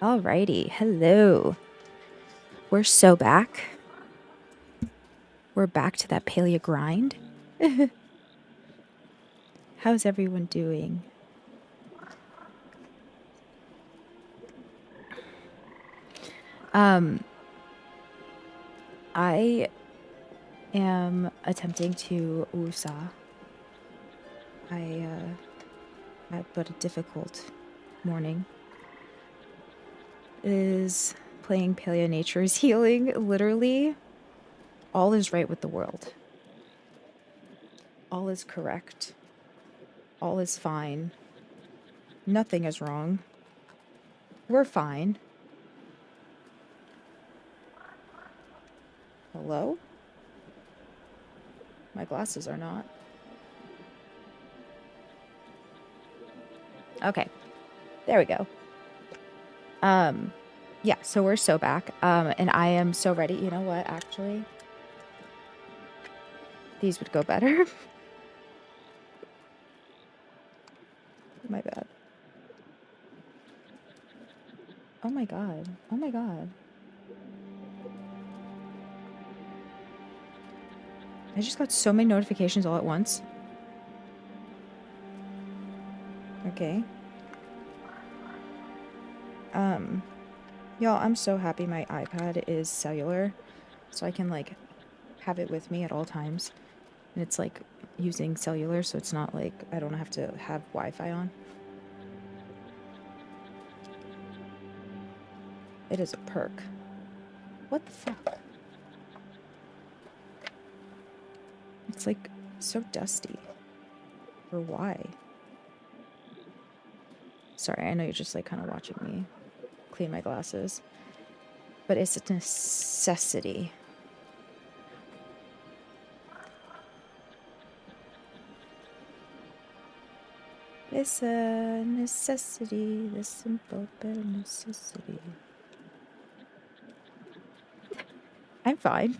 Alrighty, hello. We're so back. We're back to that Palia grind. How's everyone doing? I am attempting to wusa. I had but a difficult morning. Is playing Paleo Nature is healing. Literally, all is right with the world. All is correct. All is fine. Nothing is wrong. We're fine. Hello? My glasses are not. Okay. There we go. Yeah, so we're so back. And I am so ready. You know what, actually? These would go better. My bad. Oh my god. Oh my god. I just got so many notifications all at once. Okay. Y'all, I'm so happy my iPad is cellular, so I can, like, have it with me at all times. And it's, like, using cellular, so it's not, like, I don't have to have Wi-Fi on. It is a perk. What the fuck? It's, like, so dusty. Or why? Sorry, I know you're just, like, kind of watching me clean my glasses. But it's a necessity. It's a necessity, the simple but a necessity. I'm fine.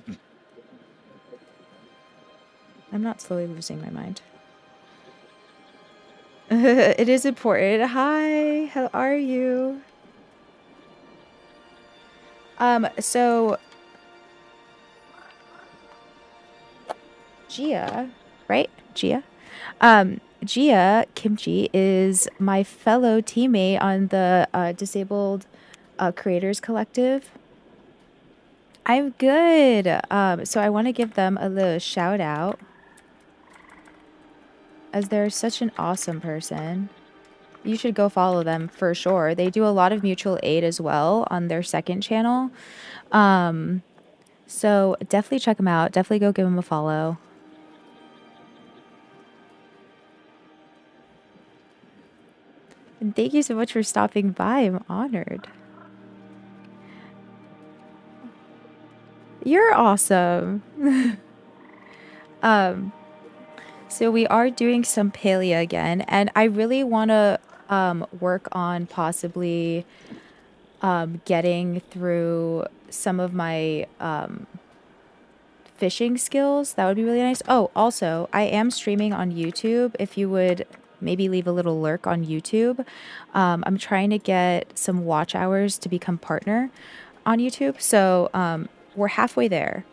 I'm not slowly losing my mind. It is important. Hi, how are you? So Gia, right? Gia? Gia Kimchi is my fellow teammate on the Disabled Creators Collective. I'm good. So I want to give them a little shout out, as they're such an awesome person. You should go follow them for sure. They do a lot of mutual aid as well on their second channel. So definitely check them out. Definitely go give them a follow. And thank you so much for stopping by. I'm honored. You're awesome. So we are doing some Palia again, and I really want to work on possibly getting through some of my fishing skills. That would be really nice. Oh, also, I am streaming on YouTube. If you would maybe leave a little lurk on YouTube. I'm trying to get some watch hours to become partner on YouTube. So we're halfway there.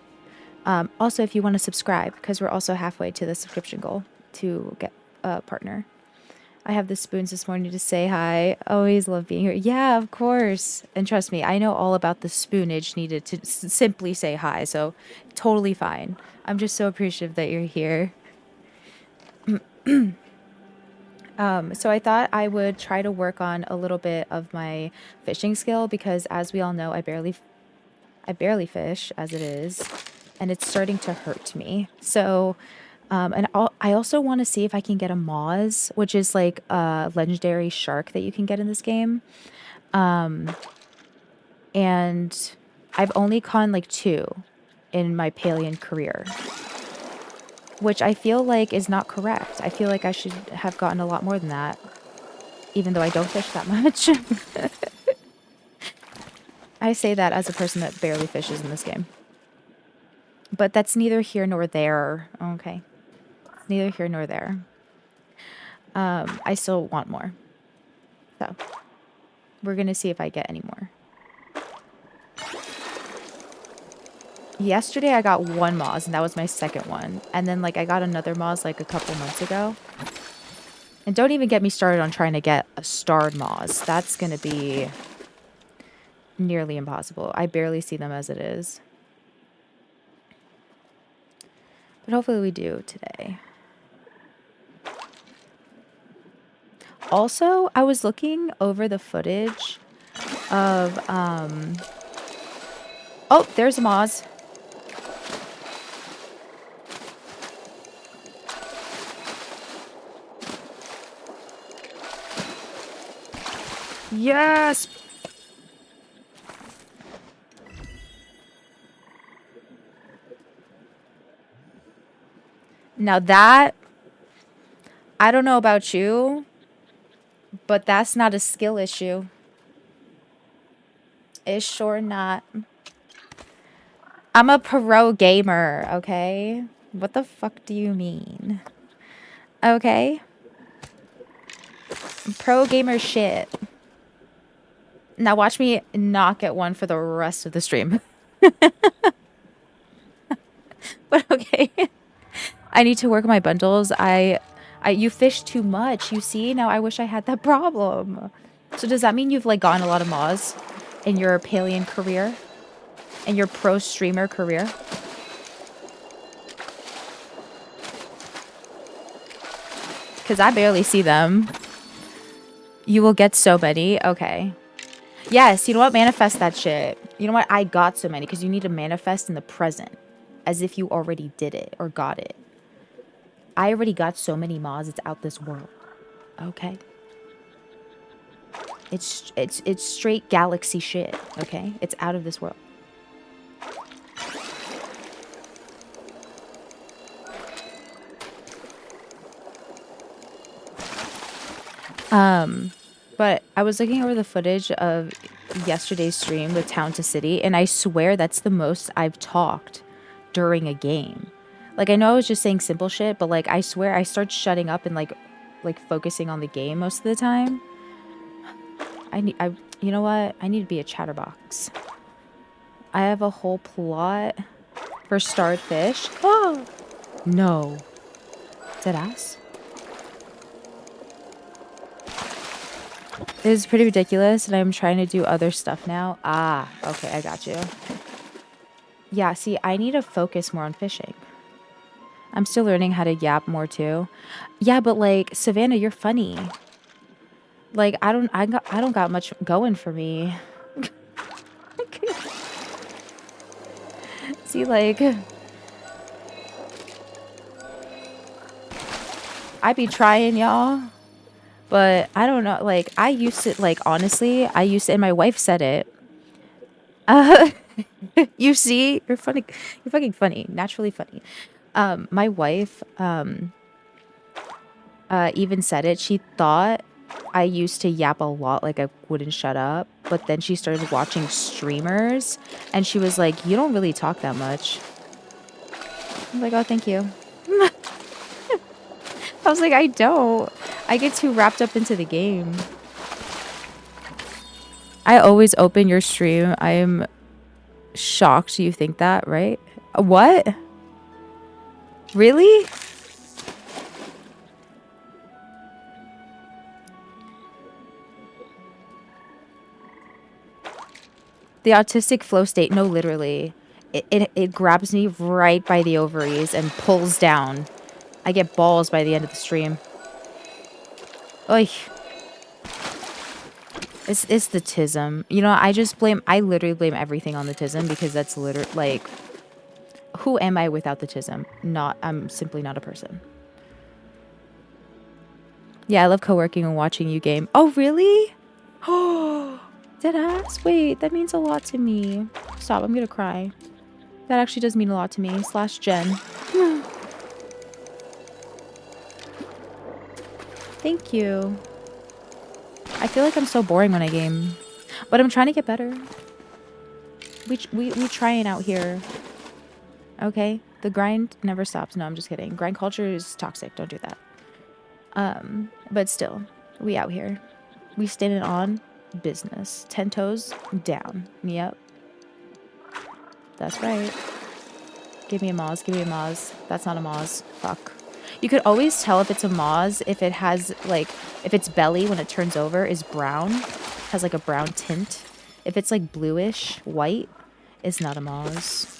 Also, if you want to subscribe, because we're also halfway to the subscription goal to get a partner. I have the spoons this morning to say hi. Always love being here. Yeah, of course. And trust me, I know all about the spoonage needed to simply say hi. So totally fine. I'm just so appreciative that you're here. So I thought I would try to work on a little bit of my fishing skill, because as we all know, I barely fish as it is, and it's starting to hurt me. So, I also want to see if I can get a Moz, which is like a legendary shark that you can get in this game. And I've only caught like 2 in my Palian career, which I feel like is not correct. I feel like I should have gotten a lot more than that, even though I don't fish that much. I say that as a person that barely fishes in this game. But that's neither here nor there. Okay. Neither here nor there. I still want more. So. We're gonna see if I get any more. Yesterday I got 1 Moz, and that was my second one. And then, like, I got another Moz, like, a couple months ago. And don't even get me started on trying to get a starred Moz. That's gonna be nearly impossible. I barely see them as it is. But hopefully we do today. Also, I was looking over the footage of, oh, there's a Moz. Yes! Now that, I don't know about you, but that's not a skill issue. It's sure not. I'm a pro gamer, okay? What the fuck do you mean? Okay? Pro gamer shit. Now watch me not get one for the rest of the stream. But okay. I need to work on my bundles. You fish too much, you see? Now I wish I had that problem. So does that mean you've like gotten a lot of Moz in your Palian career? In your pro streamer career? Because I barely see them. You will get so many. Okay. Yes, you know what? Manifest that shit. You know what? I got so many because you need to manifest in the present. As if you already did it or got it. I already got so many Moz, it's out this world. Okay? It's straight galaxy shit, okay? It's out of this world. But I was looking over the footage of yesterday's stream with Town to City, and I swear that's the most I've talked during a game. Like, I know I was just saying simple shit, but like, I swear I start shutting up and like focusing on the game most of the time. You know what? I need to be a chatterbox. I have a whole plot for starred fish. Oh! No. Dead ass? It is pretty ridiculous, and I'm trying to do other stuff now. Ah, okay, I got you. Yeah, see, I need to focus more on fishing. I'm still learning how to yap more too. Yeah, but like, Savannah, you're funny. Like, I don't got much going for me. See, like, I be trying, y'all. But I don't know, like, I used to, like, honestly, and my wife said it. You see, you're funny, you're fucking funny, naturally funny. My wife, even said it. She thought I used to yap a lot, like I wouldn't shut up. But then she started watching streamers, and she was like, you don't really talk that much. I'm like, oh, thank you. I was like, I don't. I get too wrapped up into the game. I always open your stream. I am shocked you think that, right? What? Really? The autistic flow state. No, literally. It grabs me right by the ovaries and pulls down. I get balls by the end of the stream. Oy. It's the tism. You know, I literally blame everything on the tism because that's literally, like, who am I without the tism? I'm simply not a person. Yeah, I love co-working and watching you game. Oh, really? Oh, deadass? Wait, that means a lot to me. Stop, I'm gonna cry. That actually does mean a lot to me. / Jen. Thank you. I feel like I'm so boring when I game. But I'm trying to get better. We trying out here. Okay? The grind never stops. No, I'm just kidding. Grind culture is toxic. Don't do that. But still, we out here. We standing on. business. 10 toes down. Yep. That's right. Give me a Moz. Give me a Moz. That's not a Moz. Fuck. You could always tell if it's a Moz if it has, like, if its belly when it turns over is brown. Has, like, a brown tint. If it's, like, bluish, white, it's not a Moz.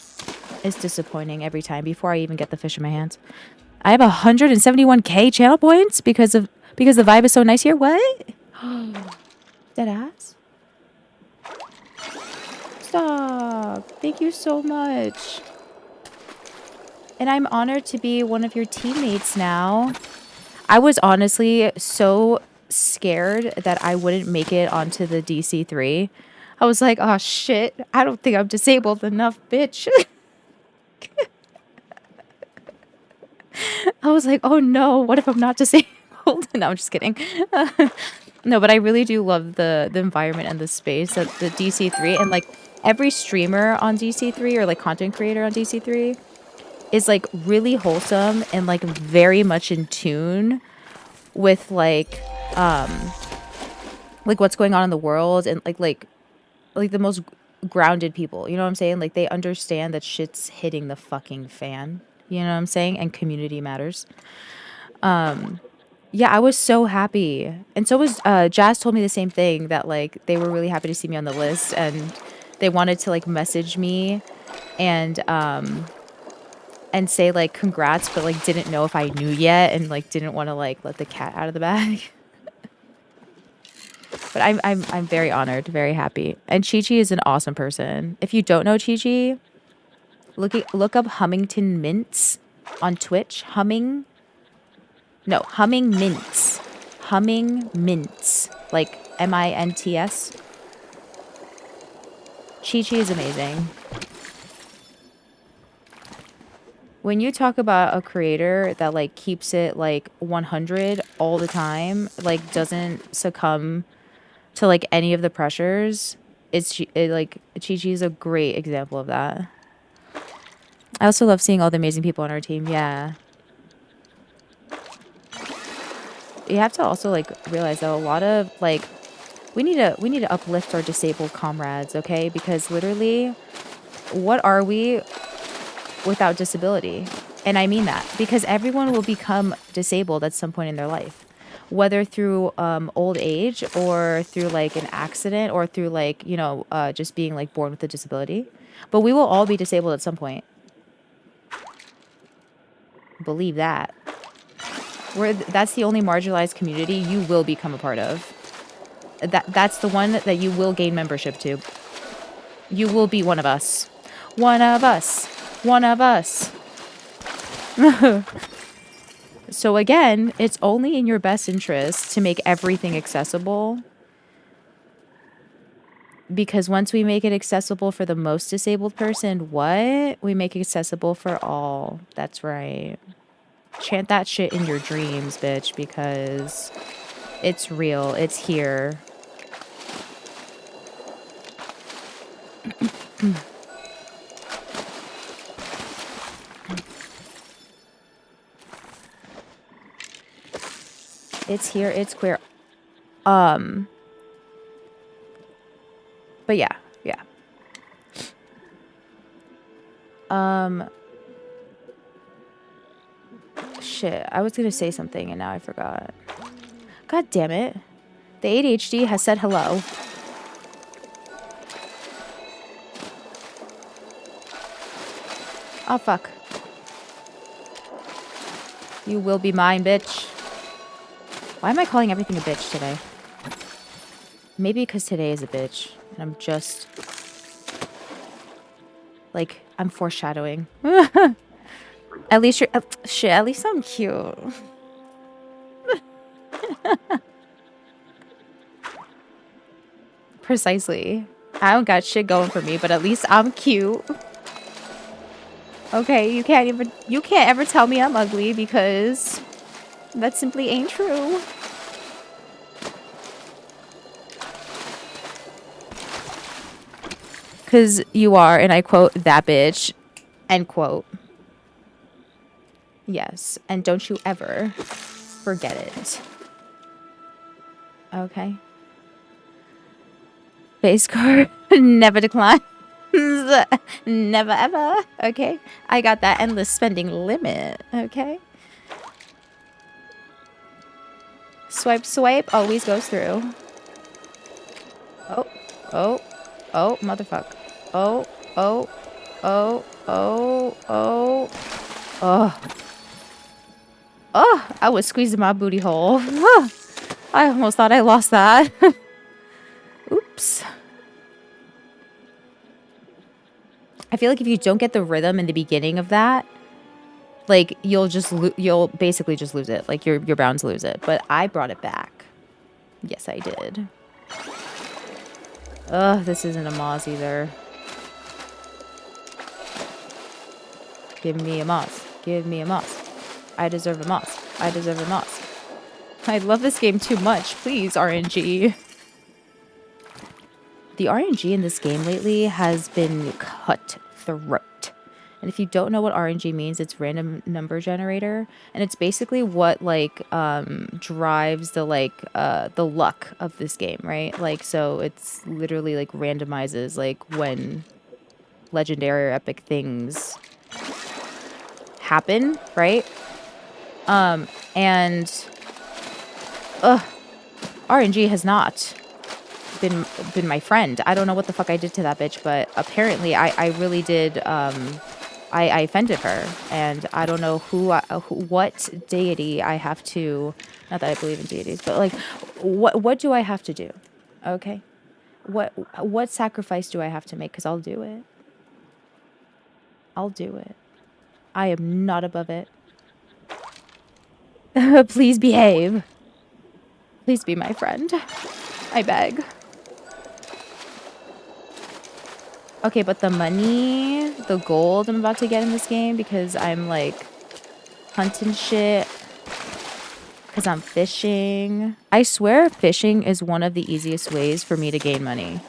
It's disappointing every time before I even get the fish in my hands. I have 171k channel points because the vibe is so nice here. What? Dead ass? Stop. Thank you so much. And I'm honored to be one of your teammates now. I was honestly so scared that I wouldn't make it onto the DC3. I was like, oh shit, I don't think I'm disabled enough, bitch. I was like, oh no, what if I'm not disabled? No, I'm just kidding. No, but I really do love the environment and the space at the DC3. And like every streamer on DC3 or like content creator on DC3 is like really wholesome and like very much in tune with like what's going on in the world and like the most grounded people, you know what I'm saying? Like they understand that shit's hitting the fucking fan, you know what I'm saying? And community matters. Yeah, I was so happy. And so was Jazz told me the same thing, that like they were really happy to see me on the list and they wanted to like message me and say like congrats, but like didn't know if I knew yet and like didn't want to like let the cat out of the bag. But I'm very honored, very happy. And Chi Chi is an awesome person. If you don't know Chi Chi, look up Hummington Mints on Twitch. Humming Mints. Humming Mints. Like MINTS. Chi Chi is amazing. When you talk about a creator that like keeps it like 100 all the time, like doesn't succumb to like any of the pressures, like Chi Chi is a great example of that. I also love seeing all the amazing people on our team. Yeah. You have to also like realize that a lot of like we need to uplift our disabled comrades, okay? Because literally, what are we without disability? And I mean that because everyone will become disabled at some point in their life, whether through old age or through like an accident or through like, you know, just being like born with a disability. But we will all be disabled at some point. Believe that. That's the only marginalized community you will become a part of. That's the one that you will gain membership to. You will be one of us. One of us. One of us. So again, it's only in your best interest to make everything accessible. Because once we make it accessible for the most disabled person, what? We make it accessible for all. That's right. Chant that shit in your dreams, bitch, because it's real. It's here. It's here. It's queer. But yeah. Shit. I was gonna say something and now I forgot. God damn it. The ADHD has said hello. Oh, fuck. You will be mine, bitch. Why am I calling everything a bitch today? Maybe because today is a bitch. And I'm just... like, I'm foreshadowing. At least you're... shit, at least I'm cute. Precisely. I don't got shit going for me, but at least I'm cute. Okay, you can't ever tell me I'm ugly because that simply ain't true. Because you are, and I quote, that bitch, end quote. Yes, and don't you ever forget it. Okay. Base card never declines. Never ever. Okay. I got that endless spending limit. Okay. Swipe, swipe always goes through. Oh, oh, oh, motherfuck. Oh, oh, oh, oh, oh, oh. Oh, I was squeezing my booty hole. I almost thought I lost that. Oops. I feel like if you don't get the rhythm in the beginning of that, like you'll basically just lose it. Like you're bound to lose it. But I brought it back. Yes, I did. Ugh, this isn't a Moz either. Give me a Moz. Give me a Moz. I deserve a Moz. I deserve a Moz. I love this game too much. Please, RNG. The RNG in this game lately has been cutthroat. And if you don't know what RNG means, it's random number generator. And it's basically what like drives the the luck of this game, right? Like, so it's literally like randomizes like when legendary or epic things happen, right? And RNG has not been my friend. I don't know what the fuck I did to that bitch, but apparently I really did. I offended her, and I don't know what deity I have to. Not that I believe in deities, but like, what do I have to do? Okay, what sacrifice do I have to make? Because I'll do it. I'll do it. I am not above it. Please behave. Please be my friend. I beg. Okay, but the money, the gold I'm about to get in this game because I'm like hunting shit, because I'm fishing. I swear fishing is one of the easiest ways for me to gain money.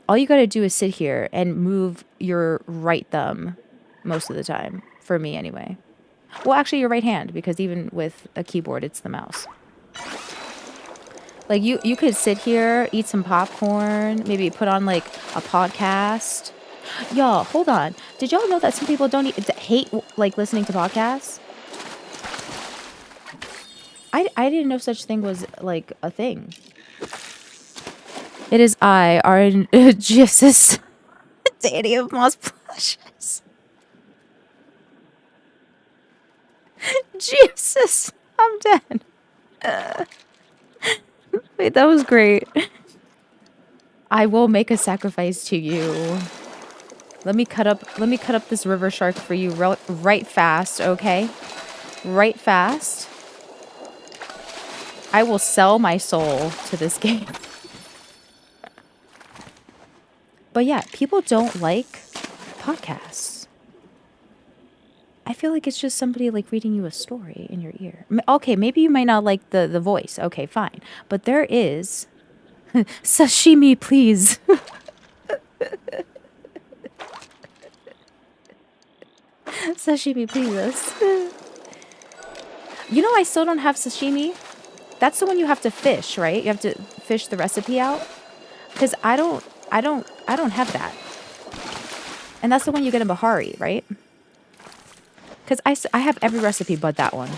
All you gotta do is sit here and move your right thumb most of the time, for me anyway. Well, actually your right hand, because even with a keyboard, it's the mouse. Like, you could sit here, eat some popcorn, maybe put on, like, a podcast. Y'all, hold on. Did y'all know that some people don't hate, like, listening to podcasts? I didn't know such thing was, like, a thing. It is I, our Jesus, deity of Moss Plushes. Jesus, I'm dead. Wait, that was great. I will make a sacrifice to you. Let me cut up this river shark for you right fast, okay? Right fast. I will sell my soul to this game. But yeah, people don't like podcasts. I feel like it's just somebody like reading you a story in your ear. Okay, maybe you might not like the voice. Okay, fine. But there is sashimi, please. Sashimi, please. You know, I still don't have sashimi. That's the one you have to fish, right? You have to fish the recipe out. Because I don't have that. And that's the one you get in Bahari, right? Because I have every recipe but that one.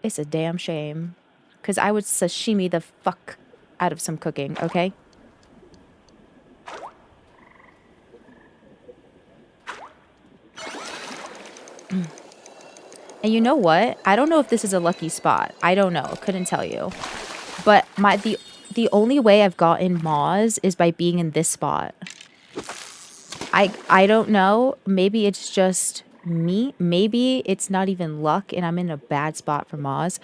It's a damn shame. Because I would sashimi the fuck out of some cooking, okay? And you know what? I don't know if this is a lucky spot. I don't know. Couldn't tell you. But the only way I've gotten Moz is by being in this spot. I don't know. Maybe it's just me. Maybe it's not even luck and I'm in a bad spot for Moz.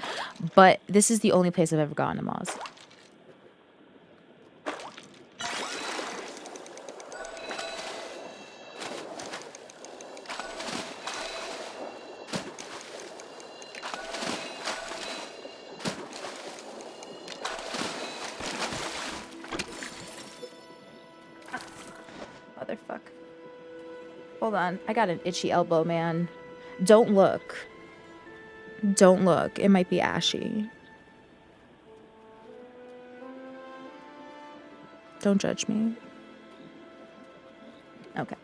But this is the only place I've ever gotten a Moz. Motherfuck. Hold on. I got an itchy elbow, man. Don't look. Don't look. It might be ashy. Don't judge me. Okay.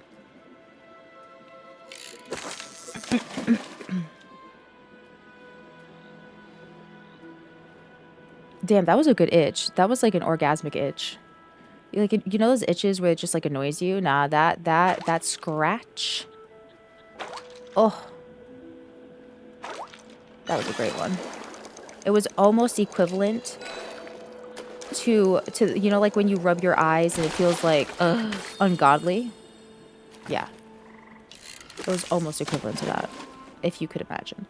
Damn, that was a good itch. That was like an orgasmic itch. Like, you know those itches where it just like annoys you? Nah, that scratch. Oh, that was a great one. It was almost equivalent to you know, like when you rub your eyes and it feels like ungodly. Yeah, it was almost equivalent to that, if you could imagine.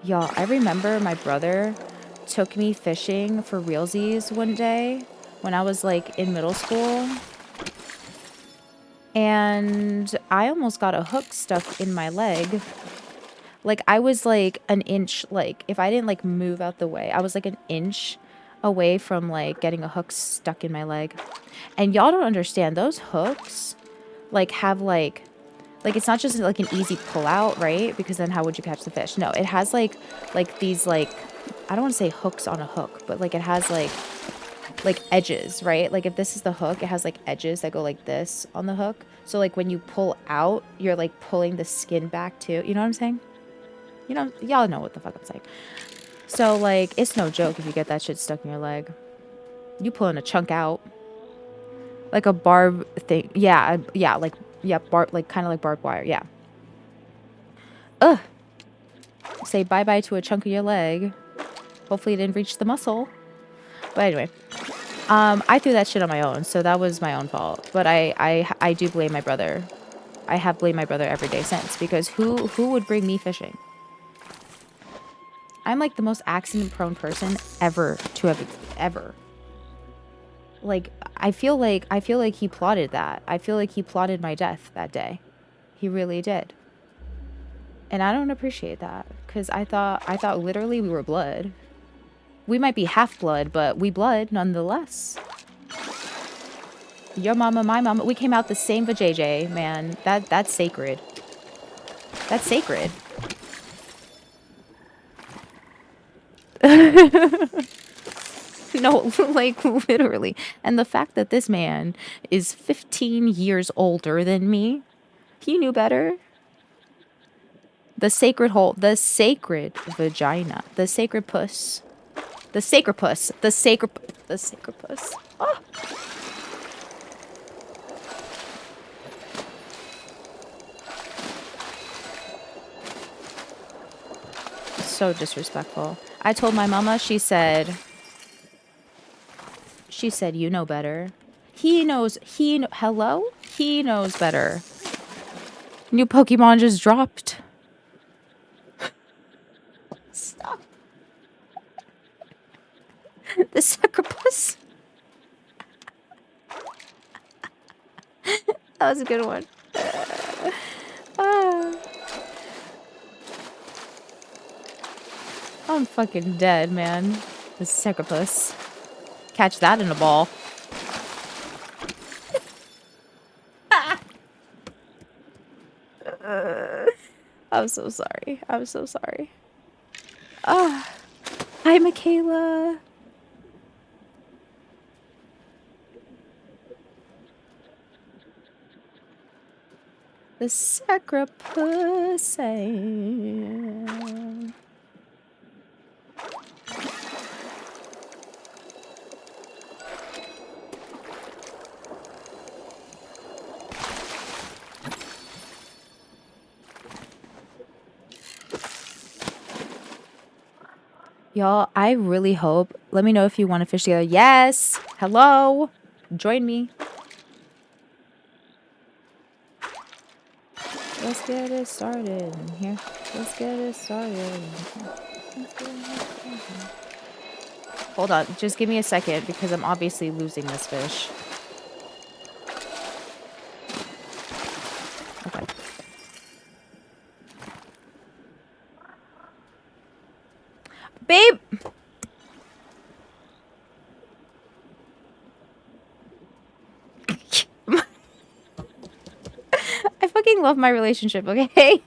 Y'all, I remember my brother took me fishing for realsies one day when I was like in middle school. And I almost got a hook stuck in my leg. Like I was like an inch, like if I didn't like move out the way, I was like an inch away from like getting a hook stuck in my leg. And y'all don't understand, those hooks like have like it's not just like an easy pull out, right? Because then how would you catch the fish? No, it has like these like, I don't want to say hooks on a hook, but like it has like edges, right? Like if this is the hook, it has like edges that go like this on the hook. So like when you pull out, you're like pulling the skin back too. You know what I'm saying? You know, y'all know what the fuck I'm saying. So like, it's no joke if you get that shit stuck in your leg. You pulling a chunk out. Like a barb thing. Yeah, yeah, like, yeah, like kind of like barbed wire. Yeah. Ugh. Say bye-bye to a chunk of your leg. Hopefully it didn't reach the muscle. But anyway. I threw that shit on my own, so that was my own fault. But I do blame my brother. I have blamed my brother every day since, because who would bring me fishing? I'm like the most accident-prone person ever to have ever. Like I feel like he plotted that. I feel like he plotted my death that day. He really did. And I don't appreciate that, because I thought literally we were blood. We might be half blood, but we blood nonetheless. Your mama, my mama, we came out the same vajayjay, man. That's sacred. That's sacred. No, like literally. And the fact that this man is 15 years older than me, he knew better. The sacred hole, the sacred vagina, the sacred puss, the sacred puss, the sacred puss. Oh. So disrespectful. I told my mama, she said, you know better. He knows, hello? He knows better. New Pokemon just dropped. Stop. The succubus. That was a good one. I'm fucking dead, man. The succubus. Catch that in a ball. I'm so sorry. I'm so sorry. Hi, Michaela. The succubus. Y'all, I really hope. Let me know if you want to fish together. Yes. Hello. Join me. Let's get it started in here. Let's get it started. Hold on. Just give me a second because I'm obviously losing this fish. Okay. Babe! I fucking fucking love my relationship, okay?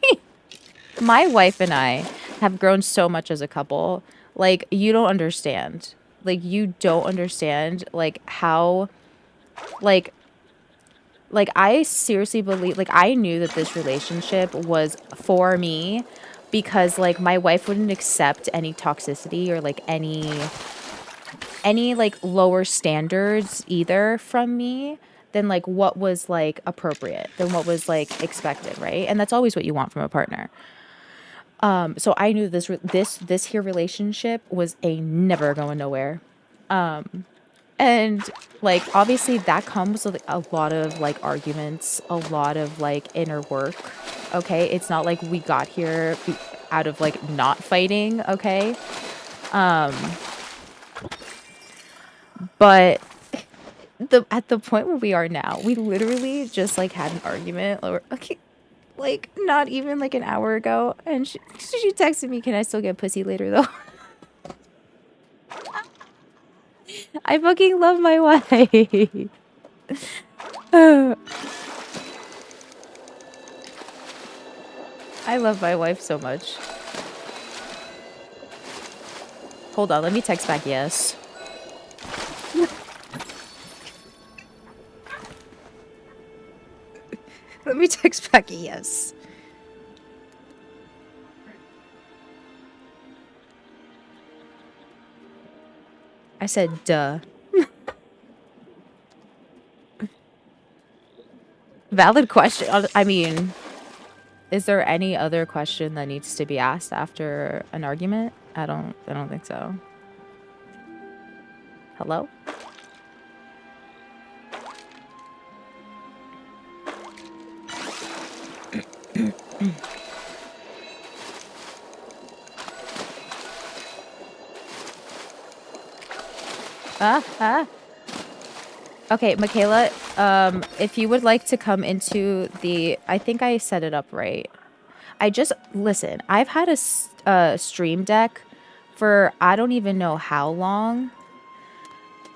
My wife and I have grown so much as a couple. Like, you don't understand. Like, you don't understand, like, how, like, I seriously believe, like, I knew that this relationship was for me because, like, my wife wouldn't accept any toxicity or, like, any like lower standards either from me than like what was like appropriate, than what was like expected, right? And that's always what you want from a partner. So I knew this here relationship was a never going nowhere. And like obviously that comes with a lot of like arguments, a lot of like inner work. Okay, it's not like we got here out of like not fighting. Okay, but at the point where we are now, we literally just like had an argument or okay, like not even like an hour ago, and she texted me, "Can I still get pussy later though?" I fucking love my wife. I love my wife so much. Hold on, let me text back yes. Let me text back yes. I said duh. Valid question. I mean, is there any other question that needs to be asked after an argument? I don't think so. Hello? Okay, Michaela, if you would like to come into the... I think I set it up right. Listen, I've had a stream deck for I don't even know how long.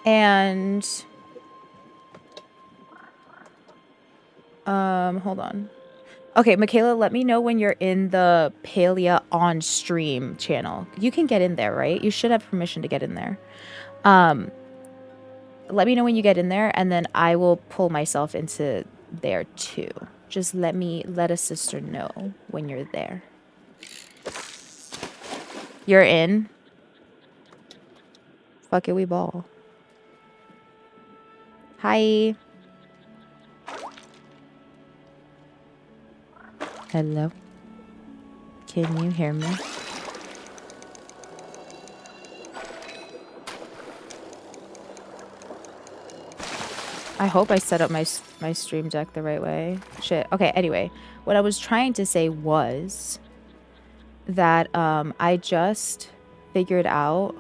And... hold on. Okay, Michaela, let me know when you're in the Palia on stream channel. You can get in there, right? You should have permission to get in there. Let me know when you get in there, and then I will pull myself into there too. Just let a sister know when you're there. You're in? Fuck it, we ball. Hi. Hello. Can you hear me? I hope I set up my stream deck the right way. Shit. Okay, anyway. What I was trying to say was that I just figured out...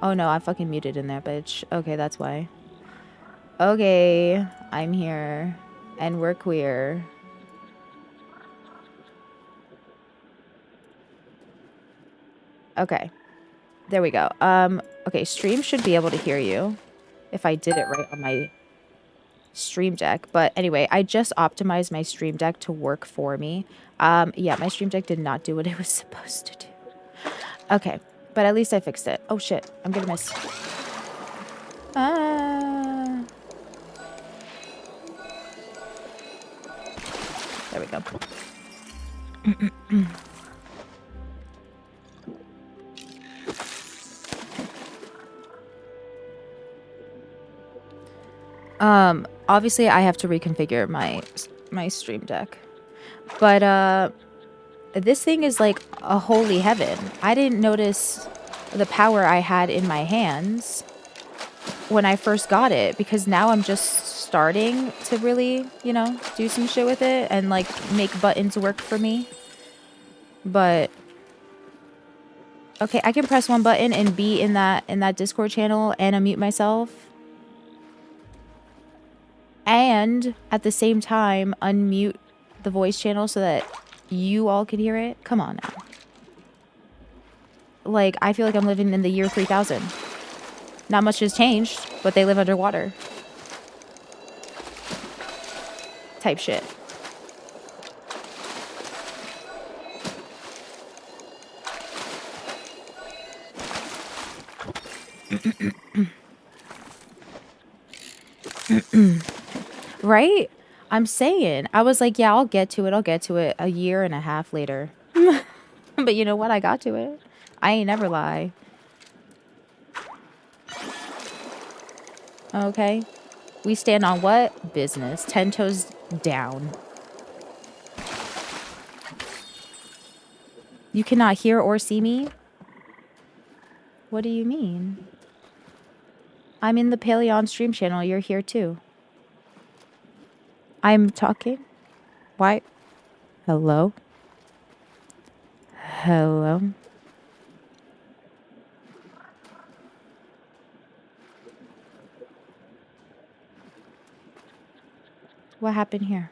Oh no, I fucking muted in there, bitch. Okay, that's why. Okay, I'm here. And we're queer. Okay. There we go. Okay, stream should be able to hear you if I did it right on my stream deck. But anyway, I just optimized my stream deck to work for me. Yeah, my stream deck did not do what it was supposed to do. Okay, but at least I fixed it. Oh shit, I'm gonna miss. There we go. Obviously I have to reconfigure my stream deck. But this thing is like a holy heaven. I didn't notice the power I had in my hands when I first got it, because now I'm just starting to really, you know, do some shit with it and like make buttons work for me. But okay, I can press one button and be in that Discord channel and unmute myself. And at the same time, unmute the voice channel so that you all can hear it. Come on now. Like, I feel like I'm living in the year 3000. Not much has changed, but they live underwater. Type shit. Right? I'm saying. I was like, yeah, I'll get to it. I'll get to it a year and a half later. But you know what? I got to it. I ain't never lie. Okay. We stand on what? Business. 10 toes down. You cannot hear or see me? What do you mean? I'm in the Palia stream channel. You're here too. I'm talking. Why? Hello? Hello? What happened here?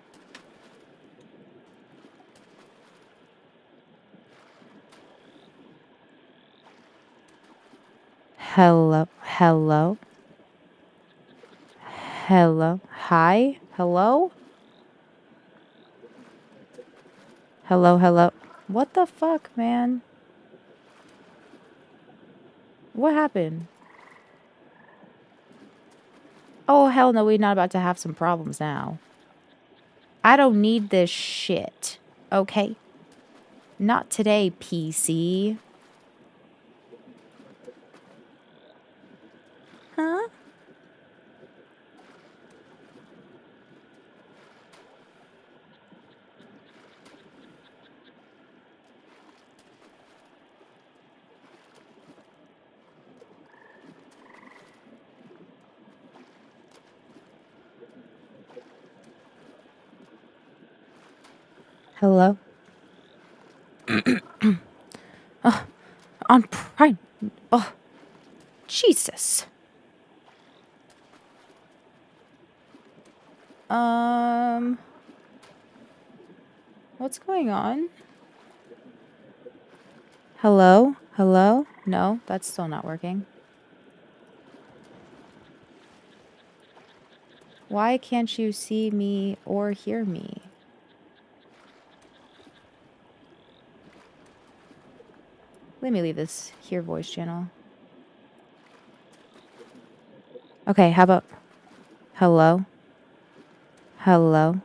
Hello? Hello? Hello? Hi? Hello? Hello? Hello? What the fuck, man? What happened? Oh, hell no, we're not about to have some problems now. I don't need this shit. Okay? Not today, PC. Huh? Hello? On Prime. Oh, Jesus. What's going on? Hello? Hello? No, that's still not working. Why can't you see me or hear me? Let me leave this hear voice channel. Okay, how about hello? Hello?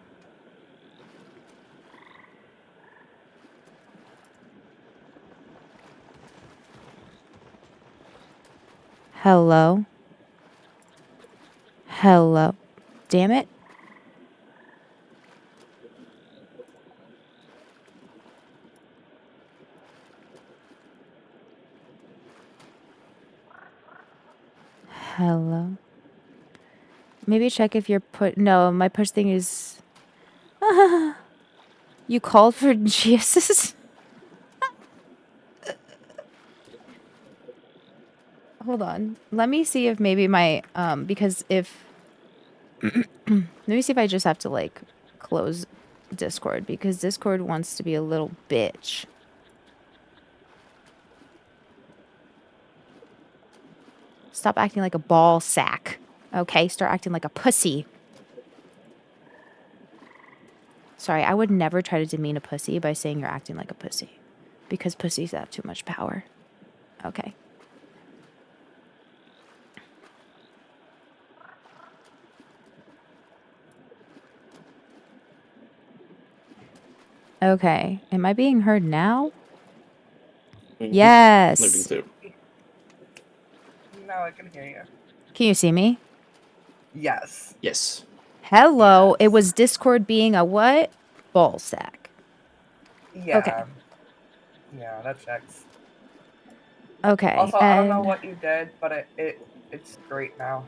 Hello? Hello? Damn it. Hello? Maybe check if you're no, my push thing is you called for Jesus? Hold on. Let me see if maybe my because if let me see if I just have to like close Discord because Discord wants to be a little bitch. Stop acting like a ball sack. Okay, start acting like a pussy. Sorry, I would never try to demean a pussy by saying you're acting like a pussy. Because pussies have too much power. Okay. Okay. Am I being heard now? Yes. No, I can hear you. Can you see me? Yes. Yes. Hello. Yes. It was Discord being a what? Ball sack. Yeah. Okay. Yeah, that checks. Okay. Also, I don't know what you did, but it's great now.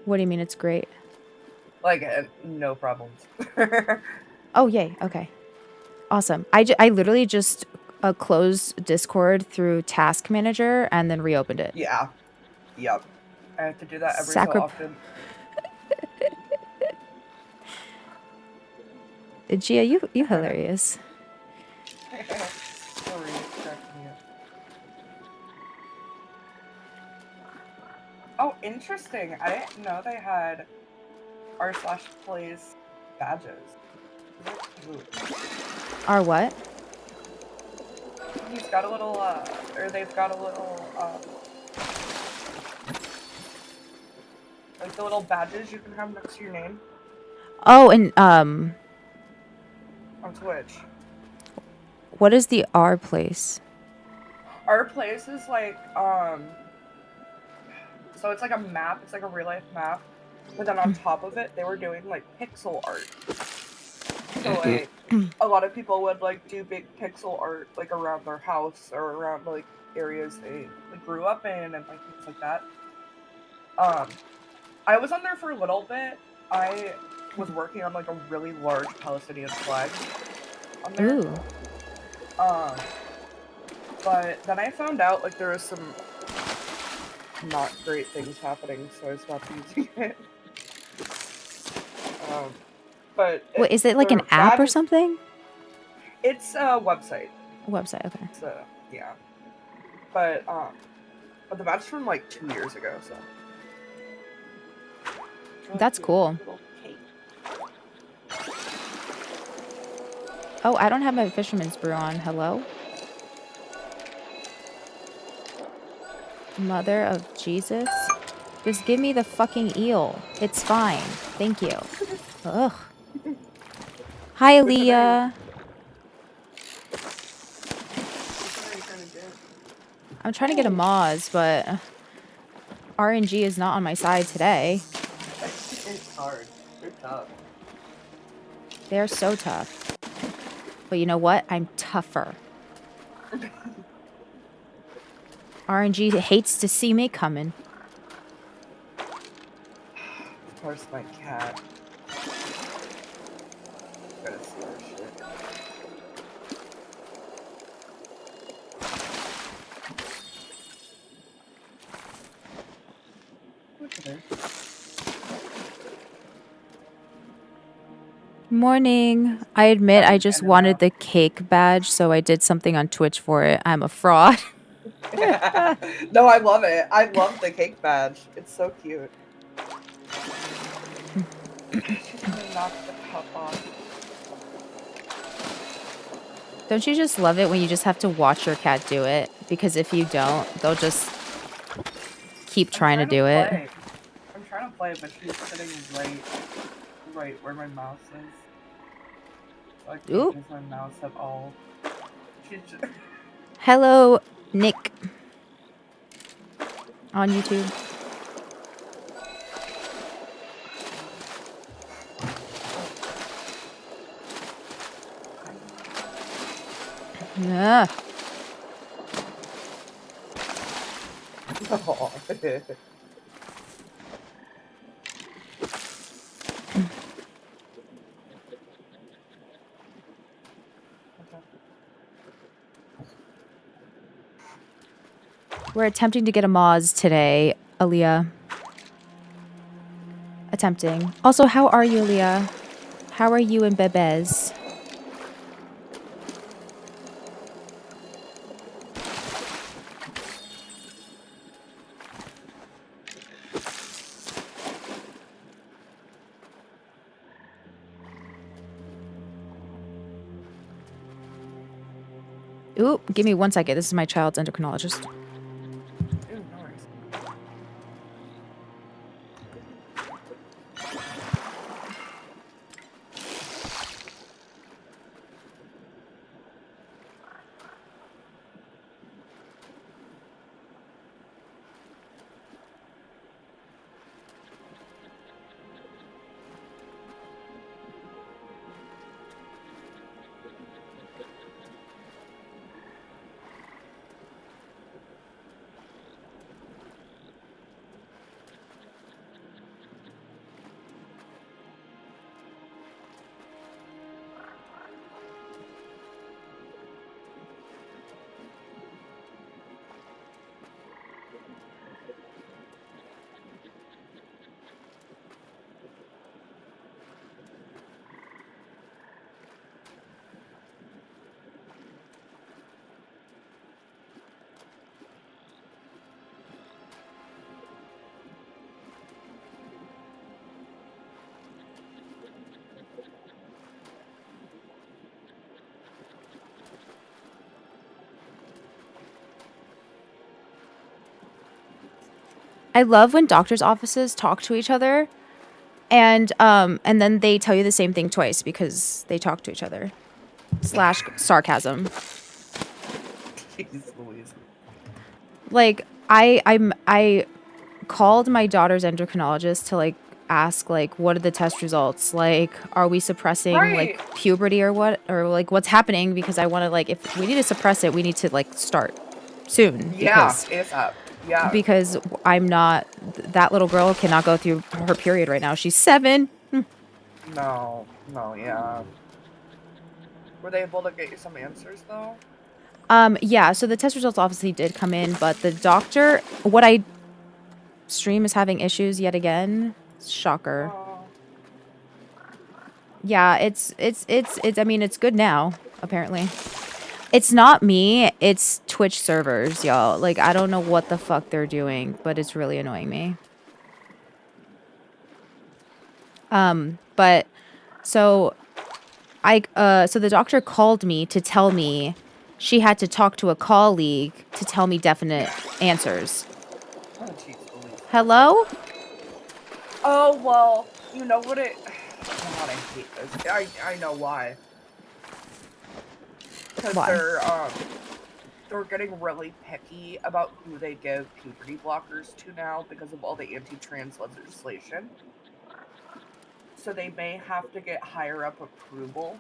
What do you mean it's great? Like, no problems. Oh, yay. Okay. Awesome. I literally just closed Discord through Task Manager and then reopened it. Yeah. Yep. I have to do that every so often. Gia, you hilarious. Sorry, cracking me up. Oh, interesting. I didn't know they had r/plays badges. Our what? He's got a little, or they've got a little, Like the little badges you can have next to your name Oh, and on Twitch. what is the R place? Our place is like so it's like a map, it's like a real life map. But then on top of it, they were doing like pixel art. So like a lot of people would like do big pixel art like around their house or around like areas they like, grew up in and like things like that. I was on there for a little bit. I was working on like a really large Palestinian flag on there. Ooh. But then I found out like there was some not great things happening, so I stopped using it. But What is it, like an app or something? It's a website. A website, okay. So yeah. But the badge from like 2 years ago, so That's cool. Oh, I don't have my fisherman's brew on. Hello? Mother of Jesus. Just give me the fucking eel. It's fine. Thank you. Ugh. Hi, Aaliyah. I'm trying to get a Moz, but RNG is not on my side today. It's hard. They're tough. They're so tough. But you know what? I'm tougher. RNG hates to see me coming. Of course, my cat. Gotta see her shit. Morning. I admit I just wanted the cake badge, so I did something on Twitch for it. I'm a fraud. No, I love it. I love the cake badge. It's so cute. She's gonna knock the cup off. Don't you just love it when you just have to watch your cat do it? Because if you don't, they'll just keep trying to do it. I'm trying to play, but she's sitting right where my mouse is. So I can't use my mouse at all. She's just... Hello, Nick. On YouTube. Yeah. We're attempting to get a Moz today, Aaliyah. Attempting. Also, how are you, Aaliyah? How are you and Bebez? Ooh, give me 1 second. This is my child's endocrinologist. I love when doctors' offices talk to each other, and then they tell you the same thing twice because they talk to each other. Slash sarcasm. Jeez Louise. Like I called my daughter's endocrinologist to like ask like what are the test results, like are we suppressing like Right. puberty or what, or like what's happening, because I want to, like, if we need to suppress it we need to like start soon, Yeah, ASAP. Yeah. because I'm not, that little girl cannot go through her period right now. She's 7. No, yeah. Were they able to get you some answers though? Yeah, so the test results obviously did come in, but the doctor, what I stream is having issues yet again. Shocker. Oh, Yeah, it's I mean, it's good now, apparently. It's not me, it's Twitch servers, y'all. Like, I don't know what the fuck they're doing, but it's really annoying me. But so so the doctor called me to tell me she had to talk to a colleague to tell me definite answers. oh jeez Louise. Hello? Oh well, you know what it. Oh God, I hate this. I know why. Because Why? they're getting really picky about who they give puberty blockers to now because of all the anti-trans legislation. So they may have to get higher up approval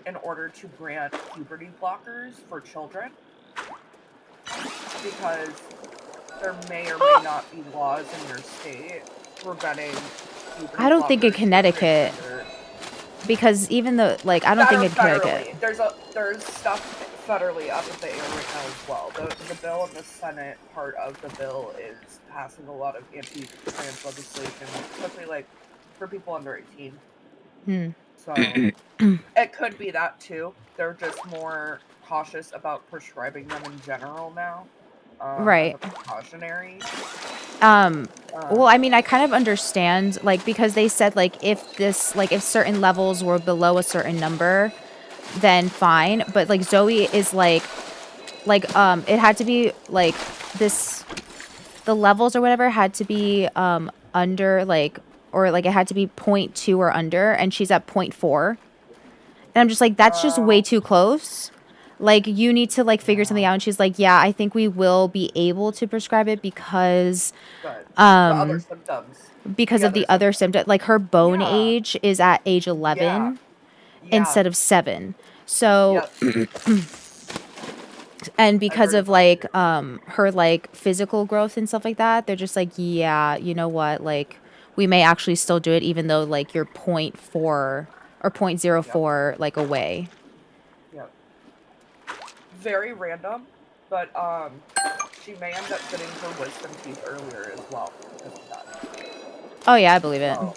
in order to grant puberty blockers for children. Because there may or may not be laws in your state preventing puberty I don't think in blockers for Connecticut, transgender. because even though, like, I don't think in Connecticut. Federally. There's stuff federally up in the air right now as well. The bill in the Senate part of the bill is passing a lot of anti-trans legislation, especially like for people under 18. So it could be that too. They're just more cautious about prescribing them in general now. As Right. a precautionary. Well, I mean, I kind of understand, like, because they said, like, if certain levels were below a certain number, then fine. But, like, Zoe is, it had to be, like, the levels or whatever had to be, under, like, or, like, it had to be 0.2 or under, and she's at 0.4. And I'm just like, that's just way too close. Like, you need to, like, figure something out. And she's like, yeah, I think we will be able to prescribe it because Good. The other symptoms. of the other symptom, like her bone age is at age 11 instead of 7. So and because of like her like physical growth and stuff like that, they're just like, yeah, you know what, like we may actually still do it even though like you're 0.4 or 0.04 like away. Yep. Very random, but she may end up getting her wisdom teeth earlier as well because of that. Oh yeah, I believe it. So,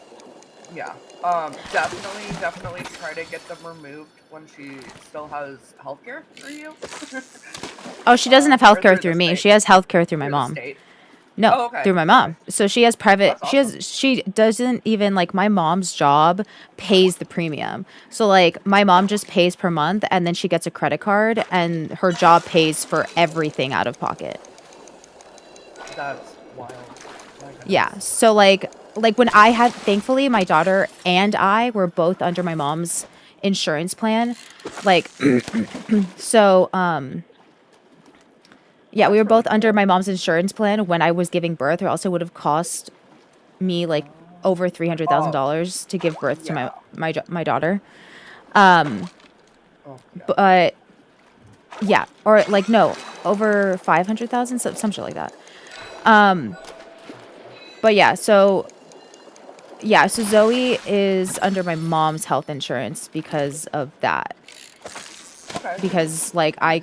yeah. Definitely try to get them removed when she still has healthcare for you. Oh, she doesn't have healthcare through me. She has healthcare through my mom. No, through my mom. So she has private, Awesome. she doesn't even, like, my mom's job pays the premium. So, like, my mom just pays per month and then she gets a credit card and her job pays for everything out of pocket. That's wild. Yeah. So, like when I had, thankfully, my daughter and I were both under my mom's insurance plan. Like, so, yeah, we were both under my mom's insurance plan when I was giving birth, or else it would have cost me like over $300,000 to give birth to my daughter. But yeah, or like no, over 500,000, some shit like that. But yeah, so Zoe is under my mom's health insurance because of that. Okay. Because like I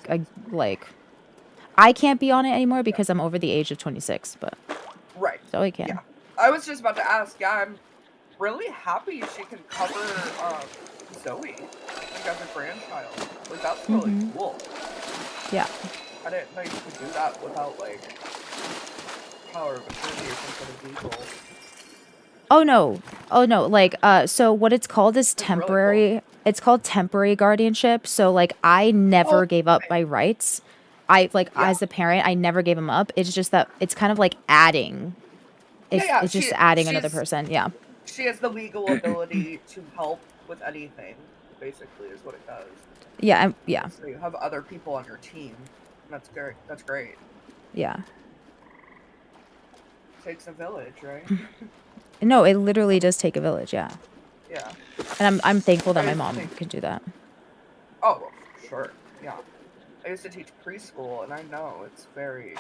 can't be on it anymore because I'm over the age of 26, but right. Zoe can. Yeah. I was just about to ask. Yeah, I'm really happy she can cover Zoe like as a grandchild. Like that's really cool. Yeah. I didn't know you could do that without like power of attorney or some sort of legal. Oh no. Like so what it's called is temporary. Really cool. It's called temporary guardianship. So like I never gave up my rights. I like Yeah. as a parent, I never gave him up. It's just that it's kind of like adding. Yeah. It's just adding another person. Yeah. She has the legal ability to help with anything. Basically, is what it does. Yeah. Yeah. So you have other people on your team. That's great. That's great. Yeah. Takes a village, right? No, it literally does take a village. Yeah. Yeah. And I'm thankful that I my used to mom think. can do that. Oh, well, sure. Yeah. I used to teach preschool, and I know it's very,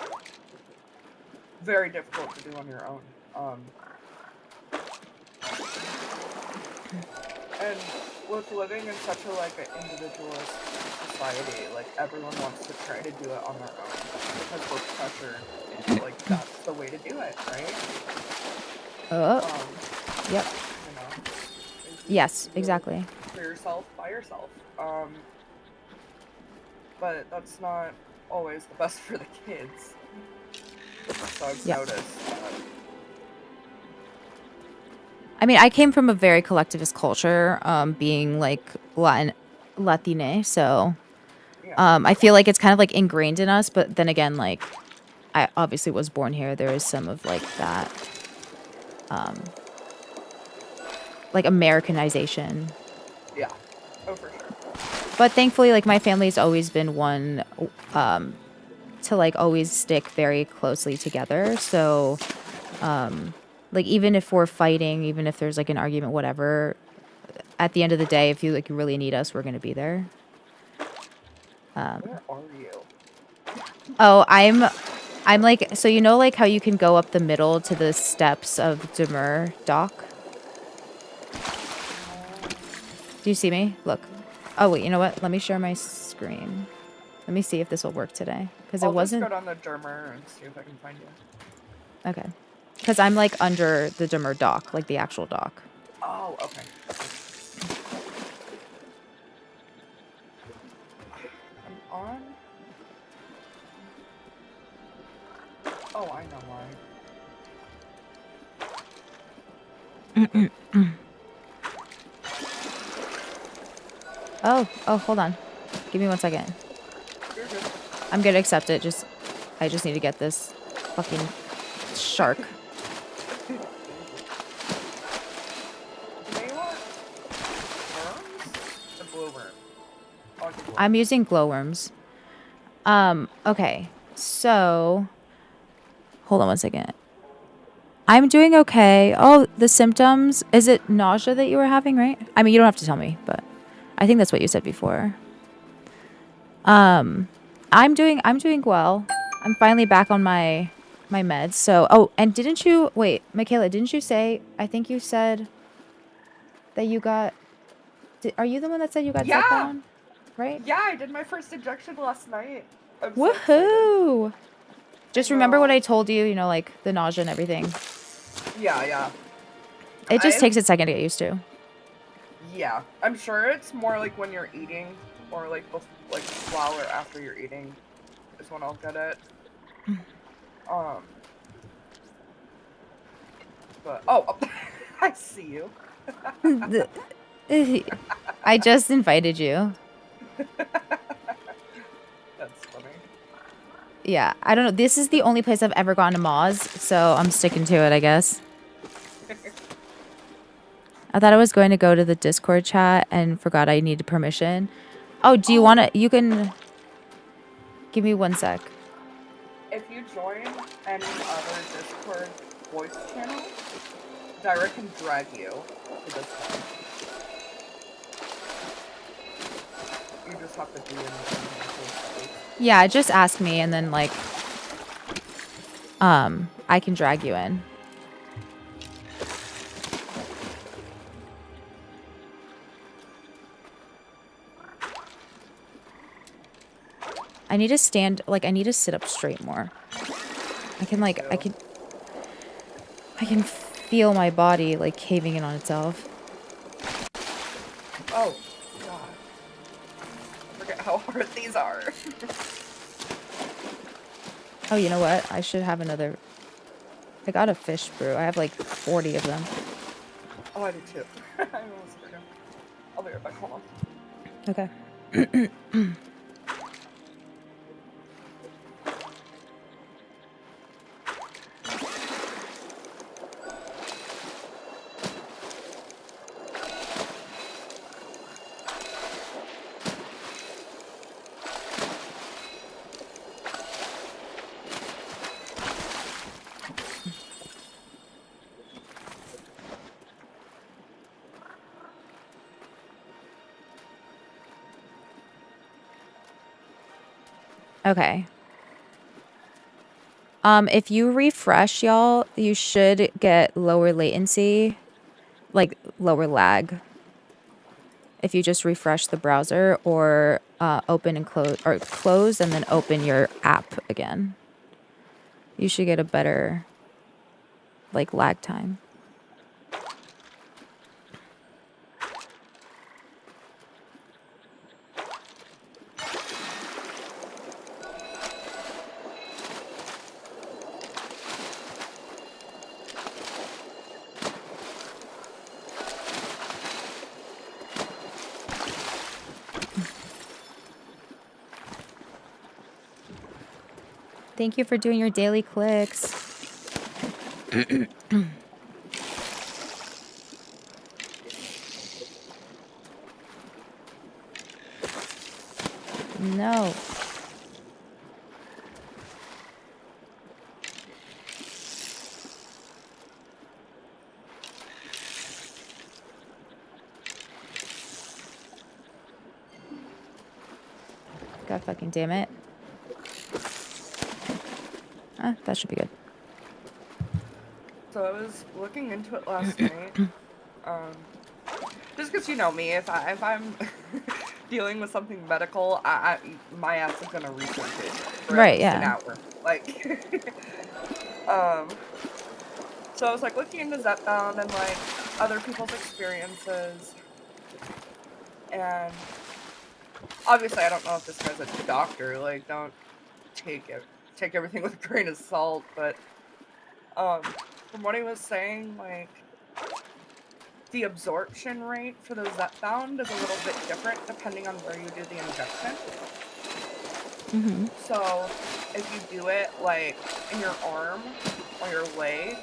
very difficult to do on your own. And with living in such a like an individualist society, like everyone wants to try to do it on their own because we're pressured. Like that's the way to do it, right? Oh. Yep. You know, Yes. do it Exactly. for yourself by yourself. But that's not always the best for the kids. So I've Yep. noticed. I mean, I came from a very collectivist culture, being like Latine, so Yeah. I feel like it's kind of like ingrained in us. But then again, like I obviously was born here. There is some of like that, like Americanization. Yeah. Oh, for sure. But thankfully, like my family's always been one to like always stick very closely together. So, like even if we're fighting, even if there's like an argument, whatever, at the end of the day, if you like really need us, we're gonna be there. Where are you? Oh, I'm like, so you know like how you can go up the middle to the steps of Demur Dock? Do you see me? Look. Oh wait, you know what? Let me share my screen. Let me see if this will work today. Because it I'll just wasn't... go down the Dermer and see if I can find you. Okay. Because I'm like under the Demur Dock, like the actual dock. Oh, okay. I'm on. Oh, I know why. Oh, hold on. Give me 1 second. You're good. I'm gonna accept it. I just need to get this fucking shark. Do they want worms or glowworm? Oh, I'm using glowworms. Okay. So, hold on 1 second. I'm doing okay. Oh, the symptoms. Is it nausea that you were having, right? I mean, you don't have to tell me, but I think that's what you said before. I'm doing well. I'm finally back on my meds. So, oh, and didn't you wait, Michaela, didn't you say, I think you said that you got are you the one that said you got Zepbound? Right? Yeah, I did my first injection last night. I'm so Woohoo! excited. Just remember what I told you, you know, like the nausea and everything. Yeah. It just takes a second to get used to. Yeah, I'm sure it's more like when you're eating, or like like while or after you're eating, is when I'll get it. But oh, I see you. I just invited you. That's funny. Yeah, I don't know. This is the only place I've ever gone to Moz, so I'm sticking to it, I guess. I thought I was going to go to the Discord chat and forgot I needed permission. Oh, do you want to... You can... Give me 1 sec. If you join any other Discord voice channel, Daira can drag you to this one. You just have to be in the Yeah, just ask me and then, like... I can drag you in. I need to stand, like, I need to sit up straight more. I can feel my body, like, caving in on itself. Oh, God. I forget how hard these are. Oh, you know what? I should have another... I got a fish brew. I have, like, 40 of them. Oh, I do too. I almost forgot. I'll be right back. Hold on. Okay. Okay. If you refresh, y'all, you should get lower latency, like lower lag. If you just refresh the browser or open and close, or close and then open your app again, you should get a better like lag time. Thank you for doing your daily clicks. No. God fucking damn it. That should be good. So I was looking into it last night. Just because you know me, if I'm dealing with something medical, my ass is gonna research it for at Right, least an yeah. hour. Like, so I was like looking into Zepbound and like other people's experiences, and obviously I don't know if this guy's a doctor. Like, don't take everything with a grain of salt. But from what he was saying, like, the absorption rate for the Zepbound is a little bit different depending on where you do the injection. Mm-hmm. So if you do it like in your arm or your leg,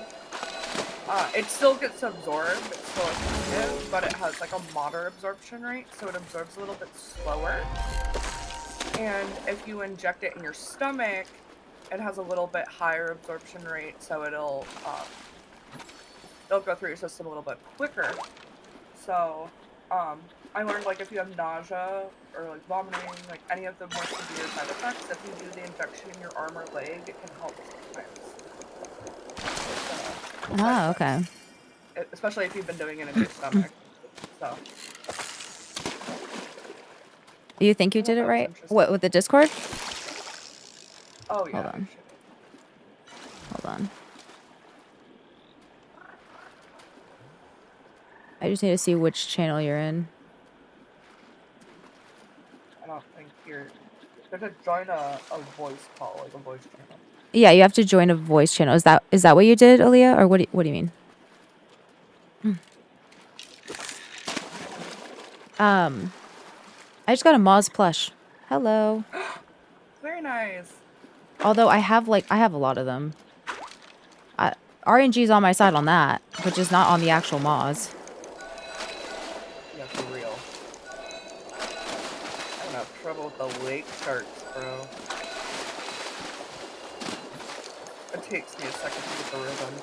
it still gets absorbed. It's still effective, but it has like a moderate absorption rate, so it absorbs a little bit slower. And if you inject it in your stomach, it has a little bit higher absorption rate, so it'll go through your system a little bit quicker. So I learned, like, if you have nausea or like vomiting, like any of the more severe side effects, if you do the injection in your arm or leg, it can help sometimes. Okay. Especially if you've been doing it in your stomach. So. You think you did it right? What, with the Discord? Oh yeah. Hold on. Hold on. I just need to see which channel you're in. I don't think you're gonna join a voice call, like a voice channel. Yeah, you have to join a voice channel. Is that what you did, Aaliyah, or what do you mean? I just got a Moz plush. Hello. Very nice. Although I have a lot of them. RNG's on my side on that, but just not on the actual Moz. Yeah, for real. I don't have trouble with the late starts, bro. It takes me a second to get the rhythm.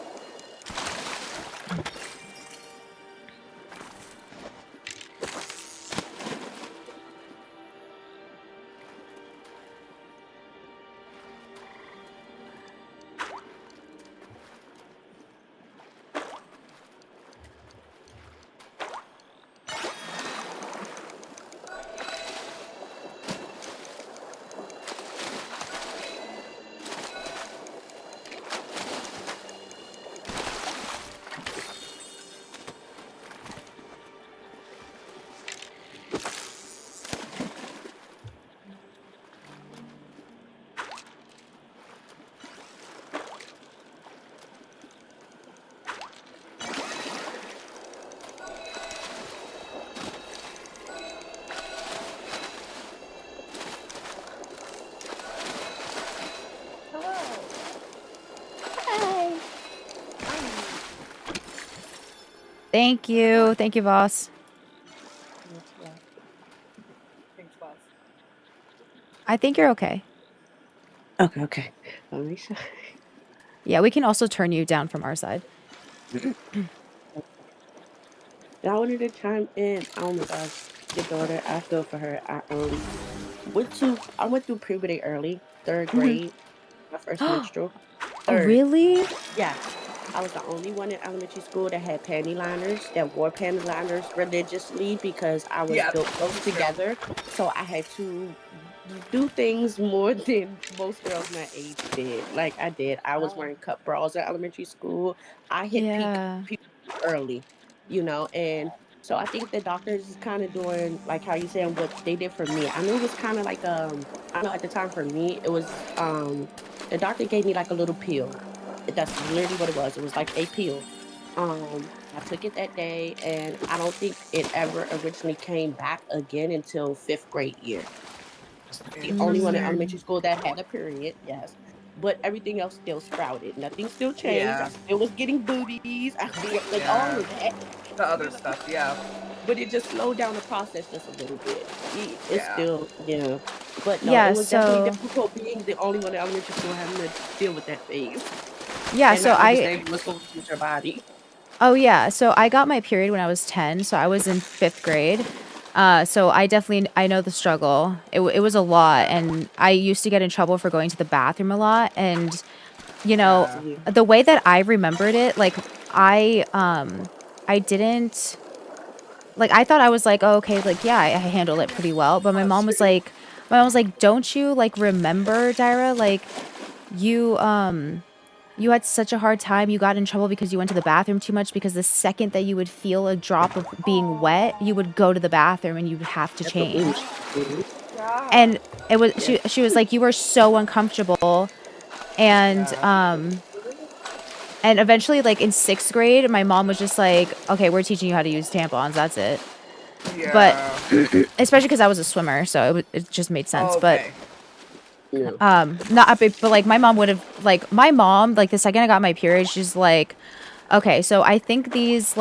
Thank you. Thank you, boss. Thanks, boss. I think you're okay. Okay. Alicia. Yeah, we can also turn you down from our side. I wanted to chime in. Oh my gosh, your daughter, I feel for her. I went through puberty early, third Hmm. grade, my first menstrual. Oh, Third, really? yes. I was the only one in elementary school that had panty liners, that wore panty liners religiously because I was Yeah, built close me too. together. So I had to do things more than most girls my age did. Like I did. I was Oh, wearing cup bras in elementary school. I hit peak Yeah. puberty early, and so I think the doctors is kind of doing like how you saying what they did for me. I knew it was kind of like I know at the time for me it was the doctor gave me like a little pill. That's literally what it was. It was like a pill. I took it that day, and I don't think it ever originally came back again until fifth grade year. The only one in interesting. Mm. elementary school that had a period, yes. But everything else still sprouted. Nothing still changed. I Yeah, still was getting boobies. I still like all yeah. of that, The you other know. stuff, yeah, But it just slowed down the process just a little bit. It's yeah. still, yeah. But no, it Yeah, was definitely so difficult being the only one in elementary school having to deal with that phase yeah, and so not I understanding what's going on with your body. oh yeah, so I got my period when I was 10, so I was in 5th grade. So I know the struggle. It was a lot, and I used to get in trouble for going to the bathroom a lot, and you know, Yeah. Mhm. the way that I remembered it, like I didn't like I thought I was like, oh, okay, like yeah, I handled it pretty well, but Bless you. my mom was like, don't you like remember, Daira, like you you had such a hard time. You got in trouble because you went to the bathroom too much because the second that you would feel a drop of being wet, you Oh, would go to the bathroom and you'd have to That's what we. change. Mhm. yeah, And it was Yeah. she was like you were so uncomfortable and yeah, eventually like in 6th grade my mom was just like, "Okay, we're teaching you how to use tampons. That's it." But yeah. especially cuz I was a swimmer, so it just made sense. But Okay. Yeah. not a big, but like my mom would have like my mom like the second I got my period, she's like, okay, so I think these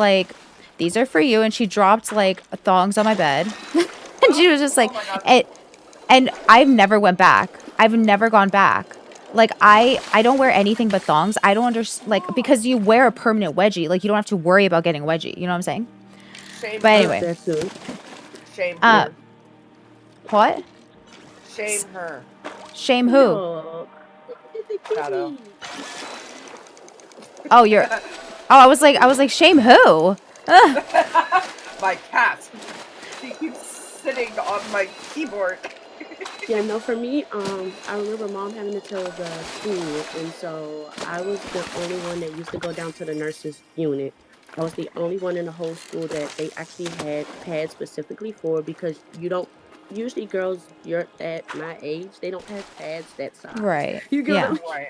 are for you, and she dropped like thongs on my bed, and she was just like, Oh my god. it, and I've never went back. I've never gone back. Like I don't wear anything but thongs. I don't understand like Oh, because you wear a permanent wedgie, like you don't have to worry about getting a wedgie. You know what I'm saying? shame But That's her. anyway, that too. Shame uh, Yeah. her. what? Shame her. Shame who? No. The Shadow. kitty. Oh, you're. Oh, I was like, shame who? Ugh. My cat. She keeps sitting on my keyboard. Yeah, no, for me, I remember mom having to tell the school, and so I was the only one that used to go down to the nurses unit. I was the only one in the whole school that they actually had pads specifically for because you don't usually girls you're at my age, they don't have pads that size. Right. You get what I Yeah. mean? Right.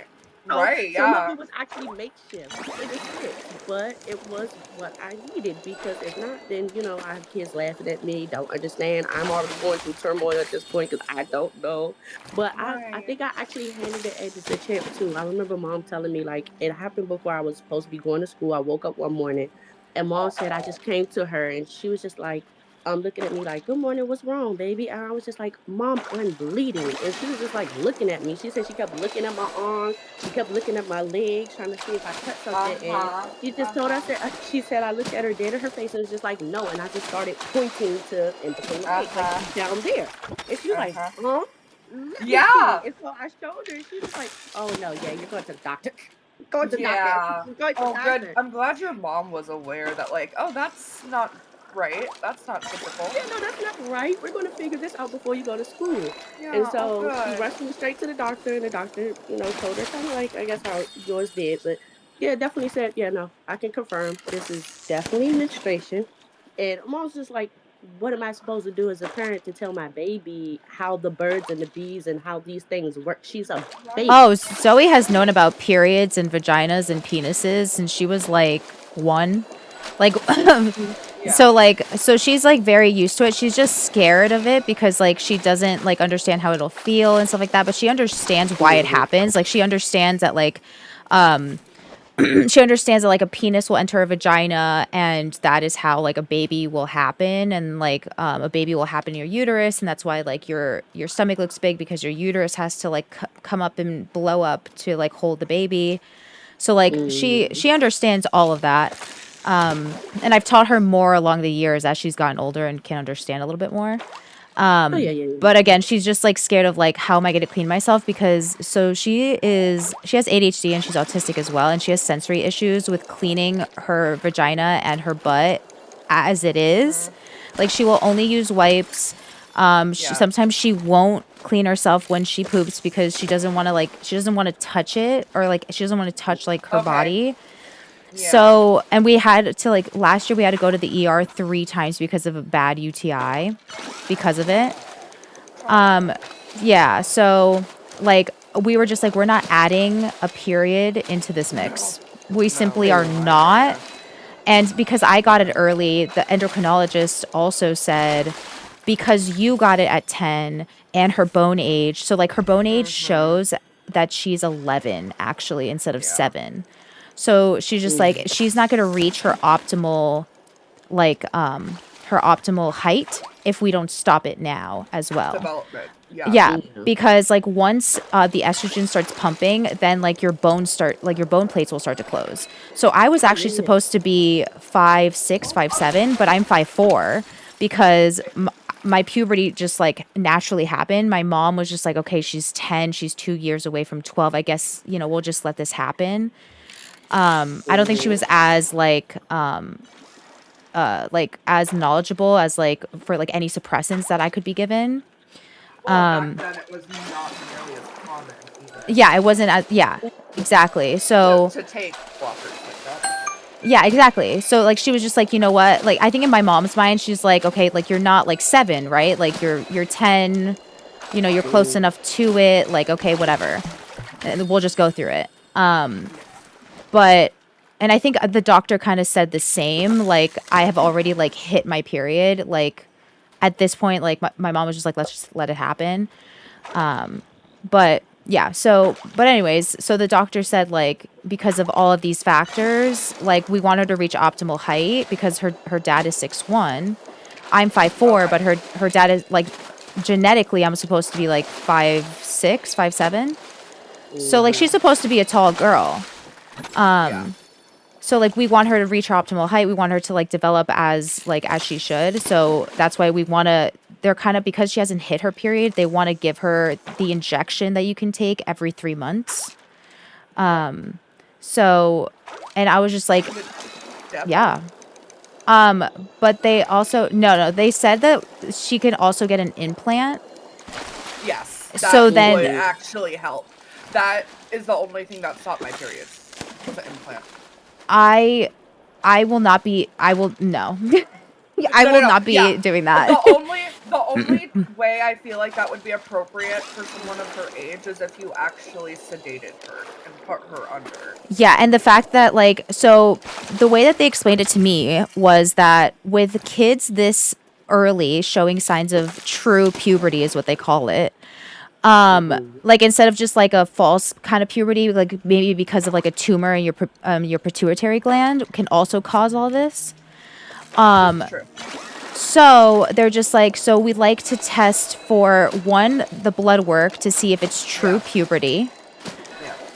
So Right, some of yeah. it was actually makeshift for the kids, but it was what I needed because if not, then I have kids laughing at me, don't understand. I'm already going through turmoil at this point because I don't know. But I Right. think I actually handled it as the champ too. I remember mom telling me like it happened before I was supposed to be going to school. I woke up one morning and mom said I Oh. just came to her and she was just like looking at me like, "Good morning, what's wrong, baby?" And I was just like, "Mom, I'm bleeding." And she was just like looking at me. She said she kept looking at my arms, she kept looking at my legs, trying to see if I cut something. And Uh-huh. she just told us Uh-huh. that she said I looked at her dead in her face and was just like, no. And I just started pointing to in between my legs, like Uh-huh. down there. And she was like, Uh-huh. huh? Let me see. Yeah. And so I showed her, and she was like, oh no, yeah, you're going to the doctor. Going to the doctor. Yeah. You're going to the Oh, good. doctor. I'm glad your mom was aware that, like, oh, that's not right. That's not typical. Yeah, no, that's not right. We're going to figure this out before you go to school. And Yeah. Oh, so she good. rushed me straight to the doctor, and the doctor, told her kind of like, I guess how yours did. But yeah, definitely said, yeah, no, I can confirm this is definitely menstruation. And mom's just like, what am I supposed to do as a parent to tell my baby how the birds and the bees and how these things work? She's a Right. Oh, baby. Zoe has known about periods and vaginas and penises since she was like 1. Like Mhm. Yeah. so she's like very used to it. She's just scared of it because like she doesn't like understand how it'll feel and stuff like that, but she understands why it Mhm. happens. Like she understands that like she understands that like a penis will enter a vagina and that is how like a baby will happen, and like a baby will happen in your uterus, and that's why like your stomach looks big because your uterus has to like come up and blow up to like hold the baby. So like Mhm. she understands all of that. And I've taught her more along the years as she's gotten older and can understand a little bit more. Oh yeah, yeah, yeah. But again, she's just like scared of like how am I going to clean myself because so she has ADHD and she's autistic as well and she has sensory issues with cleaning her vagina and her butt as it is. Like she will only use wipes. Yeah. Sometimes she won't clean herself when she poops because she doesn't want to touch it or like she doesn't want to touch like her Okay. body. Yeah. So, and we had to like last year we had to go to the ER 3 times because of a bad UTI because of it. Yeah, so like we were just like we're not adding a period into this mix. We simply are not. And because I got it early, the endocrinologist also said because you got it at 10 and her bone age. So like her bone age shows that she's 11 actually instead of 7. So she's just like she's not going to reach her optimal like her optimal height if we don't stop it now as well. Development. Yeah. Yeah, because like once the estrogen starts pumping, then like your bones your bone plates will start to close. So I was actually supposed to be 5'6", 5'7", but I'm 5'4" because my puberty just like naturally happened. My mom was just like, okay, she's 10, she's 2 years away from 12. I guess, we'll just let this happen. I don't think she was as like as knowledgeable as like for like any suppressants that I could be given. Well, back then it was not nearly as common either. Yeah, it wasn't as exactly. So to take blockers like that. yeah, exactly. So like she was just like, you know what? Like I think in my mom's mind, she's like, okay, like you're not like 7, right? Like you're 10. You're close enough to it. Like okay, whatever, and we'll just go through it. But and I think the doctor kind of said the same. Like I have already like hit my period. Like at this point, like my mom was just like, let's just let it happen. But yeah, but anyways, so the doctor said like, because of all of these factors, like we want her to reach optimal height because her dad is 6'1". I'm 5'4", but her dad is like, genetically, I'm supposed to be like 5'6", 5'7". So like, she's supposed to be a tall girl. So like we want her to reach her optimal height. We want her to like develop as she should. So that's why they're kind of, because she hasn't hit her period, they want to give her the injection that you can take every 3 months. So, and I was just like, yeah. But they also, no, they said that she can also get an implant. Yes. That So then would actually help. That is the only thing that stopped my periods. Was an implant. I will not be. I will no. I will not be doing that. The only way I feel like that would be appropriate for someone of her age is if you actually sedated her and put her under. Yeah, and the fact that so the way that they explained it to me was that with kids this early showing signs of true puberty is what they call it. Like instead of just like a false kind of puberty, like maybe because of like a tumor in your pituitary gland can also cause all this. True. So they're just like, so we'd like to test for the blood work to see if it's true puberty.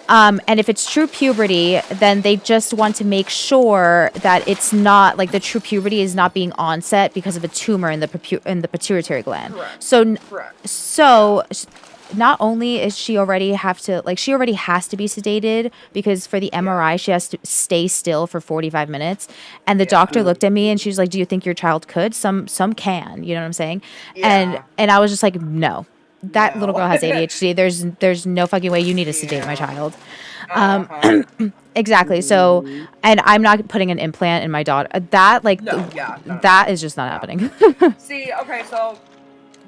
And if it's true puberty, then they just want to make sure that it's not like the true puberty is not being onset because of a tumor in the pituitary gland. Correct. So not only is she already has to be sedated because for the MRI she has to stay still for 45 minutes. And the doctor looked at me and she was like, "Do you think your child could? Some can." You know what I'm saying? Yeah. And I was just like, "No. That little girl has ADHD. There's no fucking way you need to sedate my child." Exactly. So, and I'm not putting an implant in my daughter. That that is just not happening. See, okay, so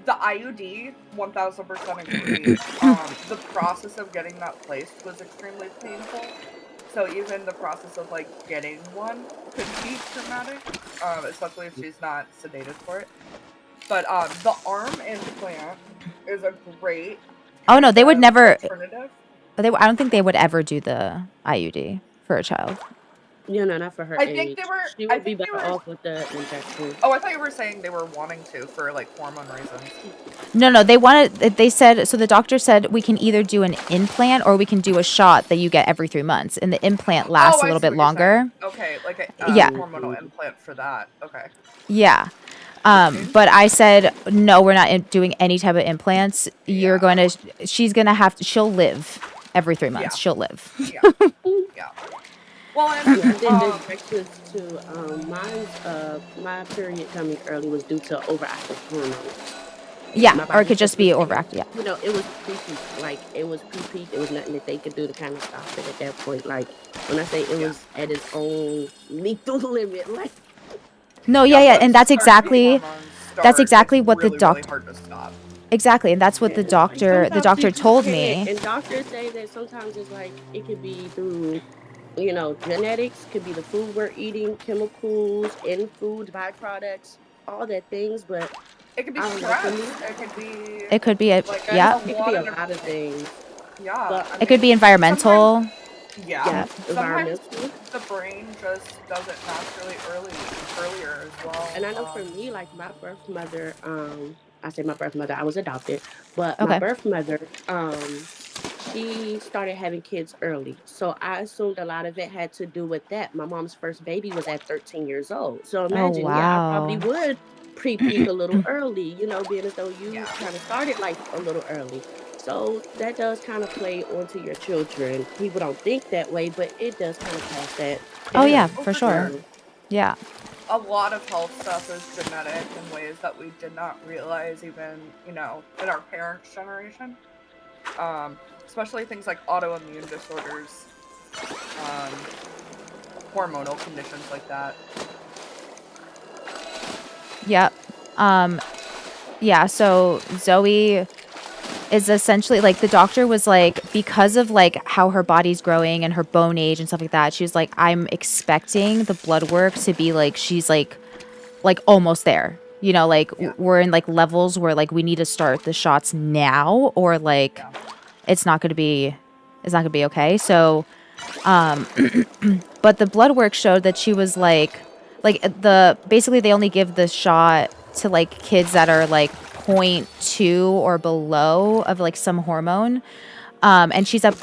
the IUD, 1000% agree. The process of getting that placed was extremely painful. So even the process of getting one could be traumatic, especially if she's not sedated for it. But the arm implant is a great. Oh no, they would never. Alternative. I don't think they would ever do the IUD for a child. Yeah, no, not for her I age. think they were. She would be better off with the injection. Oh, I thought you were saying they were wanting to for hormone reasons. No, they wanted. They said so. The doctor said we can either do an implant or we can do a shot that you get every 3 months, and the implant lasts a little bit longer. Okay, like a yeah, hormonal implant for that. Okay. Yeah. But I said, no, we're not doing any type of implants. You're going to, she's going to have to, she'll live every 3 months. Yeah. She'll live. Yeah. Yeah. Well, and Yeah, I did the injections too. My period coming early was due to overactive hormones. Yeah. My Or it body could just just be was overactive. Yeah. it was pre-peak. Like it was pre-peak. It was nothing that they could do to kind of stop it at that point. Like when I say it was at its own lethal limit, like No, yeah. And once our hormones that's start, exactly it's what the really, really doctor, hard to stop. exactly. And that's what yeah, like the sometimes doctor people told can't, me. and doctors say that sometimes it's like it could be through genetics, could be the food we're eating, chemicals in food, byproducts, all that things. But It could be I don't know. For stress. me, It could be It could be a, like there's yeah. a it could be lot a of lot of things. yeah. But I It could be mean, sometimes environmental. yeah. yeah, Sometimes environmental. the brain just does it naturally earlier as well. And I know for me, like my birth mother, I say my birth mother, I was adopted, but my Okay. birth mother, she started having kids early. So I assumed a lot of it had to do with that. My mom's first baby was at 13 years old. So Oh, imagine, yeah, I probably wow. would pre-peak a little early, being as though you Yeah. kind of started life a little early. So that does kind of play onto your children. People don't think that way, but it does kind of pass that Oh, yeah, down. Oh, for for sure. sure. Yeah. A lot of health stuff is genetic in ways that we did not realize even, in our parents' generation. Especially things like autoimmune disorders, hormonal conditions like that. Yep. Yeah, so Zoe is essentially like the doctor was like, because of like how her body's growing and her bone age and stuff like that, she was like, I'm expecting the blood work to be like she's like almost there. Like Yeah. we're in like levels where like we need to start the shots now, or like Yeah. it's not gonna be okay. So but the blood work showed that she was like basically they only give the shot to like kids that are like point 0.2 or below of like some hormone. And she's at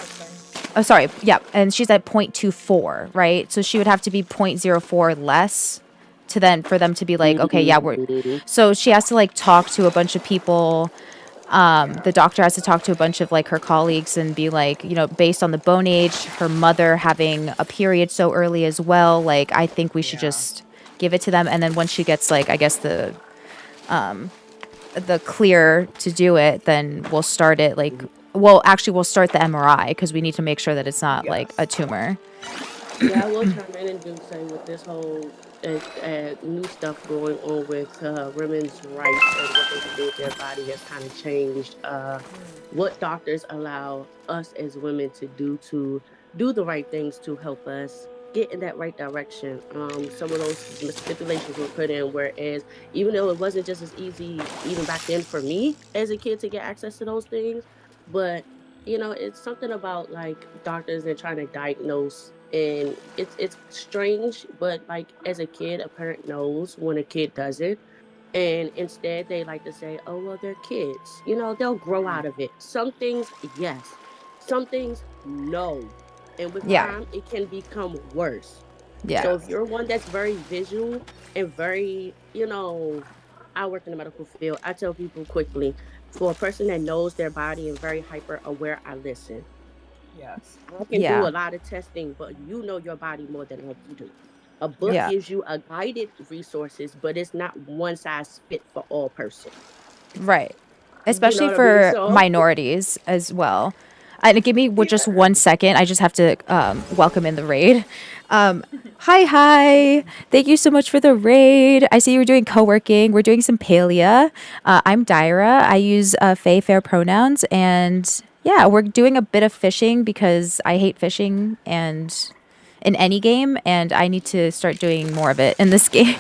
oh sorry, yeah, and she's at 0.24, right? So she would have to be 0.04 less to then for them to be like, okay, yeah, we're Mhm. so she has to like talk to a bunch of people. The doctor has to talk to a bunch of like her colleagues and be like, based on the bone age, her mother having a period so early as well, like I think we should Yeah. just give it to them. And then once she gets like, I guess the clear to do it, then we'll start it like, well, actually we'll start the MRI because we need to make sure that it's not like a Yes. tumor. Yeah, I will chime in and do say with this whole new stuff going on with women's rights and what they can do with their body has kind of changed what doctors allow us as women to do the right things to help us get in that right direction. Some of those stipulations were put in, whereas even though it wasn't just as easy even back then for me as a kid to get access to those things, but it's something about like doctors and trying to diagnose, and it's strange, but like as a kid a parent knows when a kid doesn't, and instead they like to say, oh well, they're kids, they'll grow out of it. Some things yes, some things no, and with Yeah. time it can become worse. Yeah. So if Yes. you're one that's very visual and very, I work in the medical field, I tell people quickly, for a person that knows their body and very hyper aware, I listen. Yes. I can do Yeah. a lot of testing, but you know your body more than I do. A book Yeah. gives you a guided resources, but it's not one size fit for all person. Right. You know Especially what I mean? for So minorities as well. And give me just Yeah. 1 second. I just have to welcome in the raid. Hi. Thank you so much for the raid. I see you were doing co-working. We're doing some Palia. I'm Daira. I use fair pronouns. And yeah, we're doing a bit of fishing because I hate fishing and in any game, and I need to start doing more of it in this game.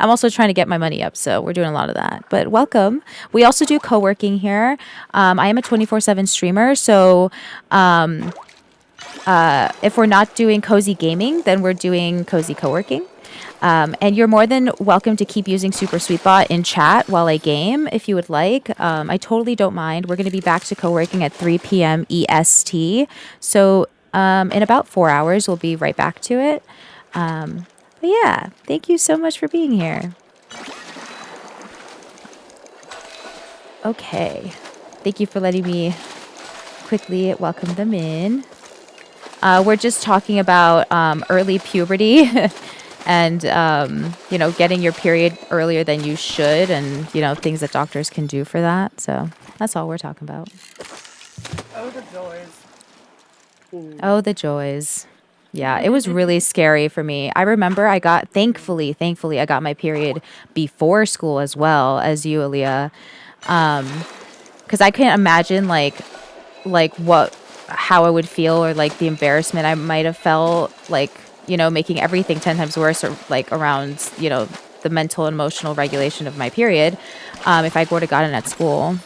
I'm also trying to get my money up, so we're doing a lot of that. But welcome. We also do co-working here. I am a 24/7 streamer, so if we're not doing cozy gaming, then we're doing cozy co-working. And you're more than welcome to keep using Super Sweetbot in chat while I game if you would like. I totally don't mind. We're going to be back to co-working at 3 p.m. EST. So in about 4 hours, we'll be right back to it. But yeah, thank you so much for being here. Okay. Thank you for letting me quickly welcome them in. We're just talking about early puberty and, getting your period earlier than you should and, things that doctors can do for that. So that's all we're talking about. Oh, the joys. Oh, the joys. Yeah, it was really scary for me. I remember thankfully, I got my period before school as well as you, Aaliyah. Because I couldn't imagine how I would feel or like the embarrassment I might have felt, like, making everything 10 times worse or like around, the mental and emotional regulation of my period, if I would have gotten at school.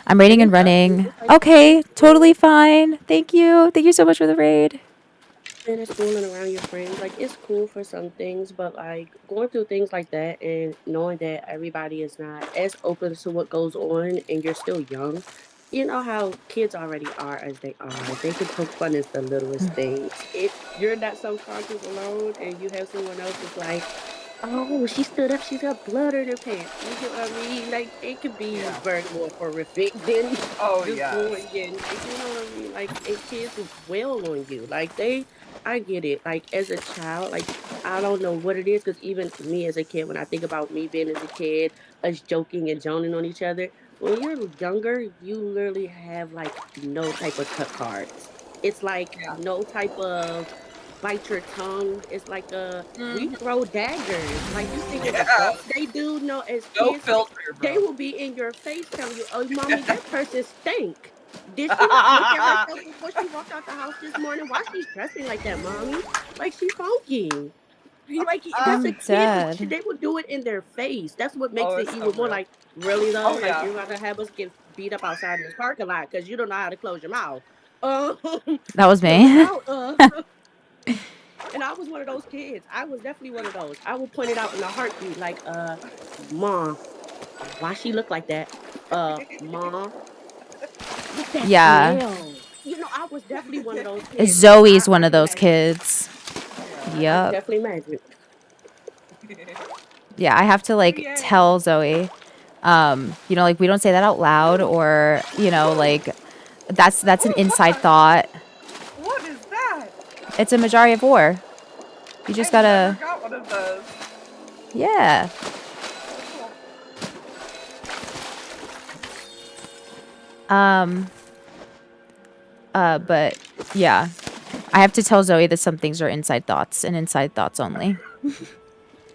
I'm raiding and running. Okay, totally fine. Thank you. Thank you so much for the raid. In school and around your friends, like it's cool for some things, but like going through things like that and knowing that everybody is not as open to what goes on and you're still young, you know how kids already are as they are. They can poke fun at the littlest things. If you're not self-conscious alone and you have someone else that's like, oh, she stood up, she's got blood in her pants. You get what I mean? Like it could be Yeah. very more horrific than Oh, just yes. going in. Like, you know what I mean? Like kids wail on you. Like I get it. Like as a child, like I don't know what it is, because even me as a kid, when I think about me being as a kid, us joking and joning on each other, when you're younger, you literally have like no type of cut cards. It's like Yeah. no type of bite your tongue. It's like we Mhm. throw daggers. Like you think as Yeah. adults they do, no, as No kids, like filter, they bro. will be in your face telling you, "Oh, mommy, that person stink. Did she not look at herself before she walked out the house this morning? Why she's dressing like that, mommy? Like she funky." Like that's a I'm kid, but dead. they would do it in their face. That's what Oh, makes it it's so even more real. like, really though. Oh, Like yeah. you're gonna have us get beat up outside in this parking lot because you don't know how to close your mouth. Um, That was chill it me. out. And I was one of those kids. I was definitely one of those. I would point it out in a heartbeat, like, mom, why she look like that? Mom, what's that Yeah. smell? You know, I was definitely one of those kids. So Zoe's one I of can those imagine. kids. Yeah. I can Yup. definitely imagine. Yeah, I have to But like yeah. tell Zoe, like we don't say that out loud, or like that's an Oh, inside thought. what is that? It's a majority of war. You just I've never gotta, got one of those. yeah. Cool. Um. But yeah, I have to tell Zoe that some things are inside thoughts and inside thoughts only.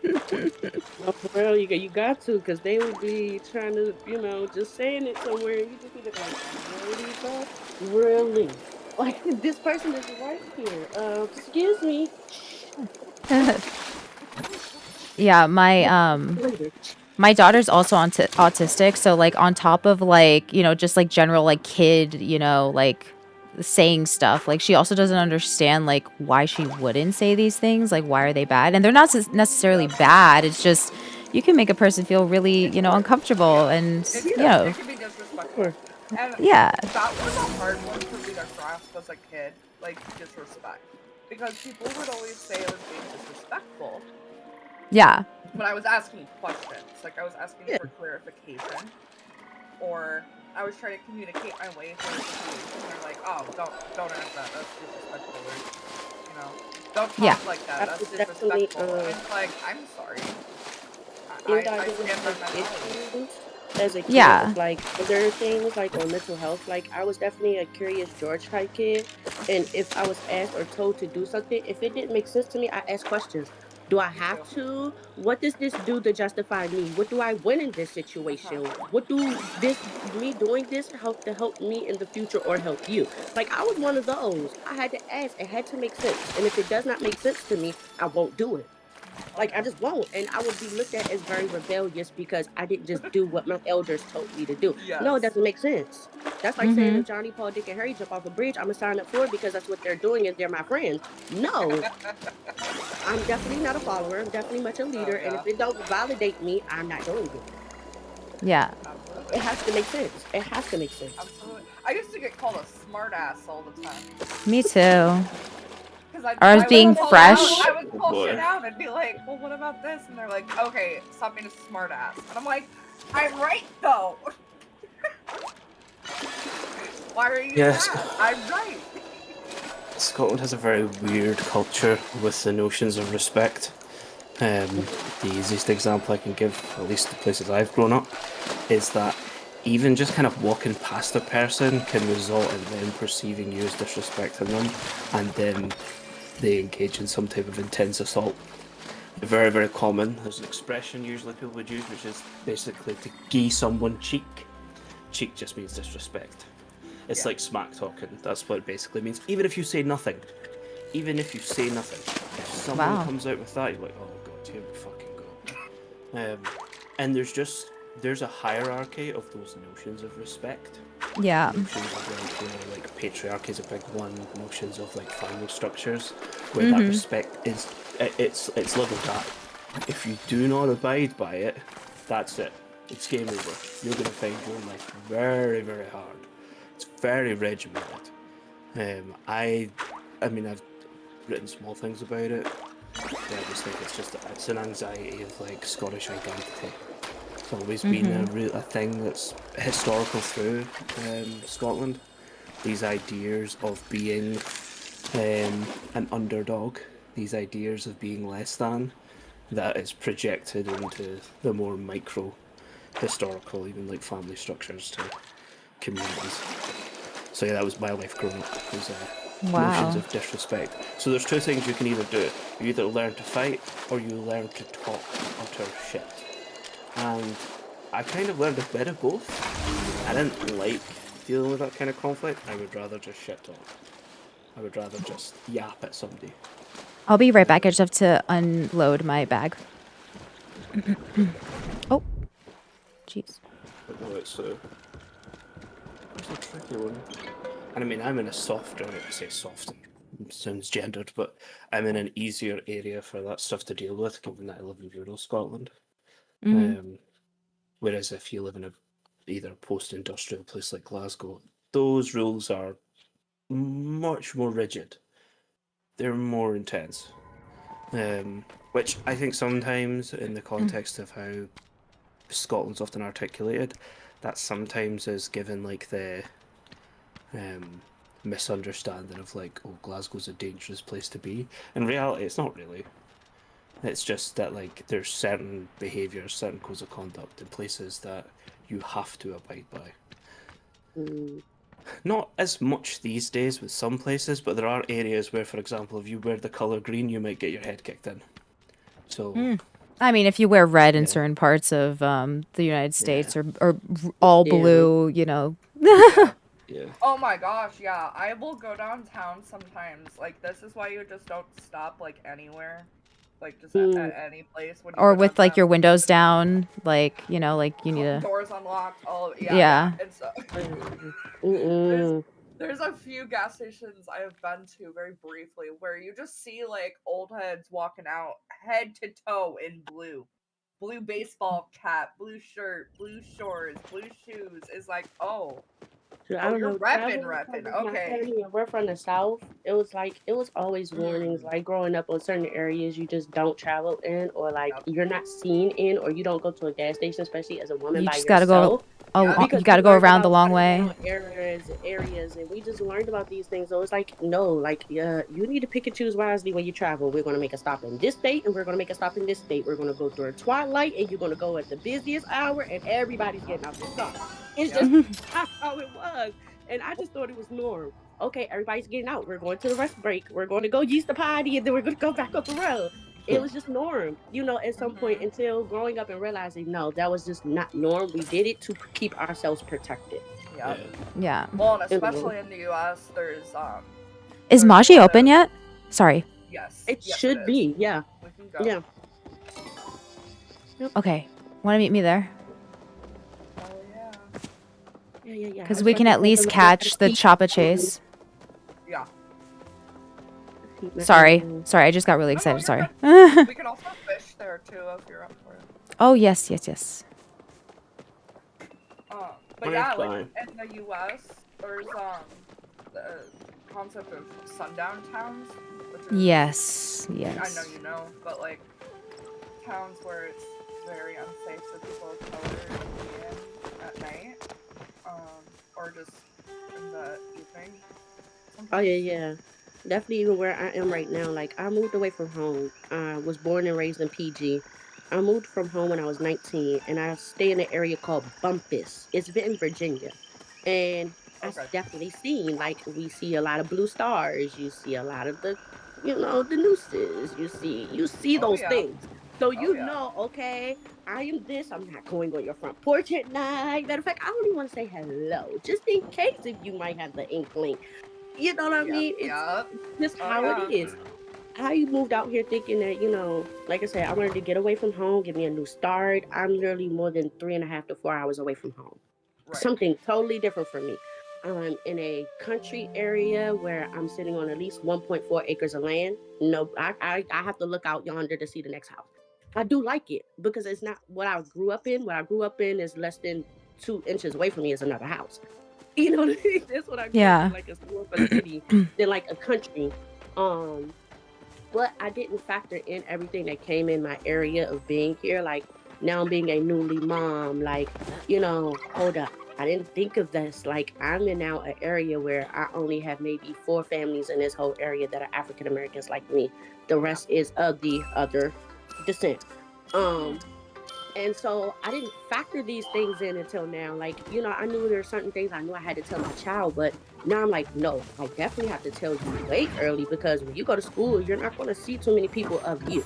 No, for real, you got to, because they will be trying to, just saying it somewhere, and you just need to be like, really, bro? Really? Like, this person is right here. Excuse me. Yeah, my Look um later. my daughter's also autistic, so like on top of like, just like general like kid, like saying stuff, like she also doesn't understand like why she wouldn't say these things, like why are they bad? And they're not necessarily Yes. bad. It's just you can make a person feel really, It's hard. uncomfortable Yeah. and, It can be disrespectful. Sure. And yeah. that was a hard one for me to grasp as a kid, like disrespect. Because people would always say I was being disrespectful, Yeah. but I was asking questions. Like I was asking Yeah. for clarification, or I was trying to communicate my way through a situation. And they're like, "Oh, don't ask that. That's disrespectful." Or, don't Yeah. talk like that. I That's was definitely, disrespectful. And it's like, I'm sorry. and I I didn't stand by have my values. issues as a kid Yeah. with like other things, like on mental health. Like I was definitely a curious George type kid, and if I was asked or told to do something, if it didn't make sense to me, I asked questions. Do I Me have too. to? What does this do to justify me? What do I win in this situation? What do this me doing this help me in the future or help you? Like I was one of those. I had to ask. It had to make sense, and if it does not make sense to me, I won't do it. Oh Like I yeah. just won't, and I would be looked at as very rebellious because I didn't just do what my elders told me to do. No, it Yes. doesn't make sense. That's like saying Mhm. if Johnny, Paul, Dick, and Harry jump off a bridge, I'm gonna sign up for it because that's what they're doing and they're my friends. No, I'm definitely not a follower. I'm definitely much a Oh leader, and if yeah. it don't validate me, I'm not doing it. Yeah. Absolutely. It has to make sense. It has to make sense. Absolutely. I used to get called a smartass all the time. Me too. Because Or I was I would being pull out fresh. I would Oh pull shit boy. out and be like, well, what about this? And they're like, okay, stop being a smartass. And I'm like, I'm right though. Why are you Yes. mad? I'm right. Scotland has a very weird culture with the notions of respect. The easiest example I can give, at least the places I've grown up, is that even just kind of walking past a person can result in them perceiving you as disrespecting them, and then they engage in some type of intense assault. Very, very common. There's an expression usually people would use, which is basically to gie someone cheek. Cheek just means disrespect. It's like smack talking. That's what it basically means. Even if you say nothing. Even if you say nothing. If someone Wow. comes out with that, you're like, oh god, here we fucking go. And there's a hierarchy of those notions of respect. Yeah. Notions of like patriarchy is a big one. Notions of like family structures, where that respect is it's leveled up. If you do not abide by it, that's it. It's game over. You're gonna find your life very, very hard. It's very regimented. I mean, I've written small things about it. Yeah, I just think it's an anxiety of like Scottish identity. It's always been a thing that's historical through Scotland. These ideas of being an underdog, these ideas of being less than, that is projected into the more micro historical, even like family structures to communities. So yeah, that was my life growing up. Was notions Wow. of disrespect. So there's two things you can either do. You either learn to fight or you learn to talk utter shit. And I kind of learned a bit of both. I didn't like dealing with that kind of conflict. I would rather just shit talk. I would rather just yap at somebody. I'll be right back. I just have to unload my bag. Oh. Jeez. But no, it's a tricky one. And I mean, I'm in a softer, I say soft, sounds gendered, but I'm in an easier area for that stuff to deal with, given that I live in rural Scotland. Whereas if you live in either post-industrial place like Glasgow, those rules are much more rigid. They're more intense. Which I think sometimes, in the context of how Scotland's often articulated, that sometimes is given like the misunderstanding of like, oh, Glasgow's a dangerous place to be. In reality, it's not really. It's just that like there's certain behaviours, certain codes of conduct in places that you have to abide by. Not as much these days with some places, but there are areas where, for example, if you wear the colour green, you might get your head kicked in. So I mean, if you wear red in Yeah. certain parts of the United States Yeah. or all Yeah. blue, you know. yeah, Oh my gosh, yeah. I will go downtown sometimes. Like, this is why you just don't stop, like, anywhere. Like, just at any place. When you Or go with like downtown. your windows down, like, you know, like you need to. Doors unlocked, all of Yeah. And so Mm-mm. there's a few gas stations I have been to very briefly where you just see like old heads walking out head to toe in blue. Blue baseball cap, blue shirt, blue shorts, blue shoes. Is like, oh, I don't you're know. repping. My Okay. family, and we're from the south. It was always warnings. Like growing up on certain areas, you just don't travel in, or like Yep. you're not seen in, or you don't go to a gas station, especially as a woman You by just gotta go. yourself. Oh, you Because we gotta go learned around the about long way. sundown areas, and we just learned about these things. So it's like, no, like, you need to pick and choose wisely when you travel. We're going to make a stop in this state, and we're going to make a stop in this state. We're going to go during twilight, and you're going to go at the busiest hour, and everybody's getting out their car. It's just how it was. And I just thought it was norm. Okay, everybody's getting out. We're going to the rest break. We're going to go use the potty, and then we're going to go back on the road. It was just norm, at some point, until growing up and realizing, no, that was just not norm. We did it to keep ourselves protected. Yep. Yeah. Well, and especially in the U.S., there's Is there's Maji a lot open of- yet? Sorry. Yes. It yes, should is. be, yeah. We can go. Yeah. Okay. Want to meet me there? Oh yeah. Yeah. Because we can at least catch the Choppa Chase. Yeah. Sorry. I just got really excited. Sorry. We can also fish there too if you're up for it. Oh, yes. But yeah, like in the U.S., there's the concept of sundown towns, which is Yes. I know you know, but like towns where it's very unsafe for people of color to be in at night. or just in the evening. Oh yeah, Sometimes. yeah. Definitely even where I am right now. Like I moved away from home. I was born and raised in PG. I moved from home when I was 19 and I stay in an area called Bumpus. It's in Virginia. And Okay. definitely seen like we see a lot of blue stars, you see a lot of the the nooses, you see Oh those yeah. things. So Oh yeah. okay, I am this, I'm not going on your front porch at night. Matter of fact, I don't even want to say hello, just in case if you might have the inkling. You know what I Yep. mean? It's Yep. just Oh how it yeah. is. I moved out here thinking that, like I said, I wanted to get away from home, give me a new start. I'm literally more than 3.5 to 4 hours away from home. Right. Something totally different for me. I'm in a country area where I'm sitting on at least 1.4 acres of land. No, I have to look out yonder to see the next house. I do like it because it's not what I grew up in. What I grew up in is less than 2 inches away from me is another house. You know what I mean? That's what I grew up in, Yeah. like it's more of a city than like a country. Um, but I didn't factor in everything that came in my area of being here. Like now being a newly mom, like, hold up. I didn't think of this. Like I'm in now an area where I only have maybe 4 families in this whole area that are African Americans like me. The Yeah. rest is of the other descent. Um, and so I didn't factor these things in until now. Like, I knew there were certain things I knew I had to tell my child, but now I'm like, no, I definitely have to tell you way early because when you go to school, you're not going to see too many people of you.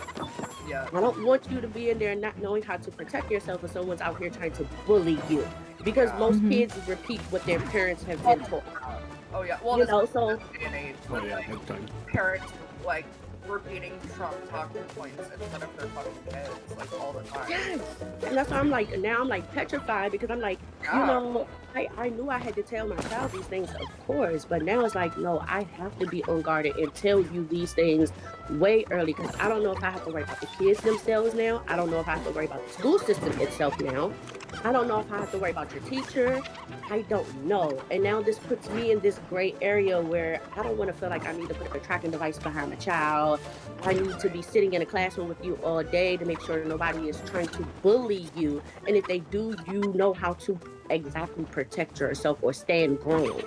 Yeah. I don't want you to be in there not knowing how to protect yourself if someone's out here trying to bully you because Yeah. most Mhm. kids repeat what their parents have been taught. Oh yeah. Well, So this day and age Oh with yeah, like big time. parents like repeating Trump talking points instead of their fucking kids like all the time. yes. And that's why I'm like, now I'm like petrified because I'm like, Yeah. I knew I had to tell my child these things, of course, but now it's like, no, I have to be on guard and tell you these things way early because I don't know if I have to worry about the kids themselves now. I don't know if I have to worry about the school system itself now. I don't know if I have to worry about your teacher. I don't know. And now this puts me in this gray area where I don't want to feel like I need to put a tracking device behind my child. I need to be sitting in a classroom with you all day to make sure nobody is trying to bully you. And if they do, you know how to exactly protect yourself or stand ground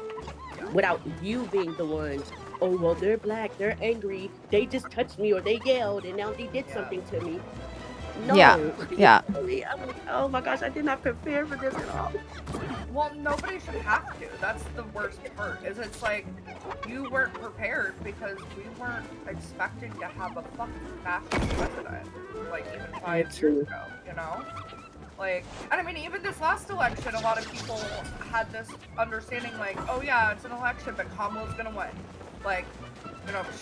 without you being the one, oh, well, they're black, they're angry, they just touched me or they yelled and now they did Yeah. something to me. Yeah. No. Yeah. I'm like, oh my gosh, I did not prepare for this at all. Well, nobody should have to. That's the worst part. Is it's like you weren't prepared because we weren't expecting to have a fucking fascist president. Like even 5 years ago, you know. Like, and I mean, even this last election, a lot of people had this understanding, like, oh yeah, it's an election, but Kamala's gonna win. Like,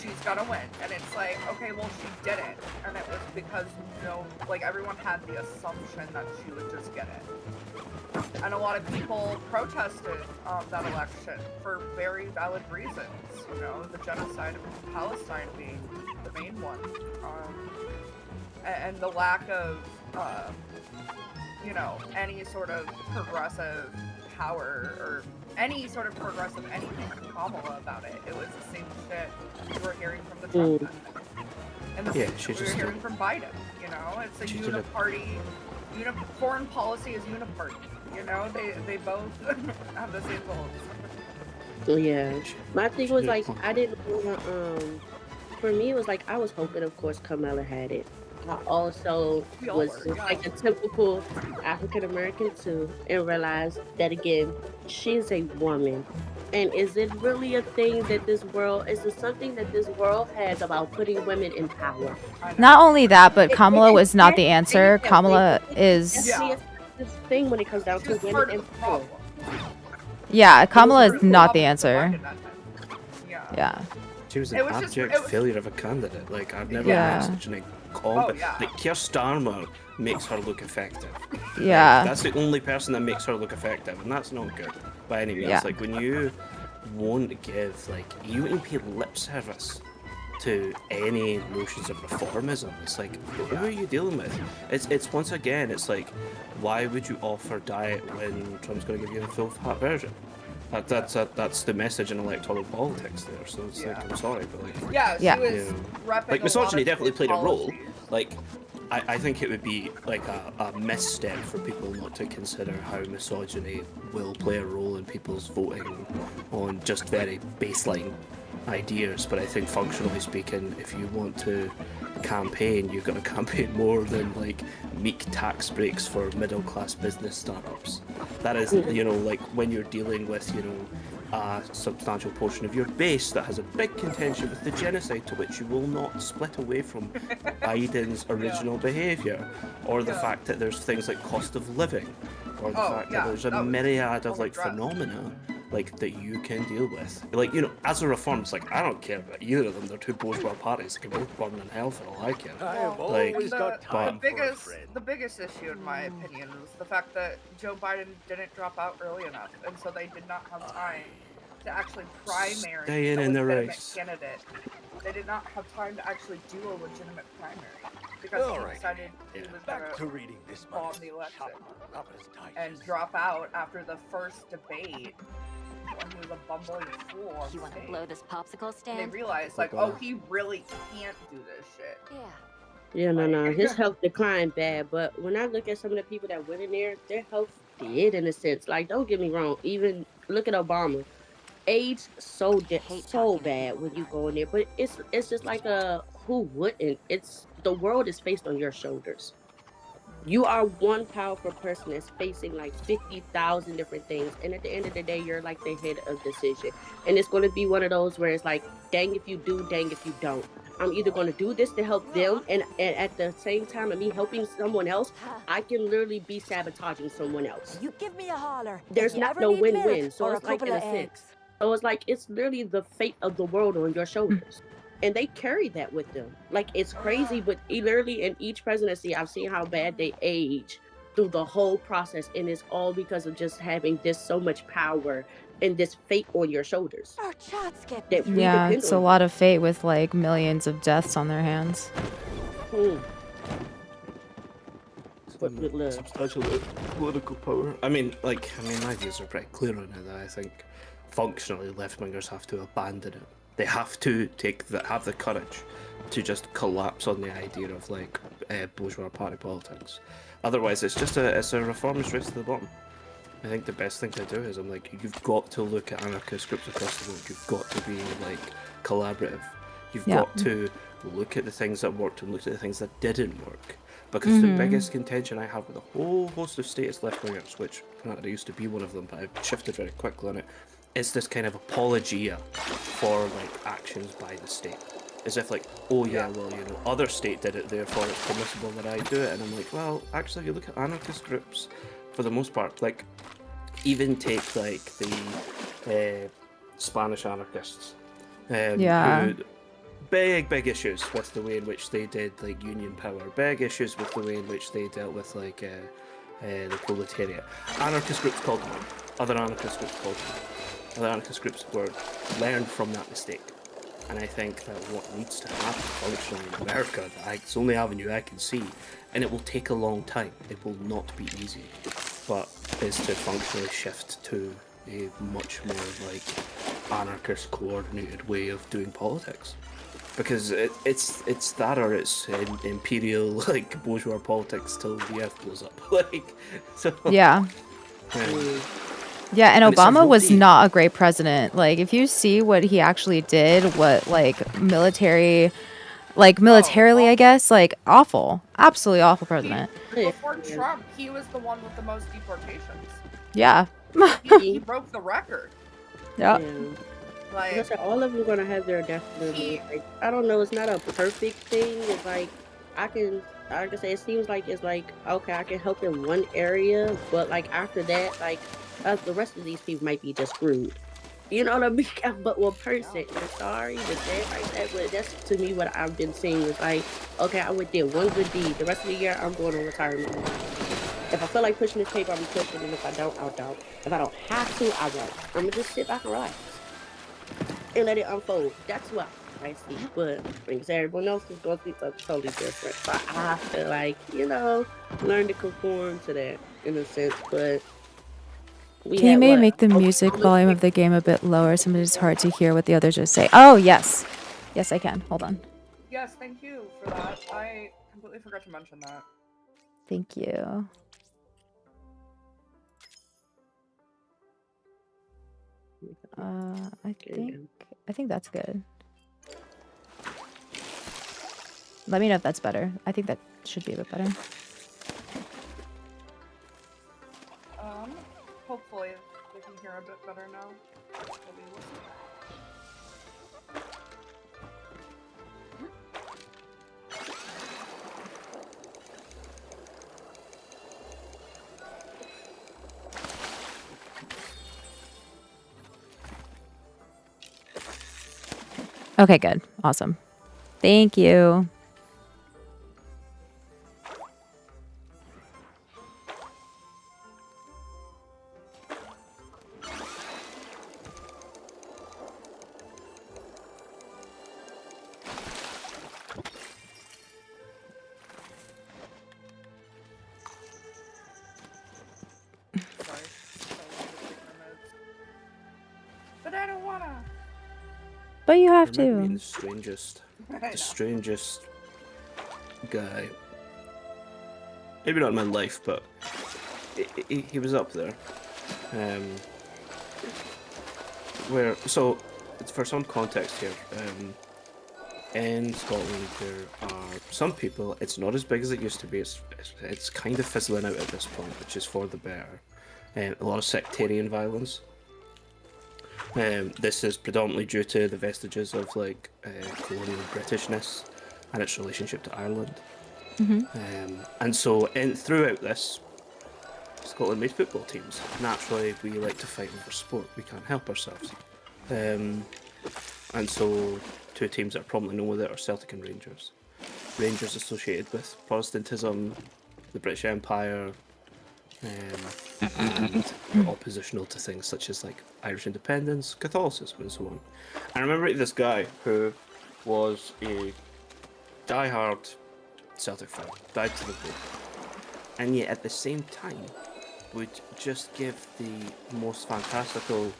she's gonna win. And it's like, okay, well, she didn't. And it was because, like, everyone had the assumption that she would just get it. And a lot of people protested that election for very valid reasons. The genocide of Palestine being the main one. And the lack of, any sort of progressive power or any sort of progressive anything from Kamala about it. It was the same shit we were hearing from the Trump men. And the same shit we were hearing from Biden. It's a uniparty. Foreign policy is uniparty. They both have the same goals. Yeah. My thing was like, I didn't want to, for me, it was like, I was hoping, of course, Kamala had it. I also was like a typical African American too, and realized that again, she's a woman. And is it really a thing that is it something that this world has about putting women in power? Not only that, but Kamala was not the answer. Kamala is. This thing when it comes down to women in power. Yeah, Kamala is not the answer. Yeah. She was an abject failure of a candidate. Like, I've never met such an incompetent. Like, Keir Starmer makes her look effective. Yeah. Like, that's the only person that makes her look effective, and that's not good by any means. Yeah. Like, when you won't give, like, you won't pay lip service to any notions of reformism, it's like, who are you dealing with? It's once again, it's like, why would you offer diet when Trump's going to give you a full fat version? That's the message in electoral politics there. So it's like, I'm sorry, but like, she was repping like misogyny definitely played a role. Like, I think it would be like a misstep for people not to consider how misogyny will play a role in people's voting on just very baseline ideas. But I think functionally speaking, if you want to campaign, you've got to campaign more than like meek tax breaks for middle class business startups. That is, you know, like when you're dealing with, you know, a substantial portion of your base that has a big contention with the genocide to which you will not split away from Biden's original behaviour, or the fact that there's things like cost of living, or the fact that there's a myriad of like phenomena like that you can deal with. Like, you know, as a reformist, like I don't care about either of them. They're two bourgeois parties. They can both burn in hell for all I care. Like, the biggest issue, in my opinion, was the fact that Joe Biden didn't drop out early enough, and so they did not have time to actually primary stay in the race. Candidate. They did not have time to actually do a legitimate primary because he decided he was going to bomb the election and drop out after the first debate. When he was a bumbling fool on You want to stage. blow this popsicle stand? And they realized, like, oh, he really can't do this shit. Yeah. Yeah, no. His health declined bad, but when I look at some of the people that went in there, their health did in a sense. Like, don't get me wrong. Even look at Obama. Age so bad when you go in there, but it's just like who wouldn't? It's the world is faced on your shoulders. You are one powerful person that's facing like 50,000 different things, and at the end of the day, you're like the head of decision. And it's going to be one of those where it's like, dang if you do, dang if you don't. I'm either going to do this to help them, and at the same time of me helping someone else, I can literally be sabotaging someone else. You give me a holler. There's not no win-win. So it's like in a sense. Eggs. So it's like it's literally the fate of the world on your shoulders. And they carry that with them. Like, it's crazy, but literally in each presidency, I've seen how bad they age through the whole process. And it's all because of just having this so much power and this fate on your shoulders. Our chat's get That we Yeah, depend it's a on. lot of fate with like millions of deaths on their hands. But with love. Substantial political power. I mean, my views are pretty clear on it. I think functionally, left-wingers have to abandon it. They have to have the courage to just collapse on the idea of like bourgeois party politics. Otherwise, it's a reformist race to the bottom. I think the best thing to do is you've got to look at anarchist groups across the world. You've got to be like collaborative. You've got to look at the things that worked and look at the things that didn't work. Because the biggest contention I have with a whole host of statist left-wingers, which I used to be one of them, but I've shifted very quickly on it, is this kind of apologia for like actions by the state. As if like, oh yeah, well, you know, other state did it, therefore it's permissible that I do it. And I'm like, well, actually, you look at anarchist groups, for the most part, like, even take like the Spanish anarchists. Who, big issues with the way in which they did like union power, big issues with the way in which they dealt with like the proletariat. Anarchist groups called them, other anarchist groups called them. Other anarchist groups were learned from that mistake. And I think that what needs to happen functionally in America, it's the only avenue I can see, and it will take a long time, it will not be easy, but is to functionally shift to a much more like anarchist coordinated way of doing politics. Because it's that or it's imperial like bourgeois politics till the earth blows up. Like, so Yeah, and And it's a Obama was routine. not a great president. Like, if you see what he actually did, militarily, I guess, like, awful. Absolutely awful president. Before Trump, he was the one with the most deportations. Yeah. He broke the record. Yep. Like I Like, said, all of them are gonna have their definitely. Like, I don't know. It's not a perfect thing. It's like I can say it seems like it's like okay, I can help in one area, but like after that, like the rest of these people might be just screwed. You know what I mean? But one person, I'm sorry, but that like that. But that's to me what I've been seeing is like, okay, I would do one good deed. The rest of the year, I'm going on retirement. If I feel like pushing this paper, I'll be pushing, and if I don't, I'll don't. If I don't have to, I won't. I'm gonna just sit back and relax and let it unfold. That's what I see. But because everyone else is going through something totally different, so I have to like, learn to conform to that in a sense. But Can you maybe make the music volume of the game a bit lower? Sometimes it's hard to hear what the others are saying. Oh, yes. Yes, I can. Hold on. Yes, thank you for that. I completely forgot to mention that. Thank you. I think that's good. Let me know if that's better. I think that should be a bit better. Hopefully they can hear a bit better now. We'll be listening. Okay, good. Awesome. Thank you. Sorry. So long to take my meds. But I don't wanna. But you I have remember meeting to. the strangest, I know. the strangest guy. Maybe not in my life, but he was up there. So for some context here, in Scotland there are some people. It's not as big as it used to be. It's kind of fizzling out at this point, which is for the better. A lot of sectarian violence. This is predominantly due to the vestiges of like colonial Britishness and its relationship to Ireland. And so throughout this, Scotland made football teams. Naturally, we like to fight over sport. We can't help ourselves. And so two teams that are prominently known with it are Celtic and Rangers. Rangers associated with Protestantism, the British Empire, and oppositional to things such as like Irish independence, Catholicism, and so on. I remember this guy who was a die-hard Celtic fan, died to the bone, and yet at the same time would just give the most fantastical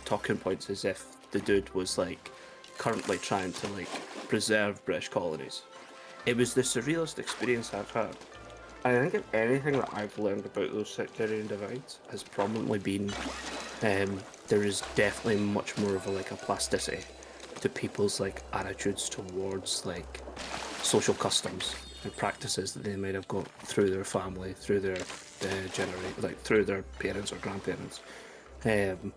talking points as if the dude was like currently trying to like preserve British colonies. It was the surrealist experience I've had. I think if anything that I've learned about those sectarian divides has prominently been there is definitely much more of a plasticity to people's like attitudes towards like social customs and practices that they might have got through their family, through their through their parents or grandparents, and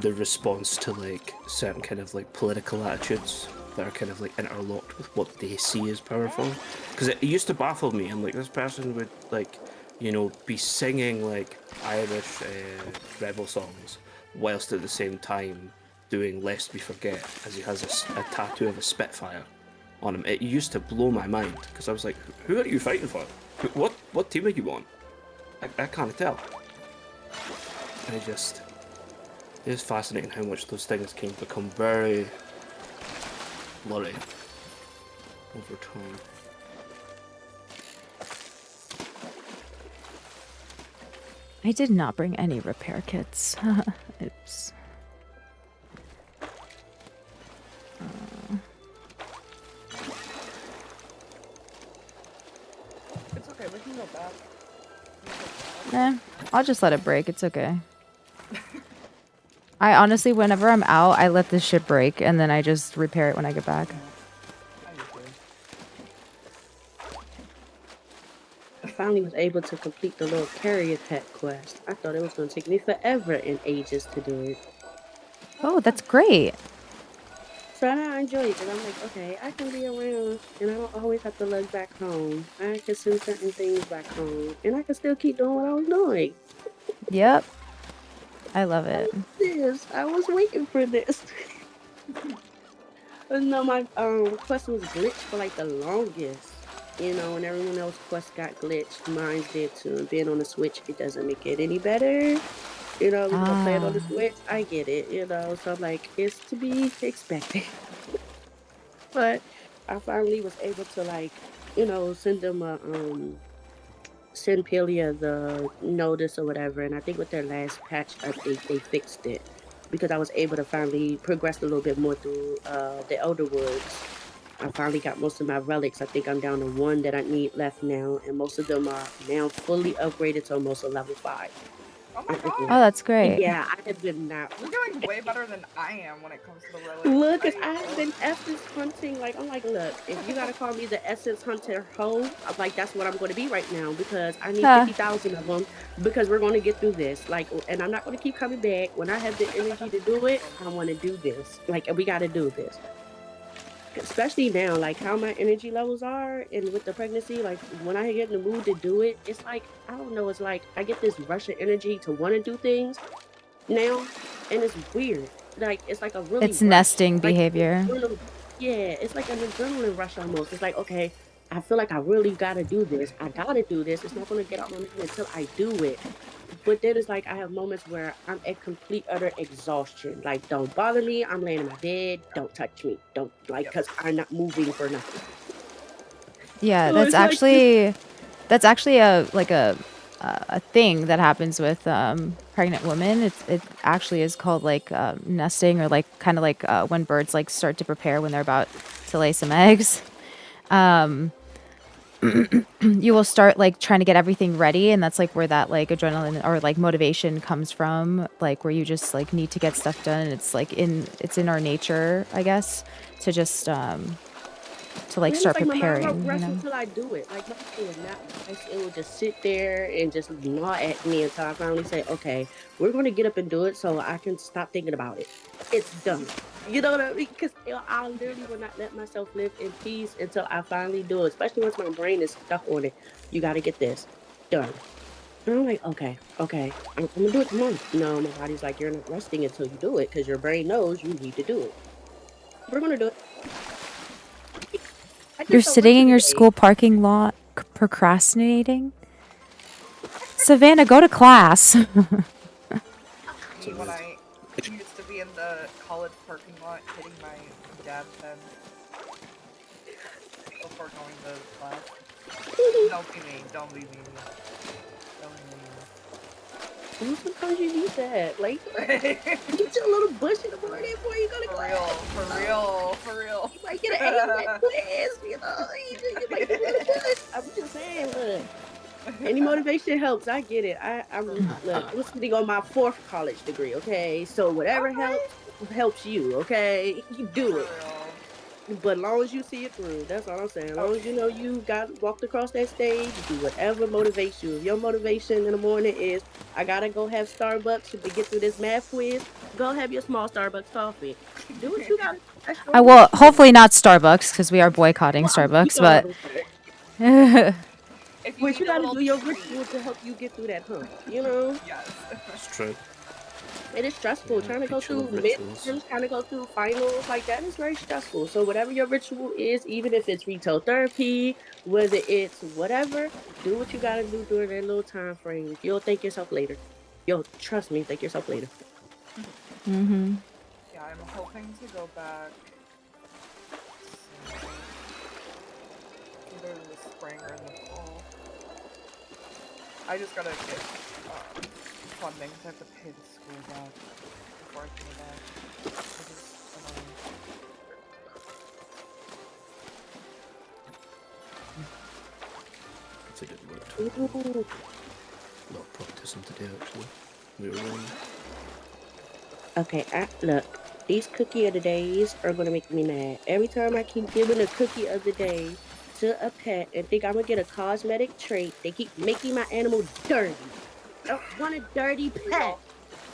the response to like certain kind of like political attitudes that are kind of like interlocked with what they see as powerful. Because it used to baffle me, and like this person would like, you know, be singing like Irish rebel songs whilst at the same time doing "Lest We Forget" as he has a tattoo of a Spitfire on him. It used to blow my mind because I was like, who are you fighting for? What team are you on? I can't tell. And it is fascinating how much those things can become very blurry over time. I did not bring any repair kits. Oops. It's okay, we can go back. I'll just let it break. It's okay. I honestly, whenever I'm out, I let this shit break, and then I just repair it when I get back. I finally was able to complete the little carrier pet quest. I thought it was going to take me forever and ages to do it. Oh, that's great. So I enjoy it because I'm like, okay, I can be around and I don't always have to lug back home. I can send certain things back home and I can still keep doing what I was doing. Yep. I love it. I was waiting for this. But no, my quest was glitched for like the longest. You know, when everyone else's quest got glitched, mine did too. And being on the Switch, it doesn't make it any better. You know, because I play it on the Switch, I get it, you know. So I'm like, it's to be expected. But I finally was able to like, you know, send them send Palia the notice or whatever. And I think with their last patch update, they fixed it because I was able to finally progress a little bit more through the Elder Woods. I finally got most of my relics. I think I'm down to 1 that I need left now, and most of them are now fully upgraded to almost a level 5. Oh my Oh, god. that's great. Yeah, I have been not. You're doing way better than I am when it comes to the relics. Look, cause I have been essence hunting. Like I'm like, look, if you gotta call me the essence hunter hoe, I'm like that's what I'm going to be right now because I need Huh. 50,000 of them because we're going to get through this. Like, and I'm not going to keep coming back. When I have the energy to do it, I want to do this. Like we got to do this. Especially now, like how my energy levels are, and with the pregnancy, like when I get in the mood to do it, it's like I don't know. It's like I get this rush of energy to want to do things now, and it's weird. Like it's like a really It's rush. nesting Like behavior. yeah, it's like an adrenaline rush almost. It's like okay, I feel like I really gotta do this. I gotta do this. It's not gonna get out on me until I do it. But then it's like I have moments where I'm at complete utter exhaustion. Like don't bother me. I'm laying in my bed. Don't touch me. Don't like because I'm not moving for nothing. Yeah, So that's it's like this. actually a thing that happens with pregnant women. It actually is called like nesting, or like kind of like when birds like start to prepare when they're about to lay some eggs. You will start like trying to get everything ready, and that's like where that like adrenaline or like motivation comes from, like where you just like need to get stuff done. It's like it's in our nature, I guess, to just to like And then it's start like my mind won't preparing, rest until I do it. Like my mind would not rest. It will just sit there and just gnaw at me until I finally say, okay, we're going to get up and do it so I can stop thinking about it. It's done. You know what I mean? Because I literally will not let myself live in peace until I finally do it, especially once my brain is stuck on it. You got to get this done. And I'm like, okay, I'm going to do it tomorrow. No, my body's like, you're not resting until you do it because your brain knows you need to do it. We're going to do it. I You're just don't want sitting to in your today. school parking lot procrastinating? Savannah, go to class. Me when I used to be in the college parking lot hitting my dad's head before going to class. Don't be me. Don't be me. Don't be Well, sometimes you need that. Like, me. get you a little bush in the morning before you go to For class. real. For real. For real. You might get an A in that class, you know. You might do really good. I'm just saying, look. Any motivation helps. I get it. I'm sitting on my 4th college degree, okay? So whatever helps you, okay? You do it. But as long as you see it through, that's all I'm saying. As long as you know you got walked across that stage, do whatever motivates you. If your motivation in the morning is I gotta go have Starbucks to get through this math quiz, go have your small Starbucks coffee. Do what you gotta. That's your I will mission. hopefully not Starbucks because we are boycotting Well, you Starbucks, know what but I'm saying. If you But need you a gotta little do your treat. ritual to help you get through that hump. You know, Yes. It's true. it is stressful Yeah, trying to go people through love rituals. midterms, trying to go through finals. Like that is very stressful. So whatever your ritual is, even if it's retail therapy, whether it's whatever, do what you gotta do during that little time frame. You'll thank yourself later. You'll trust me, thank yourself later. mm-hmm. Yeah, I'm hoping to go back soon. Either in the spring or in the fall. I just gotta get funding to have to pay the school back before I can go back. Which is annoying. It's a good work. Ooh. A lot of practicing to do actually. We were wrong. Okay, look. These cookie of the days are gonna make me mad. Every time I keep giving a cookie of the day to a pet and think I'm gonna get a cosmetic trait, they keep making my animal dirty. I don't want a dirty pet.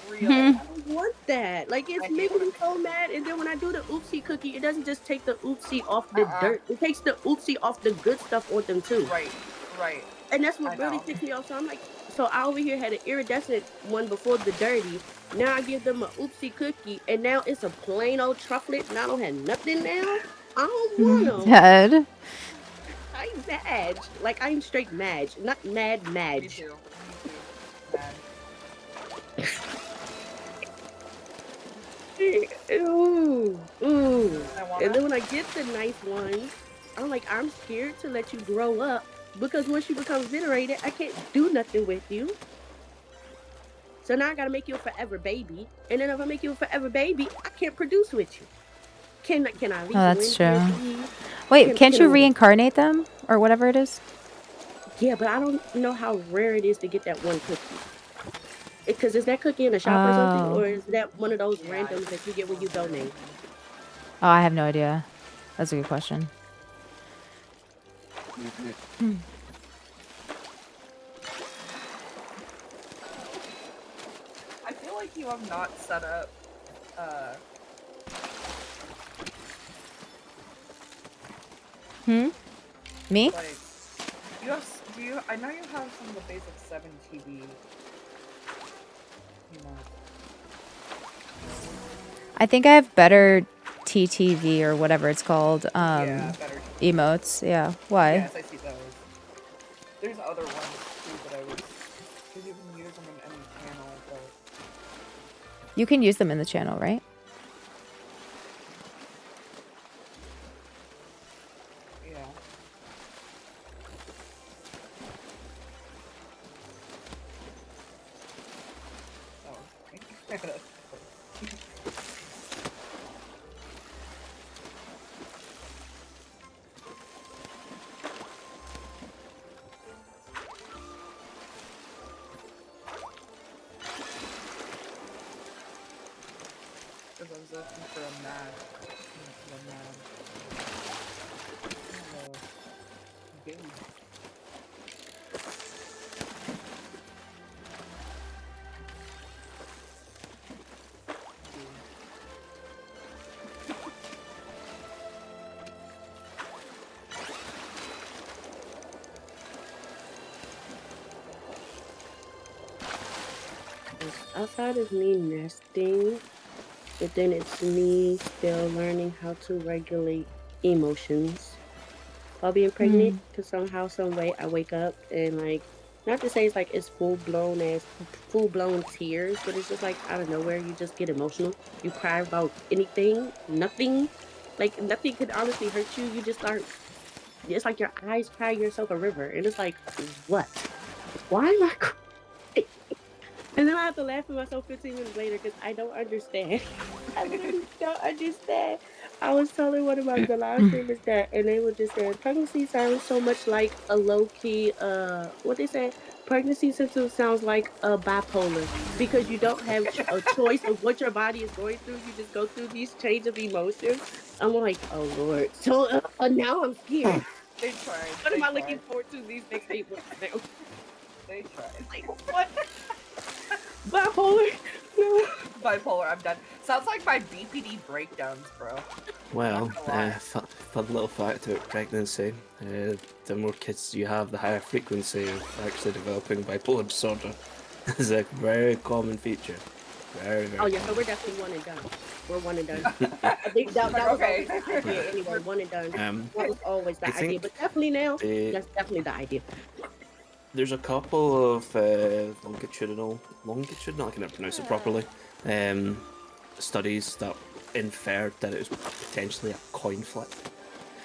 Real. I don't want that. Like I it's hate making when me so mad. And then when I do the oopsie cookie, it doesn't just take the oopsie off the dirt. It takes the oopsie off the good stuff on them too. Right. And that's I what really know. ticks me off. So I'm like, so I over here had an iridescent one before the dirty. Now I give them a oopsie cookie, and now it's a plain old trufflet, and I don't have nothing now. I don't want them. Dead. I'm mad. Like I'm straight mad, not mad. Me Mad. too. Mad. Ooh. I wanna. And then when I get the nice ones, I'm like, I'm scared to let you grow up because once you become venerated, I can't do nothing with you. So now I gotta make you a forever baby. And then if I make you a forever baby, I can't produce with you. Can I Oh, leave that's one here, true. please? Wait, can't Can you I? reincarnate them or whatever it is? Yeah, but I don't know how rare it is to get that one cookie. Because is that cookie in a shop or something, Oh. or is that one of those Yeah, randoms that you get when you donate? Oh, I have no idea. That's a good question. I feel like you have not set up. Me? Like you have. Do you? I know you have some of the basic 7 TV. You know. I think I have better TTV or whatever it's called. Yeah, better. Emotes. Yeah. Why? Yes, I see those. There's other ones too that I was. Because you can use them in any channel, but You can use them in the channel, right? yeah. Oh. Because I was looking for a mad. Game. Outside of me nesting, but then it's me still learning how to regulate emotions while being pregnant. Because somehow, some way, I wake up and like, not to say it's like it's full blown tears, but it's just like out of nowhere, you just get emotional. You cry about anything, nothing, like nothing could honestly hurt you. You just start. It's like your eyes cry yourself a river, and it's like, what? Why am I crying? And then I have to laugh at myself 15 minutes later because I don't understand. I literally don't understand. I was telling one of the live streamers that, and they were just saying pregnancy sounds so much like a low key, what they said, pregnancy symptoms sounds like a bipolar because you don't have a choice of what your body is going through. You just go through these change of emotions. I'm like, oh Lord. So now I'm scared. They tried. What am They I looking tried. forward to these next 8 months now? They tried. Like, what? Bipolar? No. Bipolar, I'm done. Sounds like my BPD breakdowns, bro. Well, Not gonna lie. fun little fact about pregnancy: the more kids you have, the higher frequency of actually developing bipolar disorder. It's a very common feature. Very, very. Oh yeah, so common. we're definitely one and done. We're one and done. I think that was Okay. always the idea anyway. One and done. That was always the I idea, think but definitely now, the- that's definitely the idea. There's a couple of longitudinal, I cannot pronounce it properly, studies that inferred that it was potentially a coin flip.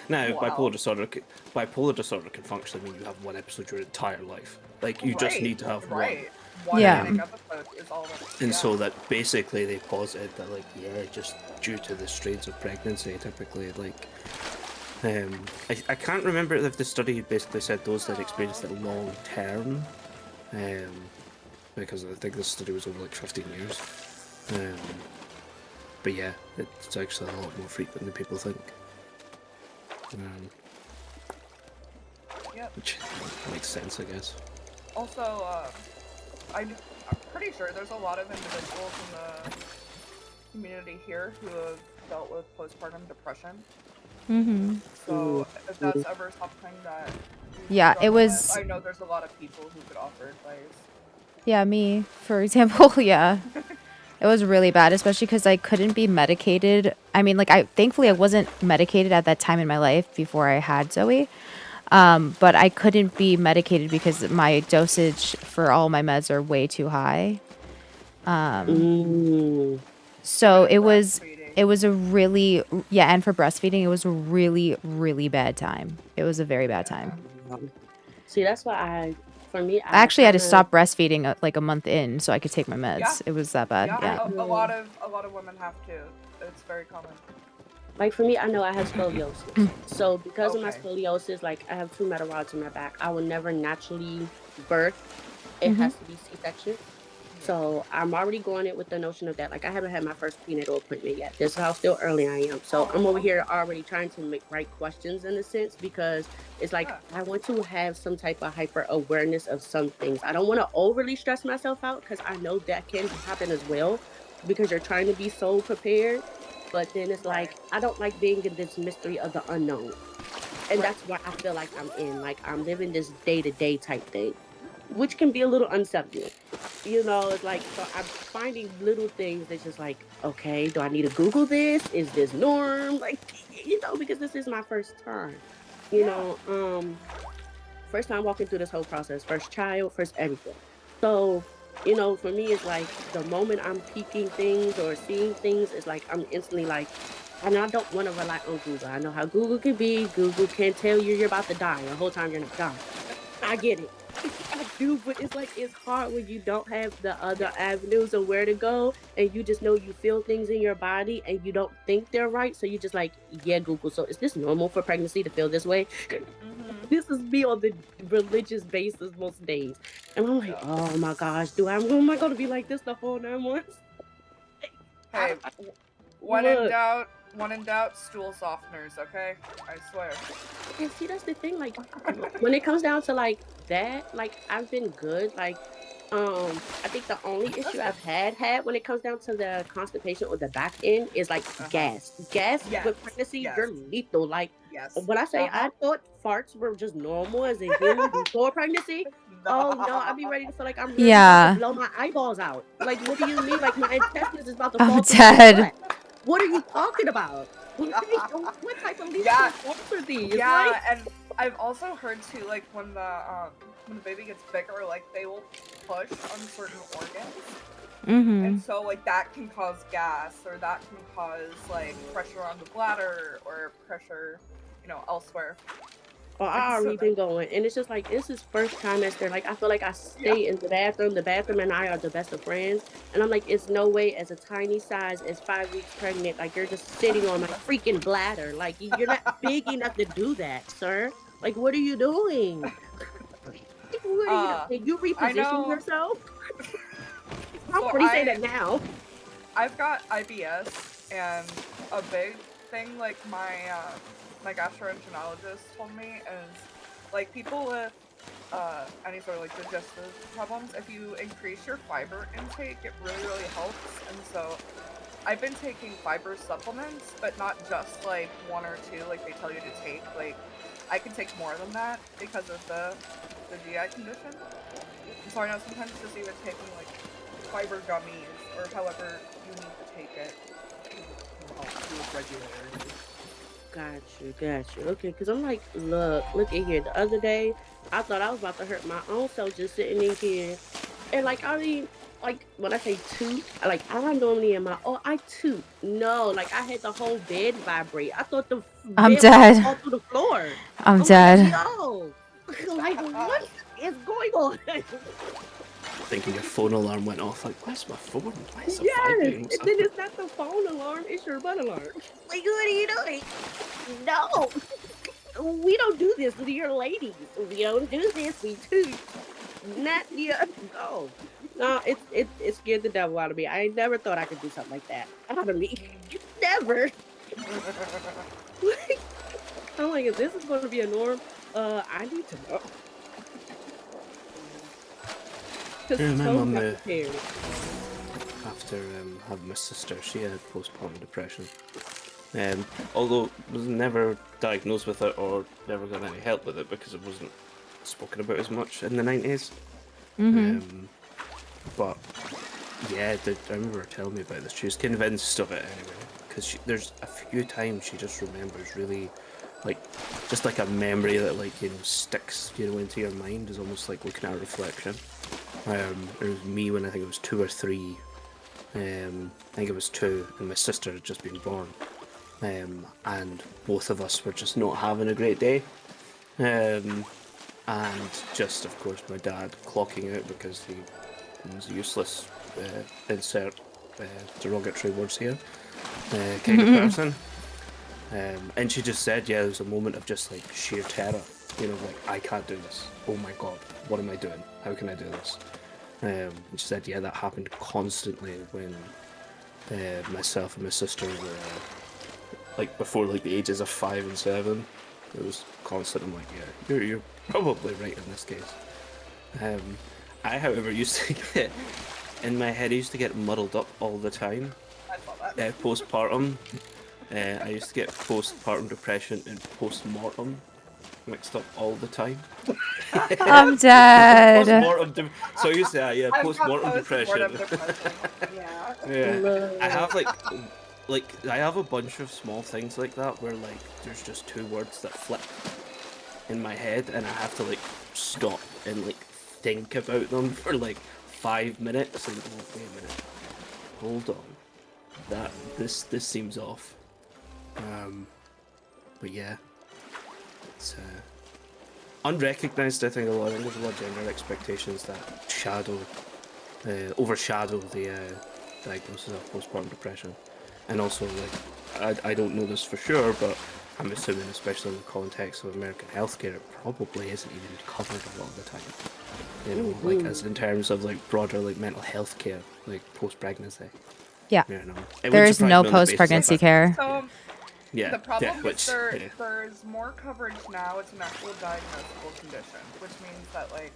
Now, Wow. bipolar disorder can functionally mean you have one episode your entire life. Like, you just need to have right. one. One Yeah. manic episode is all that. And so that basically they posited that, like, yeah, just due to the strains of pregnancy, typically, like, I can't remember if the study basically said those that experienced it long term, because I think this study was over like 15 years. But yeah, it's actually a lot more frequent than people think. Yep. Which makes sense, I guess. Also, I'm pretty sure there's a lot of individuals in the community here who have dealt with postpartum depression. Mm-hmm. So if that's ever something that you Yeah, it struggle was- with, I know there's a lot of people who could offer advice. Yeah, me, for example. Yeah. It was really bad, especially because I couldn't be medicated. I mean, like, thankfully I wasn't medicated at that time in my life before I had Zoe. But I couldn't be medicated because my dosage for all my meds are way too high. So it was a really, yeah, and for breastfeeding, it was a really, really bad time. It was a very bad time. See, that's why I actually had to stop breastfeeding like a month in so I could take my meds. Yeah. It was that bad. Yeah. A lot of women have to. It's very common. like for me, I know I have scoliosis. So because of my Okay. scoliosis, like I have two metal rods in my back, I will never naturally birth. It Mm-hmm. has to be C-section. So I'm already going in with the notion of that. Like I haven't had my first prenatal appointment yet. This is how still early I am. So I'm Oh, over here okay. already trying to make right questions in a sense because it's like Yeah. I want to have some type of hyper awareness of some things. I don't want to overly stress myself out because I know that can happen as well because you're trying to be so prepared. But then it's Right. like I don't like being in this mystery of the unknown. And Right. that's why I feel like I'm in. Like I'm living this day to day type thing, which can be a little unsettling. It's like so I'm finding little things that's just like, okay, do I need to Google this? Is this norm? Like, because this is my first time. You Yeah. know, first time walking through this whole process, first child, first everything. So, for me it's like the moment I'm peeking things or seeing things, it's like I'm instantly like, and I don't want to rely on Google. I know how Google can be. Google can tell you you're about to die the whole time you're not dying. I get it. I do, but it's like it's hard when you don't have the other Yes. avenues of where to go and you just know you feel things in your body and you don't think they're right. So you just like, yeah, Google. So is this normal for pregnancy to feel this way? Mhm. This is me on the religious basis most days. And I'm like, Yeah. oh my gosh, am I gonna be like this the whole 9 months? I Hey, don't look. when in doubt, stool softeners. Okay, I swear. And see, that's the thing. Like, when it comes down to like that, like I've been good. Like, I think the only issue Listen. I've had when it comes down to the constipation or the back end is like Uh huh. gas. Gas Yes. with pregnancy, Yes. you're lethal. Like, Yes. when I say Uh huh. I thought farts were just normal as a human before pregnancy, oh no, I'd be No. ready to feel like I'm literally about to Yeah. blow my eyeballs out. Like, what do you mean? Like my intestines is about to I'm fall through your dead. butt. What are you talking about? What type of lethal Yeah. farts are these? Like, Yeah, and I've also heard too, like when the baby gets bigger, like they will push on certain organs, Mm-hmm. and so like that can cause gas, or that can cause like pressure on the bladder, or pressure, elsewhere. oh, And I so already that, been going, and it's just like this is first trimester. Like I feel like I yeah, stay in the bathroom. The bathroom and I are the best of friends, and I'm like, it's no way as a tiny size as 5 weeks pregnant, like you're just sitting on my freaking bladder. Like you're not big enough to do that, sir. Like what are you doing? What are you doing? uh, Can you I reposition know. yourself? I'm So already saying that now. I've got IBS, and a big thing like my gastroenterologist told me is like people with any sort of like digestive problems, if you increase your fiber intake, it really helps. And so I've been taking fiber supplements, but not just like one or two like they tell you to take. Like I can take more than that because of the GI condition. And so I know sometimes it's just even taking like fiber gummies or however you need to take it will help you with regularity. Got you. Okay, because I'm like, look at here. The other day, I thought I was about to hurt my own self just sitting in here. And like, I mean, like when I say toot, like I normally am I toot. No, like I had the whole bed vibrate. I thought the I'm bed was about to dead. fall through the floor. I'm I'm like, dead. yo, like what is going on? Thinking your phone alarm went off. Like, where's my phone? Why is it Yes, vibrating? and What's then happening? it's not the phone alarm; it's your butt alarm. Like, what are you doing? No. We don't do this. We're ladies. We don't do this. We toot. Not yeah. No. It scared the devil out of me. I never thought I could do something like that out of me. Never. I'm like, if this is going to be a norm, I need to know. I Cause remember so on not the prepared. after having my sister, she had postpartum depression. Although was never diagnosed with it or never got any help with it because it wasn't spoken about as much in the 90s. Mm-hmm. But yeah, I remember her telling me about this. She was convinced of it anyway, because there's a few times she just remembers really, like, just like a memory that sticks into your mind, is almost like looking at a reflection. It was me when I think it was 2 or 3. I think it was 2, and my sister had just been born. And both of us were just not having a great day. And just, of course, my dad clocking out because he was useless, insert derogatory words here, kind of person. And she just said, yeah, there was a moment of just like sheer terror. You know, like, I can't do this. Oh my god, what am I doing? How can I do this? And she said, yeah, that happened constantly when myself and my sister were like before like the ages of 5 and 7. It was constant. I'm like, yeah, you're probably right in this case. I, however, used to get in my head. I used to get muddled up all the time. I saw that. Postpartum. I used to get postpartum depression and postmortem mixed up all the time. I'm dead. So I used to say, yeah, I've got postmortem depression. depression. Yeah. Yeah, I have like I have a bunch of small things like that where like there's just 2 words that flip in my head, and I have to like stop and like think about them for like 5 minutes and oh, wait a minute, hold on, this seems off. But yeah, it's unrecognized. I think there's a lot of gender expectations that overshadow the diagnosis of postpartum depression, and also like I don't know this for sure, but I'm assuming, especially in the context of American healthcare, it probably isn't even covered a lot of the time. You know, like as in terms of like broader like mental health care, like post-pregnancy. Yeah. You know, There is no post-pregnancy care. So Yeah. the problem yeah, is there's more coverage now. It's an actual diagnosable condition, which means that like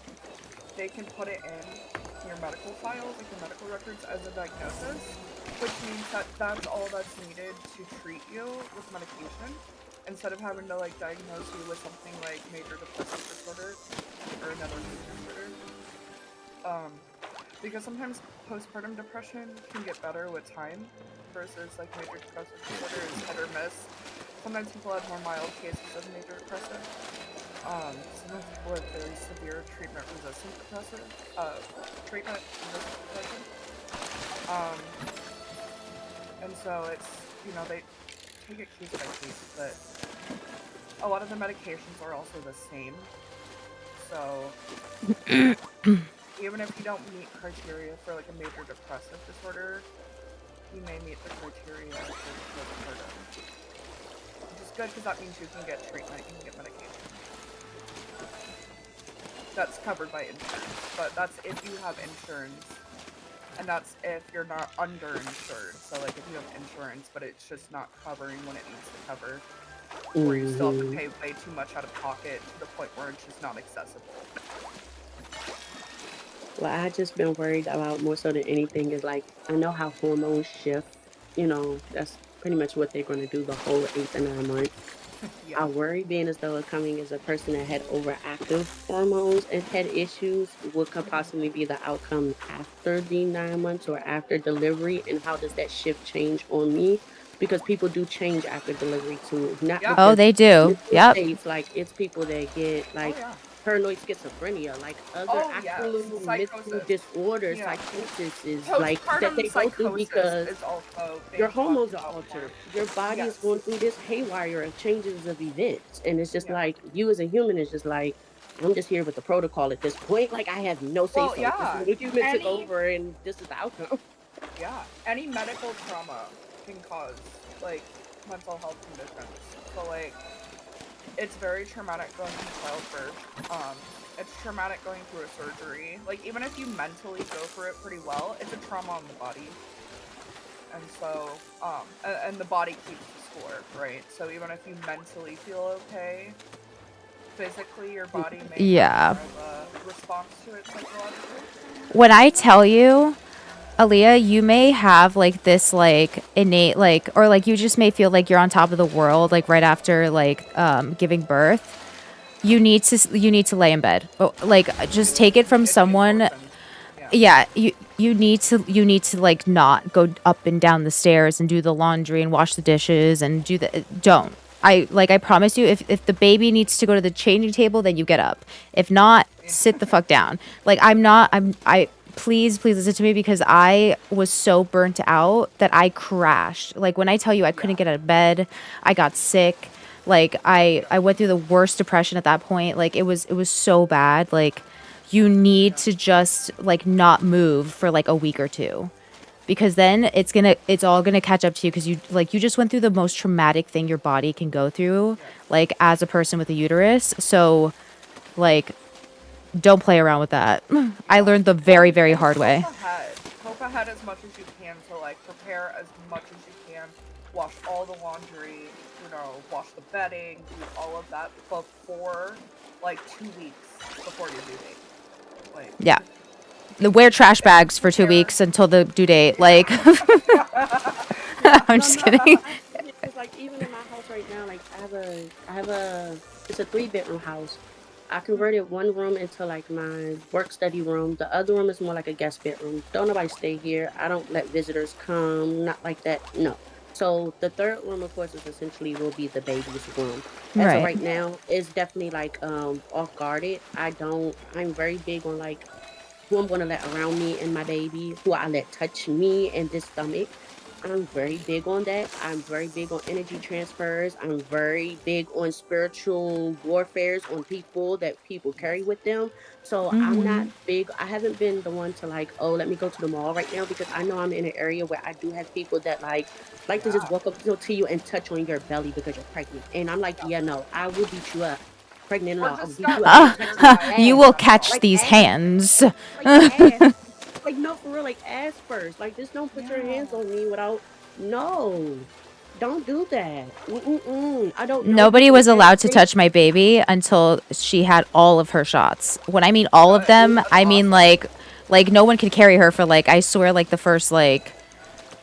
they can put it in your medical files, like your medical records, as a diagnosis, which means that that's all that's needed to treat you with medication, instead of having to like diagnose you with something like major depressive disorder or another mood disorder. Because sometimes postpartum depression can get better with time versus like major depressive disorder is hit or miss. Sometimes people have more mild cases of major depressive. Sometimes people have very severe treatment-resistant depression. And so it's, you know, they take it case by case, but a lot of the medications are also the same. So even if you don't meet criteria for like a major depressive disorder, you may meet the criteria for postpartum. Which is good because that means you can get treatment, you can get medication. That's covered by insurance, but that's if you have insurance, and that's if you're not underinsured. So like if you have insurance, but it's just not covering when it needs to cover, or you still have to pay way too much out of pocket to the point where it's just not accessible. What I just been worried about more so than anything is like, I know how hormones shift, you know, that's pretty much what they're going to do the whole 8 to 9 months. I worry being as though coming as a person that had overactive hormones and had issues, what could possibly be the outcome after the 9 months or after delivery, and how does that shift change on me? Because people do change after delivery too. Not Yeah. Oh, they do. Yep. States, like it's people that get like paranoid schizophrenia, like other actual mental disorders. Psychosis is like that they go through because your hormones are altered. Your body is going through this haywire of changes of events, and it's just like you as a human is just like, I'm just here with the protocol at this point. Like I have no say so. This is what you took over, and this is the outcome. Yeah, any medical trauma can cause like mental health conditions. So like, it's very traumatic going through childbirth. It's traumatic going through a surgery. Like even if you mentally go through it pretty well, it's a trauma on the body. And so, and the body keeps the score, right? So even if you mentally feel okay, physically your body may have more of a response to it psychologically. When I tell you, Aaliyah, you may have like this like innate like, or like you just may feel like you're on top of the world like right after like giving birth. You need to lay in bed. Like just take it from someone. Yeah, you need to like not go up and down the stairs and do the laundry and wash the dishes and do the don't. I promise you, if the baby needs to go to the changing table, then you get up. If not, sit the fuck down. Like please listen to me, because I was so burnt out that I crashed. Like when I tell you I couldn't get out of bed, I got sick. Like I went through the worst depression at that point. Like it was so bad. Like you need to just like not move for like a week or two. because then it's all gonna catch up to you, because you just went through the most traumatic thing your body can go through, like as a person with a uterus. So like, don't play around with that. I learned the very, very hard way. Hope ahead as much as you can to like prepare as much as you can. Wash all the laundry, wash the bedding, do all of that before like 2 weeks before your due date. Like, Yeah. Wear trash bags for 2 weeks until the due date. Like, I'm just kidding. Because like even in my house right now, like I have a it's a 3-bedroom house. I converted one room into like my work study room. The other room is more like a guest bedroom. Don't nobody stay here. I don't let visitors come. Not like that. No. So the third room, of course, is essentially will be the baby's room. As of Right. right now, it's definitely like off guarded. I'm very big on like who I'm gonna let around me and my baby, who I let touch me and this stomach. I'm very big on that. I'm very big on energy transfers. I'm very big on spiritual warfares on people that people carry with them. So I'm not big. I haven't been the one to like, oh, let me go to the mall right now, because I know I'm in an area where I do have people that like to just walk up to you and touch on your belly because you're pregnant. And I'm like, yeah, no, I will beat you up. Pregnant and all, I'll beat you up. You will catch Like these ass. hands. Like ass. Like no, for real, like ass first. Like just don't put your hands on me without. No, don't do that. I don't know Nobody you. was allowed to touch my baby until she had all of her shots. When I mean all of them, I mean like no one could carry her for like, I swear, like the first like,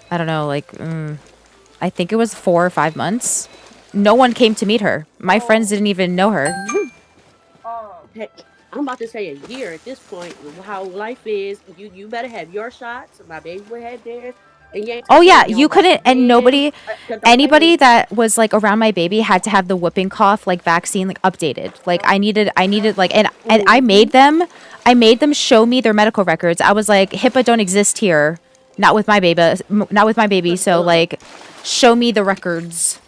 I don't know, like I think it was 4 or 5 months. No one came to meet her. My friends didn't even know her. Heck, I'm about to say a year at this point. How life is, you better have your shots. My baby will have theirs, and you ain't Oh touching yeah, them. You you don't wash couldn't, your and hands. Don't play anybody me. that was like around my baby had to have the whooping cough like vaccine like updated. Like I needed like, and I made them show me their medical records. I was like, HIPAA don't exist here, not with my baby. So like, show me the records.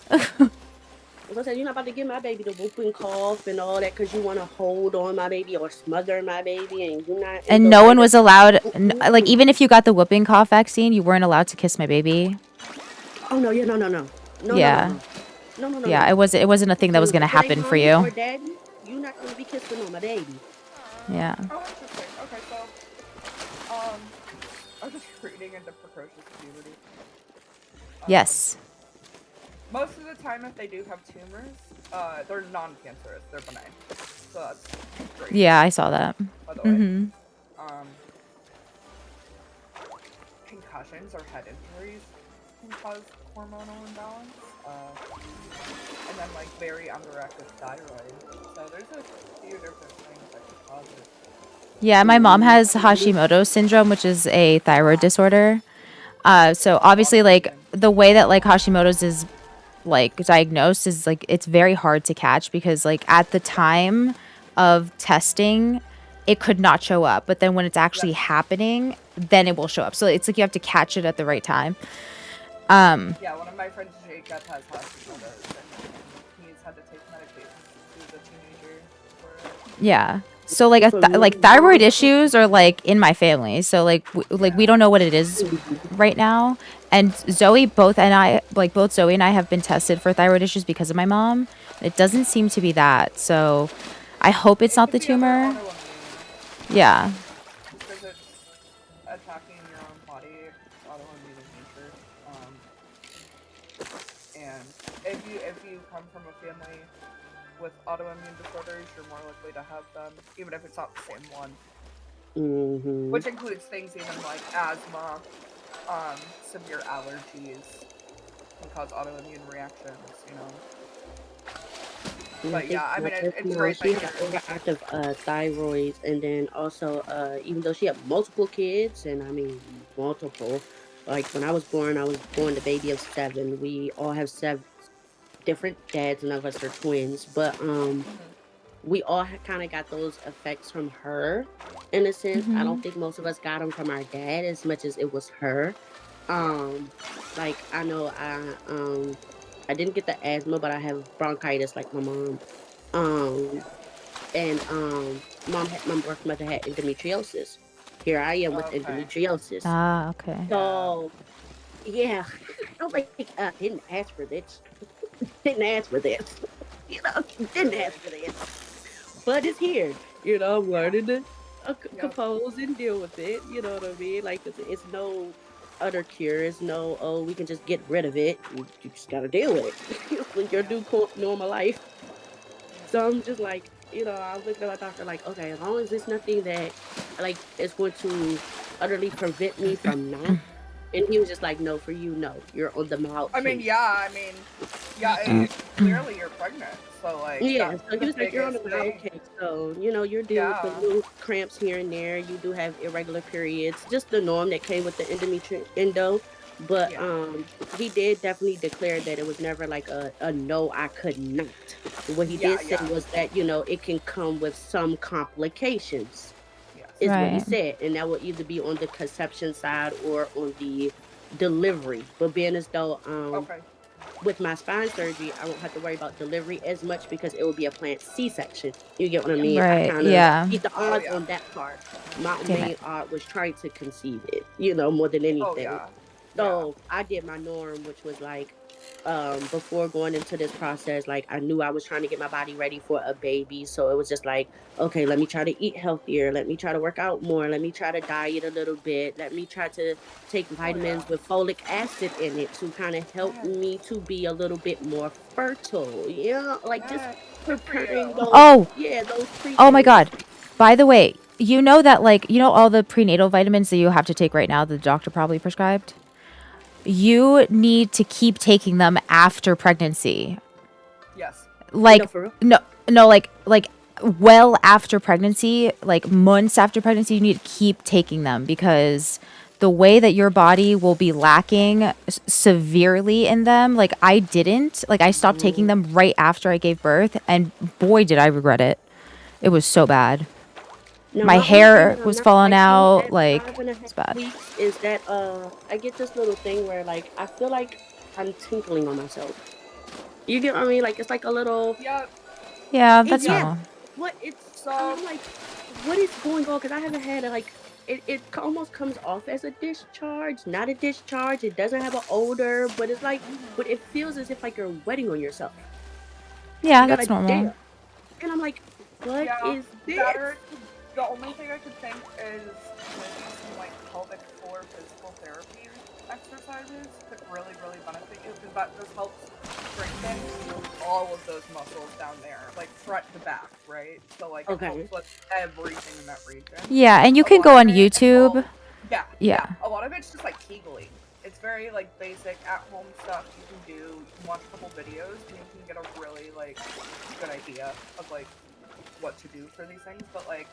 As I said, you're not about to give my baby the whooping cough and all that because you want to hold on my baby or smother my baby, and you're not in And the no right one of. was allowed, like even if you got the whooping cough vaccine, you weren't allowed to kiss my baby. Oh no, yeah, no. Yeah. No. Yeah, it wasn't a thing that was gonna If it ain't happen for mommy or you. daddy, you're not gonna be kissing on my baby. Yeah. Oh, interesting. Okay, so, I'm just reading into precocious puberty. Yes. Most of the time, if they do have tumors, they're non-cancerous. They're benign. So that's great. Yeah, I saw that. By the way. Concussions or head injuries can cause hormonal imbalance. And then, like, very underactive thyroid. So there's a few different things that can cause it. Yeah, my mom has Hashimoto's syndrome, which is a thyroid disorder. So obviously, like the way that like Hashimoto's is like diagnosed is like it's very hard to catch, because like at the time of testing, it could not show up, but then when it's actually happening, then it will show up. So it's like you have to catch it at the right time. Yeah, one of my friends, Jacob, has Hashimoto's, and he's had to take medication since he was a teenager for it. Yeah. So like like thyroid issues are like in my family. So like we don't know what it is right now. And both Zoe and I have been tested for thyroid issues because of my mom. It doesn't seem to be that. So I hope it's not the tumor. Yeah. Because it's attacking your own body, it's autoimmune in nature. And if you come from a family with autoimmune disorders, you're more likely to have them, even if it's not the same one. Which includes things even like asthma, severe allergies, can cause autoimmune reactions, you know. But yeah, I mean, it's great. She had overactive thyroid, and then also, even though she had multiple kids, and I mean multiple, like when I was born the baby of 7. We all have 7 different dads, none of us are twins, but we all kind of got those effects from her, in a sense. I don't think most of us got them from our dad as much as it was her. Like I know I didn't get the asthma, but I have bronchitis like my mom. And my birth mother had endometriosis. Here I am with Okay. endometriosis. Ah, okay. So yeah, I'm like, didn't ask for this. Didn't ask for this. Didn't ask for this. But it's here. I'm learning to Yep. compose and deal with it. You know what I mean? Like, it's no utter cure. It's no, oh, we can just get rid of it. You just gotta deal with it with your new normal life. So I'm just like, I looked at my doctor like, okay, as long as it's nothing that like is going to utterly prevent me from not. And he was just like, no, for you, no, you're on the mild I mean, case. clearly you're pregnant, so like Yeah, that's so he the was like, you're on biggest the mild thing. case, so you're dealing with the Yeah. little cramps here and there. You do have irregular periods, just the norm that came with the endo. But Yeah. he did definitely declare that it was never like a no, I could not. What he Yeah, did say yeah. was that it can come with some complications, Yes. is what he Right. said, and that will either be on the conception side or on the delivery. But being as though Okay. with my spine surgery, I won't have to worry about delivery as much because it will be a planned C-section. You get what I Yeah. mean? I Right. kind of Yeah. beat the Oh odds yeah. on that part. My Damn it. main odd was trying to conceive it, more than Oh anything. yeah. Yeah. So I did my norm, which was like, before going into this process, like I knew I was trying to get my body ready for a baby. So it was just like, okay, let me try to eat healthier. Let me try to work out more. Let me try to diet a little bit. Let me try to take Oh yeah. vitamins with folic acid in it to kind of help Yes. me to be a little bit more fertile. Like just Yes. Good for preparing you. those, Oh, those oh my prenatal. God. By the way, you know that all the prenatal vitamins that you have to take right now, the doctor probably prescribed? You need to keep taking them after pregnancy. Yes. Like For real. no, like well after pregnancy, like months after pregnancy, you need to keep taking them because the way that your body will be lacking severely in them, like I didn't, like I stopped taking them right after I gave birth, and boy did I regret it. It was so bad. Now, My my only thing hair when I'm was not falling cycling out, at like 5.5 it's bad. weeks is that I get this little thing where like I feel like I'm tinkling on myself. You get what I mean? Like it's like a little, Yep. Yeah, and that's Yeah. normal. what it's and So I'm like, what is going on? Because I haven't had it almost comes off as a discharge, not a discharge. It doesn't have an odor, but it's like, but it feels as if like you're wetting on yourself. Yeah, You that's gotta normal. dare, and I'm like, what yeah, is that this? or the only thing I could think is maybe some like pelvic floor physical therapy exercises could really, really benefit you because that just helps strengthen all of those muscles down there, like front to back, right? So like it Okay. helps with everything in that region. Yeah, and you A can lot go of on it YouTube. involves, yeah, Yeah. yeah. A lot of it's just like Kegling. It's very like basic at home stuff you can do. You can watch a couple videos and you can get a really like good idea of like what to do for these things. But like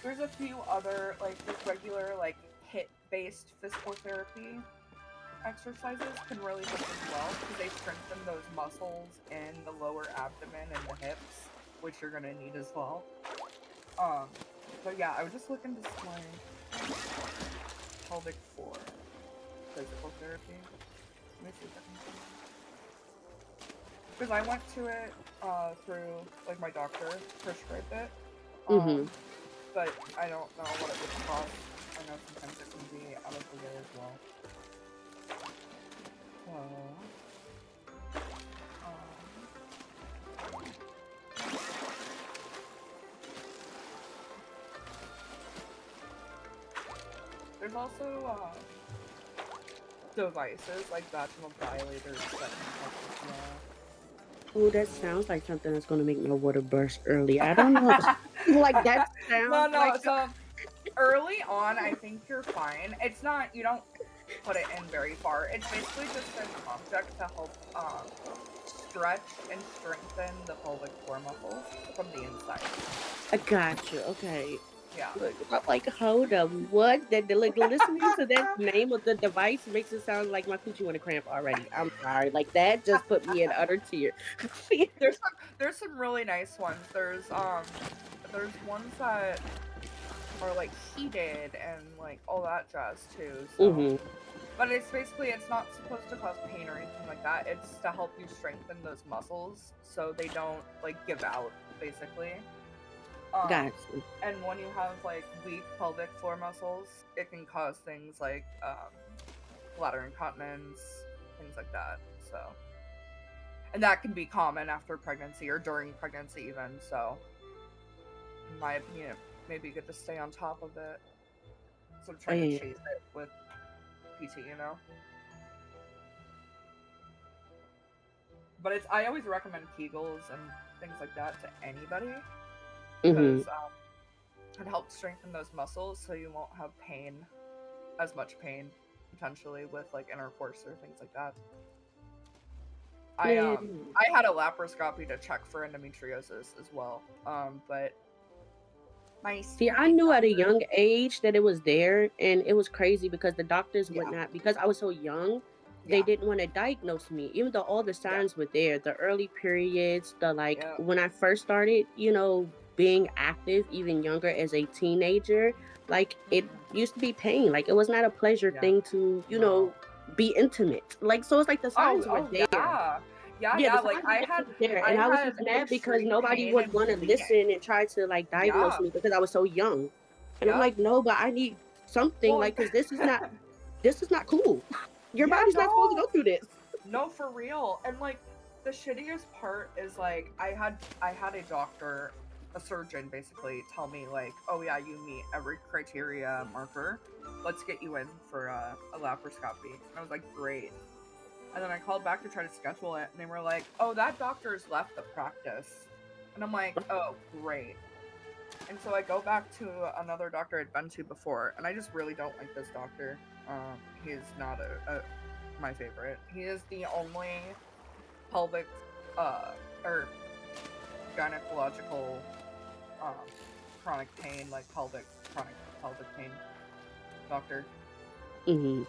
there's a few other like just regular like hit based physical therapy exercises can really help as well because they strengthen those muscles in the lower abdomen and the hips, which you're gonna need as well. But yeah, I would just look into some like pelvic floor physical therapy. Let me see if I can find it. Because I went to it through like my doctor prescribed it. Mm-hmm. But I don't know what it would cost. I know sometimes it can be out of the way as well. There's also devices like vaginal dilators that can help as well. Oh, that sounds like something that's gonna make my water burst early. I don't know. Like that No, sounds no. like So early on, I think you're fine. It's not. You don't put it in very far. It's basically just an object to help stretch and strengthen the pelvic floor muscles from the inside. I got you. Okay. Yeah. Look, I'm like, hold up, what? Like listening to that name of the device makes it sound like my coochie want to cramp already. I'm sorry. Like that just put me in utter tears. There's some really nice ones. There's ones that are like heated and like all that jazz too. So Mm-hmm. but it's not supposed to cause pain or anything like that. It's to help you strengthen those muscles so they don't like give out, basically. Gotcha. And when you have like weak pelvic floor muscles, it can cause things like bladder incontinence, things like that. So, and that can be common after pregnancy or during pregnancy even. So, in my opinion, maybe good to stay on top of it. So I'm trying to Yeah. chase it with PT, you know. But I always recommend Kegels and things like that to anybody Mm-hmm. because it helps strengthen those muscles so you won't have pain, as much pain potentially with like intercourse or things like that. Yeah. I had a laparoscopy to check for endometriosis as well. But my See, I knew at a young age that it was there, and it was crazy because the doctors would Yeah. not, because I was so young, they Yeah. didn't want to diagnose me, even though all the signs were there. The early periods, the like, Yeah. when I first started, being active, even younger as a teenager, like it used to be pain. Like it was not a pleasure Yeah. thing to, No. be intimate. Like, so it's like the signs were there. Yeah. Yeah, Yeah, yeah. the Like signs were definitely there, and I was just mad because extreme nobody pain would and want to bleeding. listen and try to like diagnose Yeah. me because I was so young. And I'm Yeah. like, no, but I need something, Well, like, because this is not cool. Your Yeah, body's not supposed to no. go through this. No, for real. And like the shittiest part is like I had a doctor, a surgeon basically tell me like, oh yeah, you meet every criteria marker. Let's get you in for a laparoscopy. And I was like, great. And then I called back to try to schedule it, and they were like, oh, that doctor's left the practice. And I'm like, oh, great. And so I go back to another doctor I'd been to before, and I just really don't like this doctor. He is not my favorite. He is the only pelvic or gynecological chronic pain, like chronic pelvic pain doctor. Mm-hmm.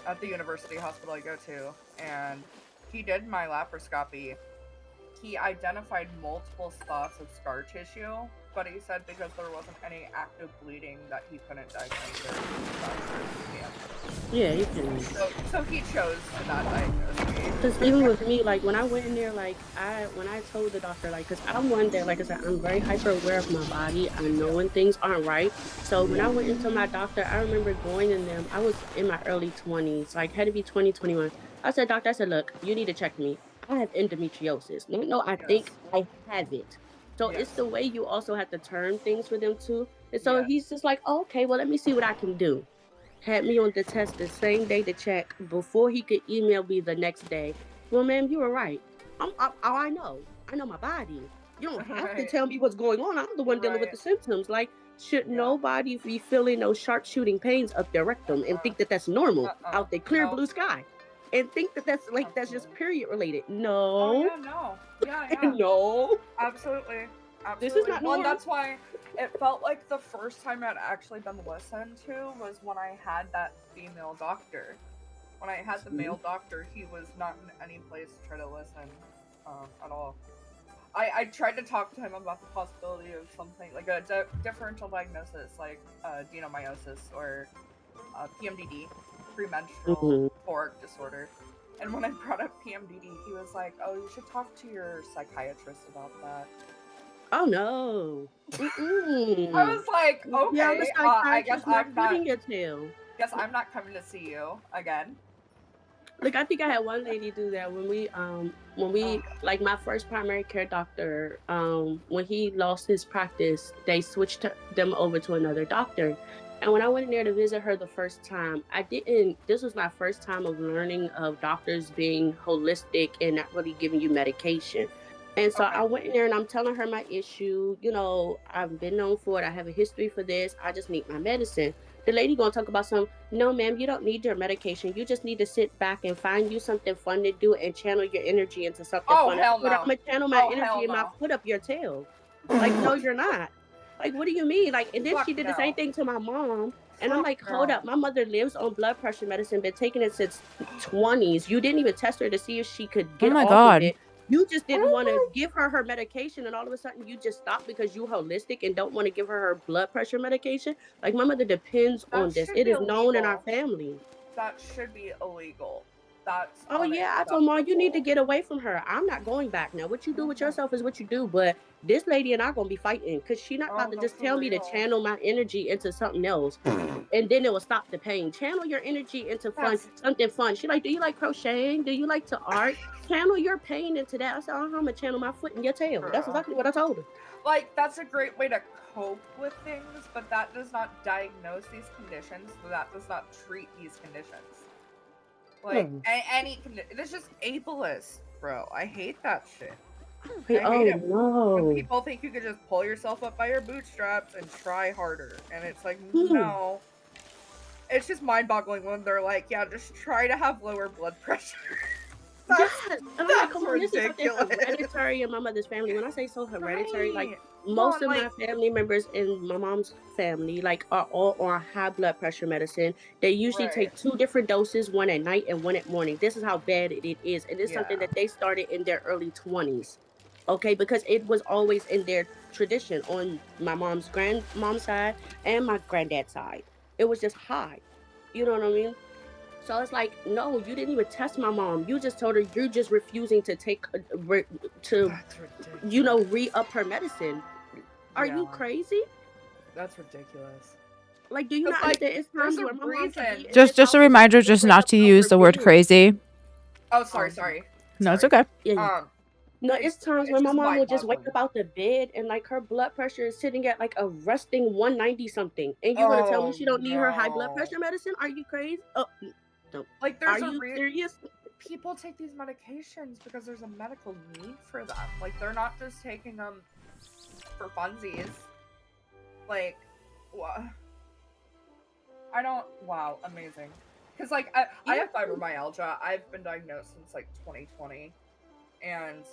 At the university hospital I go to, and he did my laparoscopy. He identified multiple spots of scar tissue, but he said because there wasn't any active bleeding that he couldn't diagnose it. Yeah, you can. So he chose to not diagnose me. Because even with me, like when I went in there, like when I told the doctor, like, because I'm one that, like I said, I'm very hyper aware of my body. I know when things aren't right. So when I went into my doctor, I remember going in them. I was in my early 20s, like had to be 2021. I said, doctor, I said, look, you need to check me. I have endometriosis. No, I think I have it. So it's the way you also have to term things for them too. And so he's just like, oh, okay, well, let me see what I can do. Had me on the test the same day to check before he could email me the next day. Well, ma'am, you were right. I know. I know my body. You don't have to tell me what's going on. I'm the one dealing with the symptoms. Like, should nobody be feeling those sharp shooting pains up their rectum and think that that's normal out there, clear blue sky, and think that that's just period related? No. Oh yeah, no. Yeah. No. Absolutely. This is not Well, normal. that's why it felt like the first time I'd actually been listened to was when I had that female doctor. When I had the male doctor, he was not in any place to try to listen at all. I tried to talk to him about the possibility of something like a differential diagnosis, like adenomyosis or PMDD, premenstrual toric disorder. And when I brought up PMDD, he was like, "Oh, you should talk to your psychiatrist about that." Oh no. I was like, okay, Yeah, the I guess psychiatrist not I'm not. footing your tail. Guess I'm not coming to see you again. Like, I think I had one lady do that when we like my first primary care doctor, when he lost his practice, they switched them over to another doctor. And when I went in there to visit her the first time, this was my first time of learning of doctors being holistic and not really giving you medication. And so I went in there and I'm telling her my issue. I've been known for it. I have a history for this. I just need my medicine. The lady gonna talk about no, ma'am, you don't need your medication. You just need to sit back and find you something fun to do and channel your energy into something fun. Hell no. I'm gonna channel my energy and my foot up your tail. Like, no, you're not. Like, what do you mean? Like, and then she did the same thing to my mom. And I'm like, hold up. My mother lives on blood pressure medicine, been taking it since 20s. You didn't even test her to see if she could get off of it. You just didn't want to give her medication, and all of a sudden you just stopped because you holistic and don't want to give her blood pressure medication. Like, my mother depends on this. It is known in our family. That should be illegal. That's Oh yeah, I told Mom, you need to unacceptable. get away from her. I'm not going back now. What you do with yourself is what you do. But this lady and I gonna be fighting because she not Oh about to no, just for tell me to real. channel my energy into something else, and then it will stop the pain. Channel your energy into That's something fun. She like, do you like crocheting? Do you like to art? Channel your pain into that. I said, I'm gonna channel my foot in your tail. That's true. exactly what I told her. Like, that's a great way to cope with things, but that does not diagnose these conditions, so that does not treat these conditions. Like, Hmm. any condition. It's just ableist, bro. I hate that shit. Hey, I hate oh it when no. people think you could just pull yourself up by your bootstraps and try harder. And it's like, Hmm. no. It's just mind-boggling when they're like, yeah, just try to have lower blood pressure. Yes, that's and I'm like, that's come on, this is something ridiculous. hereditary in my mother's family. When I say so hereditary, like Right. Well, most and of my like, family members in my mom's family, like are all on high blood pressure medicine. They usually right. take 2 different doses, one at night and one at morning. This is how bad it is, and it's something Yeah. that they started in their early 20s. Okay, because it was always in their tradition on my mom's grandmom's side and my granddad's side. It was just high. You know what I mean? So it's like, no, you didn't even test my mom. You just told her you're just refusing to take to That's ridiculous. re up her medicine. Are Yeah, you crazy? that's ridiculous. Like, do you Cause not like, understand? It's there's times a where my mom can be reason. in this Just a house and she reminder, can just wake not up to out use her the word bed. crazy. Oh, sorry, Oh, sorry, No, it's sorry. okay. yeah. No, it's times It's when my just mom will just wake mind-boggling. up out the bed and like her blood pressure is sitting at like a resting 190 something, and you're gonna tell me Oh she don't need her high blood no. pressure medicine? Are you crazy? Oh, no. Like, Are there's a you serious? people take these medications because there's a medical need for them. Like, they're not just taking them for funsies. Like, what? I don't. Wow, amazing. Because like I Yeah. have fibromyalgia. I've been diagnosed since like 2020, and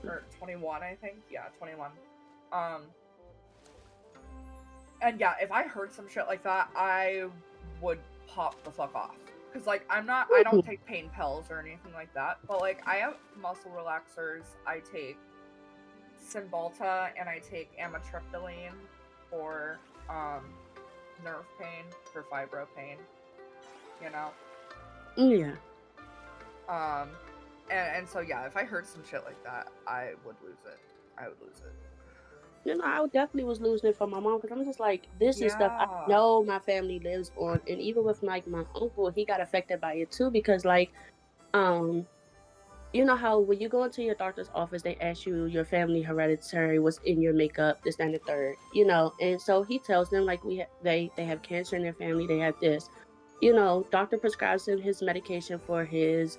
or 21, I think. Yeah, 21. Um, and yeah, if I heard some shit like that, I would pop the fuck off. Cause like I don't take pain pills or anything like that. But like I have muscle relaxers. I take Cymbalta and I take amitriptyline for nerve pain, for fibro pain. You know. Yeah. Um, and so yeah, if I heard some shit like that, I would lose it. I would lose it. You know, I definitely was losing it for my mom because I'm just like, this is stuff I Yeah. know my family lives on, and even with like my uncle, he got affected by it too because like, um, you know how when you go into your doctor's office, they ask you your family hereditary, what's in your makeup, this, that, and the third, you know, and so he tells them like they have cancer in their family, they have this, you know, doctor prescribes him his medication for his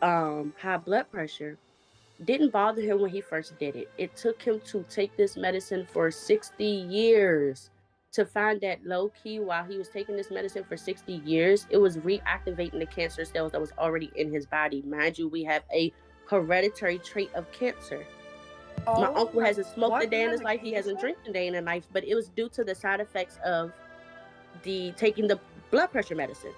high blood pressure. Didn't bother him when he first did it. It took him to take this medicine for 60 years to find that low key while he was taking this medicine for 60 years, it was reactivating the cancer cells that was already in his body. Mind you, we have a hereditary trait of cancer. My Oh uncle my, hasn't smoked a what day in his life. He hasn't medication? drank a day in his life, but it was due to the side effects of the taking the blood pressure medicine.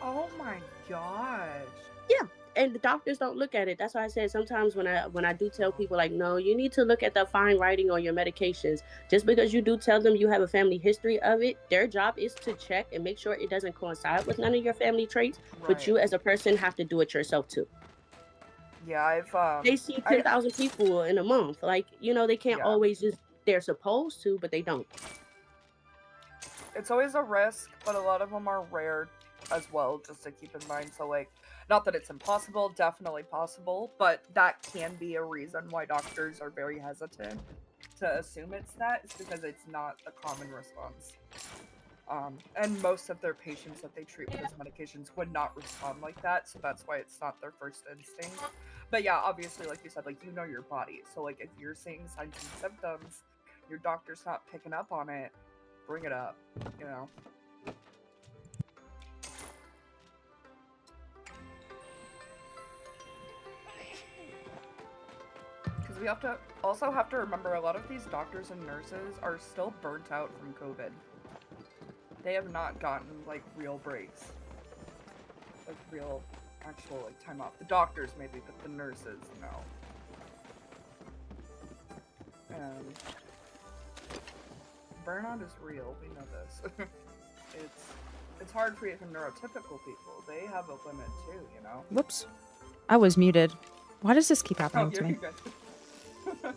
Oh my gosh. Yeah, and the doctors don't look at it. That's why I said sometimes when I do tell people like, no, you need to look at the fine writing on your medications. Just because you do tell them you have a family history of it, their job is to check and make sure it doesn't coincide with none of your family traits. But Right. you as a person have to do it yourself too. Yeah, They see I 10,000 people in a month. Like, you know, they can't yeah. always just, they're supposed to, but they don't. It's always a risk, but a lot of them are rare as well, just to keep in mind. So like, not that it's impossible, definitely possible, but that can be a reason why doctors are very hesitant to assume it's that. It's because it's not a common response. And most of their patients that they treat with those medications would not respond like that, so that's why it's not their first instinct. But yeah, obviously, like you said, like, you know your body. So like, if you're seeing signs and symptoms, your doctor's not picking up on it, bring it up, you know? Because we also have to remember a lot of these doctors and nurses are still burnt out from COVID. They have not gotten like real breaks, like real actual like time off. The doctors maybe, but the nurses no. And burnout is real. We know this. it's hard for neurotypical people. They have a limit too, you know. Whoops. I was muted. Why does this keep Oh, happening to you're me? good.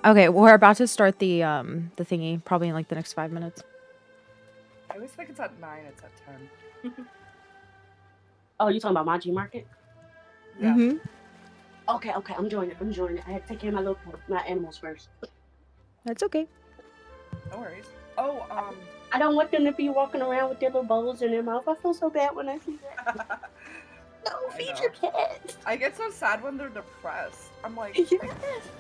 Okay, we're about to start the thingy probably in like the next 5 minutes. I always think it's at 9. It's at 10. Oh, you talking about Maji Market? Yeah. Mm-hmm. Okay, I'm joining it. I had to take care of my animals first. That's okay. No worries. Oh, I don't want them to be walking around with their little bowls in their mouth. I feel so bad when I see that. No, I feed know. your pets. I get so sad when they're depressed. I'm like, Yes.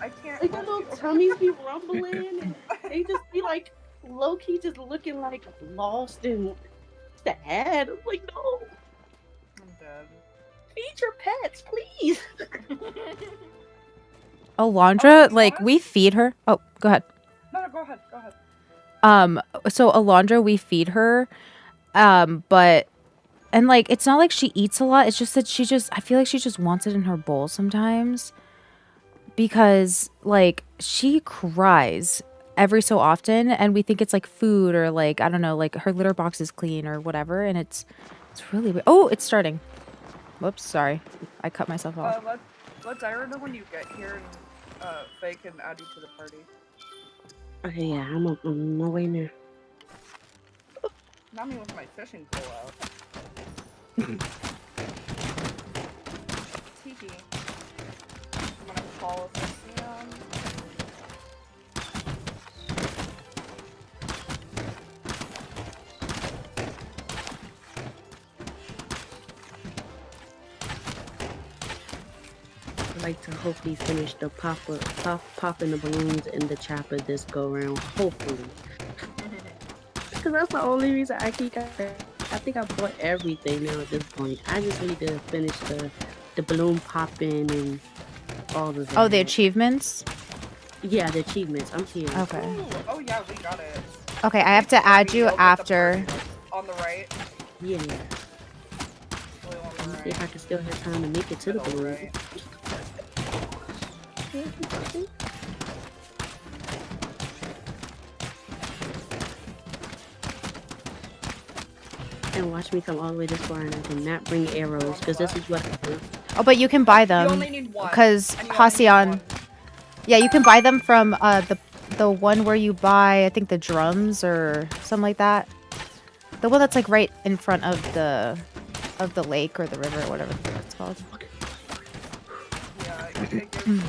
I can't Like their help little you. tummies be rumbling and they just be like low key just looking like lost and sad. I'm like, no, I'm dead. feed your pets, please. Alondra, Oh, like we feed her. Oh, go ahead. No, go ahead. Go ahead. So Alondra, we feed her, but and like it's not like she eats a lot. It's just that I feel like she just wants it in her bowl sometimes, because like she cries every so often, and we think it's like food or like I don't know, like her litter box is clean or whatever, and it's really weird. Oh, it's starting. Whoops, sorry, I cut myself off. Let Daira know when you get here, and Faye can add you to the party. Okay, yeah, I'm on my way now. Not me with my fishing pole out. Hihi. I'm gonna call if I see him. I'd like to hopefully finish the popping the balloons in the chopper this go round. Hopefully. Because that's the only reason I think I bought everything now at this point. I just need to finish the balloon popping and all of that. Oh, the achievements. Yeah, the achievements. I'm here. Okay. Ooh, oh yeah, we got it. Okay, I have to add you You'll get the after. party list on the right. Yeah. Blue on Let the me see if I right. can still have time to make it to the Middle balloon. right. And watch me come all the way this far and I cannot bring arrows because this is what I do. Oh, but you can buy You them only need one. because and you only need Hacian. one. Yeah, you can buy them from the one where you buy, I think, the drums or something like that. The one that's like right in front of the lake or the river or whatever it's called. Yeah, it gives you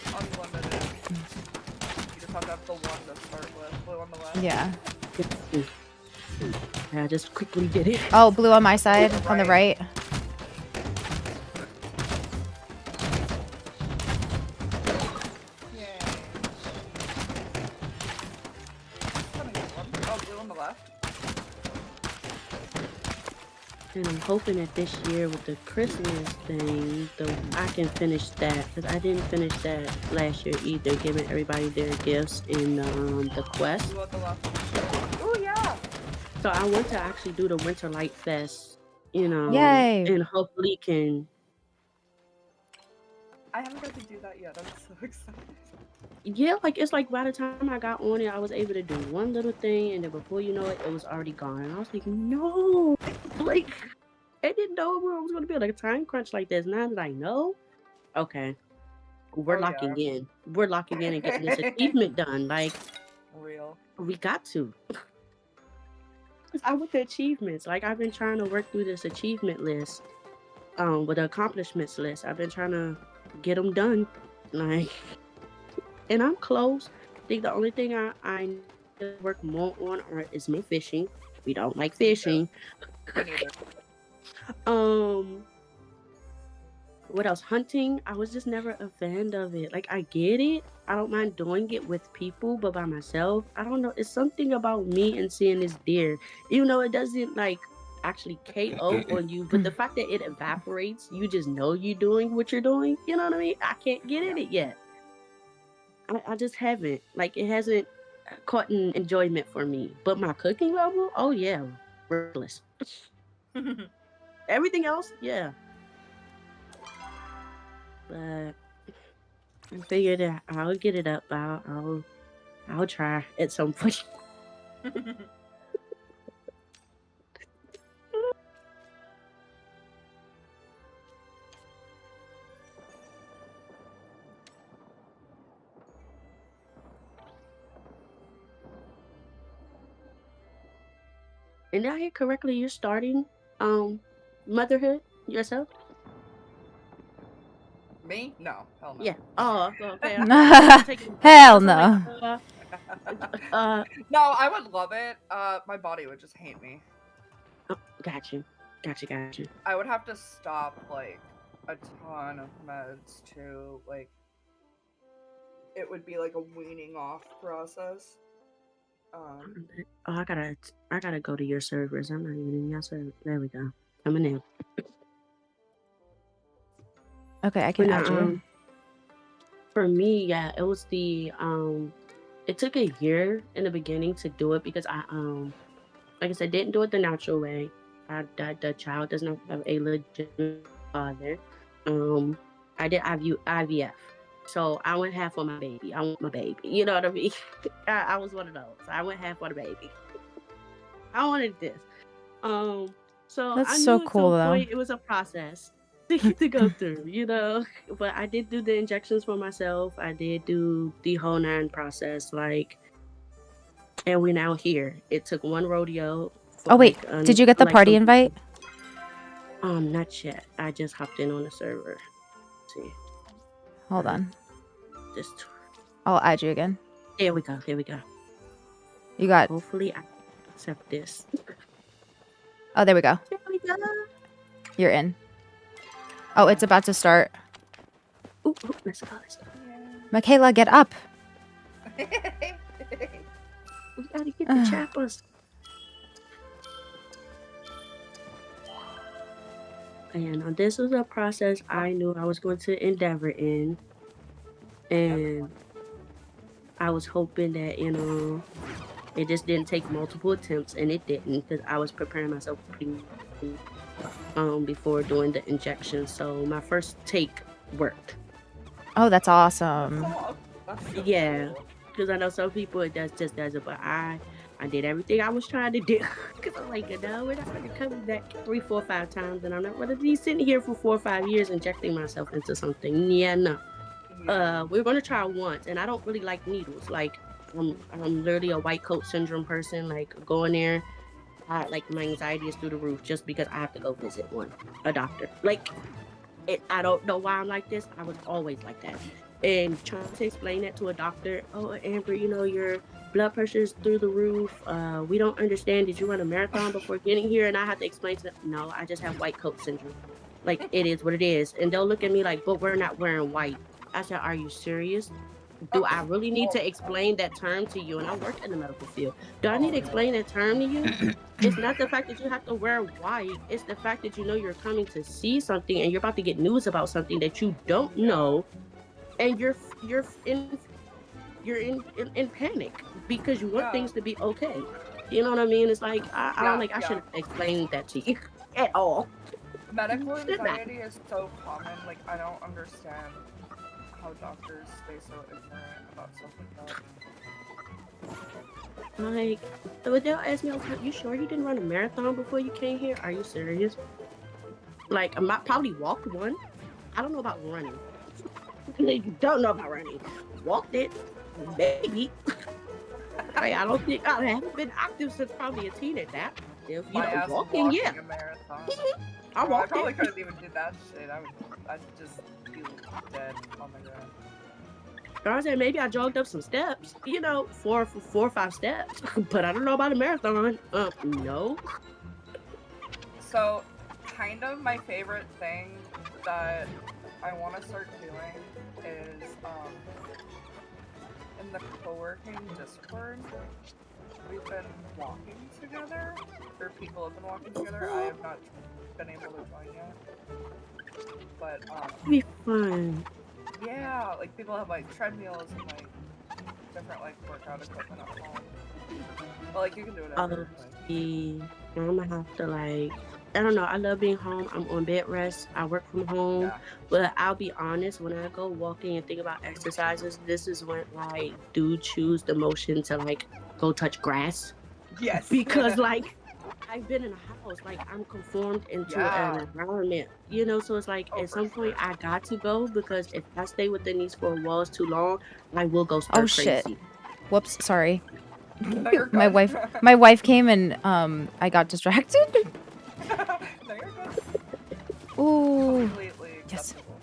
unlimited. You just have to have the one to start with. Blue on the left. Yeah. Yeah, I just quickly did it. Oh, blue on my side, on the right. Yay. Oh, blue on the left. And I'm hoping that this year with the Christmas thing, I can finish that because I didn't finish that last year either, giving everybody their gifts in the quest. Blue at the left. Oh yeah. So I want to actually do the Winter Light Fest, you know, Yay. and hopefully can. I haven't got to do that yet. I'm so excited. Yeah, like it's like by the time I got on it, I was able to do one little thing, and then before you know it, it was already gone. And I was like, no, like I didn't know where it was going to be like a time crunch like this. Now that I know, okay, we're locking in. We're locking in and getting this achievement done. Like, Real. we got to. I with the achievements. Like I've been trying to work through this achievement list, with the accomplishments list. I've been trying to get them done, like. And I'm close. I think the only thing I need to work more on is my fishing. We don't like fishing. What else? Hunting. I was just never a fan of it. Like I get it. I don't mind doing it with people, but by myself, I don't know. It's something about me and seeing this deer. Even though it doesn't like actually KO on you, but the fact that it evaporates, you just know you're doing what you're doing. You know what I mean? I can't get in it yet. I just haven't. Like, it hasn't caught an enjoyment for me. But my cooking level, oh yeah, reckless. Everything else, yeah. But I figured that I'll get it up. I'll try at some point. And did I hear correctly? You're starting motherhood yourself? Me? No, hell no. Yeah. Oh, okay. I'm taking Hell so like, no. No, I would love it. My body would just hate me. oh, got you. I would have to stop like a ton of meds to like. It would be like a weaning off process. Oh, I gotta go to your servers. I'm not even in your server. There we go. Coming in. Okay, I can But add you. for me, yeah, it was the it took a year in the beginning to do it because I like I said, didn't do it the natural way. The child does not have a legitimate father. I did IVF. So I went half on my baby. I want my baby. You know what I mean? I was one of those. I went half on the baby. I wanted this. So That's I so knew at cool, some though. point it was a process to go through, you know. But I did do the injections for myself. I did do the whole 9 process, like, and we're now here. It took one rodeo. For Oh, wait. like, Did you get the like party some invite? not yet. I just hopped in on the server. Let's see. Hold on. Just I'll add you again. Here we go. You got... Hopefully I accept this. Oh, there we go. There we go. You're in. Oh, it's about to start. Ooh, let's go. Michaela, get up. We gotta get the chappers. And this was a process I knew I was going to endeavor in. And I was hoping that, you know, it just didn't take multiple attempts, and it didn't, because I was preparing myself before doing the injection. So my first take worked. Oh, that's awesome. That's so Yeah, cool. because I know some people it just doesn't, but I did everything I was trying to do. Because I'm like, no, we're not going to come back 3, 4, 5 times, and I'm not going to be sitting here for 4 or 5 years injecting myself into something. Yeah, no. Yeah. We're going to try once, and I don't really like needles. Like, I'm literally a white coat syndrome person. Like, going there, like, my anxiety is through the roof just because I have to go visit a doctor. Like, I don't know why I'm like this. I was always like that. And trying to explain that to a doctor, oh, Amber, you know, your blood pressure is through the roof. We don't understand. Did you run a marathon before getting here? And I have to explain to them, no, I just have white coat syndrome. Like, it is what it is. And they'll look at me like, but we're not wearing white. I said, are you serious? Do I really need to explain that term to you? And I work in the medical field. Do I need to explain that term to you? It's not the fact that you have to wear white. It's the fact that you know you're coming to see something and you're about to get news about something that you don't know, and you're in panic because you want things to be okay. You know what I mean? It's like I don't like I should have explained that to you at all. Medical anxiety is so common. Like, I don't understand how doctors stay so ignorant about stuff like that. Like, so they'll ask me all the time, you sure you didn't run a marathon before you came here? Are you serious? Like, I probably walked one. I don't know about running. You don't know about running. Walked it, maybe. I don't think I haven't been active since probably a teen at that. You know, walking, yeah. A marathon. I walked probably it. couldn't even do that shit. I'd just be dead on the ground. I said maybe I jogged up some steps, you know, 4 or 5 steps, but I don't know about a marathon. No. So, kind of my favorite thing that I want to start doing is in the co-working Discord, we've been walking together, or people have been walking together. I have not been able to join yet, but It'll be fun. yeah, like people have like treadmills and like different like workout equipment at home. But like you can do it everywhere. I'm gonna have to like, I don't know. I love being home. I'm on bed rest. I work from home, but I'll be honest. When I go walking and think about exercises, this is when I do choose the motion to like go touch grass. Yes. Because like I've been in a house, like I'm conformed into an environment, you know. So it's like at some point I got to go because if I stay within these 4 walls too long, I will go stir crazy. Shit. Whoops. Sorry. No, you're My good. wife came and I got distracted. No, you're good. Ooh. Completely Yes. acceptable.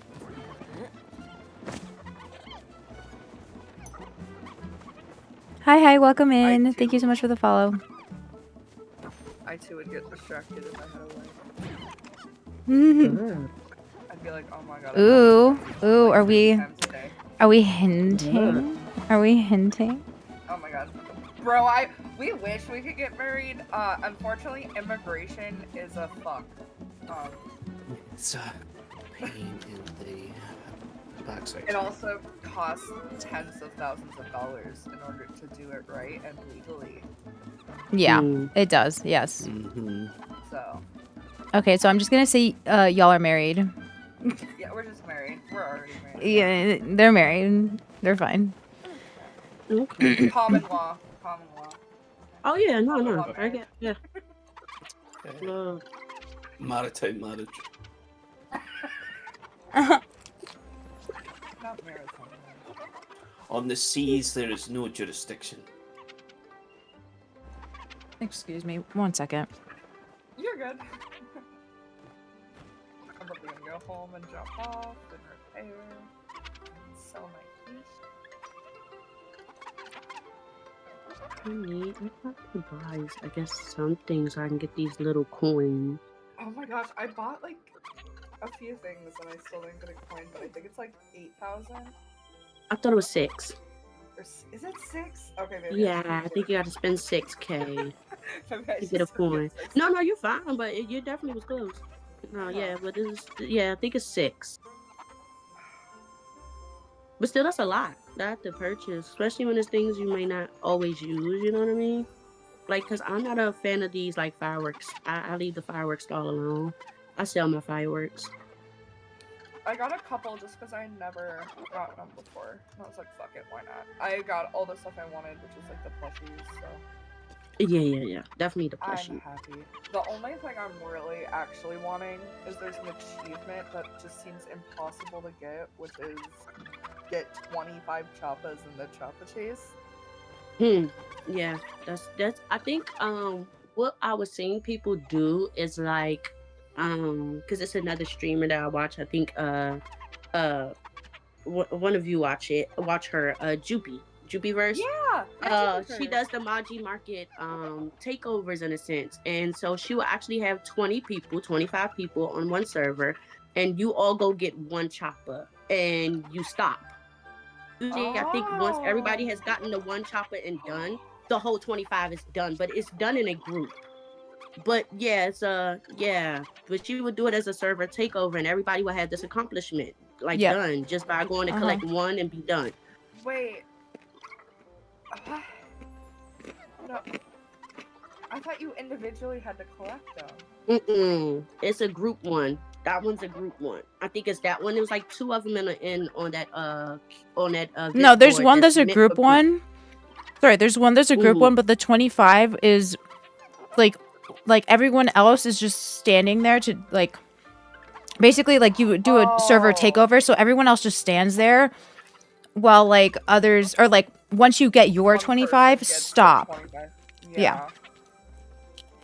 Hi, welcome in. I Thank you so do. much for the follow. I too would get distracted if I had a light. Ooh, I'd be like, oh my god, I have to ooh, like are 50 we times a day. hinting? Are we hinting? Oh my god. Bro, we wish we could get married. Unfortunately, immigration is a fuck. It's a pain in the backside. It also costs tens of thousands of dollars in order to do it right and legally. Yeah, it does. Yes. Mm-hmm. So, Okay, so I'm just gonna say y'all are married. yeah, we're just married. We're already married. Yeah, they're married. They're fine. Okay. Common law. Common law. Oh yeah, no, Common no. law I marriage. get yeah. Maritime marriage. Not maritime. On the seas, there is no jurisdiction. Excuse me, 1 second. You're good. I'm probably gonna go home and drop off and repair and sell my piece. I have to buy, I guess, some things so I can get these little coins. Oh my gosh, I bought like a few things and I still didn't get a coin, but I think it's like 8,000. I thought it was 6. Is it 6? Okay, maybe. Yeah, I think you got to spend 6K Maybe I to should get a still coin. six. No, you're fine, but you definitely was close. No, yeah, but it was, yeah, I think it's 6. But still, that's a lot. That to purchase, especially when it's things you may not always use. You know what I mean? Like, cause I'm not a fan of these like fireworks. I leave the fireworks all alone. I sell my fireworks. I got a couple just because I never gotten them before. And I was like, fuck it, why not? I got all the stuff I wanted, which is like the plushies, so Yeah. Definitely the I'm plushie. happy. The only thing I'm really actually wanting is there's an achievement that just seems impossible to get, which is get 25 choppas in the choppa chase. Yeah, that's. I think what I was seeing people do is like because it's another streamer that I watch. I think one of you watch her Jupiverse. Yeah. She does the Maji Market takeovers in a sense, and so she will actually have 20 people, 25 people on one server, and you all go get one chopper and you stop. Usually, I think once everybody has gotten the one chopper and done, the whole 25 is done, but it's done in a group. But yeah, but she would do it as a server takeover, and everybody would have this accomplishment done just by going to collect one and be done. Wait. No. I thought you individually had to collect them. It's a group one. That one's a group one. I think it's that one. There was like 2 of them on that No, there's Discord one that's there's a meant group for one. Sorry, there's a group one, but the 25 is like everyone else is just standing there to like basically like you would do a server takeover, so everyone else just stands there while like others or like once you get your 25, stop. 25. Yeah.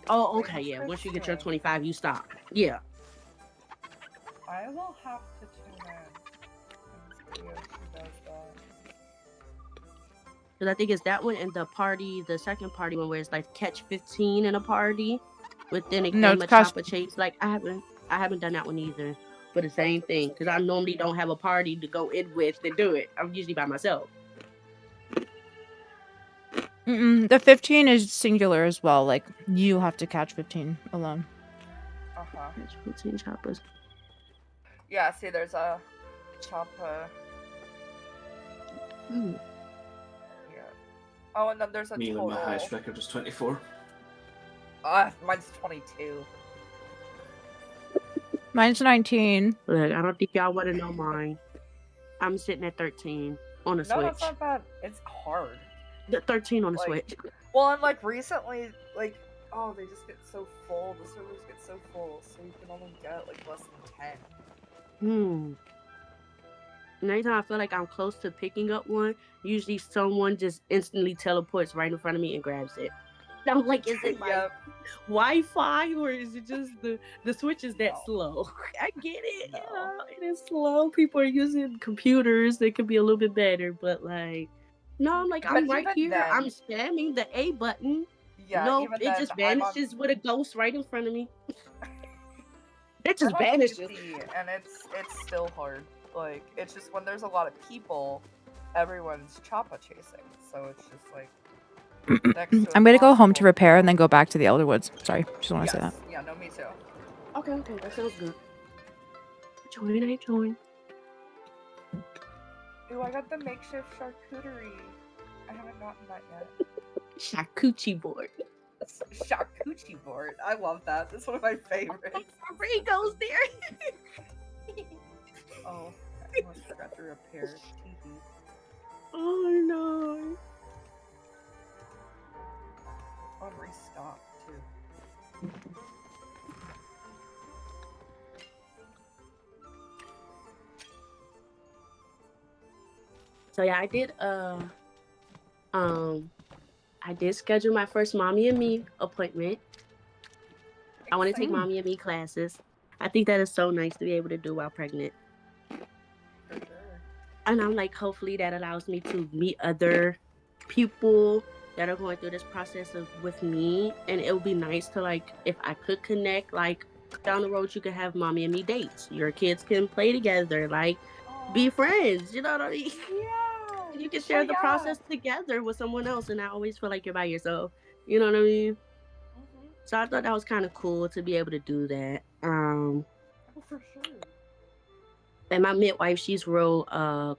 Oh, okay, yeah. Once you get your 25, you stop. Yeah. I will have to tune in and see if she does that. Because I think it's that one and the second party one where it's like catch 15 in a party, but then it came a chopper chase. Like I haven't done that one either. For the same thing, because I normally don't have a party to go in with to do it. I'm usually by myself. The 15 is singular as well. Like you have to catch 15 alone. Catch 15 choppers. Yeah, see, there's a chopper. Yeah. Oh, and then there's a total. My highest record was 24. Mine's 22. Mine's 19. Look, I don't think y'all want to know mine. I'm sitting at 13 on the Switch. No, that's not bad. It's hard. The 13 on the Switch. Well, and like recently, like, they just get so full. The servers get so full, so you can only get like less than 10. And every time I feel like I'm close to picking up one, usually someone just instantly teleports right in front of me and grabs it. And I'm like, is it like Yep. Wi-Fi or is it just the switch is that No. slow? I get it, No. you know, it is slow. People are using computers that could be a little bit better, but like, no, I'm like, But I'm right even here. then- I'm spamming the A button. Yeah, No, even it then, just I'm on vanishes with a ghost right in front of me. It just I'm on vanishes. PC, and it's still hard. Like, it's just when there's a lot of people, everyone's choppa chasing. So it's just like next to I'm gonna go home to impossible. repair and then go back to the Elder Woods. Sorry, just want to say that. Yes. Yeah, no, me too. Okay, that sounds good. I join. Ooh, I got the makeshift charcuterie. I haven't gotten that yet. Charcuterie board. Charcuterie board. I love that. That's one of my favorites. Ray goes there. Oh, I almost forgot to repair TV. Oh no. On restock too. So yeah, I did schedule my first mommy and me appointment. I want to take mommy and me classes. I think that is so nice to be able to do while pregnant. For sure. And I'm like, hopefully that allows me to meet other people that are going through this process with me. And it would be nice to, like, if I could connect, like, down the road, you could have mommy and me dates. Your kids can play together, like, be friends. You know what I mean? Yeah. You can share the process together with someone else and not always feel like you're by yourself. You know what I mean? Mm-hmm. So I thought that was kind of cool to be able to do that. Oh, for sure. And my midwife, she's real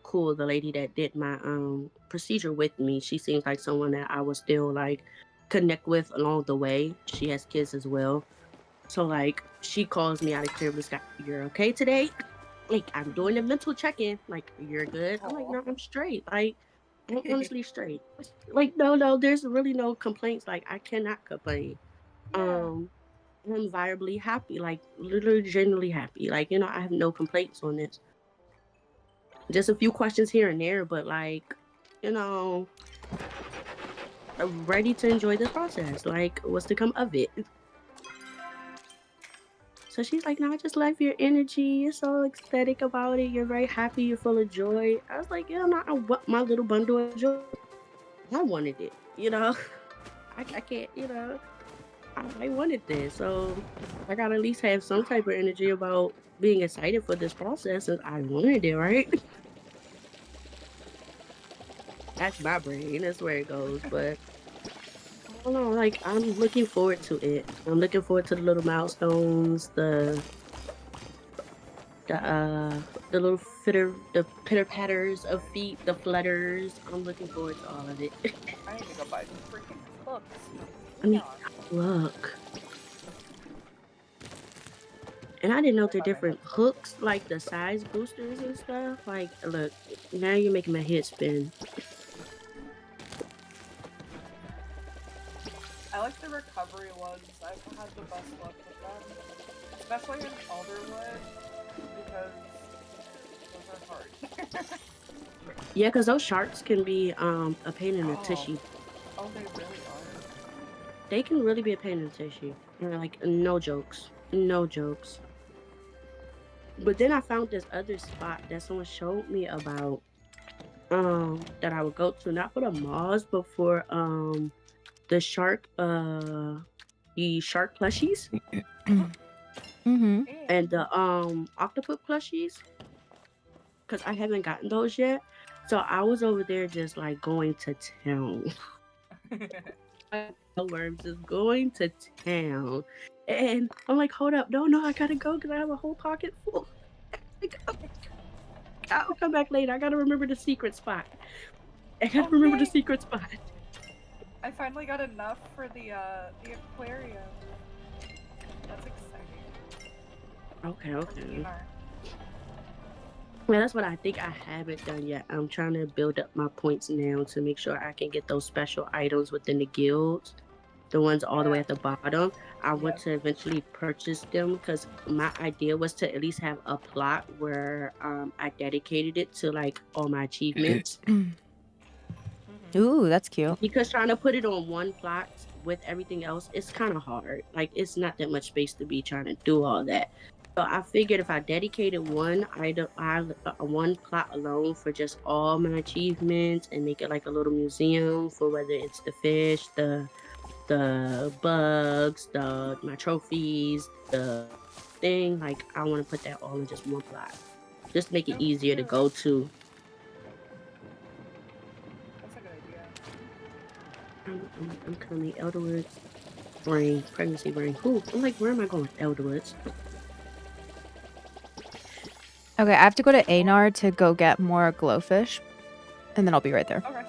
cool. The lady that did my procedure with me, she seems like someone that I would still like connect with along the way. She has kids as well. So like she calls me out of clear blue sky. You're okay today? Like I'm doing a mental check-in. Like you're good. I'm like, no, I'm straight. Like I'm honestly straight. Like no, there's really no complaints. Like I cannot complain. Yeah. I'm viably happy, like literally genuinely happy. Like, you know, I have no complaints on this. Just a few questions here and there, but like, you know, I'm ready to enjoy this process. Like, what's to come of it? So she's like, no, I just love your energy. You're so ecstatic about it. You're very happy. You're full of joy. I was like, yeah, no, I want my little bundle of joy. I wanted it, you know. I can't, you know. I wanted this, so I gotta at least have some type of energy about being excited for this process, and I wanted it, right? That's my brain. That's where it goes, but I don't know. Like I'm looking forward to it. I'm looking forward to the little milestones, the little the pitter patters of feet, the flutters. I'm looking forward to all of it. I need to go buy some freaking hooks. I mean, look. And I didn't know the different hooks, like the size boosters and stuff. Like, look, now you're making my head spin. I like the recovery ones. I've had the best luck with them. Especially in Elderwood, because those are hard. Yeah, because those sharks can be a pain in the tushy. Oh, they really are. They can really be a pain in the tushy. Like, no jokes. No jokes. But then I found this other spot that someone showed me about that I would go to, not for the moths, but for the shark plushies Mm-hmm. and the octopus plushies, because I haven't gotten those yet. So I was over there just like going to town. Worms is going to town, and I'm like, hold up, no, I gotta go because I have a whole pocket full. I'll come back later. I gotta remember the secret spot. Remember the secret spot. I finally got enough for the aquarium. That's exciting. Okay. Well, that's what I think I haven't done yet. I'm trying to build up my points now to make sure I can get those special items within the guilds. the ones all the way at the bottom. I want Yep. to eventually purchase them because my idea was to at least have a plot where I dedicated it to like all my achievements. Ooh, that's cute. Because trying to put it on one plot with everything else, it's kind of hard. Like it's not that much space to be trying to do all that. So I figured if I dedicated one item, one plot alone for just all my achievements and make it like a little museum for whether it's the fish, the bugs, my trophies, the thing. Like I want to put that all in just one plot. Just make it easier to go to. That's a good idea. I'm currently Elderwood brain, pregnancy brain. Ooh, I'm like, where am I going with Elderwoods? Okay, I have to go to Anar to go get more glowfish, and then I'll be right there. Okay.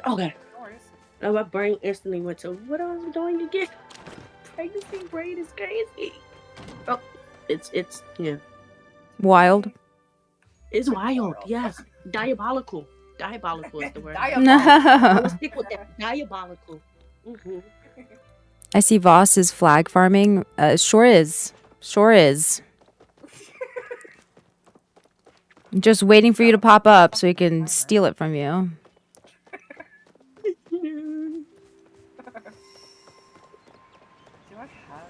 Okay. No worries. Oh, my brain instantly went to what I was doing again. Pregnancy brain is crazy. Oh, it's yeah. Wild. It's wild. Yes, diabolical. Diabolical is the word. I'm Diabolical. gonna stick with that. Diabolical. Mm-hmm. I see Voss is flag farming. Sure is. Sure is. Just waiting for you to pop up so he can steal it from you. Do I have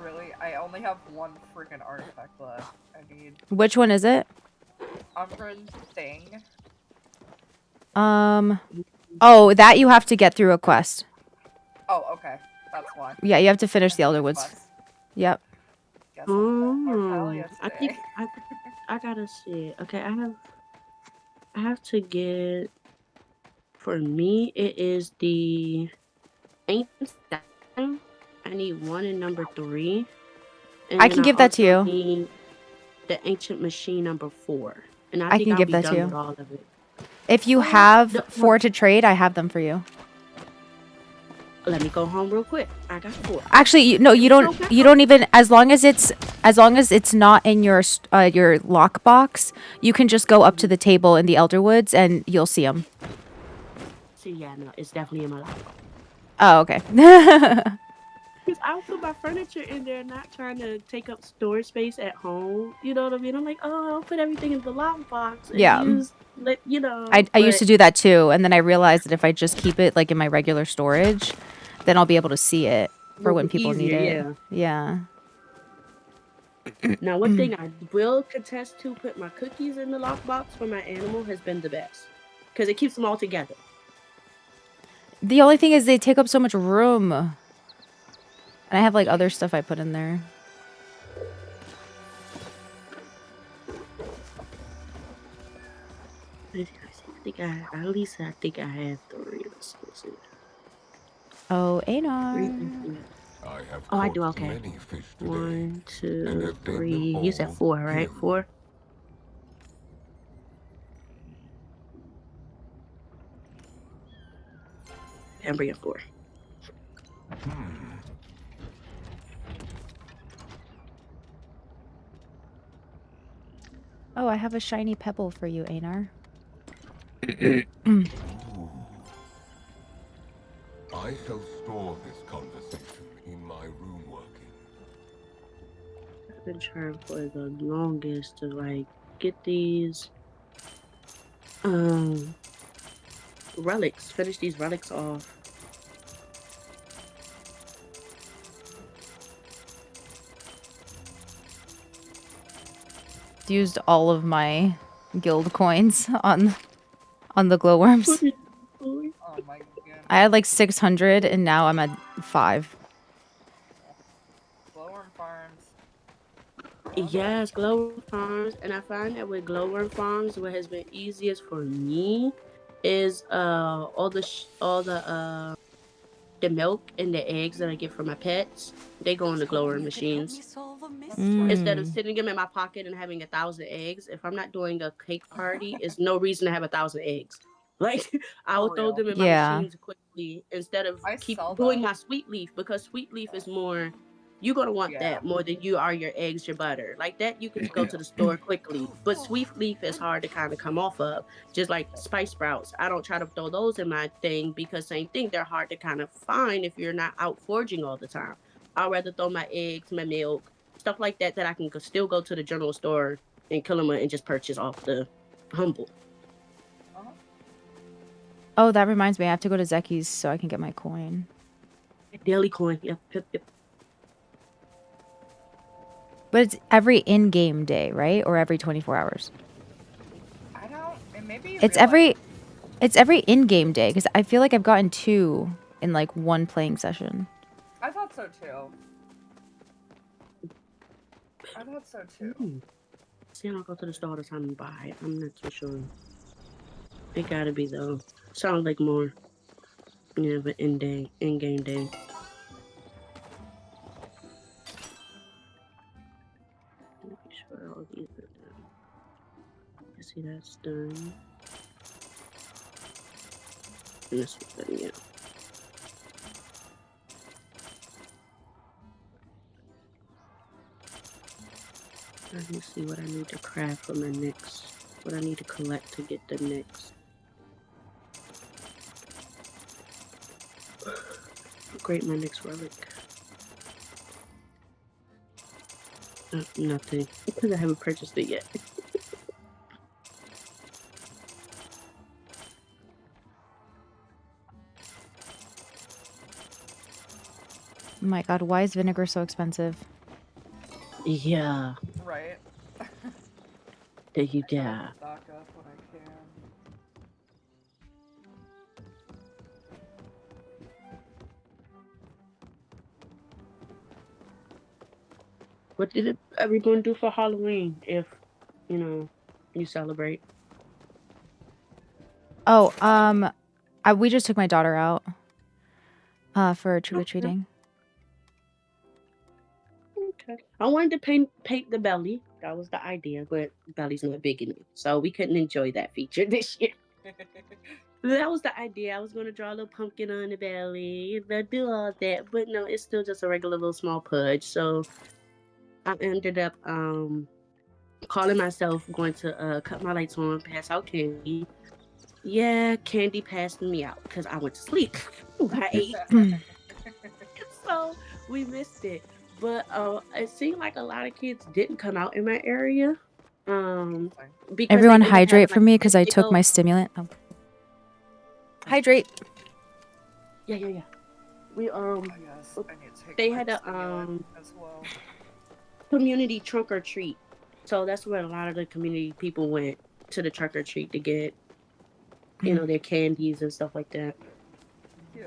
any? I only have one freaking artifact left. I need Which one is it? Umbran thing. Oh, that you have to get through a quest. Oh, okay. That's why. Yeah, you have to finish the I Elder did Woods. quest. Yep. Guess I'll Oh, Palia I think today. I gotta see it. Okay, I have to get. For me, it is the ancient statue. I need 1 and number 3. And I then can give that to also you. need the ancient machine number 4. And I I think can I'll give be that to done you. with all of it. If you Oh, have the- 4 to trade, I have them for you. Let me go home real quick. I got 4. Actually, you don't even, as long as it's not in your lockbox, you can just go up to the table in the Elder Woods and you'll see them. See, yeah, no, it's definitely in my lockbox. Oh, okay. Because I'll put my furniture in there, not trying to take up storage space at home. You know what I mean? I'm like, oh, I'll put everything in the lockbox and Yeah. use, I used to do that too, and then I realized that if I just keep it like in my regular storage, then I'll be able to see it for when people need it. Yeah. Now, one thing I will contest to put my cookies in the lockbox for my animal has been the best. Because it keeps them all together. The only thing is they take up so much room. And I have like other stuff I put in there. I think I have 3. Let's see. Oh, Anar. Oh, I do. Okay. 1, 2, 3. You said 4, right? 4. And bring it 4. Oh, I have a shiny pebble for you, Anar. I shall store this conversation in my room working. I've been trying for the longest to like get these relics. Finish these relics off. Used all of my guild coins on the glowworms. Oh my goodness. I had like 600 and now I'm at 5. Glowworm farms. Yes, glowworm farms, and I find that with glowworm farms, what has been easiest for me is all the milk and the eggs that I get from my pets. They go in the glowworm machines. Instead of sitting them in my pocket and having 1,000 eggs, if I'm not doing a cake party, it's no reason to have 1,000 eggs. Like I will throw them in my machines quickly instead of keep doing my sweet leaf, because sweet leaf is more You're gonna want Yeah. that more than you are your eggs, your butter. Like that, you can go to the store quickly. But sweet leaf is hard to kind of come off of. Just like spice sprouts, I don't try to throw those in my thing because same thing, they're hard to kind of find if you're not out foraging all the time. I'd rather throw my eggs, my milk, stuff like that that I can still go to the general store in Kilima and just purchase off the humble. Uh-huh. Oh, that reminds me. I have to go to Zeki's so I can get my coin. Daily coin, yep. But it's every in-game day, right? Or every 24 hours? I don't. And maybe you It's realize- every in-game day because I feel like I've gotten 2 in like one playing session. I thought so too. I thought so too. See, I don't go to the store all the time and buy it. I'm not too sure. It gotta be though. Sounds like more, but in-game day. Make sure all these are done. You see that's done. And this one's done, yeah. Let me see what I need to craft for my next. What I need to collect to get the next. Upgrade my next relic. Nothing. Because I haven't purchased it yet. Oh my god, why is vinegar so expensive? Yeah. Right. There you I go. gotta stock up when I can. What did everyone do for Halloween if, you celebrate? Oh, we just took my daughter out for trick-or-treating. Okay. I wanted to paint the belly. That was the idea, but belly's not big in me. So we couldn't enjoy that feature this year. That was the idea. I was going to draw a little pumpkin on the belly and do all that. But no, it's still just a regular little small pudge. So I ended up calling myself going to cut my lights on, pass out candy. Yeah, candy passed me out because I went to sleep by 8. So we missed it. But it seemed like a lot of kids didn't come out in my area. Because Everyone they ended up hydrate having, for like, me because I took big my old- stimulant. Oh. Hydrate. Yeah. We Oh, yes, I need to take they my had a stimulant as well. community trunk or treat. So that's where a lot of the community people went to the trunk or treat to get, their candies and stuff like that. Yeah.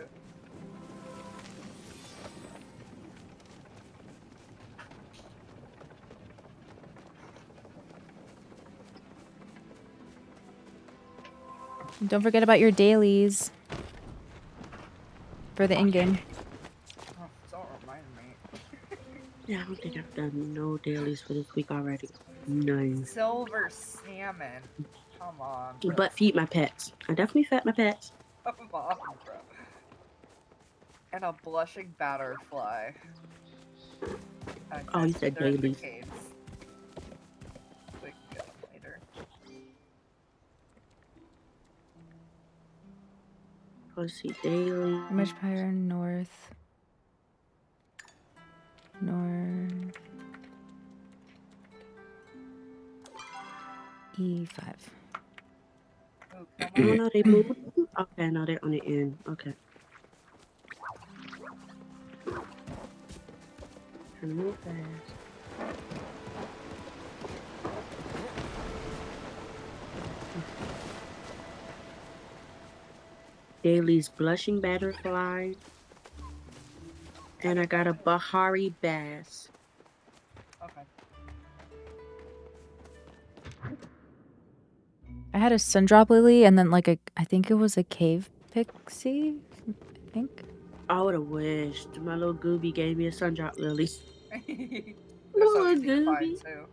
Don't forget about your dailies for the in-game. Oh, don't remind me. Yeah, I don't think I've done no dailies for this week already. None. Silver salmon. Come on. Bro. But feed my pets. I definitely fed my pets. Come on, bro. And a blushing batterfly. Oh, you said they're in the dailies. caves. We can get them later. Let's see, daily. Image Pyre north. E5. Oh, come Oh on. no, they moved. Okay, no, they're on the end. Okay. Trying to move fast. Daily's blushing butterfly. And I got a Bahari bass. Okay. I had a Sundrop Lily and then like I think it was a cave pixie. I think. I would have wished. My little Gooby gave me a sundrop lily. They're so Oh, easy to find goody. too.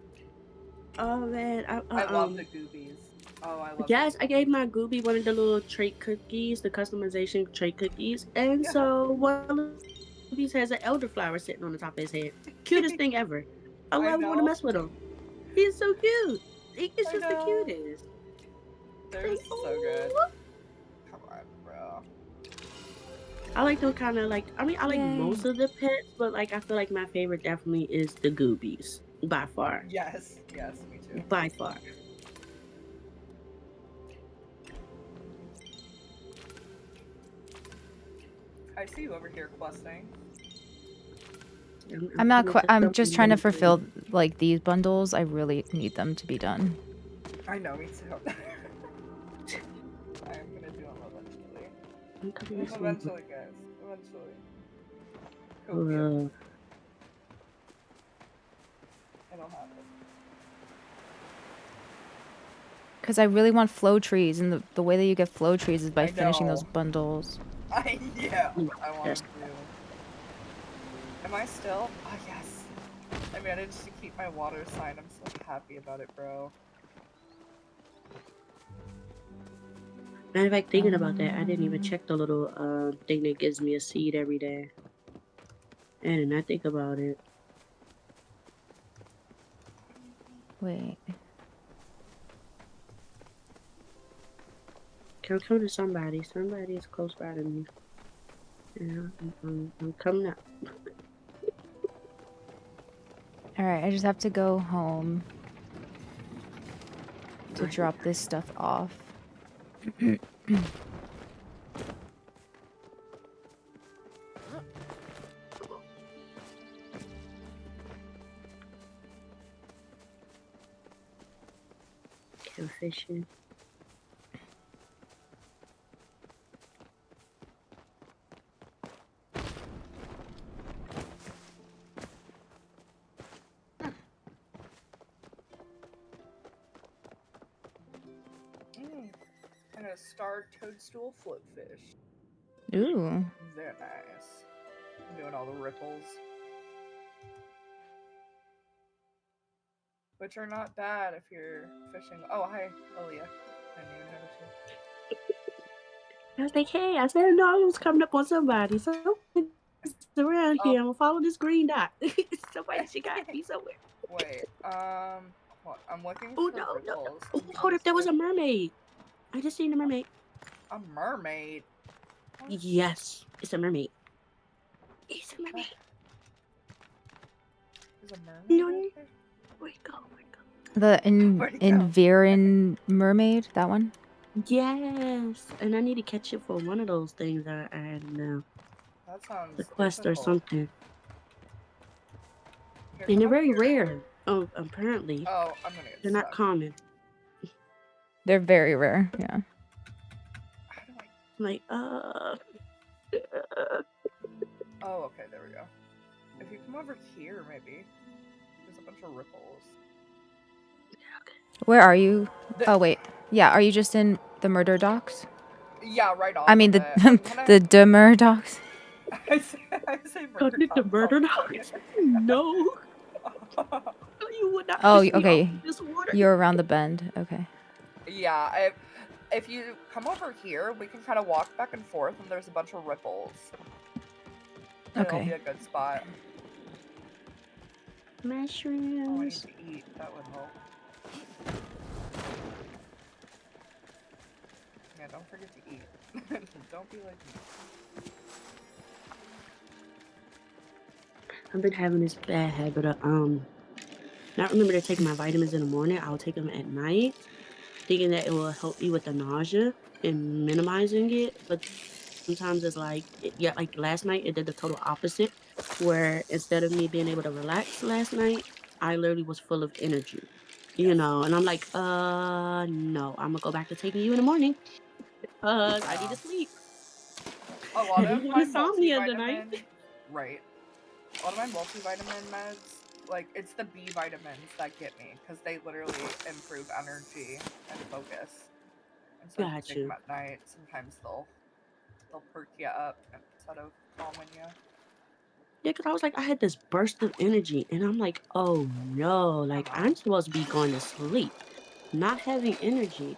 Oh man, I love the goobies. Oh, I love Yes, the I gave my Gooby one of the little trait cookies, the customization trait cookies, and Yeah. so one He has an elderflower sitting on the top of his head. Cutest thing ever. I love want to know. mess with him. He's so cute. He's I just the know. cutest. They're Like, so good. "Aw." Come on, bro. I like those kind of like. I mean, I like Yay. most of the pets, but like I feel like my favorite definitely is the Goobies by far. Yes, me too. By far. I see you over here questing. I'm not. coming to I'm something just trying to really good. fulfill like these bundles. I really need them to be done. I know, me too. I am gonna do them eventually. I'm coming to something. Eventually, guys. Eventually. It'll be a- It'll happen. Because I really want flow trees, and the way that you get flow trees is by I finishing those know. bundles. Yeah, I want Yes. to. Am I still? Oh, yes. I managed to keep my water sign. I'm so happy about it, bro. Matter of fact, thinking about that, I didn't even check the little thing that gives me a seed every day. I did not think about it. Wait. Can I come to somebody? Somebody is close by to me. Yeah, I'm coming up. All right. I just have to go home to Right. drop this stuff off. Go fishing. And a star toadstool floatfish. Ooh. Very nice. I'm doing all the ripples. Which are not bad if you're fishing. Oh, hi, Palia. I didn't even notice you. I was like, hey, I said no, I was coming up on somebody. So it's around here. I'm gonna follow this green dot. Somebody she got me somewhere. Wait, what? I'm looking Oh for no, no, no. ripples. Oh, hold up, there was a mermaid. I just seen a mermaid. A mermaid? What? Yes, it's a mermaid. It's a mermaid. There's a mermaid No, right there? where'd it go? Where'd it go? The Where'd it go? Environ mermaid, that one? Yes, and I need to catch it for one of those things I had now. That sounds The quest or difficult. something. Here, And they're come over very here. rare. Oh, apparently. Oh, I'm gonna get They're not stuck. common. They're very rare. Yeah. How do I... I'm like, Oh, okay, there we go. If you come over here, maybe. There's a bunch of ripples. Where are you? The- Oh wait. Yeah. Are you just in the murder docks? Yeah, right off I mean of it. I'm gonna... the demur docks. I say Got it to murder dogs? No. You would not Oh, fish me okay. off in this water. You're around the bend. Okay. Yeah, if you come over here, we can kind of walk back and forth, and there's a bunch of ripples. It'll be Okay. a good spot. Oh, I need Mushrooms. to eat. That would help. Yeah, don't forget to eat. Don't be like me. I've been having this bad habit of not remember to take my vitamins in the morning. I'll take them at night, thinking that it will help me with the nausea and minimizing it. But sometimes it's like, yeah, like last night it did the total opposite, where instead of me being able to relax last night, I literally was full of energy, you know. And I'm like, no, I'm gonna go back to taking you in the morning because I need to sleep. A lot I of don't my want insomnia tonight. multivitamin, right? A lot of my multivitamin meds, like it's the B vitamins that get me because they literally improve energy and focus. And so if you Got take you. them at night, sometimes they'll perk you up instead of calming you. Yeah, because I was like, I had this burst of energy, and I'm like, oh no, like I'm supposed to be going to sleep, not having energy.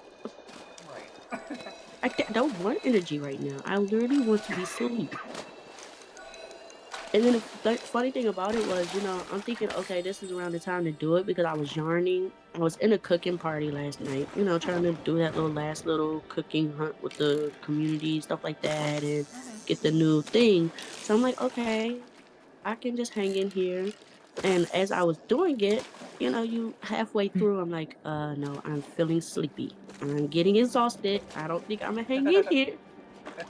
Right. I don't want energy right now. I literally want to be asleep. And then the funny thing about it was, I'm thinking, okay, this is around the time to do it because I was yarning. I was in a cooking party last night, trying to do that last little cooking hunt with the community, stuff like that, and get the new thing. So I'm like, okay, I can just hang in here. And as I was doing it, you halfway through, I'm like, no, I'm feeling sleepy. I'm getting exhausted. I don't think I'm gonna hang in here.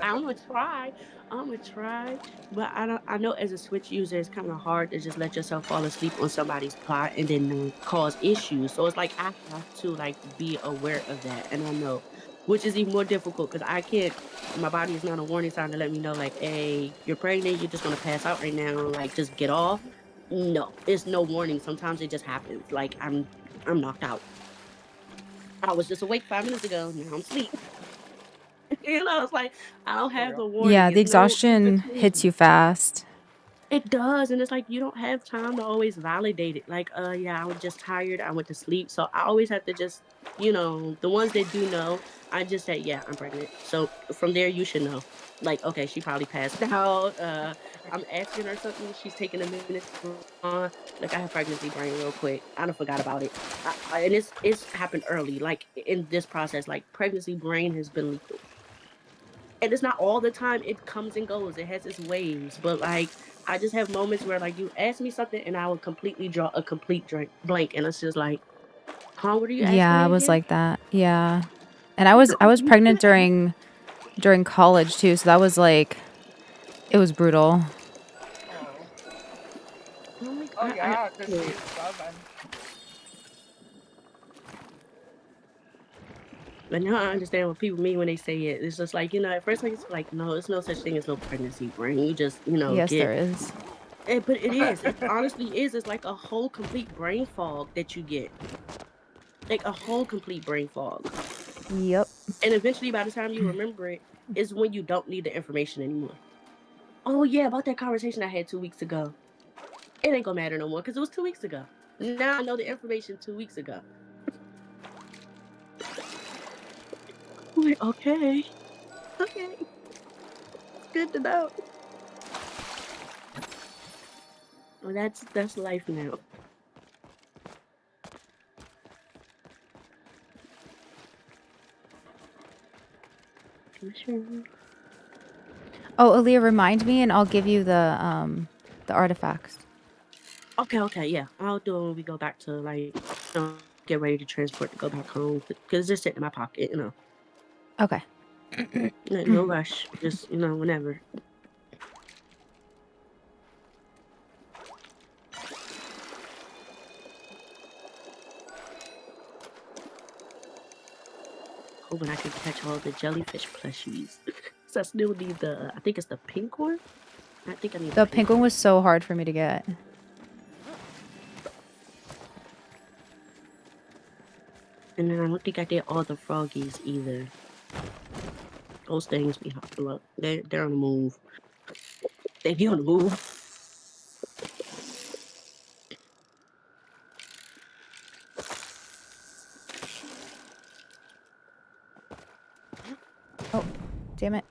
I'm gonna try. I'm gonna try, but I don't. I know as a Switch user, it's kind of hard to just let yourself fall asleep on somebody's plot and then cause issues. So it's like I have to like be aware of that, and I know, which is even more difficult because I can't. My body is not a warning sign to let me know, like, hey, you're pregnant. You're just gonna pass out right now. Like, just get off. No, it's no warning. Sometimes it just happens. Like I'm knocked out. I was just awake 5 minutes ago. Now I'm asleep. It's like I don't For have real. the warning. Yeah, the It's no in exhaustion hits between. you fast. It does, and it's like you don't have time to always validate it. Like, yeah, I was just tired. I went to sleep, so I always have to just, the ones that do know, I just say, yeah, I'm pregnant. So from there, you should know. Like, okay, she probably passed out. I'm asking her something. She's taking a minute to respond. Like, I have pregnancy brain real quick. I done forgot about it, and it's happened early. Like in this process, like pregnancy brain has been lethal. And it's not all the time. It comes and goes. It has its waves. But like, I just have moments where like you ask me something and I will completely draw a complete blank, and it's just like, huh? What are you asking Yeah, I me was again? like that. Yeah. And I was pregnant during college too, so that was like it was brutal. Oh. I'm like, Oh I yeah, because can't. she's 7. But now I understand what people mean when they say it. It's just like, at first, like, it's like, no, there's no such thing as no pregnancy brain. You just, Yes, there get is. it. But it is. It honestly is. It's like a whole complete brain fog that you get. Like a whole complete brain fog. Yep. And eventually, by the time you remember it, is when you don't need the information anymore. Oh, yeah, about that conversation I had 2 weeks ago. It ain't gonna matter no more because it was 2 weeks ago. Now I know the information 2 weeks ago. I'm like, okay. Okay. It's good to know. Well, that's life now. Sure. Oh, Aaliyah, remind me and I'll give you the artifacts. Okay, yeah. I'll do it when we go back to like get ready to transport to go back home because it's sitting in my pocket. Okay. No rush. Just whenever. Hoping I can catch all the jellyfish plushies. So I still need I think it's the pink one. I think I need The the pink pink one one. was so hard for me to get. And then I don't think I did all the froggies either. Those things be look, they're on the move. They be on the move. Oh, damn it.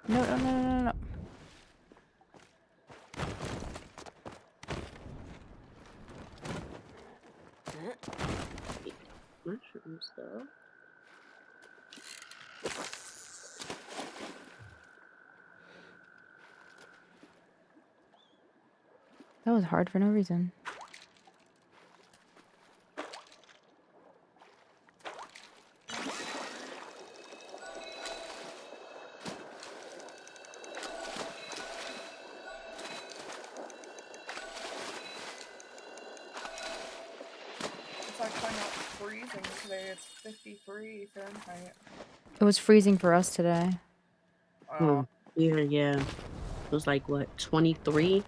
No, no, no, no, no, no. Mushrooms though. That was hard for no reason. It's actually not freezing today. It's 53 Fahrenheit. It was freezing for us today. Oh. Yeah. It was like what, 23?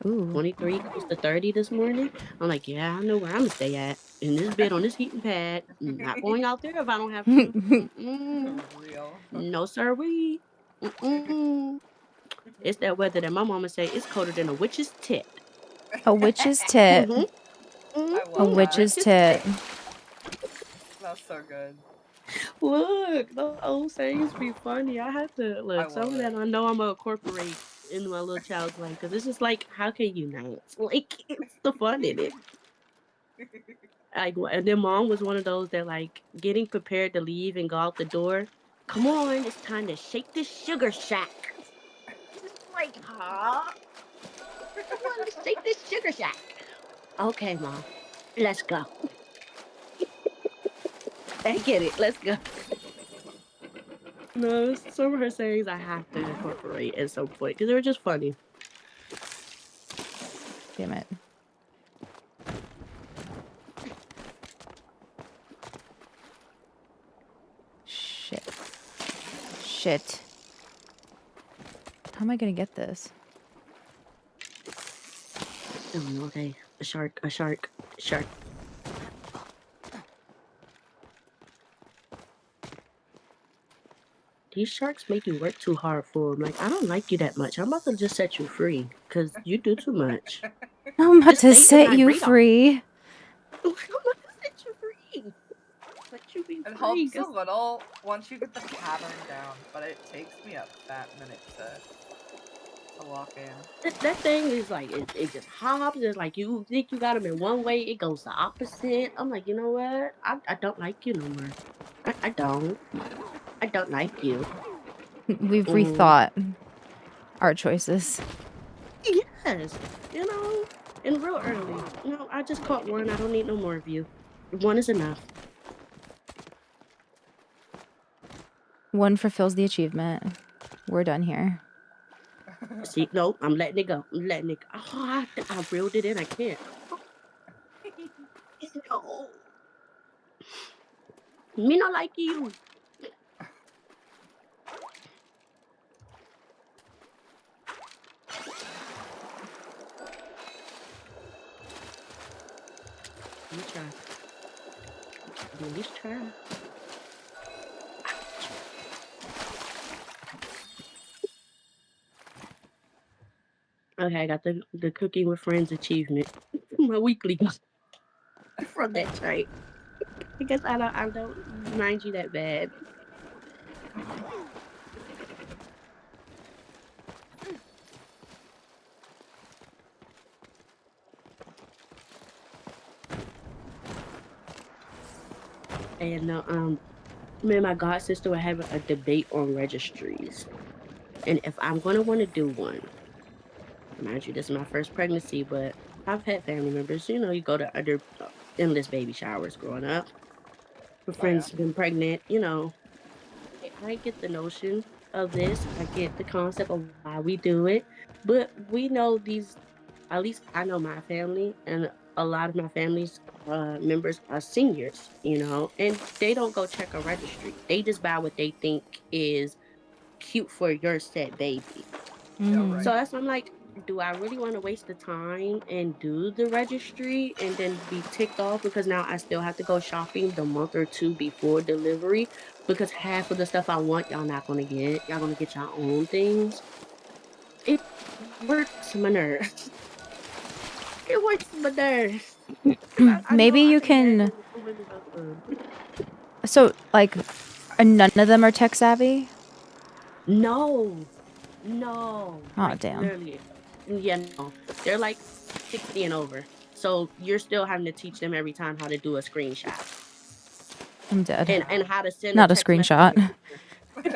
Ooh. 23, close to 30 this morning. I'm like, yeah, I know where I'm gonna stay at. In this bed on this heating pad. Not going out there if I don't have to. Mm-mm. For real. No sirree. Mm-mm. It's that weather that my mama say it's colder than a witch's tit. A witch's tit. Mm-hmm. I A love Mm-hmm. that. witch's Witch's tit. tit. That's so good. Look, those old sayings be funny. I have to look. Some love of that it. I know I'm gonna incorporate in my little child's life because it's just like, how can you not? Like, it's the fun in it. Like, and then mom was one of those that like getting prepared to leave and go out the door. Come on, it's time to shake this sugar shack. It's like, huh? Come on, let's shake this sugar shack. Okay, mom, let's go. I get it. Let's go. No, some of her sayings I have to incorporate at some point because they were just funny. Damn it. Shit. Shit. How am I gonna get this? Oh no, okay. A shark, a shark, a shark. These sharks make you work too hard for them. Like, I don't like you that much. I'm about to just set you free because you do too much. I'm about Just to stay in set my you radar. free. I'm about to set you free. Let you be It free. helps a little once you get the pattern down, but it takes me a fat minute to lock in. That thing is like, it just hops. It's like you think you got him in one way, it goes the opposite. I'm like, you know what? I don't like you no more. I don't. I don't like you. We've Mm. rethought our choices. Yes, you know, and real early. No, I just caught one. I don't need no more of you. One is enough. One fulfills the achievement. We're done here. See, no, I'm letting it go. I'm letting it go. Oh, I reeled it in. I can't. No. Me not like you. Let me try. At least try. Okay, I got the Cooking with Friends achievement. My weekly from that trait. I guess I don't mind you that bad. And me and my god sister were having a debate on registries. And if I'm gonna want to do one, mind you, this is my first pregnancy, but I've had family members. You know, you go to other endless baby showers growing up. My friends been pregnant. You know, I get the notion of this. I get the concept of why we do it, but we know these. At least I know my family, and a lot of my family's members are seniors. You know, and they don't go check a registry. They just buy what they think is cute for your said baby. Mhm. So that's why I'm like, do I really want to waste the time and do the registry and then be ticked off because now I still have to go shopping the month or two before delivery because half of the stuff I want y'all not gonna get. Y'all gonna get your own things. It works my nerves. It works my nerves. 'Cause I Maybe know I you can nag can. on women about them. So, like, none of them are tech savvy? No, Oh, like damn. literally, yeah, no, they're like 60 and over. So you're still having to teach them every time how to do a screenshot I'm dead. and how to send a Not a text message to screenshot.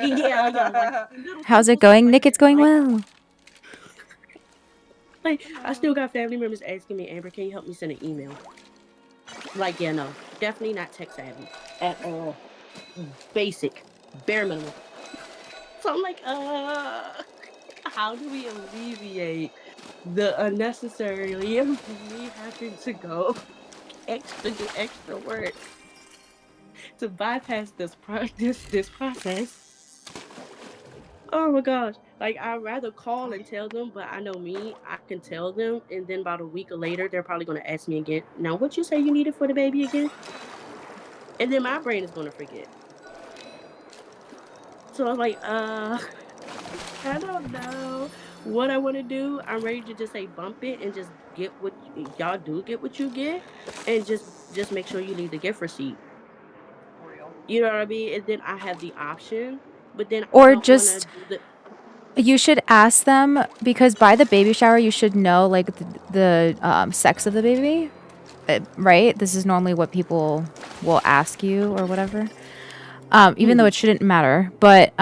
yeah, like little How's it simple stuff going? like Nick, it's that. going well. Like I still got family members asking me, Amber, can you help me send an email? Like, yeah, no, definitely not tech savvy at all. Basic, bare minimum. So I'm like, how do we alleviate the unnecessarily of me having to go do extra work to bypass this process? Oh my gosh. Like I'd rather call and tell them, but I know me, I can tell them, and then about a week later, they're probably gonna ask me again. Now, what you say you needed for the baby again? And then my brain is gonna forget. So I'm like, I don't know what I want to do. I'm ready to just say bump it and just get what y'all do, get what you get, and just make sure you leave the gift receipt. Real. You know what I mean? And then I have the option, but then I Or don't want to just do the. you should ask them because by the baby shower you should know like the sex of the baby, right? This is normally what people will ask you or whatever. Even though Hmm. it shouldn't matter, but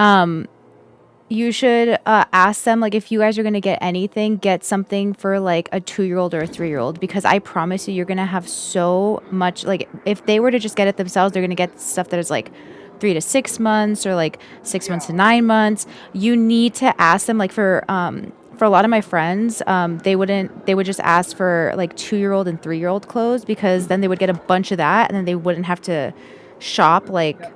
you should ask them like if you guys are gonna get anything, get something for like a 2-year-old or a 3-year-old because I promise you, you're gonna have so much. Like if they were to just get it themselves, they're gonna get stuff that is like 3 to 6 months or like 6 months to Yeah. 9 months. You need to ask them like for a lot of my friends, they would just ask for like 2-year-old and 3-year-old clothes because then they would get a bunch of that and then they wouldn't have to shop like Yep.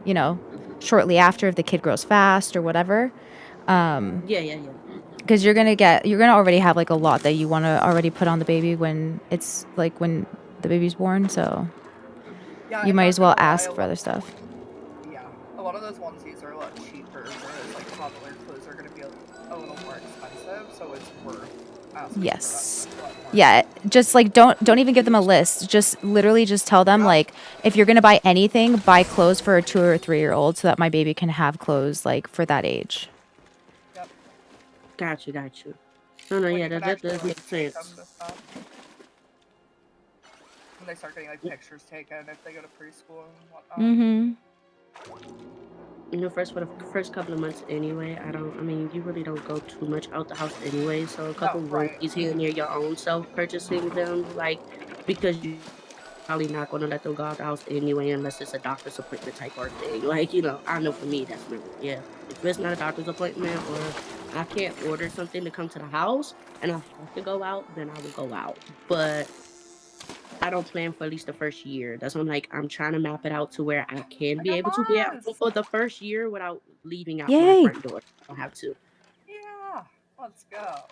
shortly after if the kid grows fast or whatever. Yeah, yeah, yeah. Because you're gonna already have like a lot that you want to already put on the baby when it's like when the baby's born, so Yeah, you and might not as well gonna lie, ask for other stuff. yeah, a lot of those onesies are a lot cheaper, whereas like toddler clothes are gonna be a little more expensive, so it's worth asking for that Yes. stuff a lot more. Yeah, just like don't even give them a list. Just literally just tell them Yeah. like if you're gonna buy anything, buy clothes for a 2 or 3-year-old so that my baby can have clothes like for that age. Yep. Got you, got you. No, no, When yeah, you can that actually does make like take them sense. to stuff. When they start getting like pictures taken if they go to preschool and whatnot. Mm-hmm. First for the first couple of months anyway. I mean, you really don't go too much out the house anyway. So a No, couple of right. ones here and there, your own self purchasing them, like because you probably not going to let them go out the house anyway unless it's a doctor's appointment type or thing. Like I know for me that's no. Yeah, if it's not a doctor's appointment or I can't order something to come to the house and I have to go out, then I will go out. But I don't plan for at least the first year. That's why I'm trying to map it out to where I can I be got able to be out mines! for the first year without leaving out my Yay! front door. I don't have to. Yeah, let's go.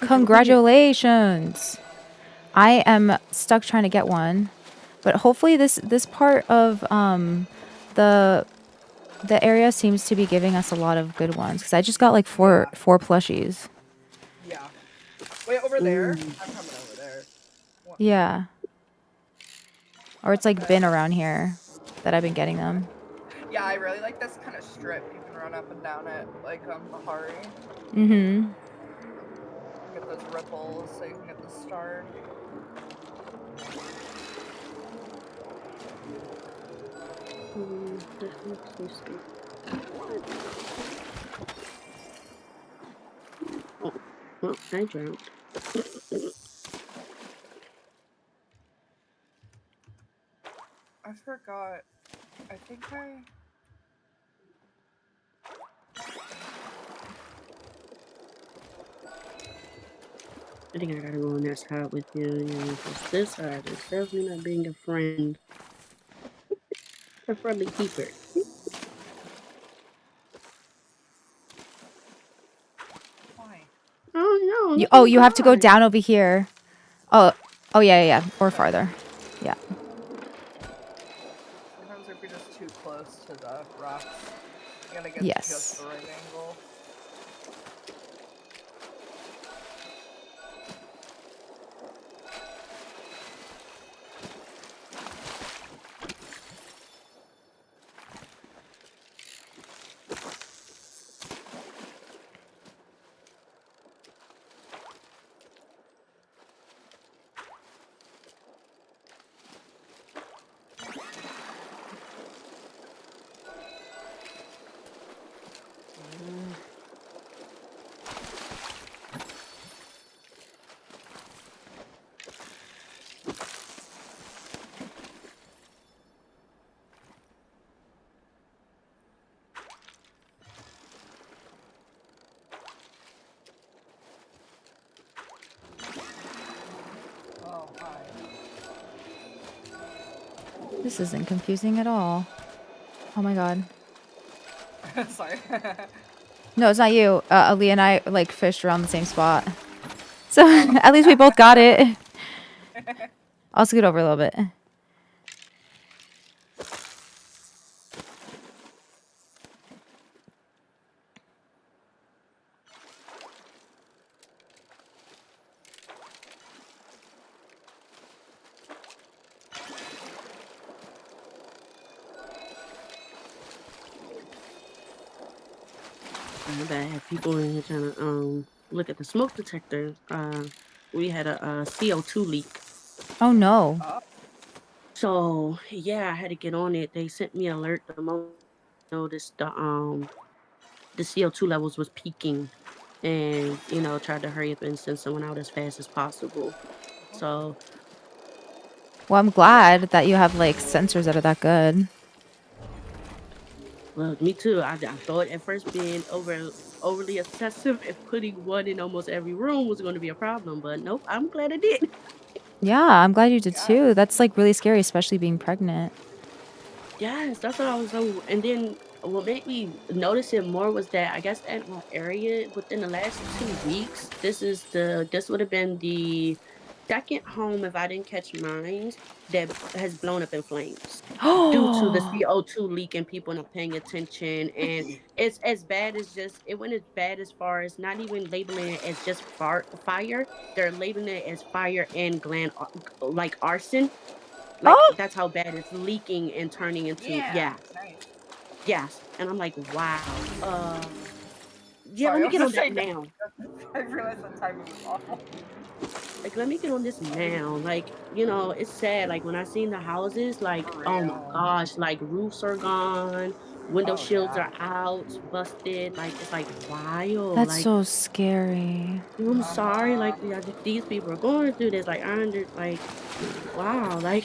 Congratulations. I am stuck trying to get one, but hopefully this part of the the area seems to be giving us a lot of good ones because I just got like four Yeah. four plushies. Yeah. Wait, over there? Mm. I'm coming over there. What? Yeah, or it's like Okay. been around here that I've been getting them. Yeah, I really like this kind of strip. You can run up and down it like Bahari. Mm-hmm. Get those ripples so you can get the start. Let me see. Oh, well, I drowned. I forgot. I think I think I gotta go on that side with you. Because this side is definitely not being a friend, a friendly keeper. why. Oh no, You have to go down over here. Oh, yeah, or farther. Yeah. Sometimes if you're just too close to the rocks, you gotta get just Yes. the right angle. Oh, hi. This isn't confusing at all. Oh my god. Sorry. No, it's not you. Ali and I like fished around the same spot. So Oh. at least we both got it. I'll scoot over a little bit. My bad. People in here trying to look at the smoke detector. We had a CO2 leak. Oh no. Oh, So yeah, I had to get on it. They sent me alert the moment I noticed the CO2 levels was peaking, and tried to hurry up and send someone out as fast as possible. So Well, I'm glad that you have like sensors that are that good. well, me too. I thought at first being overly obsessive and putting one in almost every room was going to be a problem, but nope. I'm glad I did. Yeah, I'm glad you did yeah. too. That's like really scary, especially being pregnant. Yes, that's what I was so. And then what made me notice it more was that I guess at my area within the last 2 weeks, this would have been the second home if I didn't catch mine that has blown up in flames due to the Oh, CO2 leak and people not paying attention. And it's as bad as just it went as bad as far as not even labeling it as just fire. They're labeling it as fire and like arson, like oh, that's how bad it's leaking and turning into. Yeah. Yeah, Nice. yes. And I'm like, wow. Yeah, let Sorry, I me was get on just that saying. now. I realized the timing was awful. Like, let me get on this now. Like, it's sad. Like when I seen the houses, like, For oh my real. gosh, like roofs are gone, window Oh shields yeah. are out, busted. Like it's like wild. that's Like so scary. I'm sorry. Uh-huh. Like yeah, these people are going through this. Like like wow. Like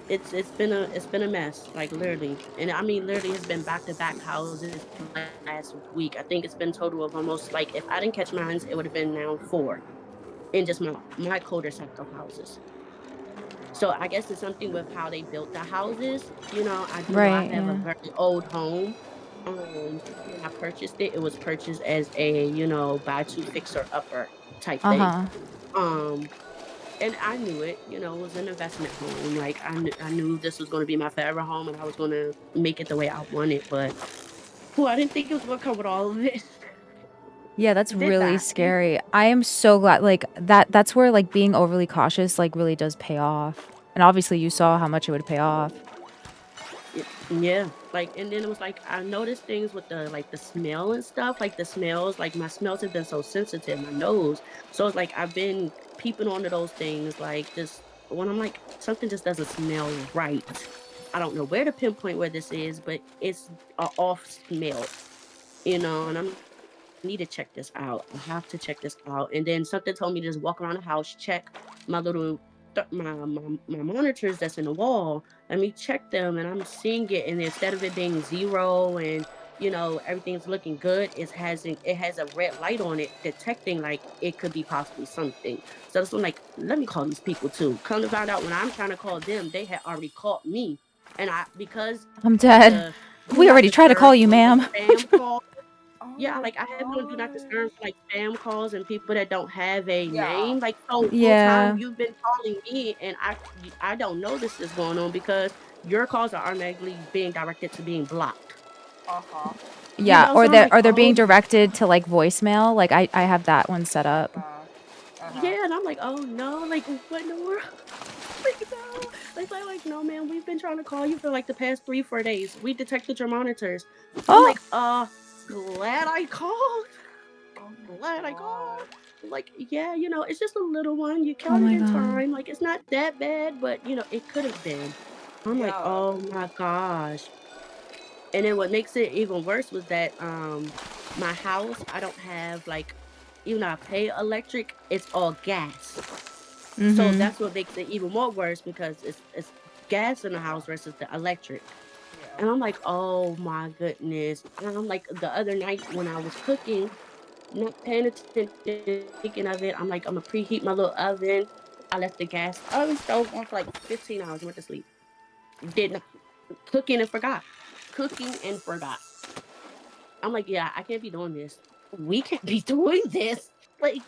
it's been a mess, like literally. And I mean literally it's been back to back houses last week. I think it's been total of almost, like, if I didn't catch mines, it would have been now four in just my cul-de-sac of houses. So I guess it's something with how they built the houses. I do know I Right, have a yeah. very old home. When I purchased it, it was purchased as a, buy to fixer upper type thing. Uh-huh. Um and I knew it, it was an investment home. Like I knew this was going to be my forever home, and I was going to make it the way I want it. But I didn't think it was going to come with all of this. Yeah, that's Did really that? scary. I am so glad like that's where like being overly cautious like really does pay off. And obviously you saw how much it would pay off. Yeah. Like, and then it was like I noticed things with the smell and stuff. Like the smells, like my smells have been so sensitive, my nose. So it's like I've been peeping onto those things. Like this, when I'm like something just doesn't smell right. I don't know where to pinpoint where this is, but it's a off smell. And I'm need to check this out. I have to check this out. And then something told me to just walk around the house, check my little my monitors that's in the wall. Let me check them, and I'm seeing it. And instead of it being zero and everything's looking good, it has a red light on it detecting like it could be possibly something. So I'm like, let me call these people too. Come to find out, when I'm trying to call them, they had already called me, and because I'm of dead. the do We not already tried to call disturb you, on like ma'am. spam calls. Oh Yeah, my like I have it on do not disturb gosh. for like spam calls and people that don't have a Yeah. name. Like, so whole time Yeah. you've been calling me, and I don't know this is going on because your calls are automatically being directed to being blocked. Uh-huh. Yeah, or So I'm like, they're being oh directed to like voicemail. Like I have that one set Oh up. gosh. Uh-huh. yeah, and I'm like, oh no, like what in the world? Like no, like no, man. We've been trying to call you for like the past 3-4 days. We detected your monitors. I'm Oh, like, glad I called. Oh my Glad I god. called. Like, yeah, it's just a little one. You oh caught it my in god. time. Like, it's not that bad, but it could have been. I'm like, Yeah. oh my gosh. And then what makes it even worse was that my house, I don't have like, even though I pay electric, it's all gas. So Mhm. that's what makes it even more worse because it's gas in the house versus the electric. Yeah. And I'm like, oh my goodness. And I'm like, the other night when I was cooking, not paying attention, thinking of it. I'm like, I'm gonna preheat my little oven. I left the gas oven stove on for like 15 hours. Went to sleep. Did not cooking and forgot. Cooking and forgot. I'm like, yeah, I can't be doing this. We can't be doing this. Like,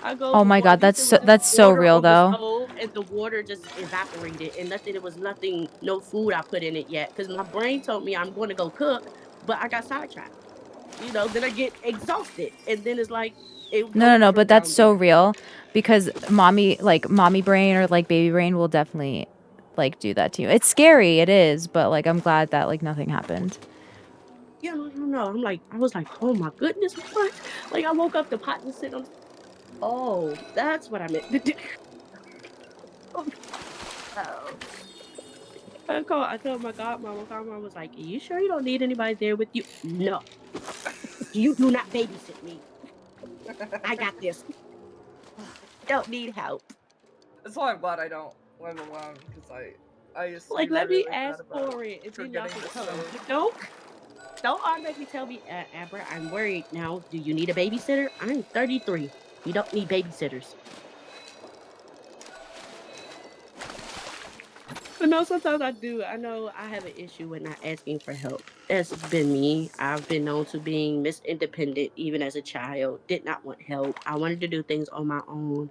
I go Oh my before, god, at least there was just that's so water real on the though. stove, and the water just evaporated, and there was nothing, no food I put in it yet, because my brain told me I'm going to go cook, but I got sidetracked. Then I get exhausted, and then it's like it No, no, goes no, from but that's down so there. real because mommy brain or like baby brain will definitely like do that to you. It's scary, it is, but like I'm glad that like nothing happened. I don't know. I was like, oh my goodness, what? Like I woke up, the pot was sitting on. Oh, that's what I meant to do. Oh. I told my godmom. My godmom was like, "Are you sure you don't need anybody there with you?" No, you do not babysit me. I got this. Don't need help. That's why I'm glad I don't live alone, because I used to be Like, let really, me really bad ask about for it, and then y'all forgetting can to come. sew. But don't automatically tell me, Amber, I'm worried now. Do you need a babysitter? I'm 33. You don't need babysitters. But no, sometimes I do. I know I have an issue with not asking for help. That's been me. I've been known to being Miss Independent even as a child. Did not want help. I wanted to do things on my own.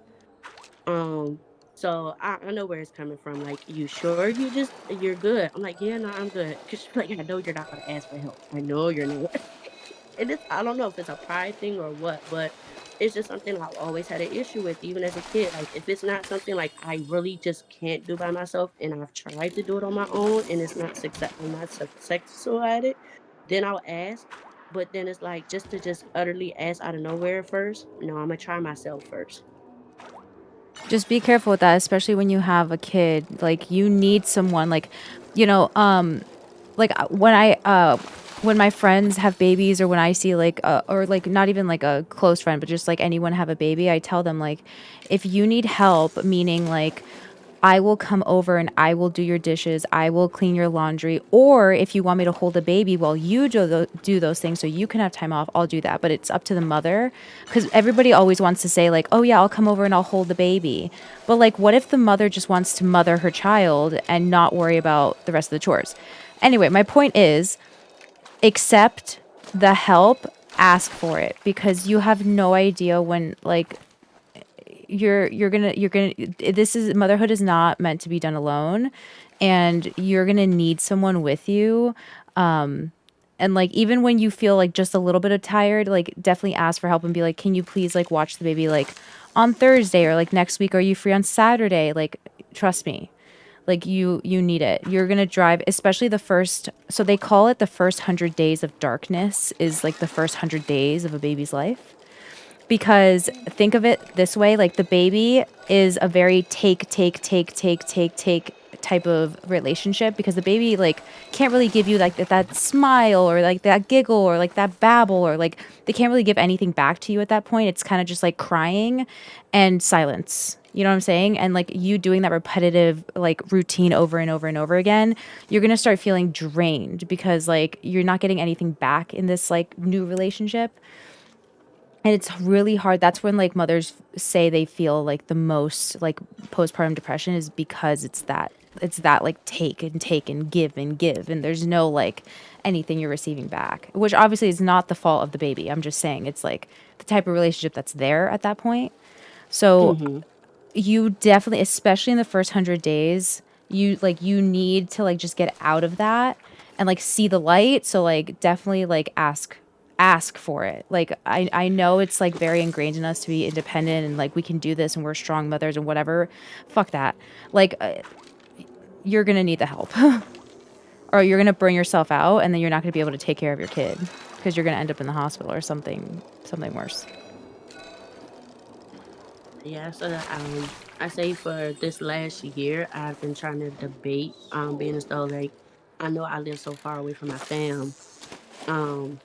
Um, so I know where it's coming from. Like, you sure you're good? I'm like, yeah, no, I'm good. Cause she's like, I know you're not gonna ask for help. I know you're not. And it's I don't know if it's a pride thing or what, but it's just something I've always had an issue with, even as a kid. Like if it's not something like I really just can't do by myself, and I've tried to do it on my own, and it's not success. I'm not successful at it. Then I'll ask. But then it's like just utterly ask out of nowhere first. No, I'm gonna try myself first. Just be careful with that, especially when you have a kid. Like you need someone like, you know, like when my friends have babies or when I see like or like not even like a close friend but just like anyone have a baby, I tell them like if you need help, meaning like I will come over and I will do your dishes, I will clean your laundry, or if you want me to hold the baby while you do those things so you can have time off, I'll do that. But it's up to the mother, because everybody always wants to say like, oh yeah, I'll come over and I'll hold the baby. But like, what if the mother just wants to mother her child and not worry about the rest of the chores? Anyway, my point is, accept the help, ask for it, because you have no idea when like you're gonna this is motherhood is not meant to be done alone, and you're gonna need someone with you. And like even when you feel like just a little bit of tired, like definitely ask for help and be like, can you please like watch the baby like on Thursday, or like next week, are you free on Saturday? Like trust me, like you need it. You're gonna drive, especially the first, so they call it the first 100 days of darkness is like the first 100 days of a baby's life. Because think of it this way, like the baby is a very take type of relationship, because the baby like can't really give you like that smile or like that giggle or like that babble, or like they can't really give anything back to you at that point. It's kind of just like crying and silence. You know what I'm saying? And like you doing that repetitive like routine over and over and over again, you're going to start feeling drained because like you're not getting anything back in this like new relationship. And it's really hard. That's when like mothers say they feel like the most like postpartum depression, is because it's that like take and give, and there's no like anything you're receiving back, which obviously is not the fault of the baby. I'm just saying it's like the type of relationship that's there at that point. So Mm-hmm. you definitely, especially in the first 100 days, you need to like just get out of that and like see the light. So like definitely like ask for it. Like I know it's like very ingrained in us to be independent and like we can do this and we're strong mothers and whatever. Fuck that. Like you're gonna need the help or you're gonna burn yourself out, and then you're not gonna be able to take care of your kid because you're gonna end up in the hospital or something worse. Yeah, so I say for this last year, I've been trying to debate, being as though like I know I live so far away from my fam. Um,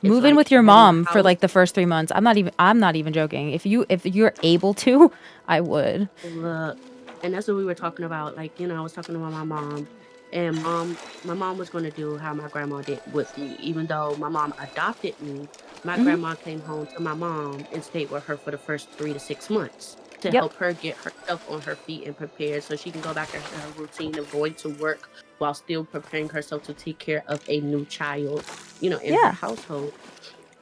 it's Move in like with your having a mom for house. like the first 3 months. I'm not even joking. If you're able to, I would. Look, and that's what we were talking about. Like, I was talking about my mom, and my mom was going to do how my grandma did with me. Even though my mom adopted me, my Hmm. grandma came home to my mom and stayed with her for the first 3 to 6 months to Yep. help her get herself on her feet and prepared so she can go back into her routine of going to work while still preparing herself to take care of a new child, in her Yeah. household.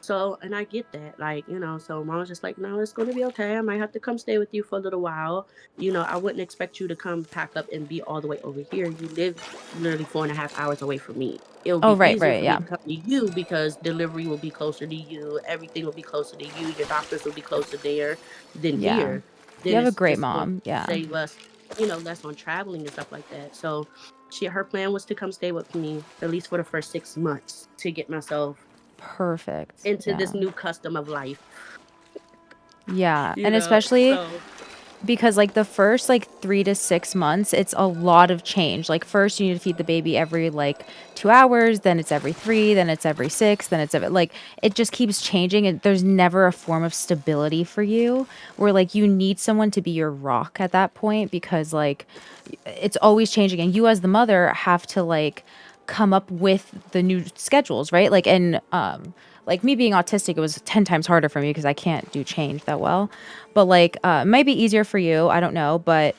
So, and I get that, like, so mom was just like, no, it's going to be okay. I might have to come stay with you for a little while. I wouldn't expect you to come pack up and be all the way over here. You live literally 4.5 hours away from me. It'll Oh, be right, easier right, for me yeah. to come to you because delivery will be closer to you. Everything will be closer to you. Your doctors will be closer there than Yeah. here. You Then have a it's great just going mom. to Yeah. save us, less on traveling and stuff like that. So, her plan was to come stay with me at least for the first 6 months to get myself Perfect. into Yeah. this new custom of life. Yeah. You And know, especially so because like the first like 3 to 6 months, it's a lot of change. Like first you need to feed the baby every like 2 hours, then it's every three, then it's every six, then it's like it just keeps changing, and there's never a form of stability for you where like you need someone to be your rock at that point, because like it's always changing, and you as the mother have to like come up with the new schedules, right? Like, and like me being autistic, it was 10 times harder for me because I can't do change that well. But like it might be easier for you, I don't know, but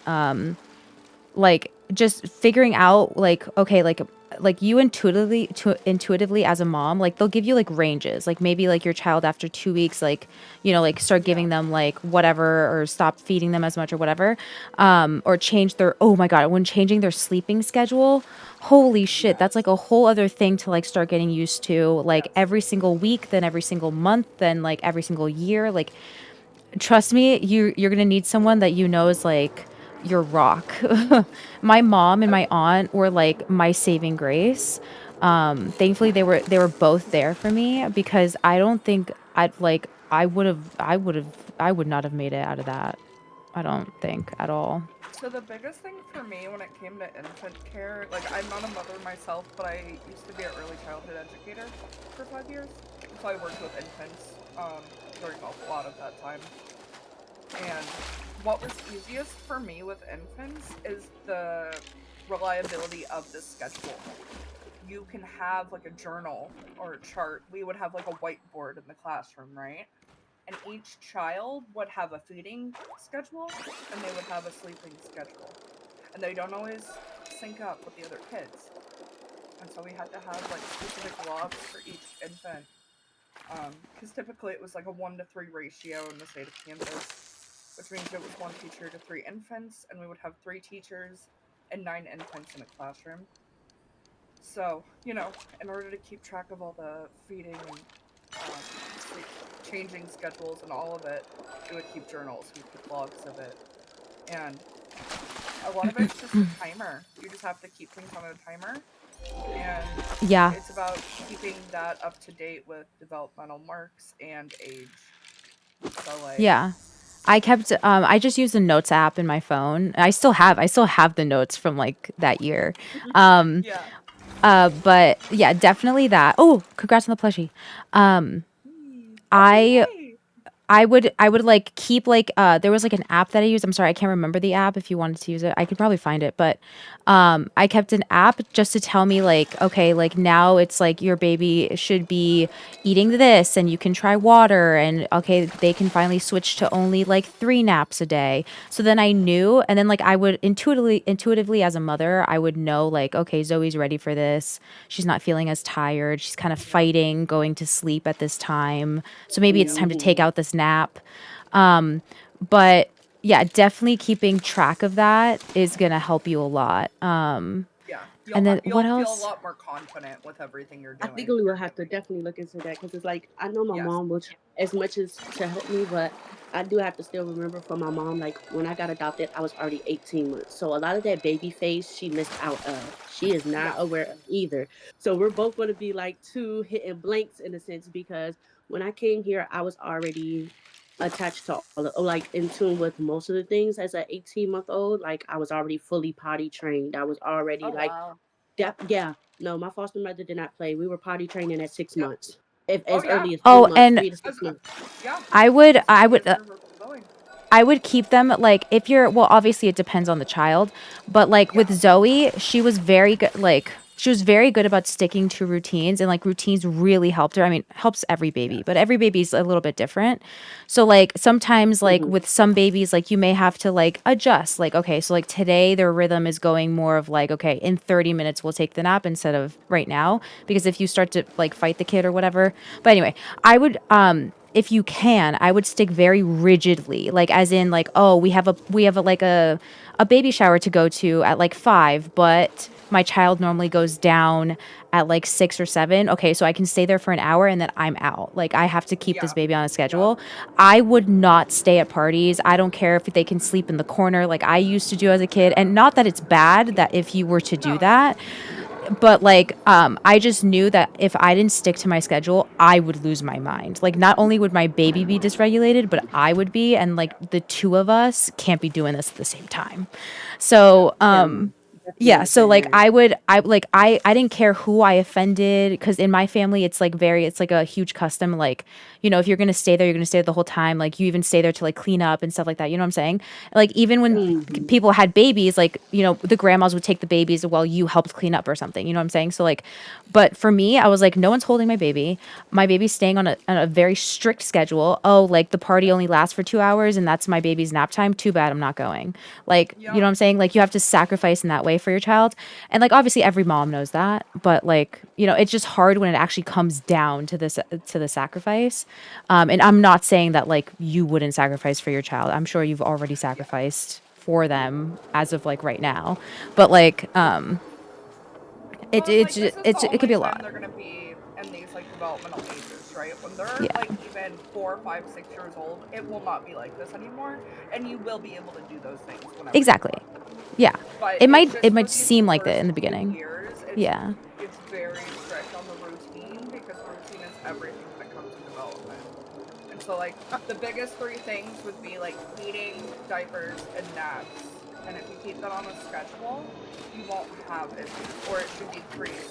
like just figuring out like, okay, like you intuitively as a mom, like they'll give you like ranges, like maybe like your child after 2 weeks, like, you know, like start giving them like whatever, or stop feeding them as much or whatever, or change their, oh my god, when changing their sleeping schedule, holy shit, that's like a whole other thing to like start getting used to, like every single week, then every single month, then like every single year. Like trust me, you're gonna need someone that you know is like your rock. My mom and my aunt were like my saving grace. Thankfully they were both there for me, because I don't think I would not have made it out of that. I don't think at all. So the biggest thing for me when it came to infant care, like I'm not a mother myself, but I used to be an early childhood educator for 5 years. So I worked with infants during a lot of that time. And what was easiest for me with infants is the reliability of the schedule. You can have like a journal or a chart. We would have like a whiteboard in the classroom, right? And each child would have a feeding schedule and they would have a sleeping schedule. And they don't always sync up with the other kids. And so we had to have like specific logs for each infant. Because typically it was like a 1-to-3 ratio in the state of Kansas, which means it was 1 teacher to 3 infants, and we would have 3 teachers and 9 infants in a classroom. So, you know, in order to keep track of all the feeding and sleep, changing schedules and all of it, we would keep journals, we would keep logs of it. And a lot of it's just a timer. You just have to keep things on a timer. And Yeah. it's about keeping that up to date with developmental marks and age. So like Yeah. I just use the notes app in my phone. I still have the notes from like that year. Um yeah. but yeah, definitely that. Oh, congrats on the plushie. I Yay. I would like keep like there was like an app that I used. I'm sorry, I can't remember the app. If you wanted to use it, I could probably find it. But I kept an app just to tell me like, okay, like now it's like your baby should be eating this, and you can try water, and okay, they can finally switch to only like 3 naps a day. So then I knew, and then like I would intuitively as a mother, I would know like, okay, Zoe's ready for this. She's not feeling as tired. She's kind of fighting going to sleep at this time. So maybe it's time to take out this nap. But yeah, definitely keeping track of that is going to help you a lot. Yeah. And then You'll what feel else? a lot more confident with everything you're I doing. think we will have to definitely look into that, because it's like I know my Yes. mom will try as much as to help me, but I do have to still remember from my mom, like when I got adopted, I was already 18 months. So a lot of that baby phase she missed out of. She is not Yeah. aware of either. So we're both going to be like two hitting blanks in a sense, because when I came here, I was already attached to all of, like in tune with most of the things as an 18-month-old. Like I was already fully potty trained. I was already Oh like, wow. yeah, no, my foster mother did not play. We were potty training at six Yep. months, if Oh as yeah. early as Oh, 3 months, and 3 to 6 As, months. yeah. I would As I early would as you're going. I would keep them like if you're, well, obviously it depends on the child, but like Yeah. with Zoe, she was very good, like she was very good about sticking to routines, and like routines really helped her. I mean, helps every baby, but every baby's a little bit different. So like sometimes like Hmm. with some babies, like you may have to like adjust, like okay, so like today their rhythm is going more of like, okay, in 30 minutes we'll take the nap instead of right now, because if you start to like fight the kid or whatever. But anyway, I would if you can, I would stick very rigidly, like as in like, oh, we have a like a a baby shower to go to at like 5, but my child normally goes down at like 6 or 7. Okay, so I can stay there for an hour and then I'm out. Like I have to keep this Yeah. baby on a schedule. I would not stay at parties. I don't care if they can sleep in the corner like I used to do as a kid. And not that it's bad that if you were to do No. that, but like I just knew that if I didn't stick to my schedule, I would lose my mind. Like not only would my baby be dysregulated, but I would be, and like the two of us can't be doing this at the same time. So yeah, so like I didn't care who I offended, because in my family it's like a huge custom, like, you know, if you're gonna stay there, you're gonna stay there the whole time. Like you even stay there to like clean up and stuff like that. You know what I'm saying? Like even when people had babies, like, you know, the grandmas would take the babies while you helped clean up or something. You know what I'm saying? So like, but for me, I was like, no one's holding my baby. My baby's staying on a very strict schedule. Oh, like the party only lasts for 2 hours and that's my baby's nap time. Too bad, I'm not going. Like, you know what I'm saying? Like you have to sacrifice in that way for your child. And like obviously every mom knows that, but like, you know, it's just hard when it actually comes down to this to the sacrifice. And I'm not saying that like you wouldn't sacrifice for your child. I'm sure you've already sacrificed for them as of like right now. But like it could be a lot. They're gonna be in these like developmental ages, right? When they're Yeah. like even 4, 5, 6 years old, it will not be like this anymore, and you will be able to do those things whenever. Exactly. Yeah. But It it's might just for seem these like that in the first few beginning. years, Yeah. It's very strict on the routine, because routine is everything when it comes to development. And so like the biggest 3 things would be like feeding, diapers, and naps. And if you keep that on a schedule, you won't have issues, or it should decrease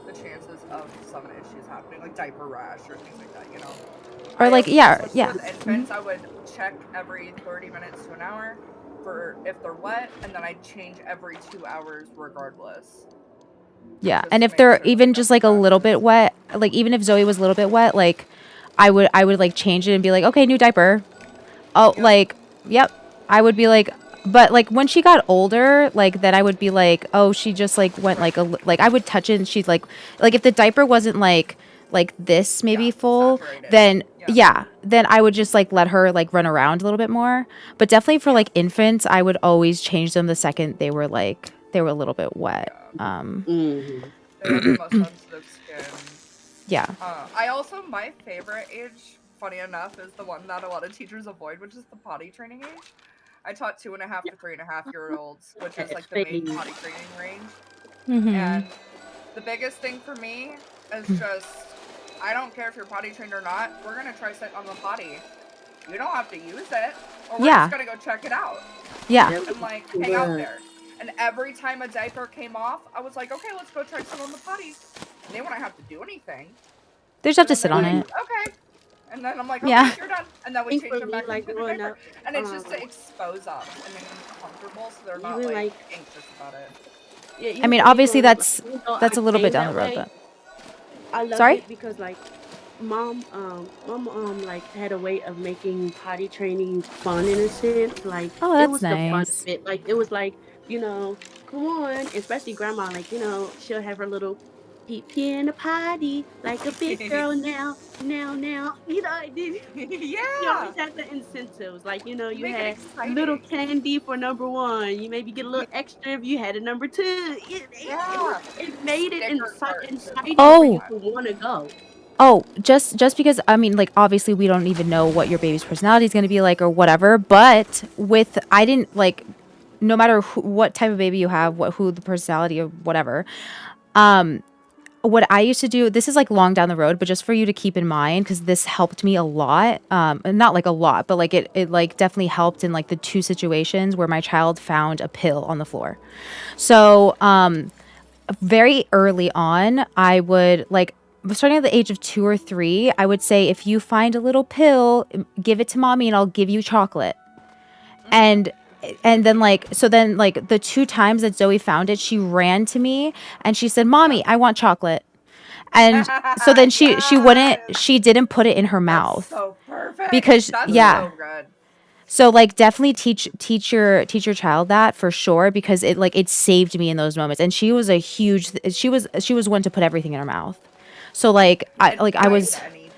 the chances of some issues happening, like diaper rash or things like that, you know? Or like, yeah. With infants, I would check every 30 minutes to an hour for if they're wet, and then I'd change every 2 hours regardless. Yeah. Just And to if make they're sure even that just like a nothing little happens. bit wet, like even if Zoe was a little bit wet, like I would like change it and be like, okay, new diaper. Oh, Yep. like, yep. I would be like, but like when she got older, like then I would be like, oh, she just like went like like I would touch it and she'd like if the diaper wasn't like this maybe Yeah, full, saturated. then Yeah. then I would just like let her like run around a little bit more. But definitely for like infants, I would always change them the second they were a little bit wet. They have the most sensitive skin. Yeah. I also, my favorite age, funny enough, is the one that a lot of teachers avoid, which is the potty training age. I taught 2.5 to 3.5-year-olds, which is like the main potty training range. Mhm. And the biggest thing for me is just, I don't care if you're potty trained or not, we're gonna try sitting on the potty. You don't have to use it, or we're Yeah. just gonna go check it out. Yeah. And like hang out there. And every time a diaper came off, I was like, okay, let's go try sitting on the potty. And they wouldn't have to do anything. They just have to And sit then on they're it. like, okay. And then I'm like, okay, Yeah. you're done. And then we think change for them me, back like, into the growing diaper. up, And it's just to expose them and make them comfortable so they're not even, like like- anxious about it. Yeah, I even mean, for me obviously growing up, that's even though a I little bit came down the that road, way, but I loved Sorry? it because like mom like had a way of making potty training fun in a sense. Like Oh, it that's was the fun nice. of it. Like it was like, you know, come on, especially grandma, like, you know, she'll have her little pee in the potty like a big girl now. You know, I did. You always Yeah. had the incentives. Like, you know, You you make it had little exciting. candy for number 1. You maybe get a little extra if you had a number 2. Yeah. It made it Sticker cards and exciting stuff for like Oh, you that. to want to go. oh, just because I mean, like obviously we don't even know what your baby's personality is going to be like or whatever, but with I didn't like no matter what type of baby you have, who the personality or whatever. What I used to do, this is like long down the road, but just for you to keep in mind, because this helped me a lot. And not like a lot, but like it like definitely helped in like the 2 situations where my child found a pill on the floor. So very early on, I would like starting at the age of 2 or 3, I would say if you find a little pill, give it to mommy and I'll give you chocolate. And then like the 2 times that Zoe found it, she ran to me and she said, "Mommy, I want chocolate." And so then she didn't put it in her That's mouth so perfect. because That's yeah. so good. So like definitely teach your child that for sure, because it saved me in those moments. And she was she was one to put everything in her mouth. So like I And bite was anything.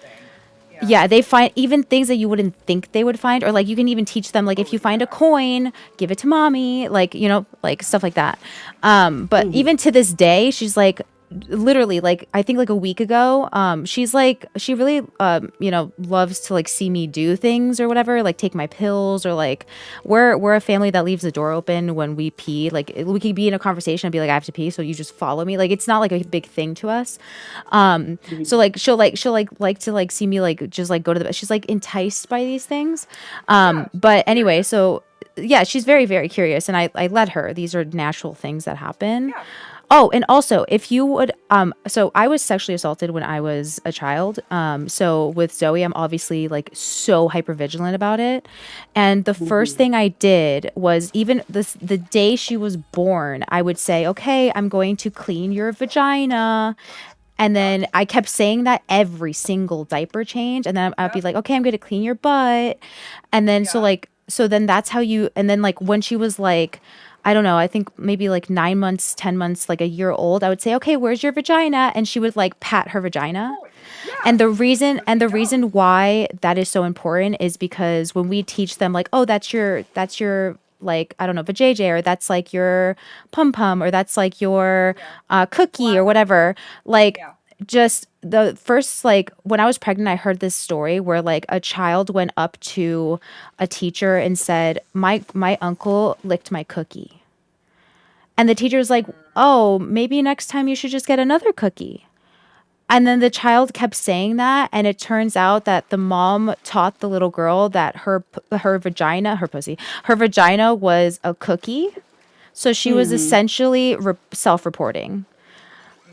Yeah, they find even things that you wouldn't think they would find, or like you can even teach them like if you find a coin, give it to mommy, like like stuff like that. But even to this day, she's like literally like I think like a week ago, she's like she really loves to like see me do things or whatever, like take my pills or like we're a family that leaves the door open when we pee. Like we could be in a conversation and be like I have to pee, so you just follow me. Like it's not like a big thing to us. So like she'll like to like see me like just like go to the bed. She's like enticed by these things. But anyway, so yeah, she's very, very curious, and I let her. These are natural things that happen. Oh, and also, if you would, so I was sexually assaulted when I was a child. So with Zoe, I'm obviously like so hyper vigilant about it. And the first thing I did was even the day she was born, I would say, okay, I'm going to clean your vagina. And then I kept saying that every single diaper change. And then I'd be like, okay, I'm going to clean your butt. And then so then that's how you, and then like when she was like, I don't know, I think maybe like 9 months, 10 months, like a year old, I would say, okay, where's your vagina? And she would like pat her vagina. And the reason why that is so important is because when we teach them like, oh, that's your like, I don't know, vajayjay, or that's like your pum pum, or that's like your cookie or whatever. Like just the first, like when I was pregnant, I heard this story where like a child went up to a teacher and said, my uncle licked my cookie. And the teacher was like, oh, maybe next time you should just get another cookie. And then the child kept saying that, and it turns out that the mom taught the little girl that her vagina was a cookie. So she was essentially self-reporting.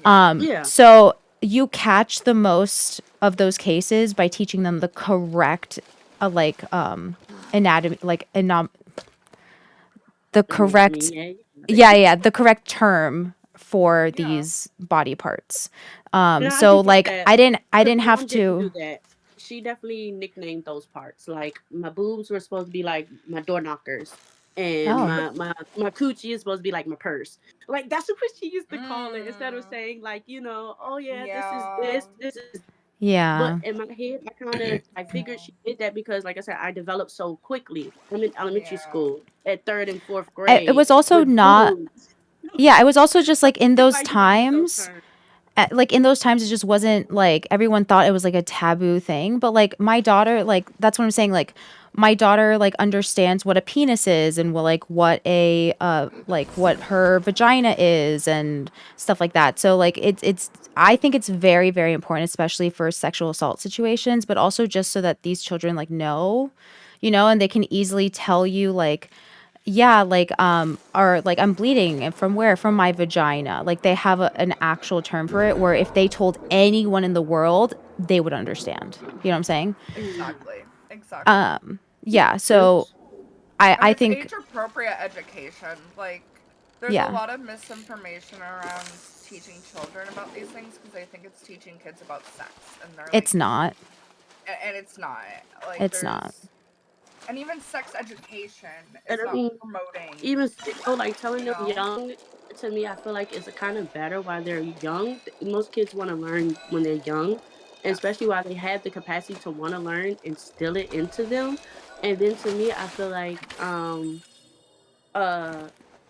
So you catch the most of those cases by teaching them the correct anatomy, the correct the correct term for these body parts. So like I didn't have to. She definitely nicknamed those parts. Like my boobs were supposed to be like my door knockers, and my coochie is supposed to be like my purse. Like that's what she used to call it, instead of saying like oh yeah, this is. But in my head, I figured she did that because, like I said, I developed so quickly. I'm in elementary school at 3rd and 4th grade. It was also not. Boobs. Yeah, it was also just like in those times. Like in those times, it just wasn't like everyone thought it was like a taboo thing. But like my daughter, like that's what I'm saying. Like my daughter like understands what a penis is and what a like what her vagina is and stuff like that. So like it's I think it's very, very important, especially for sexual assault situations, but also just so that these children like know, and they can easily tell you like, yeah, like or like I'm bleeding, and from where? From my vagina. Like they have an actual term for it, where if they told anyone in the world, they would understand. You know what I'm saying? Exactly. Yeah, so I think age appropriate education. Like there's a lot of misinformation around teaching children about these things because they think it's teaching kids about sex, and they're like, it's not. And it's not. Like it's not. And even sex education is not promoting. Even like telling them young, to me, I feel like it's kind of better while they're young. Most kids want to learn when they're young, and especially while they have the capacity to want to learn, instill it into them. And then to me, I feel like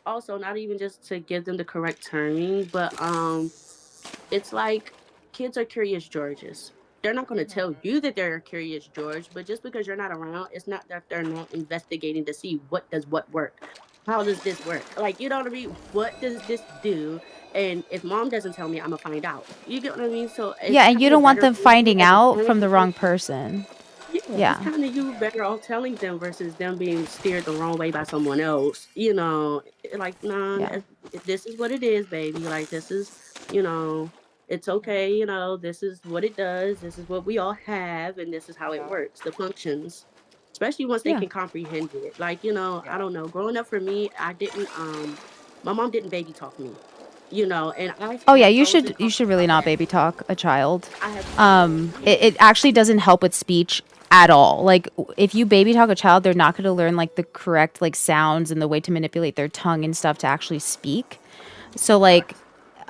also not even just to give them the correct terming, but it's like kids are curious Georges. They're not going to tell you that they're a curious George, but just because you're not around, it's not that they're not investigating to see what does what work. How does this work? Like, you know what I mean? What does this do? And if mom doesn't tell me, I'm going to find out. You get what I mean? So yeah, and you don't want them finding out from the wrong person. Yeah. It's kind of you better off telling them versus them being steered the wrong way by someone else. Like, nah, this is what it is, baby. Like, this is, it's okay, this is what it does, this is what we all have, and this is how it works, the functions, especially once they can comprehend it. Like, I don't know, growing up for me, I didn't my mom didn't baby talk me, and you should really not baby talk a child. It actually doesn't help with speech at all. Like if you baby talk a child, they're not going to learn like the correct like sounds and the way to manipulate their tongue and stuff to actually speak. So like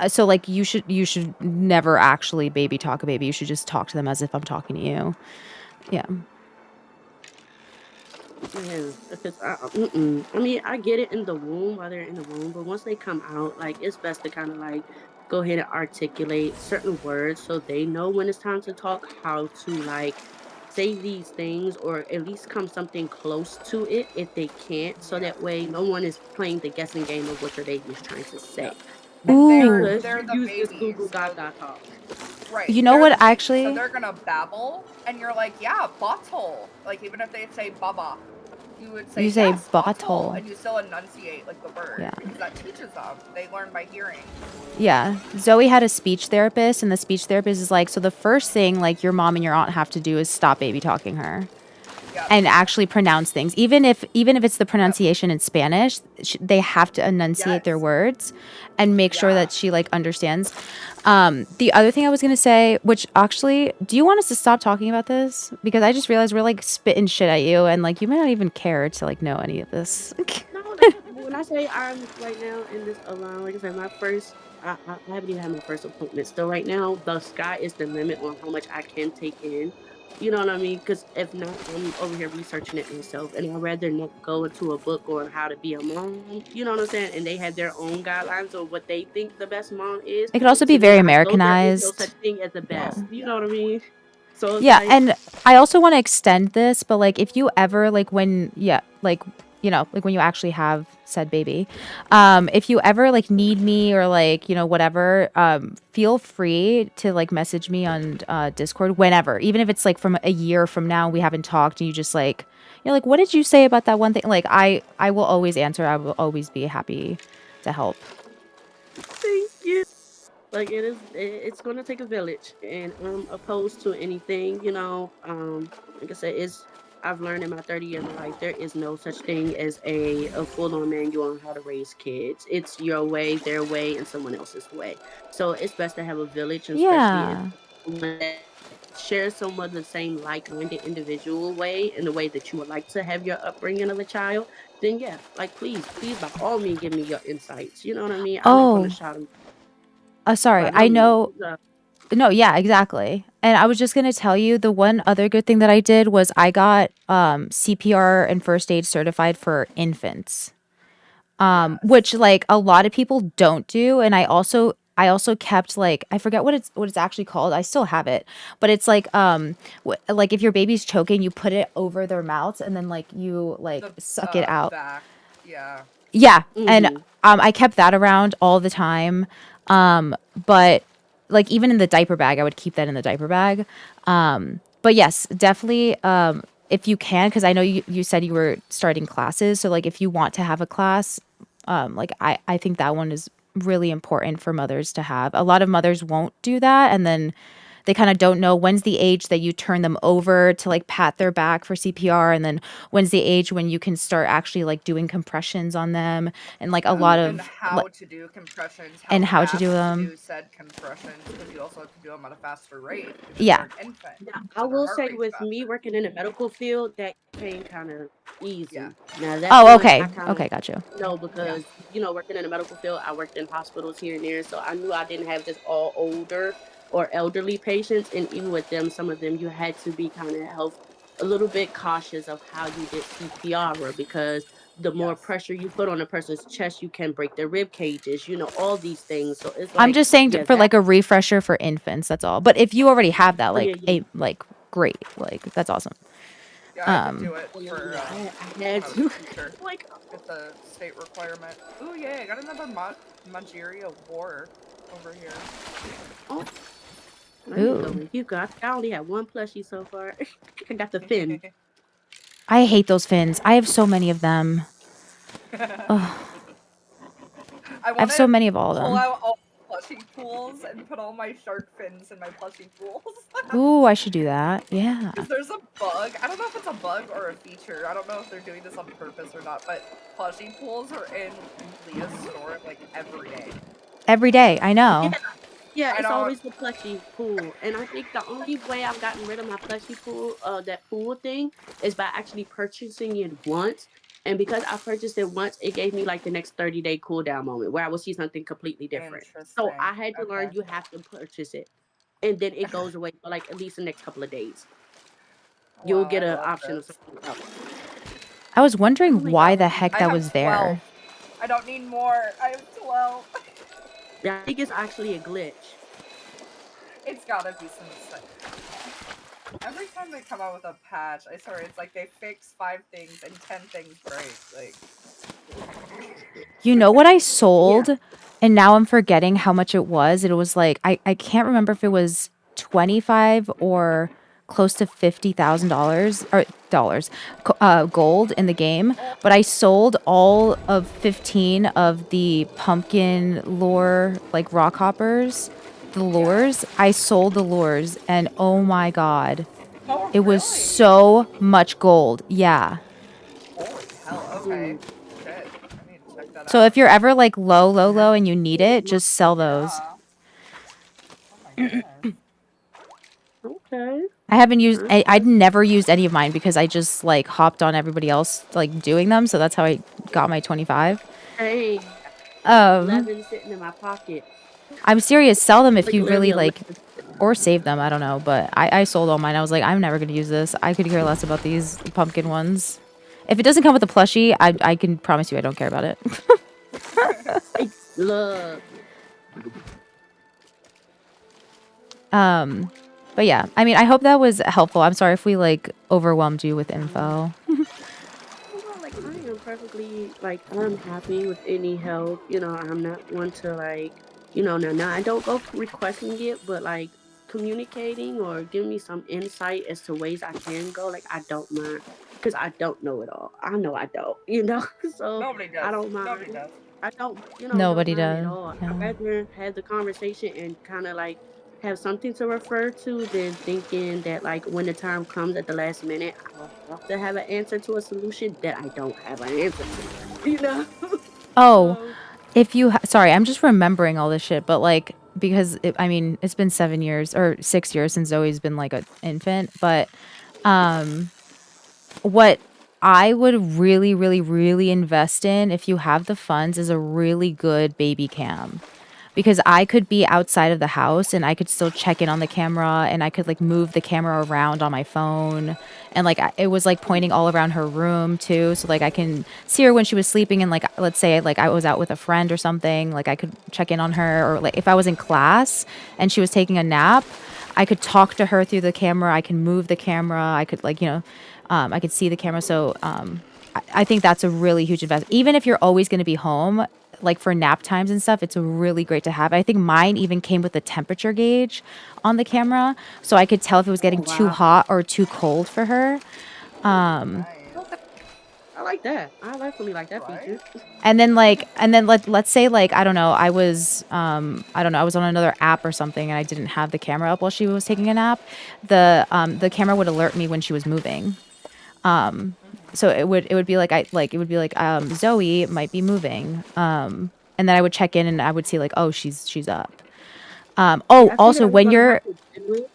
So like you should never actually baby talk a baby. You should just talk to them as if I'm talking to you. Yeah. Yeah, because I mean, I get it in the womb while they're in the womb, but once they come out, like it's best to kind of like go ahead and articulate certain words so they know when it's time to talk, how to like say these things, or at least come something close to it if they can't, so Yeah. that way no one is playing the guessing game of what your baby is trying to say. Yeah. And Ooh. Because they're you the use this baby, Google so Doc. right. You know They're the what baby, so actually? they're gonna babble, and you're like, yeah, bottle. Like even if they say baba, you would say You say yes, bottle, bottle. and you still enunciate like the word Yeah. because that teaches them. They learn by hearing. Yeah. Zoe had a speech therapist, and the speech therapist is like, so the first thing like your mom and your aunt have to do is stop baby talking her. Yep. And actually pronounce things, even if it's the pronunciation in Spanish, they have to enunciate their Yes. words and make sure Yeah. that she like understands. The other thing I was gonna say, which actually, do you want us to stop talking about this? Because I just realized we're like spitting shit at you, and like you might not even care to like know any of this. No, like when I say I'm right now in this alone, like I said, my first, I haven't even had my first appointment. Still, right now, the sky is the limit on how much I can take in. You know what I mean? Because if not, I'm over here researching it myself, and I'd rather not go into a book on how to be a mom. You know what I'm saying? And they have their own guidelines of what they think the best mom is. It could also be To me, very I know there is no such Americanized. thing as the Yeah. best. You know what I mean? So it's Yeah, like, and I also want to extend this, but like if you ever like when like like when you actually have said baby, if you ever like need me or like whatever, feel free to like message me on Discord whenever, even if it's like from a year from now we haven't talked and you just like like what did you say about that one thing? Like I will always answer. I will always be happy to help. thank you. Like it's gonna take a village, and I'm opposed to anything, like I said, I've learned in my 30 years of life there is no such thing as a full-on manual on how to raise kids. It's your way, their way, and someone else's way. So it's best to have a village, and especially if Yeah. someone that shares some of the same like-minded individual way, in the way that you would like to have your upbringing of a child, then yeah, like please by all means give me your insights. You know what I mean? I'm not gonna Oh, shout sorry. by I no means. know. No, yeah, exactly. And I was just gonna tell you the one other good thing that I did was I got CPR and first aid certified for infants. Yes. Which like a lot of people don't do. And I also kept like I forget what it's actually called. I still have it, but it's like like if your baby's choking, you put it over their mouths and then like you like The suck it out. back. Yeah. Yeah, and Mhm. I kept that around all the time. But like even in the diaper bag, I would keep that in the diaper bag. But yes, definitely if you can, because I know you said you were starting classes, so like if you want to have a class, like I think that one is really important for mothers to have. A lot of mothers won't do that, and then they kind of don't know when's the age that you turn them over to like pat their back for CPR, and then when's the age when you can start actually like doing compressions on them, and like a lot And of how to do compressions, how and how to fast do to them. do said compressions, because you also have to do them at a faster rate because Yeah. they're an infant. Now, I So their will heart say rate's with me faster. working in the medical field, that came kind of Yeah. easy. Now that Oh, one I okay. kind of Okay, got you. know Yeah. because working in the medical field, I worked in hospitals here and there, so I knew I didn't have just all older or elderly patients, and even with them, some of them you had to be kind of a little bit cautious of how you did CPR because the more Yes. pressure you put on a person's chest, you can break their rib cages, all these things. So it's I'm like, just saying yeah, for that. like a refresher for infants, that's all. But if you already have that, Oh yeah, like yeah. great, like that's awesome. Yeah, I had to do it Oh yeah, for yeah. I when had I was a to. teacher. Like, It's a state requirement. Ooh, yay! I got another Mangeria war over here. oh, let me go Ooh, with you. I only have one plushie so far. I got the fin. I hate those fins. I have so many of them. Ugh, I I have want so to many of all of pull them. out all my plushie pools and put all my shark fins in my plushie pools. Ooh, I should do that. Yeah. Because there's a bug. I don't know if it's a bug or a feature. I don't know if they're doing this on purpose or not, but plushie pools are in Leah's store like every day. Every day, I Yeah, know. yeah, I it's don't. always the plushie pool. And I think the only way I've gotten rid of my plushie pool, that pool thing, is by actually purchasing it once. And because I purchased it once, it gave me like the next 30-day cool down moment where I would see something completely different. So I Interesting. had to learn Okay. you have to purchase it. And then it goes away for like at least the next couple of days. You'll Wow, get I an love option of this. something else. I was Oh wondering my why god. the heck I that have was 12. there. I don't need more. I have 12. Yeah, I think it's actually a glitch. It's gotta be some. Every time they come out with a patch, I swear it's like they fix 5 things and 10 things break. Like, You know what I Yeah. sold? And now I'm forgetting how much it was. It was like I can't remember if it was 25 or close to $50,000 or dollars gold in the game, oh, but I sold all of 15 of the pumpkin lure like rock hoppers, the yeah. lures. I sold the lures and oh my god, Oh, it was really? so much gold. Yeah. Holy hell. Okay. Shit. I need to check that So out. if you're ever like low, low, That's low and you need it, just sell those. Yeah. Oh my goodness. okay. I haven't used, I'd Okay. never used any of mine because I just like hopped on everybody else like doing them. So that's how I got my 25. Hey, Um, 11 sitting in my pocket. I'm serious. Sell them if Like you literally really 11 like, sitting in my or pocket. save them. I don't know. But I sold all mine. I was like, I'm never going to use this. I could care less about these pumpkin ones. If it doesn't come with a plushie, I can promise you I don't care about it. Hey, look. But yeah, I mean, I hope that was helpful. I'm sorry if we like overwhelmed you with info. No, like I am perfectly like I'm happy with any help. I'm not one to like, now I don't go requesting it, but like communicating or giving me some insight as to ways I can go, like I don't mind because I don't know it all. I know I don't. So Nobody I does. don't Nobody mind. does. I don't Nobody mind at does. all. I'd Yeah. rather have the conversation and kind of like have something to refer to than thinking that like when the time comes at the last minute, I'll have to have an answer to a solution that I don't have an answer to. You know? Oh, So if you sorry, I'm just remembering all this shit, but like because I mean, it's been 7 years or 6 years since Zoe's been like an infant, but what I would really, really, really invest in if you have the funds is a really good baby cam. Because I could be outside of the house and I could still check in on the camera and I could like move the camera around on my phone. And like it was like pointing all around her room too. So like I can see her when she was sleeping and like let's say like I was out with a friend or something, like I could check in on her, or like if I was in class and she was taking a nap, I could talk to her through the camera. I can move the camera. I could like, I could see the camera. So I think that's a really huge investment. Even if you're always going to be home, like for nap times and stuff, it's really great to have. I think mine even came with a temperature gauge on the camera, so I could tell if it was getting too wow. hot or too cold for her. Nice. Okay. I like that. I definitely like that Right? feature. And then let's say like I don't know, I was I was on another app or something and I didn't have the camera up while she was taking a nap. The camera would alert me when she was moving. So it would be like Zoe might be moving. And then I would check in and I would see like, oh, she's up. Yeah, I think Also that I'm when gonna have you're to do it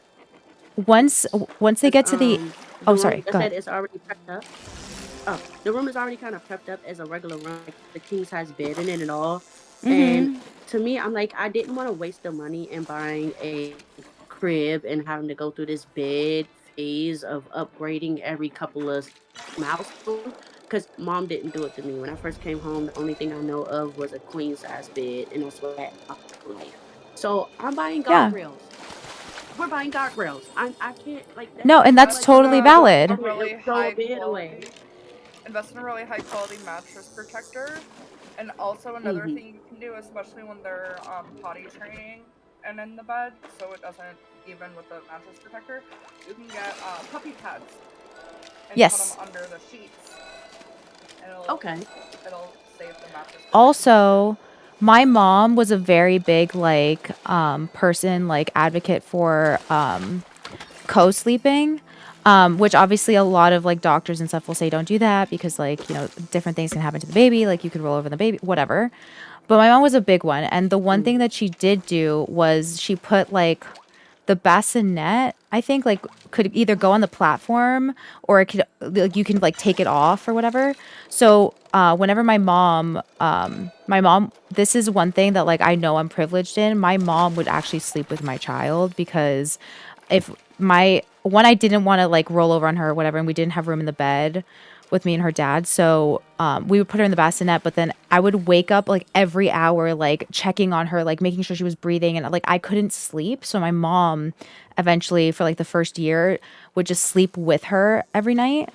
once they because get to the the oh room, sorry, like I go said, ahead. is already prepped up. Oh, the room is already kind of prepped up as a regular room, like the king size bed in it and all. And to me, I'm like, I didn't want to waste the money in buying a crib and having to go through this bed phase of upgrading every couple of milestones. Because mom didn't do it to me. When I first came home, the only thing I know of was a queen size bed, and that's what I had my whole life. So I'm buying Yeah. guardrails. We're buying guardrails. I can't like No, and that's that's like the totally most important A valid. thing. really It'll throw a high bed away. quality. Invest in a really high quality mattress protector. And also another Hmm. thing you can do, especially when they're potty training and in the bed, so it doesn't even with the mattress protector, you can get puppy pads and put them Yes. under the sheets, and Okay. it'll save the mattress protection. Also, my mom was a very big like person like advocate for co-sleeping, which obviously a lot of like doctors and stuff will say don't do that because like different things can happen to the baby, like you could roll over the baby, whatever. But my mom was a big one, and the one thing that she did do was she put like the bassinet, I think, like, could either go on the platform or it could, like, you can like take it off or whatever. So whenever my mom, this is one thing that like I know I'm privileged in. My mom would actually sleep with my child because if I didn't want to like roll over on her or whatever, and we didn't have room in the bed with me and her dad. So we would put her in the bassinet, but then I would wake up like every hour, like checking on her, like making sure she was breathing, and like I couldn't sleep. So my mom eventually, for like the first year, would just sleep with her every night,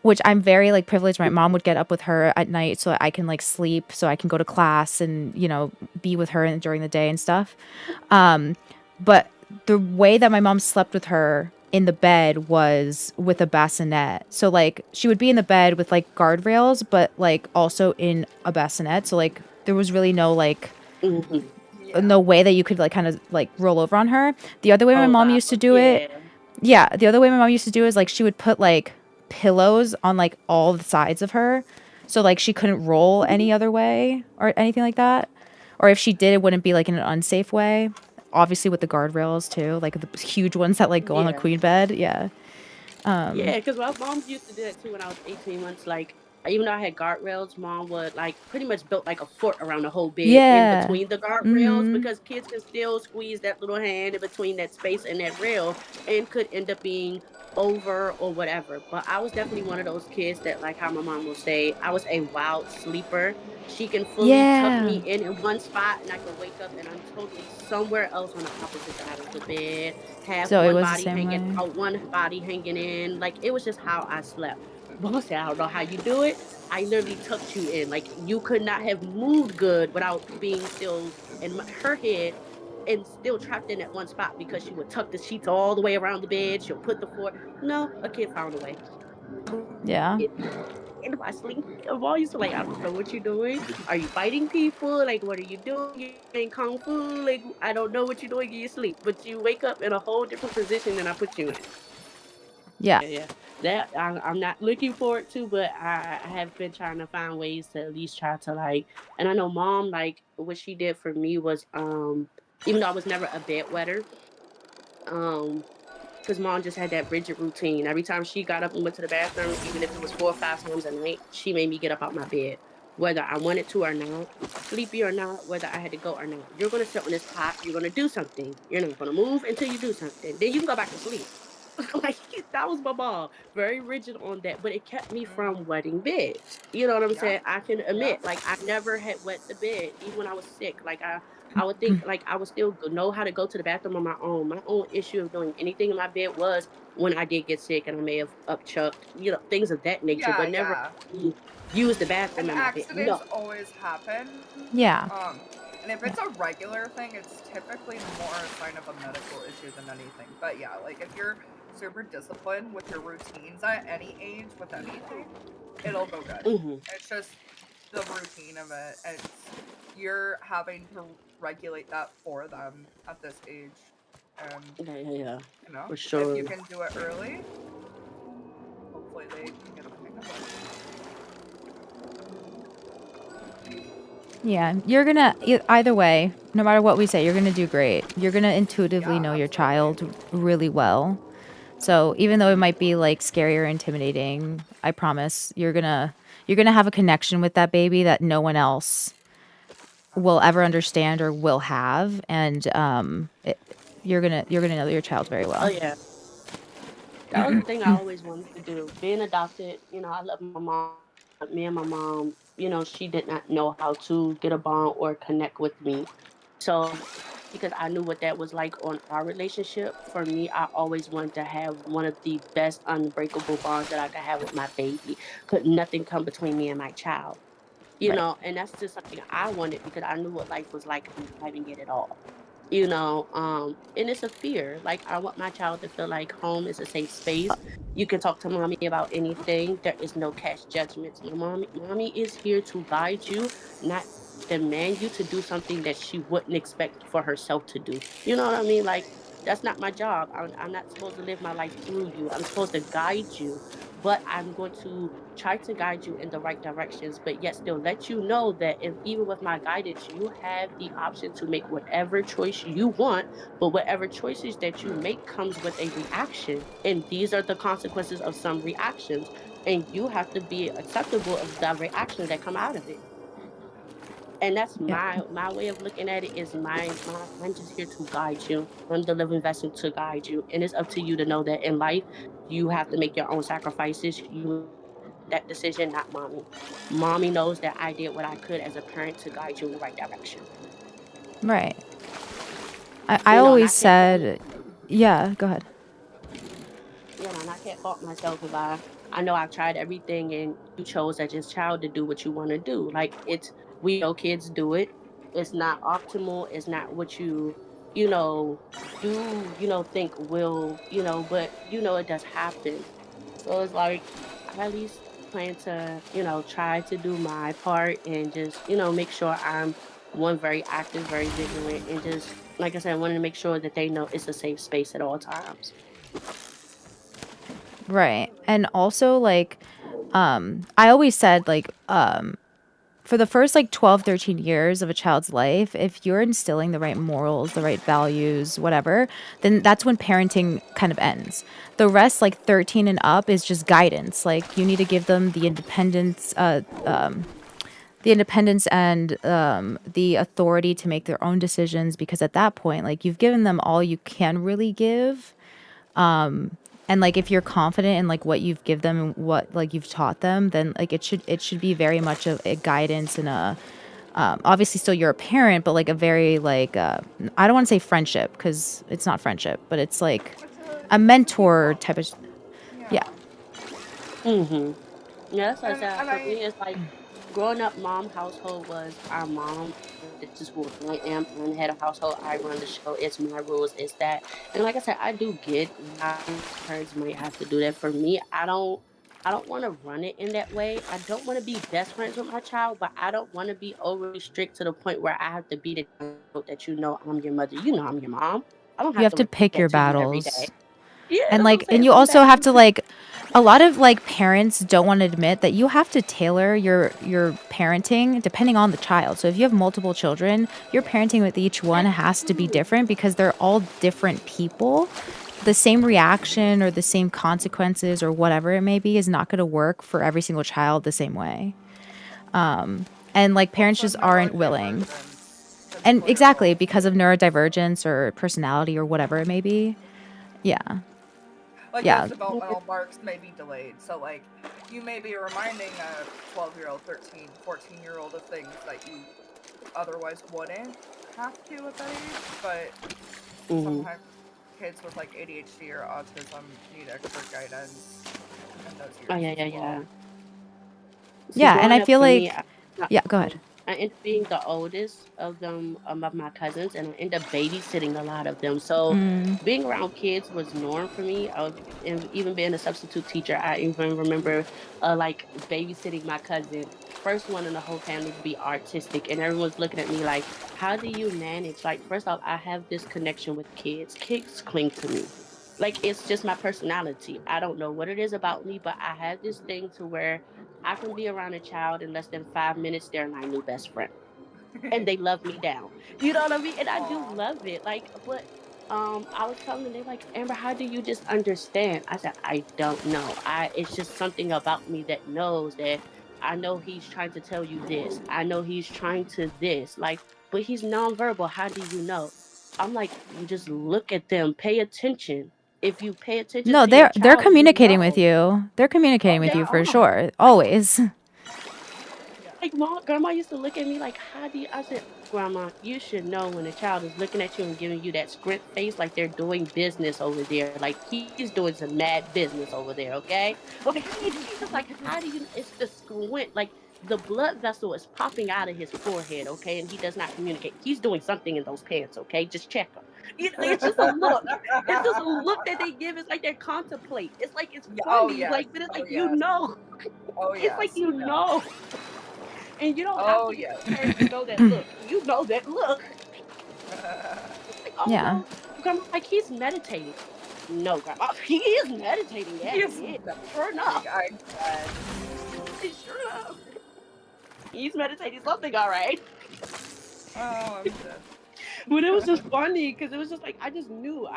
which I'm very like privileged. My mom would get up with her at night so I can like sleep, so I can go to class and, you know, be with her during the day and stuff. But the way that my mom slept with her in the bed was with a bassinet. So like she would be in the bed with like guardrails, but like also in a bassinet. So like there was really no like no way that you could like kind of like roll over on her. The other way my mom used to do it, the other way my mom used to do is like she would put like pillows on like all the sides of her, so like she couldn't roll any other way or anything like that. Or if she did, it wouldn't be like in an unsafe way. Obviously with the guardrails too, like the huge ones that like go on the queen bed. Yeah. Yeah, because my mom used to do that too when I was 18 months. Like, even though I had guardrails, mom would like pretty much built like a fort around the whole bed in Yeah. between the guardrails because kids can still squeeze that little hand in between that space and that rail and could end up being over or whatever. But I was definitely one of those kids that, like how my mom will say, I was a wild sleeper. She can fully tuck me Yeah. in one spot and I can wake up and I'm totally somewhere else on the opposite side of the bed, half So it one was the body same hanging way. out, one body hanging in. Like, it was just how I slept. Mom said, I don't know how you do it. I literally tucked you in. Like, you could not have moved good without being still in her head and still trapped in that one spot because she would tuck the sheets all the way around the bed. She'll put the floor. No, a kid found a way. Yeah. In my sleep, I'm always like, I don't know what you're doing. Are you fighting people? Like, what are you doing? You in kung fu? Like, I don't know what you're doing in your sleep, but you wake up in a whole different position than I put you in. Yeah. Yeah. That I'm not looking forward to, but I have been trying to find ways to at least try to like. And I know mom, like what she did for me was even though I was never a bedwetter, um because mom just had that rigid routine. Every time she got up and went to the bathroom, even if it was 4 or 5 times a night, she made me get up out my bed, whether I wanted to or not, sleepy or not, whether I had to go or not. You're gonna sit on this cot. You're gonna do something. You're not gonna move until you do something. Then you can go back to sleep. Like, that was my mom. Very rigid on that, but it kept me from wetting beds. You know what I'm saying? I can admit, like, I never had wet the bed, even when I was sick. Like, I would think, like, I would still know how to go to the bathroom on my own. My own issue of doing anything in my bed was when I did get sick and I may have upchucked, things of that nature, but never use the bathroom And in my bed. accidents No. always happen. Yeah. And if it's a regular thing, it's typically more a sign of a medical issue than anything. But yeah, like if you're super disciplined with your routines at any age with anything, it'll go good. Mm-hmm. It's just the routine of it. It's you're having to regulate that for them at this age. And Yeah, you know, for if sure. you can do it early, hopefully they can get the hang of it. Yeah, you're gonna either way, no matter what we say, you're gonna do great. You're gonna intuitively know your child really well. So even though it might be like scary or intimidating, I promise you're gonna have a connection with that baby that no one else will ever understand or will have, and you're gonna know your child very Oh well. yeah. That was the thing I always wanted to do. Being adopted, I love my mom. But me and my mom, she did not know how to get a bond or connect with me. So, because I knew what that was like on our relationship, for me, I always wanted to have one of the best unbreakable bonds that I could have with my baby. Could nothing come between me and my child, Right. and that's just something I wanted because I knew what life was like not having it at all. And it's a fear. Like, I want my child to feel like home is a safe space. You can talk to mommy about anything. There is no cash judgments. My mommy is here to guide you, not demand you to do something that she wouldn't expect for herself to do. You know what I mean? Like, that's not my job. I'm not supposed to live my life through you. I'm supposed to guide you, but I'm going to try to guide you in the right directions, but yet still let you know that if even with my guidance, you have the option to make whatever choice you want, but whatever choices that you make comes with a reaction. And these are the consequences of some reactions. And you have to be acceptable of the reactions that come out of it. And that's Yeah. my way of looking at it is my I'm just here to guide you. I'm the living vessel to guide you. And it's up to you to know that in life you have to make your own sacrifices. You make that decision, not mommy. Mommy knows that I did what I could as a parent to guide you in the right direction. Right. I And I always can't fault said, yeah, go ahead. and I can't fault myself if I know I've tried everything and you chose as your child to do what you want to do. Like it's we know kids do it. It's not optimal. It's not what you know do think will but it does happen. So it's like I at least plan to try to do my part and just make sure I'm one very active, very vigilant, and just like I said, I wanted to make sure that they know it's a safe space at all times. Right. And also like I always said like for the first like 12, 13 years of a child's life, if you're instilling the right morals, the right values, whatever, then that's when parenting kind of ends. The rest, like 13 and up, is just guidance. Like you need to give them the independence and the authority to make their own decisions, because at that point, like you've given them all you can really give. And like if you're confident in like what you've give them and what like you've taught them, then like it should be very much of a guidance and a obviously still you're a parent, but like a very like I don't want to say friendship because it's not friendship, but it's like a It's a mentor teamwork. type of yeah. Yeah. Mhm. Yeah, that's what I said. And For I me, it's like growing up, mom household was our mom. This is who I am. I'm the head of household. I run the show. It's my rules. It's that. And like I said, I do get why parents might have to do that. For me, I don't. I don't want to run it in that way. I don't want to be best friends with my child, but I don't want to be overly strict to the point where I have to be the child that I'm your mother. You know I'm your mom. I don't You have have to to repeat pick your that to you every day. battles. Yeah, And that's what I'm like and saying. you Some also have battles. to like a lot of like parents don't want to admit that you have to tailor your parenting depending on the child. So if you have multiple children, your parenting with each one has to be different because they're all different people. The same reaction or the same consequences or whatever it may be is not going to work for every single child the same way. And like parents also just aren't willing. neurodivergence can And play a exactly role because of too. neurodivergence or personality or whatever it may be. Yeah. Like those Yeah. developmental marks may be delayed. So like you may be reminding a 12-year-old, 13, 14-year-old of things that you otherwise wouldn't have to at that age, but Mhm. sometimes kids with like ADHD or autism need extra guidance in those Oh years yeah, as yeah, well. yeah. See, Yeah, and growing I up feel for me, like yeah, go ahead. I ended up being the oldest of them, of my cousins, and I ended up babysitting a lot of them. So Mm, being around kids was norm for me. And even being a substitute teacher, I even remember like babysitting my cousin, first one in the whole family to be artistic, and everyone's looking at me like, "How do you manage?" Like, first off, I have this connection with kids. Kids cling to me. Like it's just my personality. I don't know what it is about me, but I have this thing to where I can be around a child in less than 5 minutes. They're my new best friend, and they love me down. You know what I mean? And I do Aw. love it. Like, but I was telling them, they're like, Amber, how do you just understand? I said, I don't know. It's just something about me that knows that I know he's trying to tell you this. I know he's trying to this. Like, but he's nonverbal. How do you know? I'm like, you just look at them, pay attention. If you pay attention no, to your they're child, you communicating with know. you. They're communicating Oh with They you for yeah. are. sure. Like, Always. Yeah. like mom, grandma used to look at me like, how do you? I said, Grandma, you should know when a child is looking at you and giving you that script face, like they're doing business over there. Like he's doing some mad business over there, okay? Okay. It's like, how do you? It's the squint, like the blood vessel is popping out of his forehead, okay? And he does not communicate. He's doing something in those pants, okay? Just check him. It's just a look. It's just a look that they give. It's like they contemplate. It's like it's Yeah. Oh funny, yes. like, but it's Oh like yes. Oh it's like yes. Yeah. and you don't have Oh to be yes. a parent to know that look. You know that look. Like, oh Yeah. well, grandma, like he's meditating. No, grandma. He is meditating. Yeah, He is he is. meditating, Sure enough. I'm dead. Sure enough. He's meditating something, all right. Oh, I'm dead. But it was just funny because it was just like I just knew,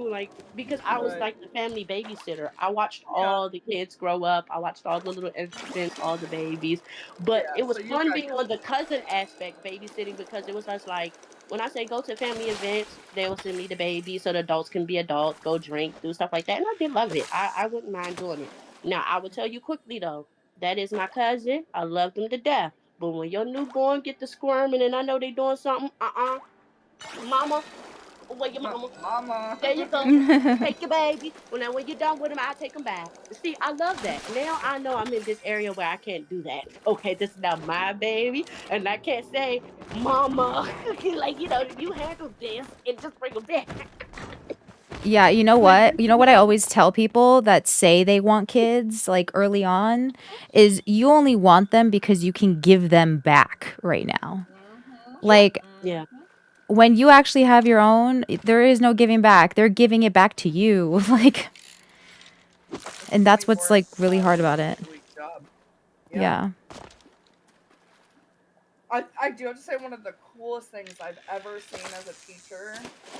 like because I was Right. like the family babysitter. I watched Yeah. all the kids grow up. I watched all the little infants, all the babies. But Yeah, it was so you fun got being on the cousin aspect babysitting because it was just like when I say go to family events, they will send me the baby so the adults can be adults, go drink, do stuff like that, and I did love it. I wouldn't mind doing it. Now I will tell you quickly though, that is my cousin. I love them to death. But when your newborn get to squirming and I know they doing something, mama, where your mama? Mama. There you go. Take your baby. When you're done with him, I'll take him back. See, I love that. Now I know I'm in this area where I can't do that. Okay, this is not my baby, and I can't say, mama, like you handle this and just bring him back. Yeah, you know Like, what? You know what I always tell people that say they want kids like early on is you only want them because you can give them back right now. Like yeah. when you actually have your own, there is no giving back. They're giving it back to you. Like, and that's what's like really hard about it. Job. Yeah. I do have to say one of the coolest things I've ever seen as a teacher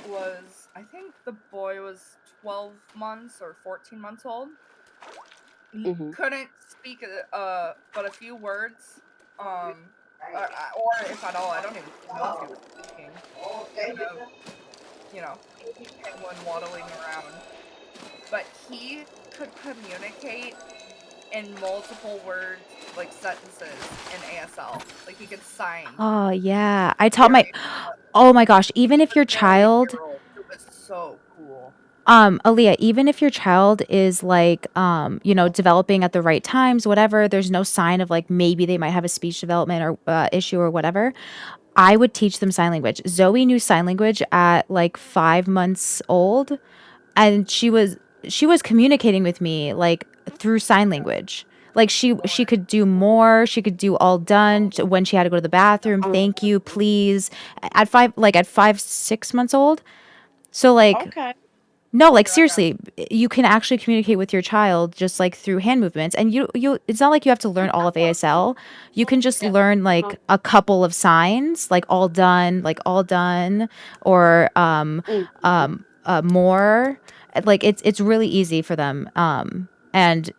was, I think the boy was 12 months or 14 months old. He couldn't speak but a few words, or if at all. I don't even know if he was speaking. Kind of, penguin waddling around. But he could communicate in multiple words, like sentences in ASL. Like he could sign. Oh yeah. I taught my Oh my gosh, even if your child It was so cool. Aaliyah, even if your child is like developing at the right times, whatever, there's no sign of like maybe they might have a speech development or issue or whatever, I would teach them sign language. Zoe knew sign language at like 5 months old, and she was communicating with me like through sign language. Like she could do more. She could do all done when she had to go to the bathroom. Thank you, please. At 6 months old. So like Okay. no, like seriously, you can actually communicate with your child just like through hand movements, and you it's not like you have to learn all of ASL. You can just learn like a couple of signs, like all done, or more. Like it's really easy for them. And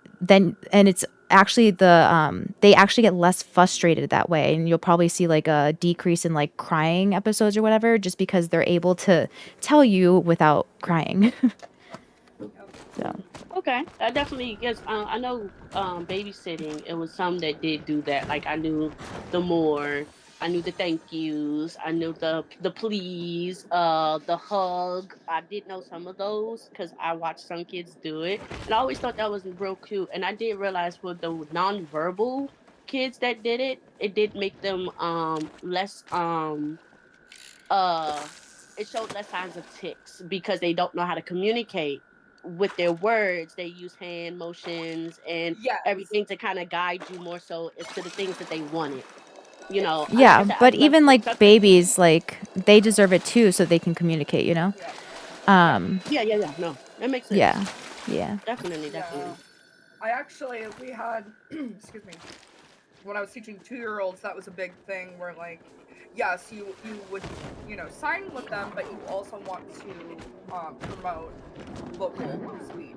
it's actually they actually get less frustrated that way, and you'll probably see like a decrease in like crying episodes or whatever, just because they're able to tell you without crying. So Okay, I definitely guess I know babysitting. It was some that did do that. Like I knew the more, I knew the thank yous, I knew the please, the hug. I did know some of those because I watched some kids do it, and I always thought that was real cute. And I did realize for the nonverbal kids that did it, it did make them less it showed less signs of tics because they don't know how to communicate with their words. They use hand motions and everything to kind of guide you more so as to the things that they wanted. And like I yeah, said, I but love even the like subject. babies, like they deserve it too, so they can communicate. Yeah. No, that makes sense. Yeah. Definitely. I actually, we had, excuse me, when I was teaching 2-year-olds, that was a big thing where, like, yes, you would, sign with them, but you also want to promote vocal speech.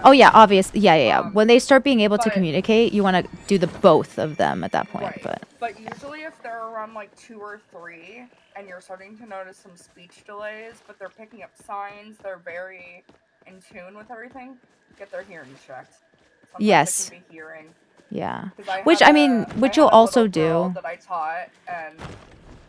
Oh yeah, obvious. Yeah. When they start being able to but- communicate, you want to do the both of them at that point. Right. But usually if they're around like 2 or 3 and you're starting to notice some speech delays, but they're picking up signs, they're very in tune with everything, get their hearing checked. Sometimes Yes. it can be hearing. Yeah. Which Which you'll also do. That I taught, and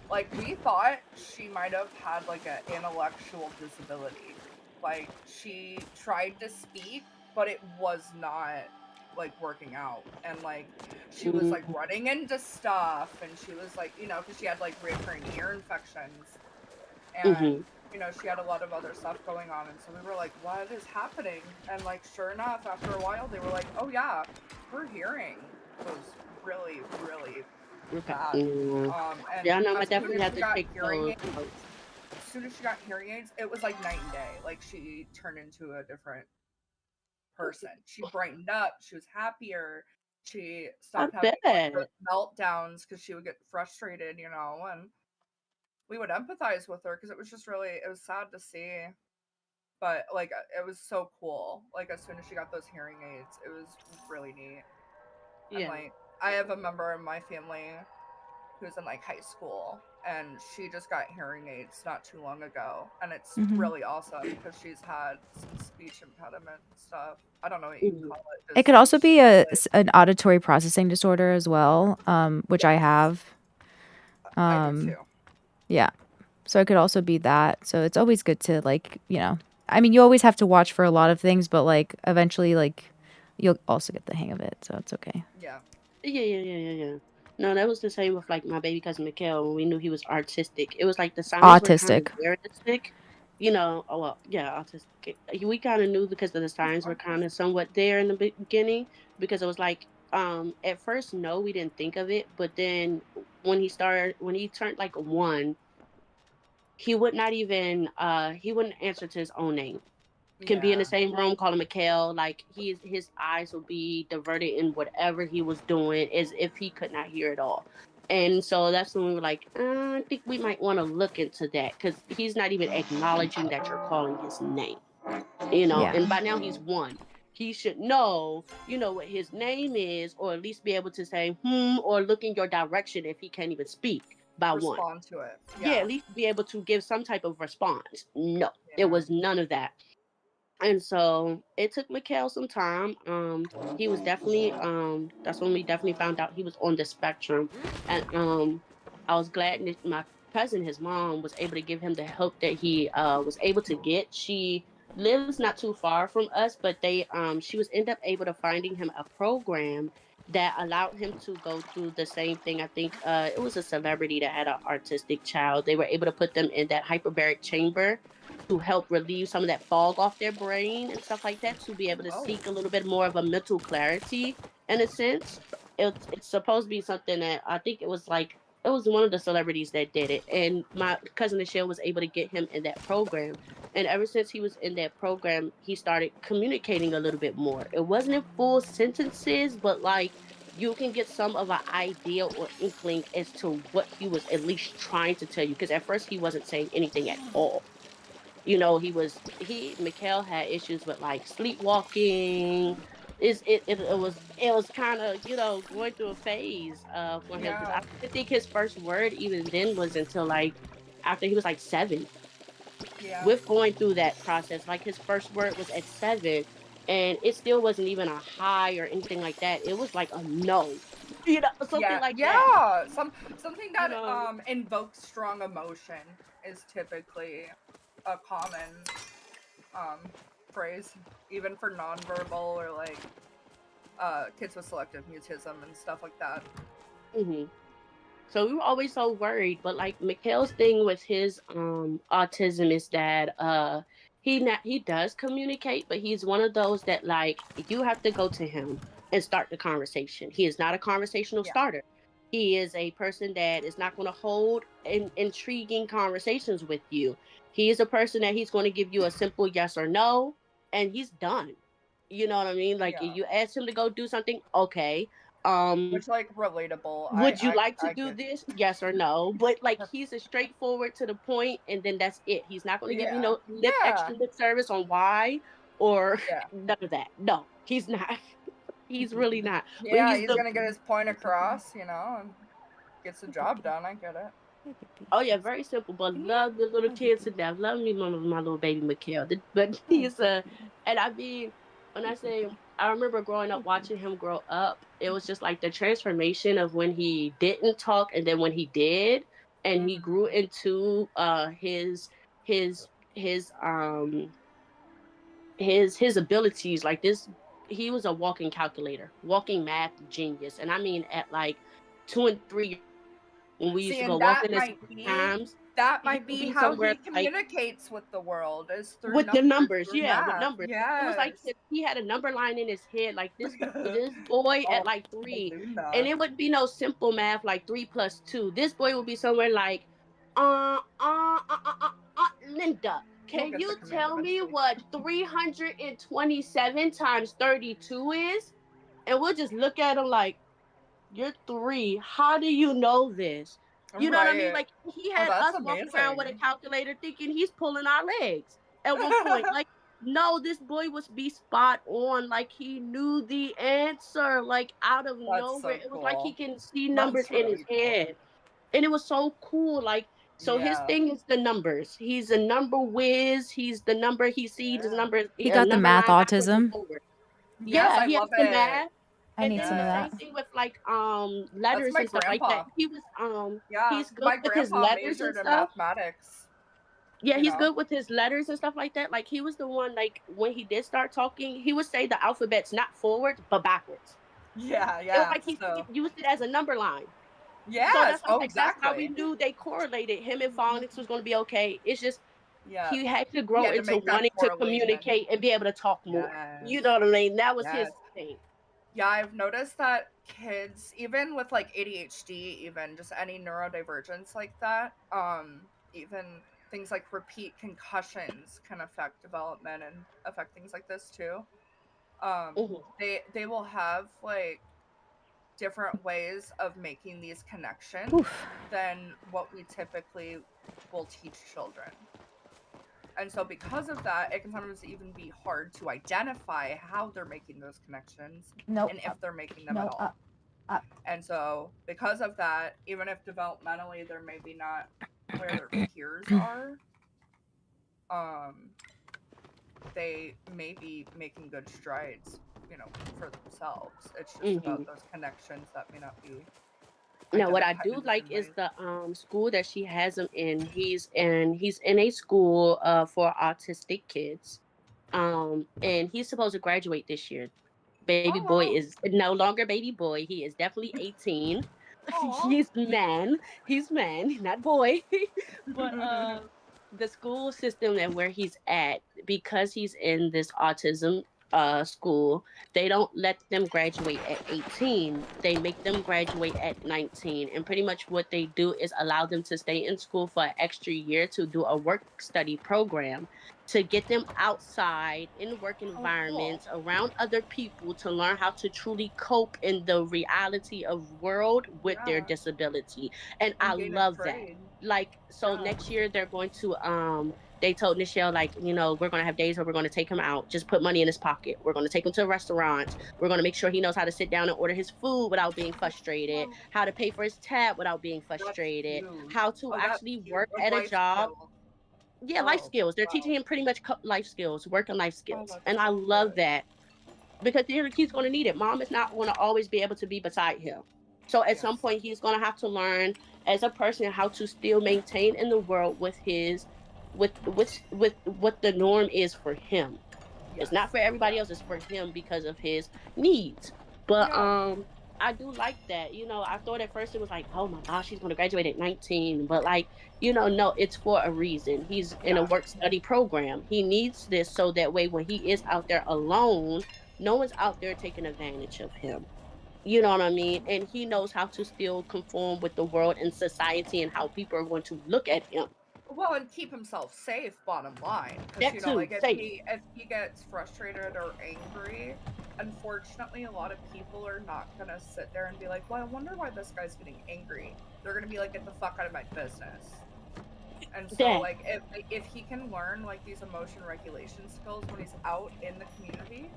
like we thought she might have had like an intellectual disability. Like she tried to speak, but it was not like working out, and like she was like running into stuff, and she was like, because she had like recurring ear infections, and she had a lot of other stuff going on, and so we were like, what is happening? And like sure enough, after a while they were like, oh yeah, her hearing was really, really bad. I know. I definitely have to take those. soon as she got hearing aids, it was like night and day. Like she turned into a different person. She brightened up. She was happier. She I stopped having like those bet. meltdowns because she would get frustrated, you know, and we would empathize with her because it was just really, it was sad to see. But like it was so cool. Like as soon as she got those hearing aids, it was really neat. And Yeah. like I have a member in my family who's in like high school, and she just got hearing aids not too long ago, and it's really awesome because she's had some speech impediment and stuff. I don't know what you Mhm. call it. It could also be an auditory processing disorder as well, which I have. I do too. Yeah. So it could also be that. So it's always good to like, I mean, you always have to watch for a lot of things, but like eventually like you'll also get the hang of it. So it's okay. Yeah. Yeah. No, that was the same with like my baby cousin Mikhail when we knew he was artistic. It was like the signs were kind of Autistic. realistic, you know. Oh well, yeah, autistic. We kind of knew because the signs were kind of somewhat there in the beginning because it was like at first no, we didn't think of it, but then when he turned like 1, he would not even he wouldn't answer to his own name. Can be in the Yeah. same room, call him Mikhail. Like his eyes will be diverted in whatever he was doing, as if he could not hear at all. And so that's when we were like, I think we might want to look into that because he's not even acknowledging that you're calling his name, you know. Yeah. And by now he's 1. He should know, you know, what his name is, or at least be able to say or look in your direction if he can't even speak by 1. Respond to it. Yeah, Yeah. at least be able to give some type of response. No, Yeah. there was none of that. And so it took Mikhail some time. He was definitely that's when we definitely found out he was on the spectrum. And I was glad that my cousin, his mom, was able to give him the help that he was able to get. She lives not too far from us, but she was end up able to finding him a program that allowed him to go through the same thing. I think it was a celebrity that had an artistic child. They were able to put them in that hyperbaric chamber to help relieve some of that fog off their brain and stuff like that, to be able to Oh. seek a little bit more of a mental clarity in a sense. It's supposed to be something that I think it was one of the celebrities that did it. And my cousin Michelle was able to get him in that program. And ever since he was in that program, he started communicating a little bit more. It wasn't in full sentences, but like you can get some of an idea or inkling as to what he was at least trying to tell you. Because at first he wasn't saying anything at all. You know, Mikhail had issues with like sleepwalking. It was kind of, you know, going through a phase for him, because Yeah. I don't think his first word even then was until like after he was like 7. Yeah. With going through that process, like his first word was at 7, and it still wasn't even a hi or anything like that. It was like a no, you know, something like that, Yeah. Something you that know. invokes strong emotion is typically a common phrase, even for nonverbal or like kids with selective mutism and stuff like that. hmm So we were always so worried, but like Mikhail's thing with his autism is that he does communicate, but he's one of those that like you have to go to him and start the conversation. He is not a conversational Yeah. starter. He is a person that is not going to hold intriguing conversations with you. He is a person that he's going to give you a simple yes or no, and he's done. You know what I mean? Like Yeah. you ask him to go do something, okay. Which like relatable. Would you like to I do get. this? Yes or no. But like he's a straightforward to the point, and then that's it. He's not going to give you Yeah. no Yeah. extra lip service on why or Yeah. none of that. No, he's not. He's really not. But Yeah, he's he's the gonna get his point across, you know, and gets the job done. I get it. oh yeah, very simple. But love the little kids to death. Love me, my little baby Mikhail. But he's and I mean, when I say I remember growing up watching him grow up, it was just like the transformation of when he didn't talk and then when he did, and he grew into his his um his abilities. Like this, he was a walking calculator, walking math genius. And I mean at like 2 and 3 when we used See, to and go walking at times, that he might would be be how somewhere he like communicates with the world is through with the numbers, numbers, through yeah, with math. numbers. It was like Yes. he had a number line in his head, like this boy at Oh, like 3, balloon and math. it would be no simple math like 3 plus 2. This boy would be somewhere like uh uh uh uh uh, Linda, can get you the command tell me eventually. what 327 times 32 is? And we'll just look at him like, you're 3. How do you know this? You know what I mean? Right. Like, he Oh, had that's us walking around with a amazing. calculator thinking he's pulling our legs at one point. Like, no, this boy was be spot on. Like, he knew the answer, like, out of That's nowhere. so It was like he cool. can see numbers That's in his really cool. head. And it was so cool. Like, so his Yeah. thing is the numbers. He's a number whiz. He's the number he sees his Yeah. number. He got the number math line backwards and autism. forward. Yes, Yeah, I he has love the it. math. I And need then some of the that. same thing with like That's letters my and stuff like that. grandpa. He was Yeah, he's good my with his grandpa letters and majored in stuff. mathematics. Yeah, You he's know. good with his letters and stuff like that. Like he was the one, like when he did start talking, he would say the alphabet's not forwards but backwards. Yeah, It was yeah. like he So used it as a number line. So yes. that's why I was Oh, like, that's how we exactly. knew they correlated. Him and phonics was going to be okay. It's just Yeah. he had to He grow had to into make that wanting to correlation. communicate and be able to talk more. Yes. You know what I mean? That was his Yes. thing. Yeah, I've noticed that kids, even with like ADHD, even just any neurodivergence like that, even things like repeat concussions can affect development and affect things like this too. Mhm. They will have like different ways of making these connections Oof. than what we typically will teach children. And so because of that, it can sometimes even be hard to identify how they're making those connections Nope. and if they're making them No, at all. up. And so because of that, even if developmentally they're maybe not where their peers are, they may be making good strides, you know, for themselves. It's just about those connections that may not be Now, what I identified do in like different is ways. the school that she has him in. He's in a school for autistic kids, and he's supposed to graduate this year. Baby Oh boy wow. is no longer baby boy. He is definitely 18. Aw. He's man. He's man, not boy. But the school system and where he's at, because he's in this autism school, they don't let them graduate at 18. They make them graduate at 19. And pretty much what they do is allow them to stay in school for an extra year to do a work study program to get them outside in work environments around other people to learn how to truly cope in the reality of world with their Yeah. disability. And I And gain a love that. trade. Like, so Yeah. next year they're going to they told Nichelle, like, you know, we're going to have days where we're going to take him out, just put money in his pocket. We're going to take him to a restaurant. We're going to make sure he knows how to sit down and order his food without being frustrated, how to pay for his tab without being That's frustrated, huge. how to Oh, that's actually huge. work Like at a life job. skills. Yeah, life Oh, skills. They're wow. teaching him pretty much life skills, work and life Oh, skills. that's And I so love good. that because he's going to need it. Mom is not going to always be able to be beside him. So at some Yes. point, he's going to have to learn as a person how to still maintain in the world with his with what the norm is for him. It's not Yes. for everybody else. It's for him because of his needs. But Yeah. I do like that. You know, I thought at first it was like, oh my gosh, he's going to graduate at 19. But like, you know, no, it's for a reason. He's in a Yeah. work study program. He needs this so that way when he is out there alone, no one's out there taking advantage of him. You know what I mean? And he knows how to still conform with the world and society and how people are going to look at him. Well, and keep himself safe, bottom line. Because, That you know, too, like if safe. he gets frustrated or angry, unfortunately, a lot of people are not going to sit there and be like, well, I wonder why this guy's getting angry. They're going to be like, get the fuck out of my business. And so, That. like, if he can learn, like, these emotion regulation skills when he's out in the community,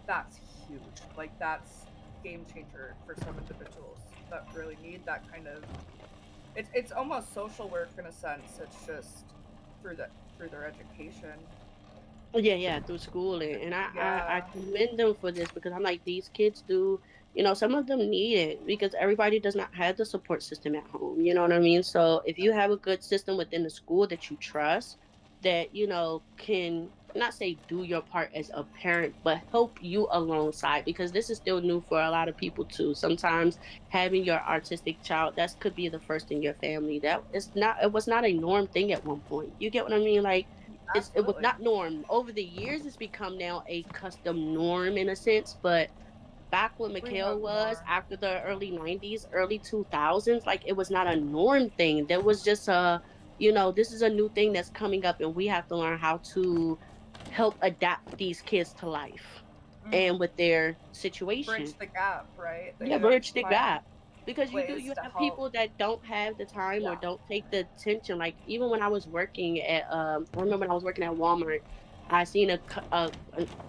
that's huge. Like, that's game changer for some individuals that really need that kind of... It's almost social work in a sense. It's just through their education. Yeah, through schooling. And I Yeah. commend them for this because I'm like, these kids do, you know, some of them need it because everybody does not have the support system at home. You know what I mean? So if you have a good system within the school that you trust, that, you know, can not say do your part as a parent, but help you alongside because this is still new for a lot of people too. Sometimes having your artistic child, that could be the first in your family. It was not a norm thing at one point. You get what I mean? Like, it was Absolutely. not norm. Over the years, it's become now a custom norm in a sense. But back when We Mikhail have was, more. after the early 90s, early 2000s, like it was not a norm thing. There was just a you know, this is a new thing that's coming up, and we have to learn how to help adapt these kids to life and with their situation. Bridge the gap, right? They Yeah, gotta bridge the find gap. Because ways you to have help. people that don't have the time or Yeah. don't take the attention. Like even when I was working at I remember when I was working at Walmart, I seen a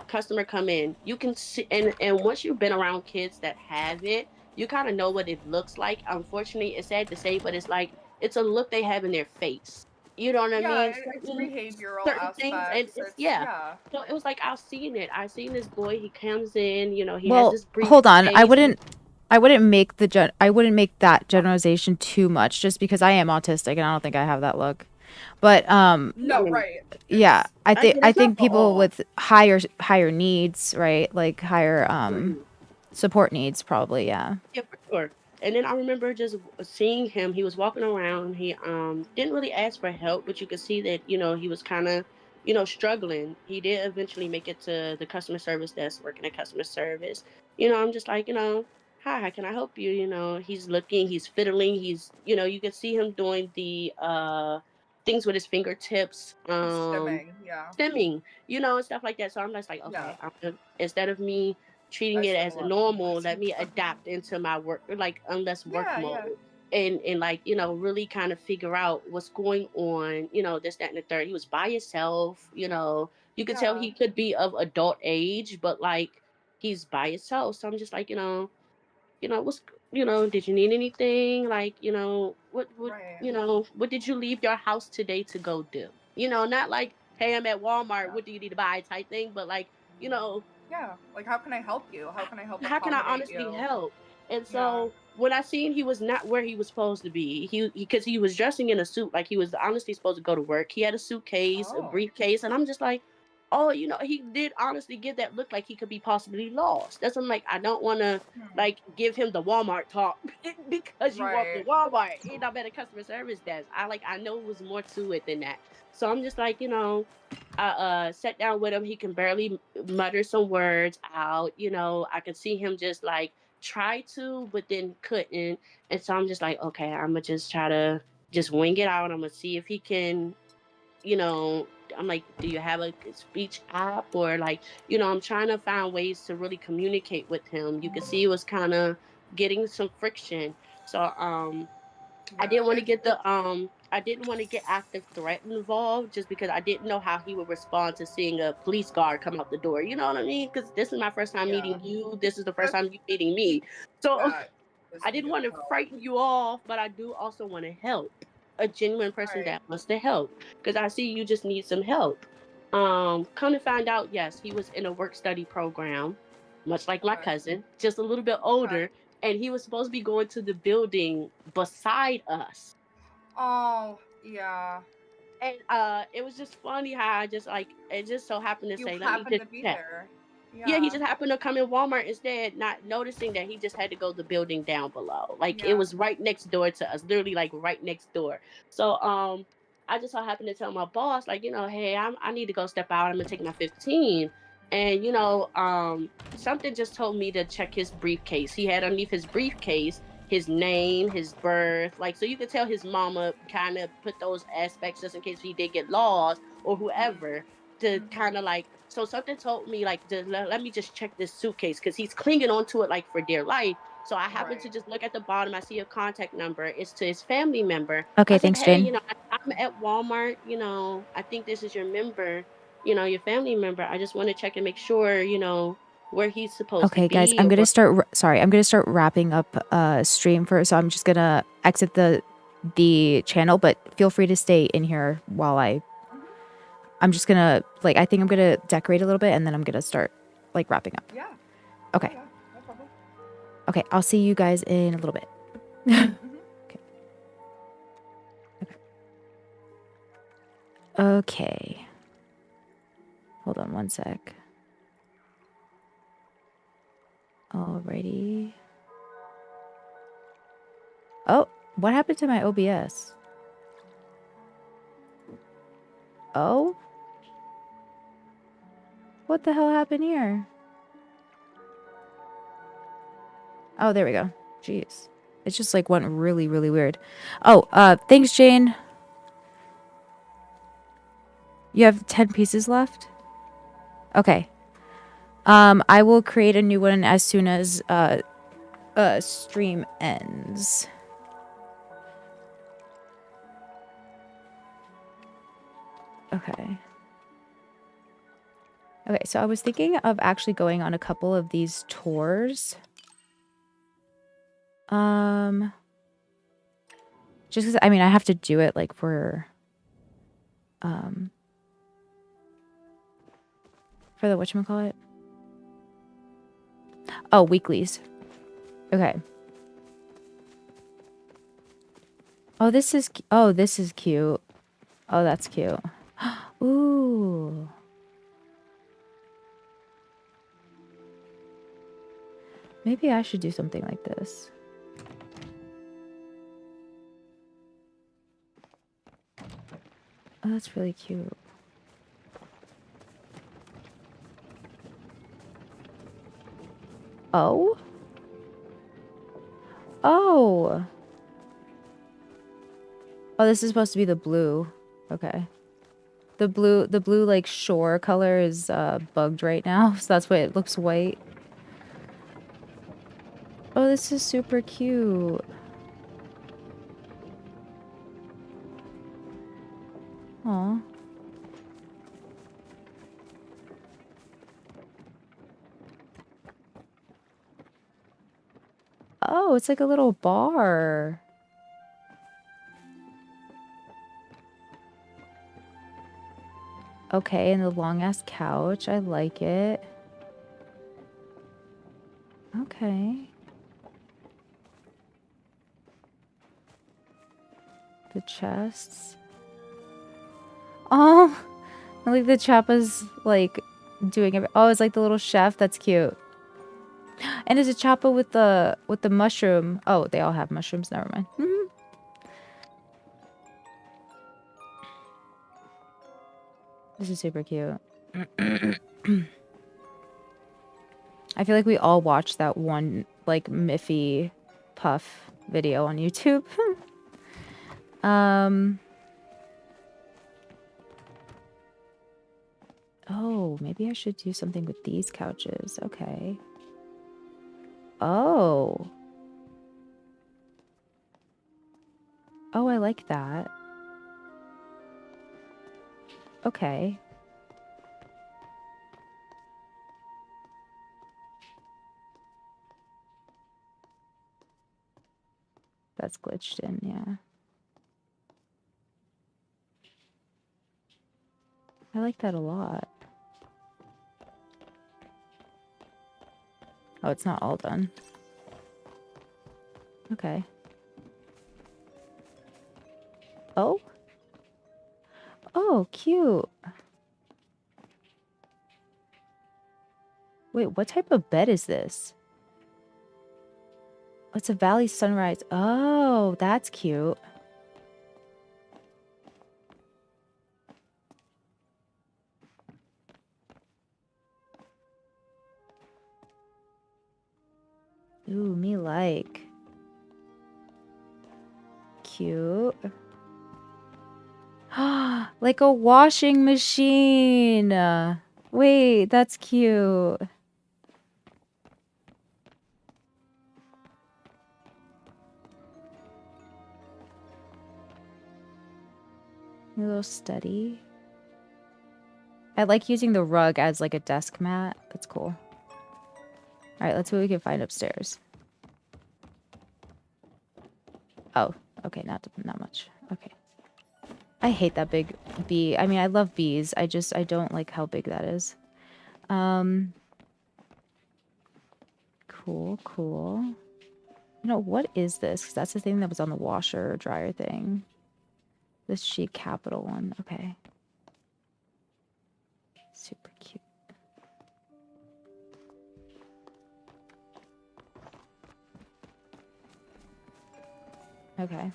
customer come in. You can see, and once you've been around kids that have it, you kind of know what it looks like. Unfortunately, it's sad to say, but it's like it's a look they have in their face. You know what I Yeah, mean? it's behavioral Certain things, and aspects. it's It's yeah. yeah. So it was like I've seen it. I seen this boy. He comes in. You know, he has Well, this hold on. briefcase. I wouldn't make I wouldn't make that generalization too much just because I am autistic and I don't think I have that look. But No, right. yeah, It's I It's not think for people all. with higher needs, right? Like higher Mhm. support needs probably, yeah. Yeah, for sure. And then I remember just seeing him. He was walking around. He didn't really ask for help, but you could see that he was kind of struggling. He did eventually make it to the customer service desk, working at customer service. I'm just like hi, how can I help you? He's looking, he's fiddling, you could see him doing the things with his fingertips, stimming, yeah. stimming, and stuff like that. So I'm just like, Yeah. okay, instead of me treating I it stim a as a lot too normal, let me myself. adapt into my work, like unless work Yeah, mode, yeah. and like really kind of figure out what's going on, this, that, and the third. He was by himself, you could tell Yeah. he could be of adult age, but like he's by himself. So I'm just like, what's did you need anything, like what Right. what did you leave your house today to go do, not like, hey, I'm at Walmart, Yeah. what do you need to buy type thing, but like you know Yeah. Like how can I help you? How can I help how can I accommodate honestly you? help? And Yeah. so when I seen he was not where he was supposed to be, he because he was dressing in a suit, like he was honestly supposed to go to work. He had a suitcase, a Oh. briefcase, and I'm just like, oh, he did honestly give that look like he could be possibly lost. That's I'm like, I don't want to Hmm. like give him the Walmart talk because you walked Right. in Walmart, at a customer service desk. I know it was more to it than that. So I'm just like, I sat down with him. He can barely mutter some words out. I could see him just like try to, but then couldn't. And so I'm just like, okay, I'm gonna just try to just wing it out. I'm gonna see if he can, you know. I'm like, do you have a speech app, or like, I'm trying to find ways to really communicate with him. You could see it was kind of getting some friction. So Yeah. I didn't want to get active threat involved, just because I didn't know how he would respond to seeing a police guard come out the door. You know what I mean? Because this is my first time Yeah. meeting you. This is the first time you meeting me. So Yeah. Just I didn't needed want to help. frighten you off, but I do also want to help. A genuine person Right. that wants to help, because I see you just need some help. Come to find out, yes, he was in a work study program, much like my Okay. cousin, just a little bit Okay. older, and he was supposed to be going to the building beside us. Oh, yeah. And it was just funny how I just like it just so happened to You say, let me happen just to be check. there. Yeah, he Yeah. just happened to come in Walmart instead, not noticing that he just had to go the building down below. Like it Yeah. was right next door to us, literally like right next door. So I just so happened to tell my boss, like, hey, I need to go step out. I'm gonna take my 15. And something just told me to check his briefcase. He had underneath his briefcase his name, his birth, like, so you could tell his mama kind of put those aspects just in case he did get lost or whoever, to kind of like, so something told me like, let me just check this suitcase, because he's clinging onto it like for dear life. So I happened to Right. just look at the bottom. I see a contact number. It's to his family member. I Okay, said, thanks, hey, Jane. I'm at Walmart. I think this is your member. Your family member. I just want to check and make sure where he's supposed to Okay, guys, be, or I'm gonna start wrapping up stream so I'm just gonna exit the channel, but feel free to stay in here while I'm just gonna like I think I'm gonna decorate a little bit and then I'm gonna start like wrapping up. Yeah. Okay. Yeah. No problem. Okay, I'll see you guys in a little bit. Okay. Hold on one sec. Alrighty. Oh, what happened to my OBS? Oh? What the hell happened here? Oh, there we go. Jeez. It just like went really, really weird. Oh, thanks, Jane. You have 10 pieces left? Okay. I will create a new one as soon as stream ends. Okay. Okay, so I was thinking of actually going on a couple of these tours. Just because, I mean, I have to do it, like, for the whatchamacallit? Oh, weeklies. Okay. Oh, this is cute. Oh, that's cute. Ooh. Maybe I should do something like this. Oh, that's really cute. Oh? Oh! Oh, this is supposed to be the blue. Okay. The blue, like, shore color is, bugged right now, so that's why it looks white. Oh, this is super cute. Aw. Oh, it's like a little bar. Okay, and the long-ass couch. I like it. Okay. The chests. Oh! I like the Chappa's, like, doing it. Oh, it's like the little chef. That's cute. And there's a Chappa with the mushroom. Oh, they all have mushrooms. Never mind. This is super cute. I feel like we all watched that one, like, Miffy Puff video on YouTube. Oh, maybe I should do something with these couches. Okay. Oh. Oh, I like that. Okay. That's glitched in, yeah. I like that a lot. Oh, it's not all done. Okay. Oh? Oh, cute. Wait, what type of bed is this? Oh, it's a valley sunrise. Oh, that's cute. Ooh, me like. Cute. Like a washing machine. Wait, that's cute. A little study. I like using the rug as like a desk mat. That's cool. All right, let's see what we can find upstairs. Oh, okay, not much. Okay. I hate that big bee. I mean, I love bees. I don't like how big that is. Cool. You know, what is this? 'Cause that's the thing that was on the washer or dryer thing. This Chic Capital one. Okay. Super cute. Okay.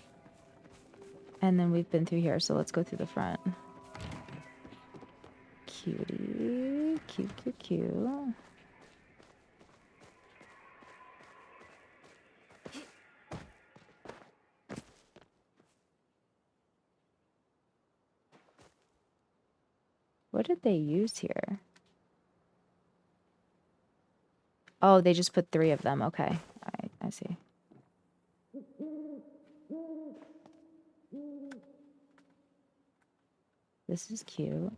And then we've been through here, so let's go through the front. Cutie. Cute. What did they use here? Oh, they just put 3 of them. Okay. I see. This is cute.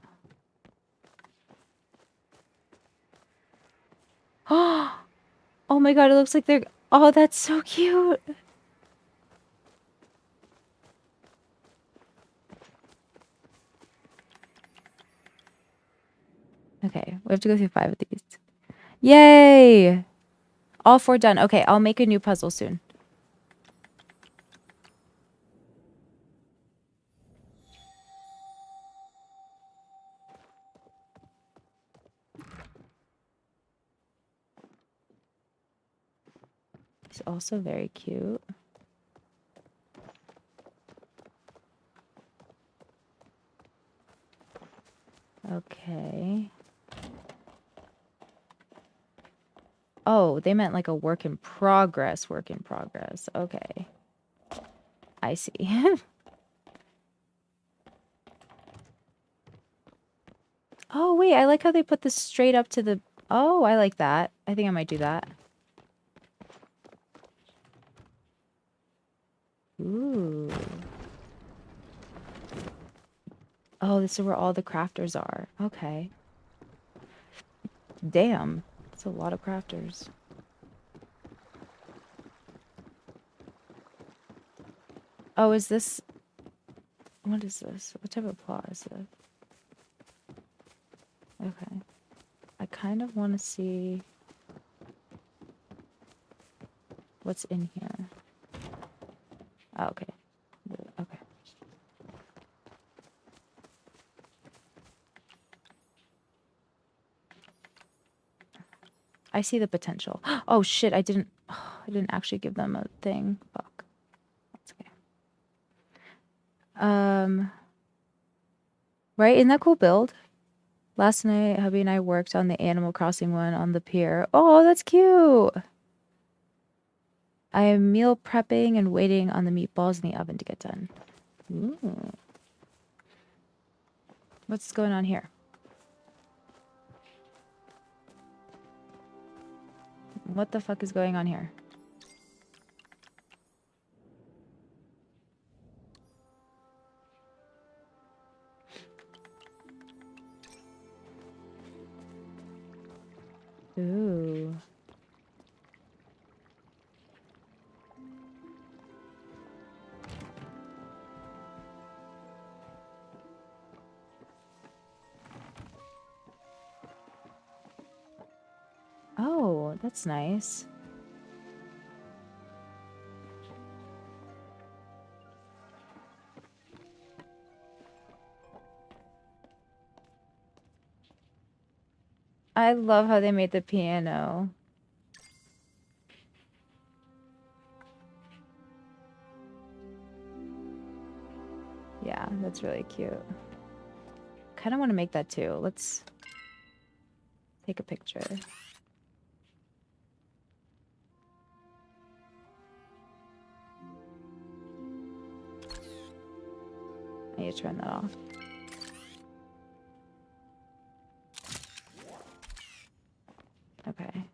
Oh my god, it looks like they're... Oh, that's so cute. Okay, we have to go through 5 of these. Yay! All 4 done. Okay, I'll make a new puzzle soon. It's also very cute. Okay. Oh, they meant like a work in progress, work in progress. Okay. I see. Oh, wait, I like how they put this straight up to the... Oh, I like that. I think I might do that. Ooh. Oh, this is where all the crafters are. Okay. Damn. That's a lot of crafters. Oh, is this... What is this? What type of plot is this? Okay. I kind of want to see... what's in here. Oh, okay. Okay. I see the potential. Oh shit, I didn't actually give them a thing. Fuck. That's okay. Right, isn't that cool build? Last night, hubby and I worked on the Animal Crossing one on the pier. Oh, that's cute. I am meal prepping and waiting on the meatballs in the oven to get done. Ooh. What's going on here? What the fuck is going on here? Ooh. Oh, that's nice. I love how they made the piano. Yeah, that's really cute. Kind of want to make that too. Let's take a picture. I need to turn that off. Okay.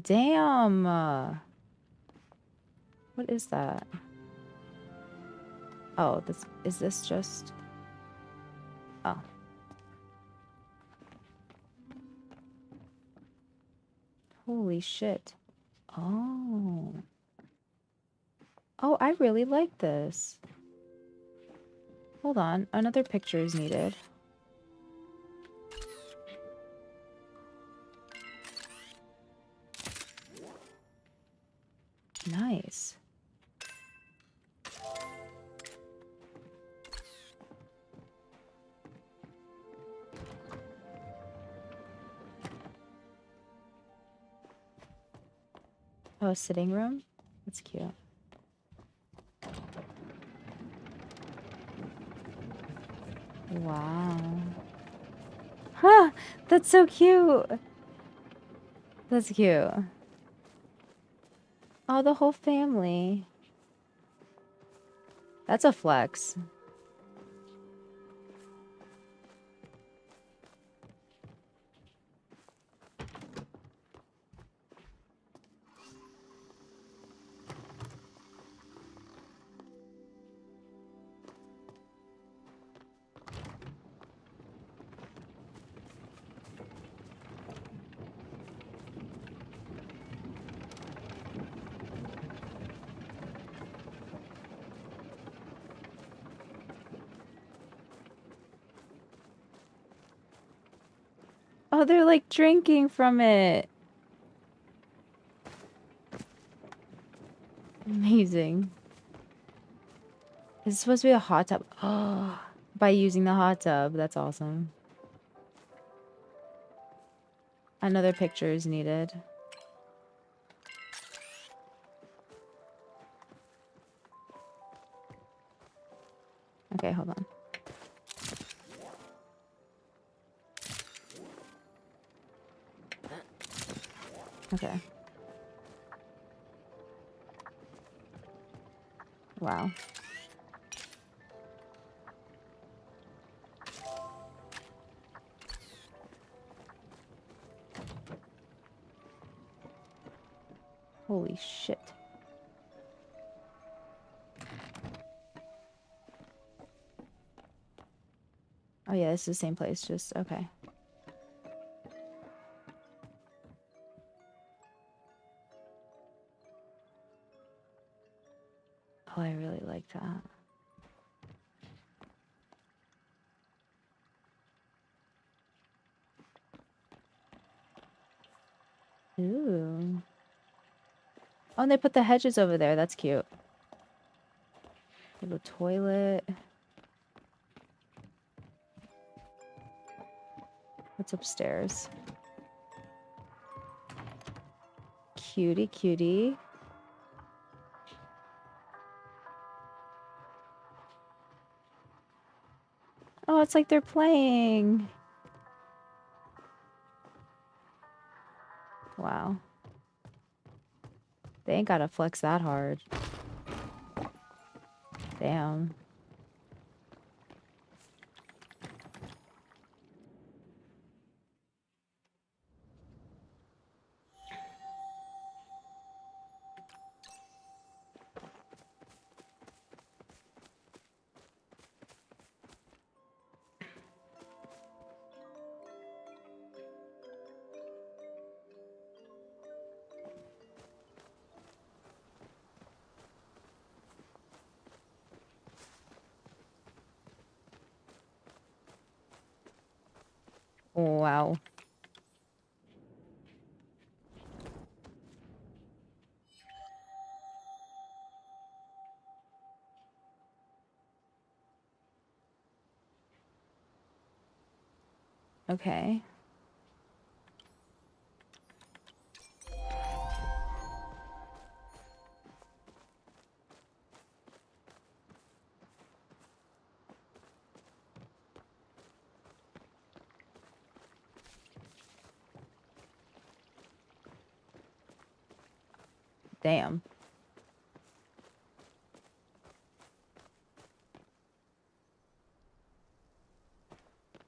Damn. What is that? Oh, is this just... Oh. Holy shit. Oh. Oh, I really like this. Hold on. Another picture is needed. Nice. Oh, a sitting room? That's cute. Wow. Huh! That's so cute! That's cute. Oh, the whole family. That's a flex. Oh, they're like drinking from it. Amazing. Is it supposed to be a hot tub? Oh, by using the hot tub. That's awesome. Another picture is needed. Okay, hold on. Okay. Wow. Holy shit. Oh yeah, it's the same place, just okay. Oh, I really like that. Ooh. Oh, and they put the hedges over there. That's cute. Little toilet. What's upstairs? Cutie, cutie. Oh, it's like they're playing. Wow. They ain't gotta flex that hard. Damn. Wow. Okay. Damn.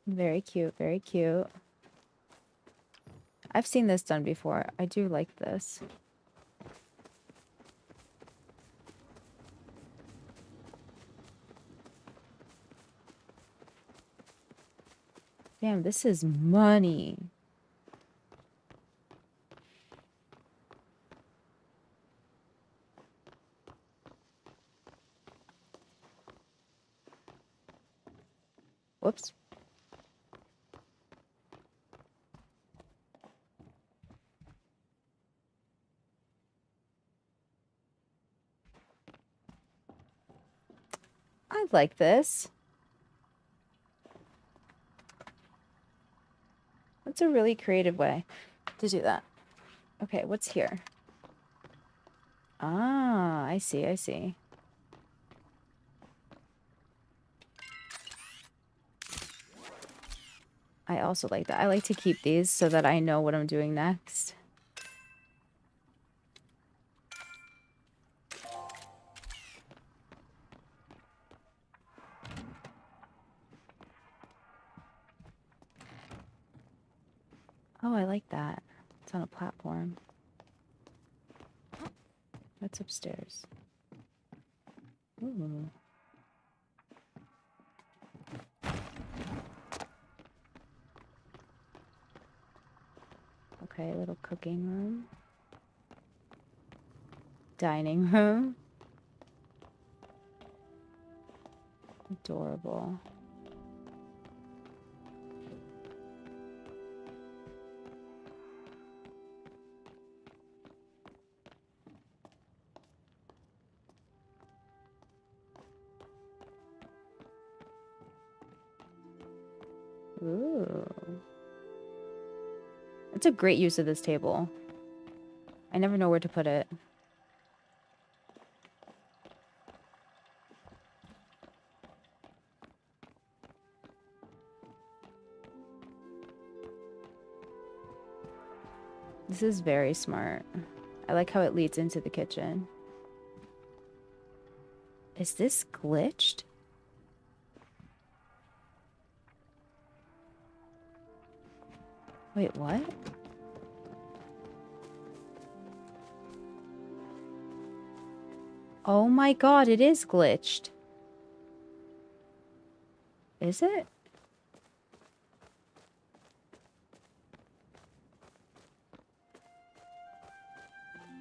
Very cute, very cute. I've seen this done before. I do like this. Damn, this is money. Whoops. I like this. That's a really creative way to do that. Okay, what's here? Ah, I see, I see. I also like that. I like to keep these so that I know what I'm doing next. Oh, I like that. It's on a platform. That's upstairs. Ooh. Okay, little cooking room. Dining room. Adorable. Ooh. It's a great use of this table. I never know where to put it. This is very smart. I like how it leads into the kitchen. Is this glitched? Wait, what? Oh my god, it is glitched. Is it?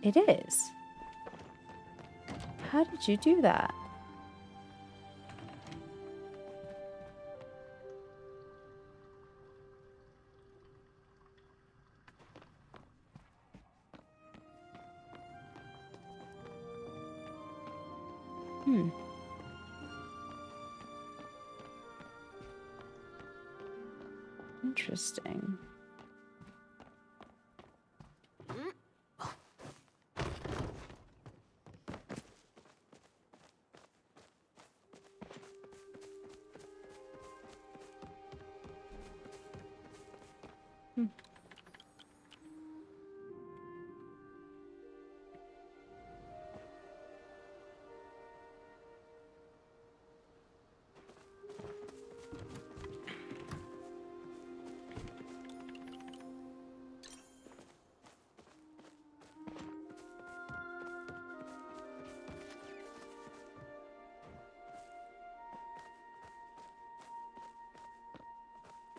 It is. How did you do that? Hmm. Interesting.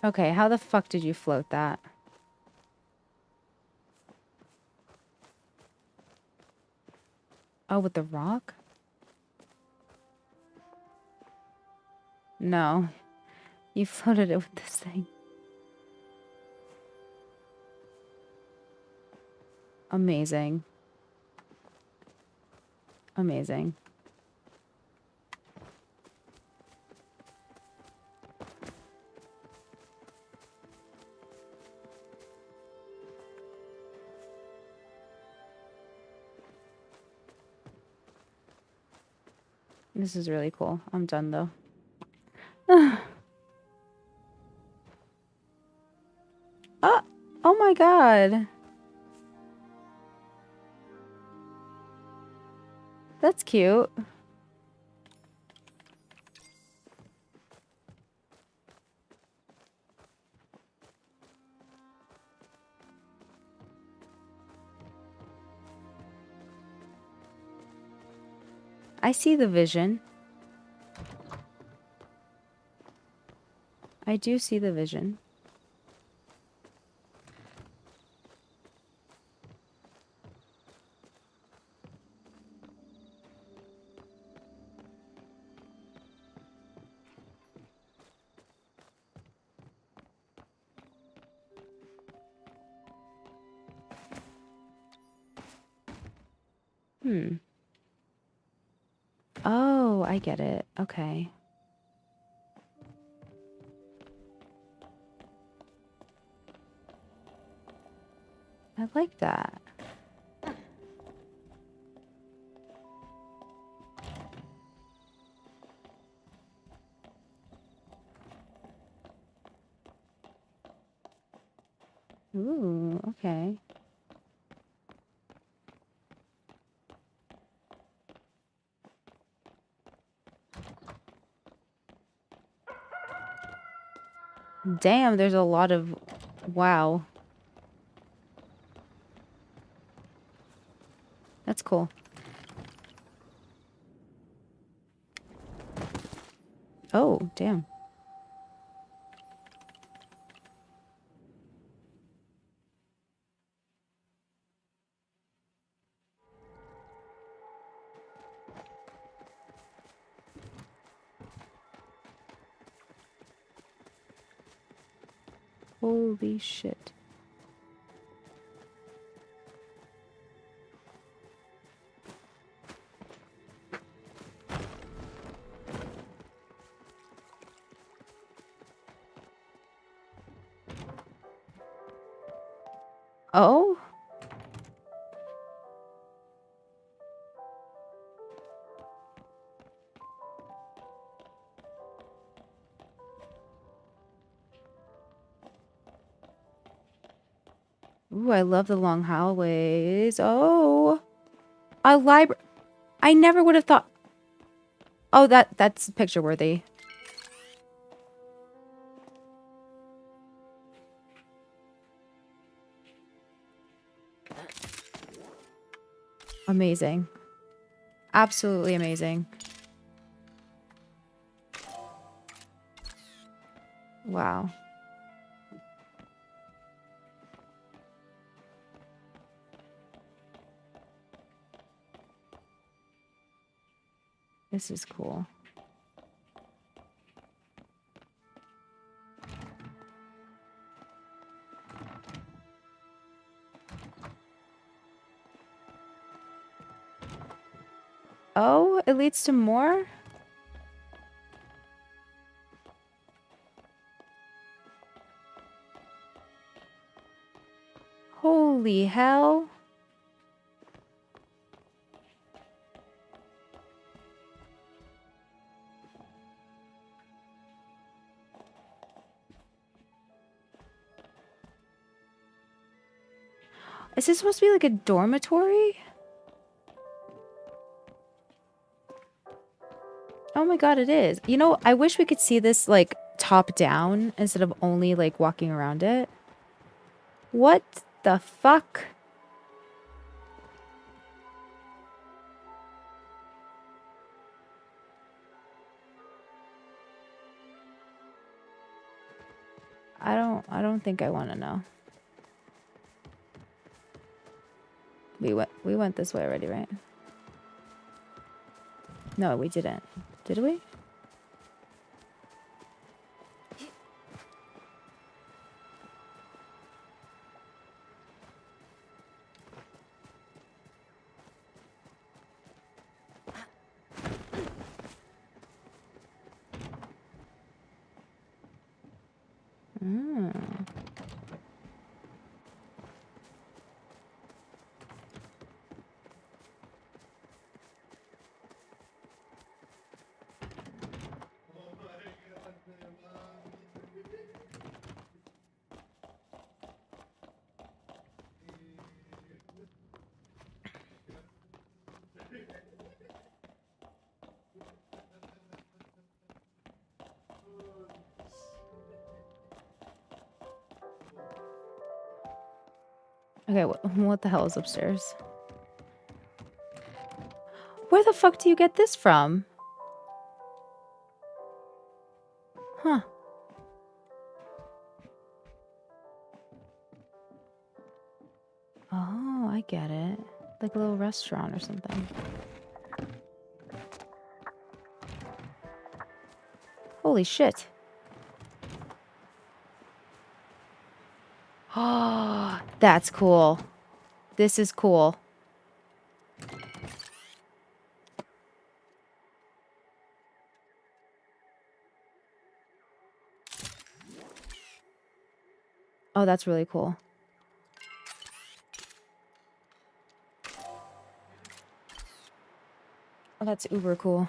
Okay, how the fuck did you float that? Oh, with the rock? No. You floated it with this thing. Amazing. Amazing. This is really cool. I'm done though. Oh, oh my god. That's cute. I see the vision. I do see the vision. Hmm. Oh, I get it. Okay. I like that. Ooh, okay. Damn, there's a lot of... Wow. That's cool. Oh, damn. Holy shit. Oh? Ooh, I love the long hallways. Oh, a library. I never would have thought. Oh, that's picture worthy. Amazing. Absolutely amazing. Wow. This is cool. Oh, it leads to more? Holy hell. Is this supposed to be like a dormitory? Oh my god, it is. You know, I wish we could see this like top down instead of only like walking around it. What the fuck? I don't think I want to know. We went this way already, right? No, we didn't. Did we? Mm. Okay, what the hell is upstairs? Where the fuck do you get this from? Huh. Oh, I get it. Like a little restaurant or something. Holy shit. Oh, that's cool. This is cool. Oh, that's really cool. Oh, that's uber cool.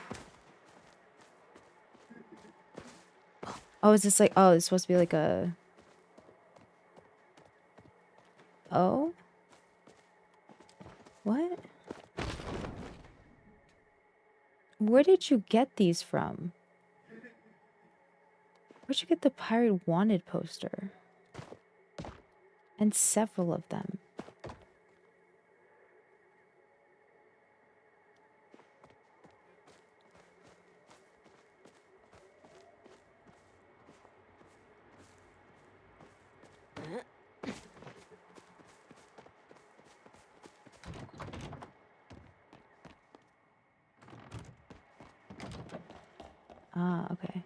Oh, is this like... Oh, it's supposed to be like a... Oh? What? Where did you get these from? Where'd you get the Pirate Wanted poster? And several of them. Ah, okay.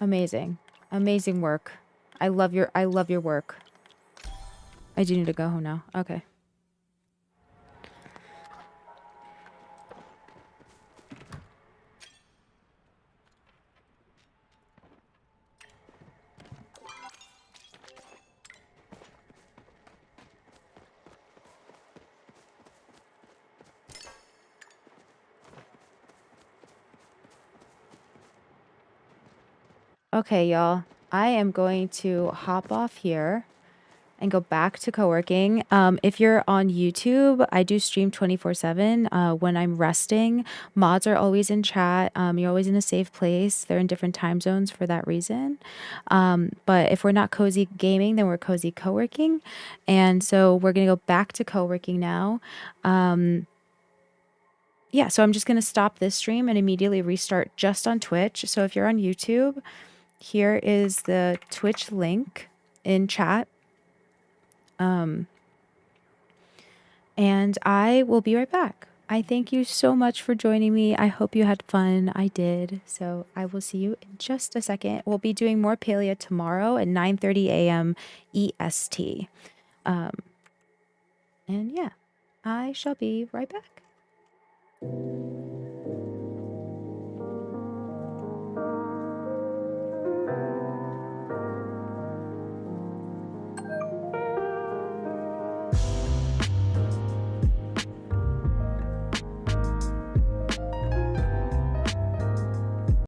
Amazing. Amazing work. I love your work. I do need to go home now. Okay. Okay, y'all. I am going to hop off here and go back to co-working. If you're on YouTube, I do stream 24/7. When I'm resting, mods are always in chat. You're always in a safe place. They're in different time zones for that reason. But if we're not cozy gaming, then we're cozy co-working. And so we're going to go back to co-working now. Yeah, so I'm just going to stop this stream and immediately restart just on Twitch. So if you're on YouTube, here is the Twitch link in chat. And I will be right back. I thank you so much for joining me. I hope you had fun. I did. So I will see you in just a second. We'll be doing more Palia tomorrow at 9:30 a.m. EST. And yeah, I shall be right back.